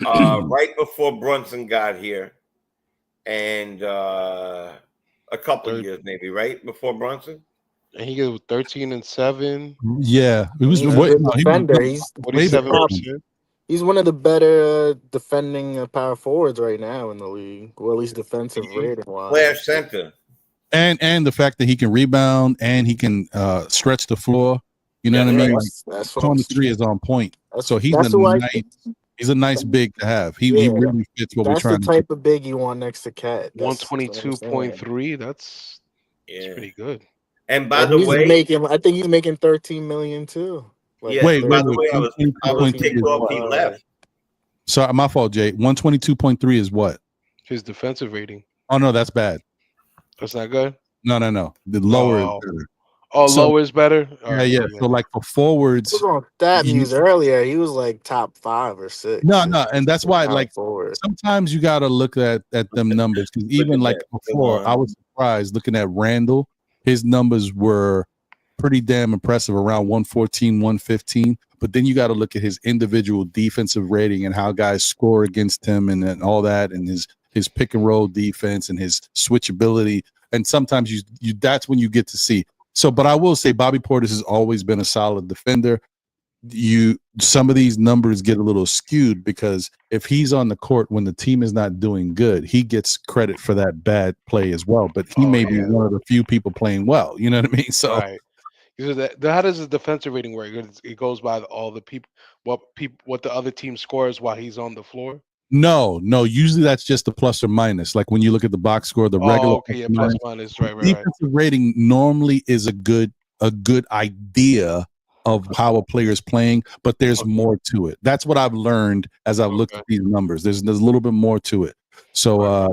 S7: right before Brunson got here, and a couple of years maybe right before Brunson.
S13: And he was 13 and 7.
S1: Yeah, he was
S12: a good defender. He's one of the better defending power forwards right now in the league, or at least defensive rating wise.
S7: Player center,
S1: and the fact that he can rebound and he can stretch the floor. You know what I mean?
S12: That's
S1: what 3 is on point. So he's a nice big to have. He really fits what we're trying to do.
S12: That's the type of big you want next to Cat.
S13: 122.3. That's pretty good.
S7: And by the way,
S12: I think he's making $13 million too.
S7: Wait. By the way, I was taking off. He left.
S1: Sorry, my fault, Jay. 122.3 is what?
S13: His defensive rating.
S1: Oh no, that's bad.
S13: That's not good.
S1: No. The lower is better.
S13: Oh, lower is better.
S1: Yeah. So like for forwards,
S12: I was on that news earlier. He was like top 5 or 6.
S1: No, and that's why sometimes you got to look at them numbers because even like before, I was surprised looking at Randall. His numbers were pretty damn impressive, around 114, 115. But then you got to look at his individual defensive rating and how guys score against him and all that, and his pick and roll defense and his switchability. And sometimes you that's when you get to see. So, but I will say Bobby Portis has always been a solid defender. Some of these numbers get a little skewed because if he's on the court when the team is not doing good, he gets credit for that bad play as well. But he may be one of the few people playing well. You know what I mean? So,
S13: right. How does the defensive rating work? It goes by all the people, what the other team scores while he's on the floor.
S1: No. Usually that's just the plus or minus. Like when you look at the box score, the regular
S13: plus minus. Right.
S1: Defensive rating normally is a good idea of how a player is playing, but there's more to it. That's what I've learned as I've looked at these numbers. There's a little bit more to it. So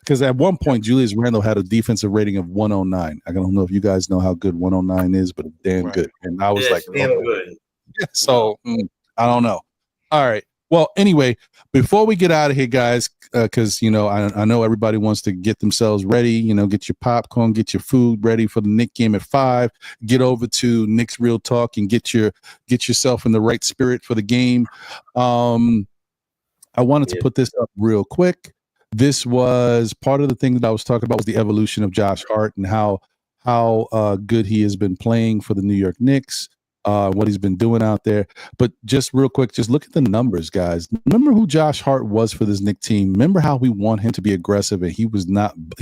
S1: because at one point Julius Randle had a defensive rating of 109. I don't know if you guys know how good 109 is, but damn good. And I was
S7: good.
S1: So I don't know. All right. Well, anyway, before we get out of here, guys, because I know everybody wants to get themselves ready. Get your popcorn, get your food ready for the Knicks game at 5. Get over to Knicks Real Talk and get yourself in the right spirit for the game. I wanted to put this up real quick. This was part of the thing that I was talking about was the evolution of Josh Hart and how good he has been playing for the New York Knicks. What he's been doing out there. But just real quick, just look at the numbers, guys. Remember who Josh Hart was for this Knicks team. Remember how we want him to be aggressive and he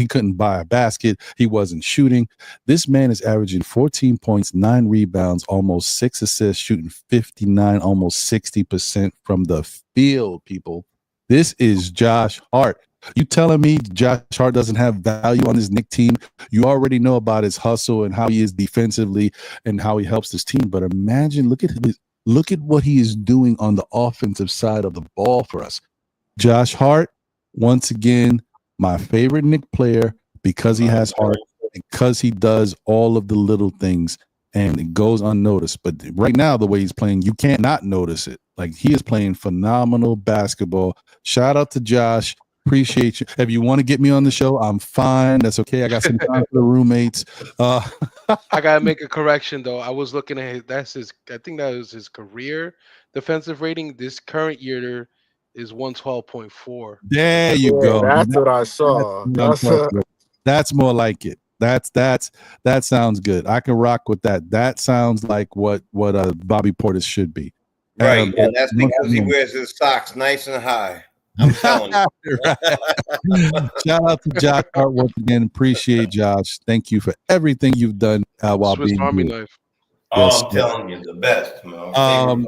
S1: couldn't buy a basket. He wasn't shooting. This man is averaging 14 points, 9 rebounds, almost 6 assists, shooting 59, almost 60% from the field, people. This is Josh Hart. You telling me Josh Hart doesn't have value on his Knicks team? You already know about his hustle and how he is defensively and how he helps this team. But imagine, look at what he is doing on the offensive side of the ball for us. Josh Hart, once again, my favorite Knicks player because he has heart, because he does all of the little things and it goes unnoticed. But right now, the way he's playing, you can't not notice it. Like he is playing phenomenal basketball. Shout out to Josh. Appreciate you. If you want to get me on the show, I'm fine. That's okay. I got some time for the roommates.
S13: I gotta make a correction though. I was looking at I think that was his career defensive rating. This current year is 112.4.
S1: There you
S12: Yeah,
S1: go.
S12: that's what I saw.
S1: That's more like it. That sounds good. I can rock with that. That sounds like what Bobby Portis should be.
S7: Right, and that's because he wears his socks nice and high. I'm telling you.
S1: Shout out to Josh Hart once again. Appreciate Josh. Thank you for everything you've done while
S13: Swiss
S1: being
S13: Army
S1: here.
S13: knife.
S7: Oh, I'm telling you, the best, man.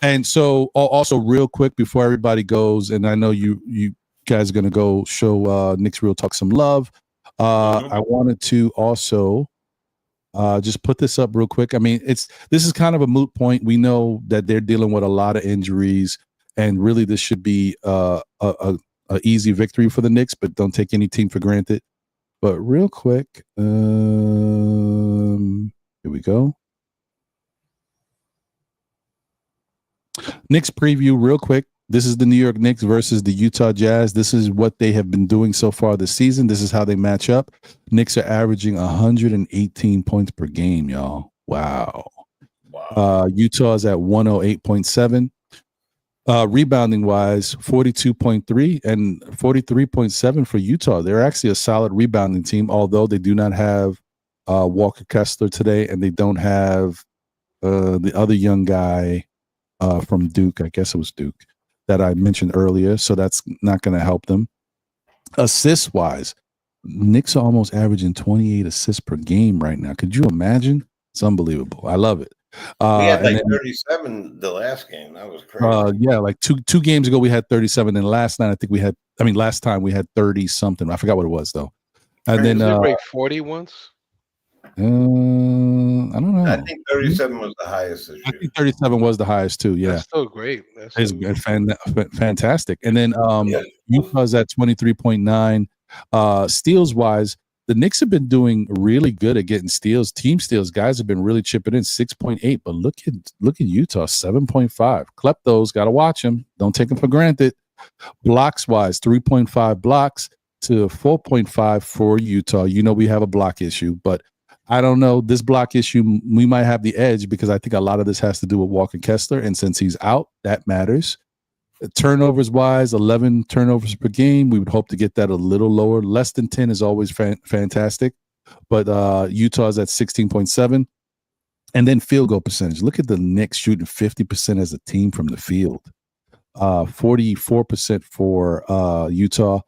S1: And so also real quick before everybody goes, and I know you guys are gonna go show Knicks Real Talk some love. I wanted to also just put this up real quick. I mean, this is kind of a moot point. We know that they're dealing with a lot of injuries, and really this should be a easy victory for the Knicks, but don't take any team for granted. But real quick, here we go. Knicks preview real quick. This is the New York Knicks versus the Utah Jazz. This is what they have been doing so far this season. This is how they match up. Knicks are averaging 118 points per game, y'all. Wow. Utah's at 108.7. Rebounding wise, 42.3 and 43.7 for Utah. They're actually a solid rebounding team, although they do not have Walker Kessler today, and they don't have the other young guy from Duke. I guess it was Duke that I mentioned earlier. So that's not going to help them. Assist wise, Knicks are almost averaging 28 assists per game right now. Could you imagine? It's unbelievable. I love it.
S7: We had like 37 the last game. That was crazy.
S1: Yeah, like two games ago we had 37, and last night last time we had 30 something. I forgot what it was though. And then
S13: did they break 40 once?
S1: I don't know.
S7: I think 37 was the highest this year.
S1: I think 37 was the highest too. Yeah,
S13: That's still great.
S1: It's fantastic. And then Utah's at 23.9. Steals wise, the Knicks have been doing really good at getting steals. Team steals, guys have been really chipping in 6.8. But look at Utah, 7.5. Kleptos, gotta watch them. Don't take them for granted. Blocks wise, 3.5 blocks to 4.5 for Utah. You know we have a block issue, but I don't know. This block issue, we might have the edge because I think a lot of this has to do with Walker Kessler. And since he's out, that matters. Turnovers wise, 11 turnovers per game. We would hope to get that a little lower. Less than 10 is always fantastic. But Utah's at 16.7. And then field goal percentage. Look at the Knicks shooting 50% as a team from the field. 44% for Utah.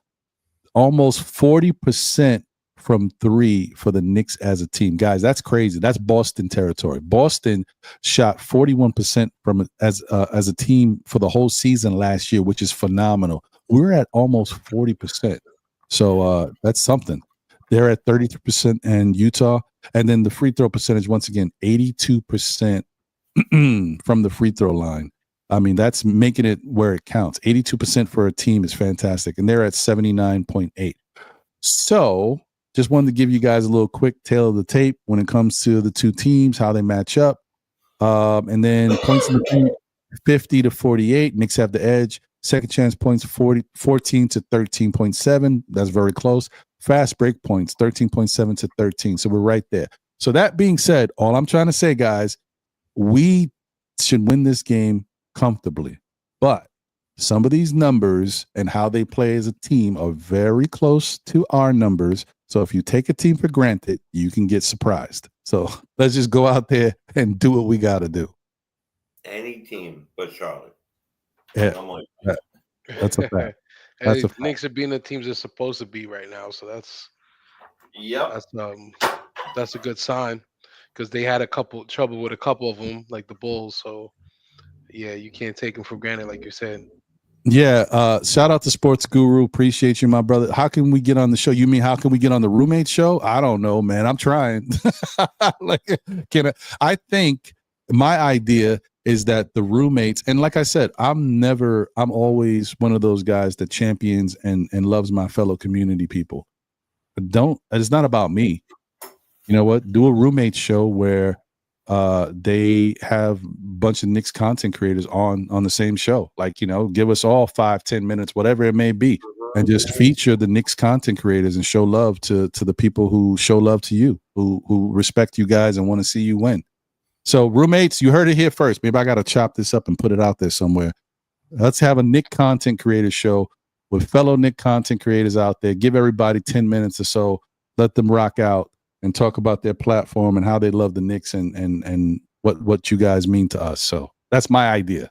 S1: Almost 40% from three for the Knicks as a team. Guys, that's crazy. That's Boston territory. Boston shot 41% from as a team for the whole season last year, which is phenomenal. We're at almost 40%. So that's something. They're at 33% in Utah. And then the free throw percentage, once again, 82% from the free throw line. I mean, that's making it where it counts. 82% for a team is fantastic. And they're at 79.8. So just wanted to give you guys a little quick tale of the tape when it comes to the two teams, how they match up. And then points in the paint, 50 to 48. Knicks have the edge. Second chance points, 14 to 13.7. That's very close. Fast break points, 13.7 to 13. So we're right there. So that being said, all I'm trying to say, guys, we should win this game comfortably. But some of these numbers and how they play as a team are very close to our numbers. So if you take a team for granted, you can get surprised. So let's just go out there and do what we got to do.
S7: Any team but Charlotte.
S1: Yeah, that's a fact. That's a fact.
S13: Knicks are being the teams they're supposed to be right now. So that's a good sign because they had trouble with a couple of them, like the Bulls. So yeah, you can't take them for granted, like you said.
S1: Yeah, shout out to Sports Guru. Appreciate you, my brother. How can we get on the show? You mean how can we get on the roommate show? I don't know, man. I'm trying. I think my idea is that the roommates, and like I said, I'm always one of those guys that champions and loves my fellow community people. It's not about me. You know what? Do a roommate show where they have a bunch of Knicks content creators on the same show. Like, give us all 5-10 minutes, whatever it may be. and just feature the Knicks content creators and show love to the people who show love to you, who respect you guys and want to see you win. So roommates, you heard it here first. Maybe I got to chop this up and put it out there somewhere. Let's have a Knick content creator show with fellow Knick content creators out there. Give everybody 10 minutes or so. Let them rock out and talk about their platform and how they love the Knicks and what you guys mean to us. So that's my idea.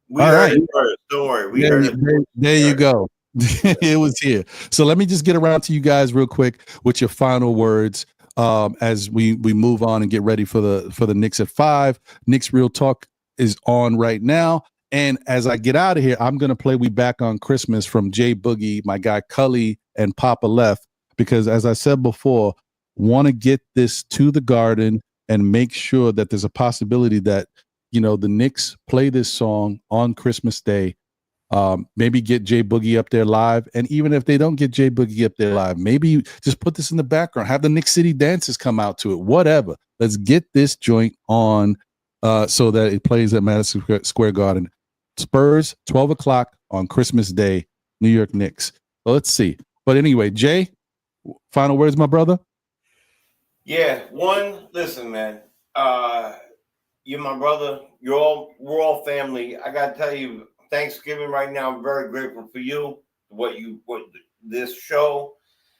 S7: We heard it first. Don't worry. We heard it.
S1: There you go. It was here. So let me just get around to you guys real quick with your final words as we move on and get ready for the Knicks at 5. Knicks Real Talk is on right now. And as I get out of here, I'm going to play We Back on Christmas from Jay Boogie, my guy Cully, and Papa Left, because as I said before, want to get this to the Garden and make sure that there's a possibility that, you know, the Knicks play this song on Christmas Day. Maybe get Jay Boogie up there live. And even if they don't get Jay Boogie up there live, maybe just put this in the background, have the Knick City Dances come out to it, whatever. Let's get this joint on so that it plays at Madison Square Garden. Spurs, 12 o'clock on Christmas Day, New York Knicks. So let's see. But anyway, Jay, final words, my brother?
S7: Yeah, listen, man. You're my brother. We're all family. I gotta tell you, Thanksgiving right now, I'm very grateful for you. What this show.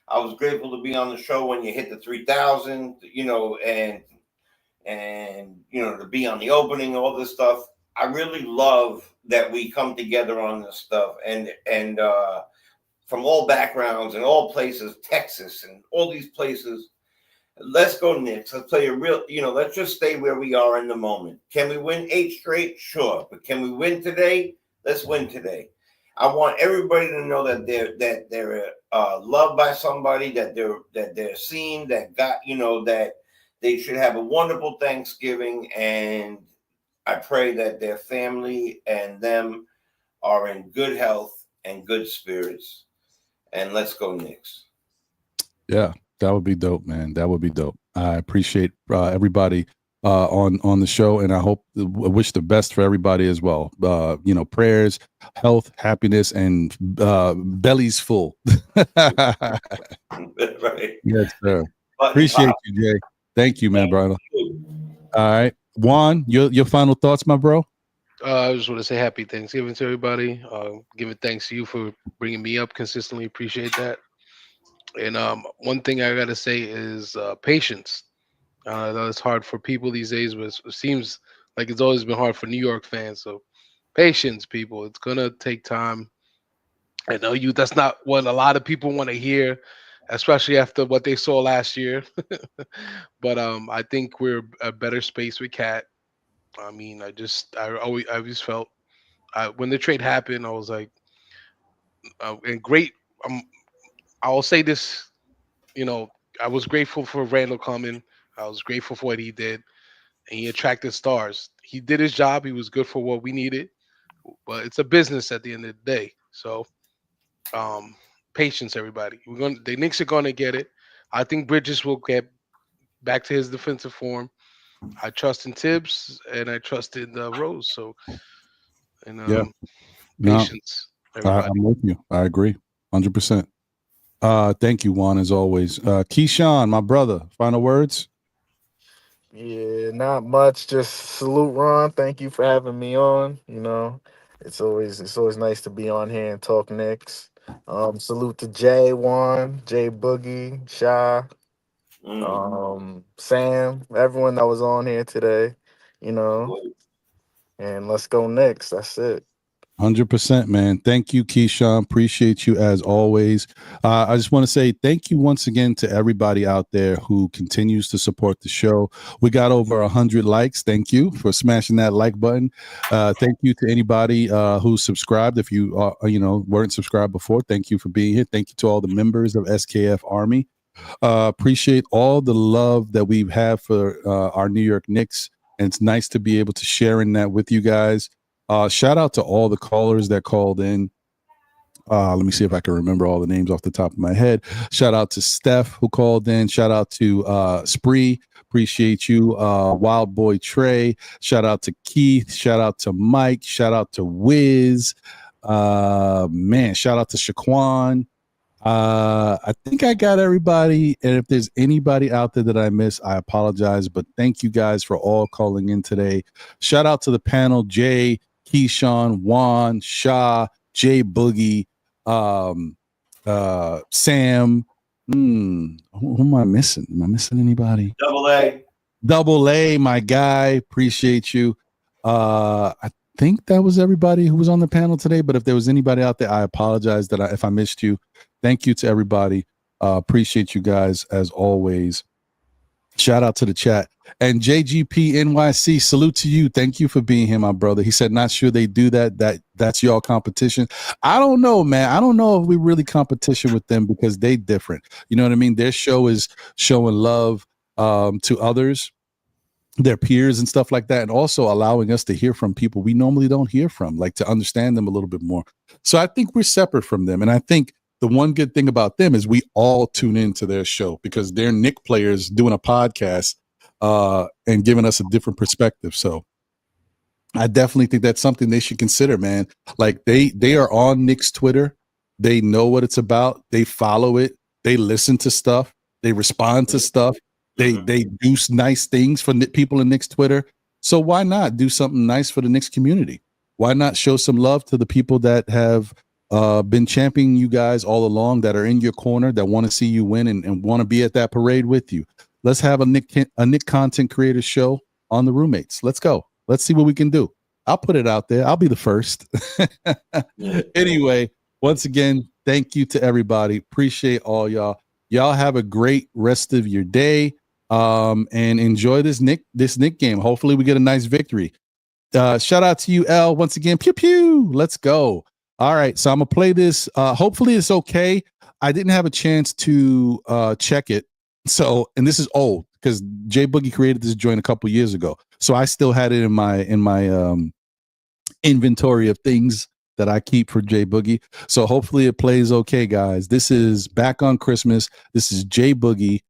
S7: I was grateful to be on the show when you hit the 3,000, you know, and you know, to be on the opening, all this stuff. I really love that we come together on this stuff and from all backgrounds and all places, Texas and all these places. Let's go Knicks. Let's play let's just stay where we are in the moment. Can we win 8 straight? Sure. But can we win today? Let's win today. I want everybody to know that they're loved by somebody, that they're seen, that they should have a wonderful Thanksgiving, and I pray that their family and them are in good health and good spirits. And let's go Knicks.
S1: Yeah, that would be dope, man. That would be dope. I appreciate everybody on the show, and I wish the best for everybody as well. Prayers, health, happiness, and bellies full.
S7: Right.
S1: Yes, sir. Appreciate you, Jay. Thank you, man, brother. All right, Juan, your final thoughts, my bro.
S13: I just want to say happy Thanksgiving to everybody. Giving thanks to you for bringing me up consistently. Appreciate that. And one thing I gotta say is patience. It's hard for people these days, but it seems like it's always been hard for New York fans. So patience, people. It's gonna take time. I know that's not what a lot of people want to hear, especially after what they saw last year. But I think we're a better space with Cat. I mean, I always felt when the trade happened, I was like, and great. I will say this, I was grateful for Randall coming. I was grateful for what he did, and he attracted stars. He did his job. He was good for what we needed, but it's a business at the end of the day. So, patience, everybody. The Knicks are gonna get it. I think Bridges will get back to his defensive form. I trust in Tibbs and I trust in Rose. So, patience.
S1: I'm with you. I agree, 100%. Thank you, Juan, as always. Keyshawn, my brother, final words.
S12: Yeah, not much. Just salute, Ron. Thank you for having me on. It's always nice to be on here and talk Knicks. Salute to Jay, Juan, Jay Boogie, Shy, Sam, everyone that was on here today. And let's go Knicks. That's it.
S1: 100%, man. Thank you, Keyshawn. Appreciate you as always. I just want to say thank you once again to everybody out there who continues to support the show. We got over 100 likes. Thank you for smashing that like button. Thank you to anybody who subscribed. If you weren't subscribed before, thank you for being here. Thank you to all the members of SKF Army. Appreciate all the love that we've had for our New York Knicks, and it's nice to be able to share in that with you guys. Shout out to all the callers that called in. Let me see if I can remember all the names off the top of my head. Shout out to Steph who called in. Shout out to Spree. Appreciate you. Wild Boy Trey. Shout out to Keith. Shout out to Mike. Shout out to Wiz. Man, shout out to Shaquan. I think I got everybody. And if there's anybody out there that I miss, I apologize. But thank you guys for all calling in today. Shout out to the panel, Jay, Keyshawn, Juan, Shah, Jay Boogie, Sam. Who am I missing? Am I missing anybody? Double A, my guy. Appreciate you. I think that was everybody who was on the panel today. But if there was anybody out there, I apologize if I missed you. Thank you to everybody. Appreciate you guys as always. Shout out to the chat. And JGP NYC, salute to you. Thank you for being here, my brother. He said, not sure they do that's y'all competition. I don't know, man. I don't know if we really competition with them because they different. You know what I mean? Their show is showing love to others, their peers and stuff like that, and also allowing us to hear from people we normally don't hear from, like to understand them a little bit more. So I think we're separate from them. And I think the one good thing about them is we all tune into their show because they're Knicks players doing a podcast and giving us a different perspective. So I definitely think that's something they should consider, man. Like they are on Knicks Twitter. They know what it's about. They follow it. They listen to stuff. They respond to stuff. They do nice things for people in Knicks Twitter. So why not do something nice for the Knicks community? Why not show some love to the people that have been championing you guys all along, that are in your corner, that want to see you win and want to be at that parade with you? Let's have a Knick content creator show on the roommates. Let's go. Let's see what we can do. I'll put it out there. I'll be the first. Anyway, once again, thank you to everybody. Appreciate all y'all. Y'all have a great rest of your day. And enjoy this Knick game. Hopefully we get a nice victory. Shout out to you, L. Once again, pew pew. Let's go. All right, so I'm gonna play this. Hopefully it's okay. I didn't have a chance to check it. So, and this is old because Jay Boogie created this joint a couple years ago. So I still had it in my inventory of things that I keep for Jay Boogie. So hopefully it plays okay, guys. This is Back on Christmas. This is Jay Boogie,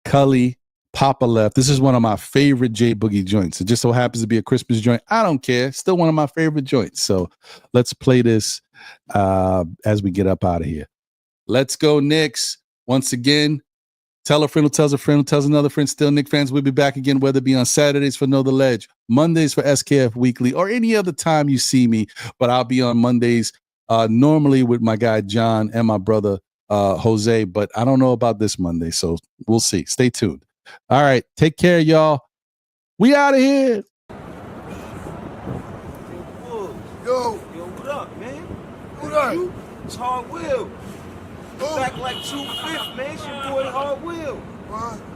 S1: Cully, Papa Left. This is one of my favorite Jay Boogie joints. It just so happens to be a Christmas joint. I don't care. Still one of my favorite joints. So let's play this as we get up out of here. Let's go, Knicks. Once again, tell a friend who tells a friend who tells another friend. Still Knicks fans. We'll be back again, whether it be on Saturdays for Know the Ledge, Mondays for SKF Weekly, or any other time you see me. But I'll be on Mondays normally with my guy John and my brother Jose. But I don't know about this Monday, so we'll see. Stay tuned. All right, take care, y'all. We out of here.
S17: Yo, what up, man? What up? It's Hard Will. Back like 2/5, man. It's your boy Hard Will.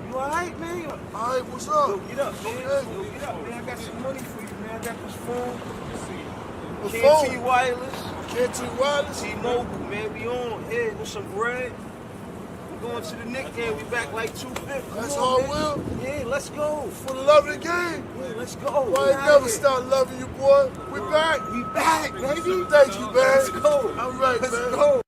S17: You alright, man? Alright, what's up? Yo, get up, man. Yo, get up, man. I got some money for you, man. I got this phone. KT Wireless. KT Wireless? T-Mobile, man. We on here with some bread. Going to the Knicks game, we back like 2/5. That's all, Will? Yeah, let's go. For the love of the game? Yeah, let's go. Well, I never start loving you, boy. We back. We back, baby. Thank you, man. Let's go. All right, let's man. Go.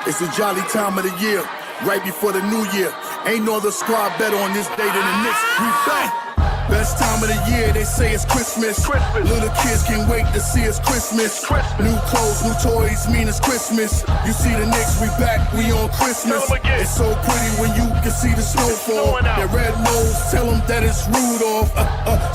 S9: It's a jolly time of the year, right before the new year. Ain't no other squad better on this day than the Knicks. We back. Best time of the year, they say it's Christmas. Little kids can't wait to see it's Christmas. New clothes, new toys, mean it's Christmas. You see the Knicks, we back, we on Christmas. It's so pretty when you can see the snowfall. Their red nose, tell them that it's Rudolph.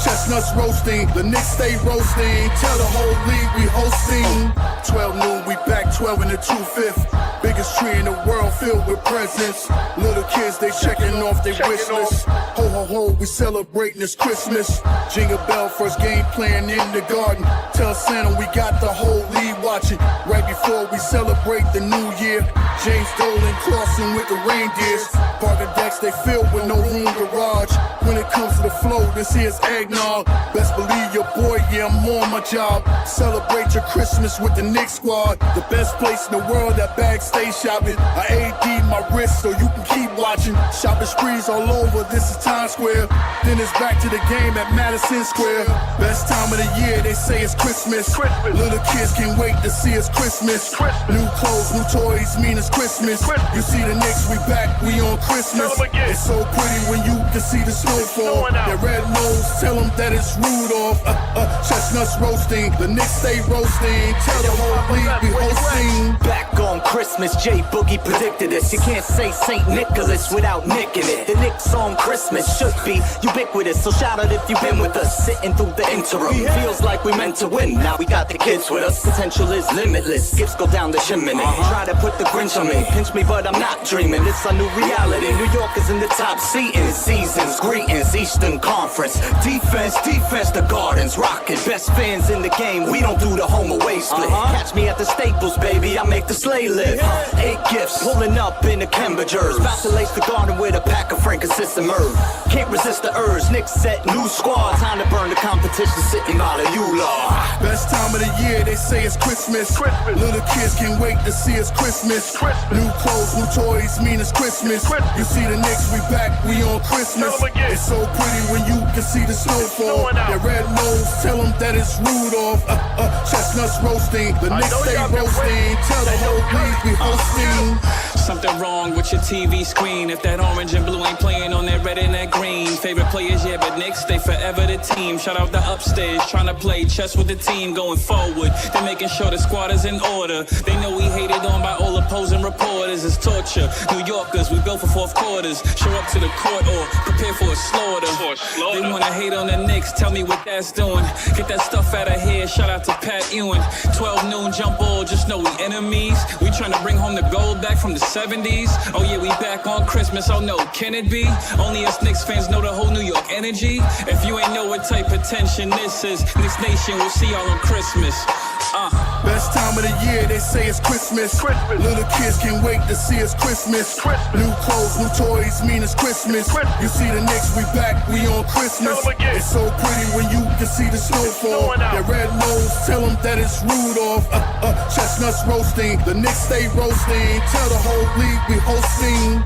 S9: Chestnuts roasting, the Knicks stay roasting. Tell the whole league we hosting. 12 noon, we back 12 in the 2/5. Biggest tree in the world filled with presents. Little kids, they checking off their wish list. Ho ho ho, we celebrating this Christmas. Jingle bell, first game playing in the garden. Tell Santa we got the whole league watching. Right before we celebrate the new year. James Dolan crossing with the reindeers. Parker decks, they filled with no room garage. When it comes to the flow, this here's eggnog. Best believe your boy, yeah, I'm on my job. Celebrate your Christmas with the Knicks squad. The best place in the world, that backstage shopping. I AD my wrist so you can keep watching. Shopping sprees all over, this is Times Square. Then it's back to the game at Madison Square. Best time of the year, they say it's Christmas. Little kids can't wait to see it's Christmas. New clothes, new toys, mean it's
S17: Christmas. You see the Knicks, we back, we on Christmas. It's so pretty when you can see the snowfall. That red nose, tell them that it's Rudolph. Chestnuts roasting, the Knicks stay roasting. Tell the whole league we hosting.
S18: Back on Christmas, J Boogie predicted this. You can't say St. Nicholas without nicking it. The Knicks on Christmas should be ubiquitous. So shout out if you've been with us, sitting through the interim. Feels like we meant to win. Now we got the kids with us. Potential is limitless. Gifts go down the chimney. Try to put the Grinch on me. Pinch me, but I'm not dreaming. It's a new reality. New York is in the top seat in seasons. Greetings, Eastern Conference. Defense, the Gardens rocking. Best fans in the game. We don't do the home away split. Catch me at the Staples, baby. I make the sleigh live. 8 gifts pulling up in the Cambridgers. About to lace the garden with a pack of frankincense and myrrh. Can't resist the urge. Knicks set new squad. Time to burn the competition. Sitting by the Eula.
S17: Best time of the year. They say it's Christmas. Little kids can't wait to see it's Christmas. New clothes, new toys, mean it's Christmas. You see the Knicks, we back, we on Christmas. It's so pretty when you can see the snowfall. That red nose, tell them that it's Rudolph. Chestnuts roasting, the Knicks stay roasting. Tell the whole league we hosting.
S19: Something wrong with your TV screen. If that orange and blue ain't playing on that red and that green. Favorite players, yeah, but Knicks, they forever the team. Shout out the upstairs, trying to play chess with the team going forward. They're making sure the squad is in order. They know we hated on by all opposing reporters. It's torture. New Yorkers, we built for fourth quarters. Show up to the court or prepare for a slaughter. They wanna hate on the Knicks, tell me what that's doing. Get that stuff out of here, shout out to Pat Ewing. 12 noon, jump ball, just know we enemies. We trying to bring home the gold back from the 70s. Oh yeah, we back on Christmas, oh no, can it be? Only us Knicks fans know the whole New York energy. If you ain't know what type of tension this is, Knicks Nation, we'll see y'all on Christmas.
S17: Best time of the year, they say it's Christmas. Little kids can't wait to see it's Christmas. New clothes, new toys, mean it's Christmas. You see the Knicks, we back, we on Christmas. It's so pretty when you can see the snowfall. That red nose, tell them that it's Rudolph. Chestnuts roasting, the Knicks stay roasting. Tell the whole league we hosting.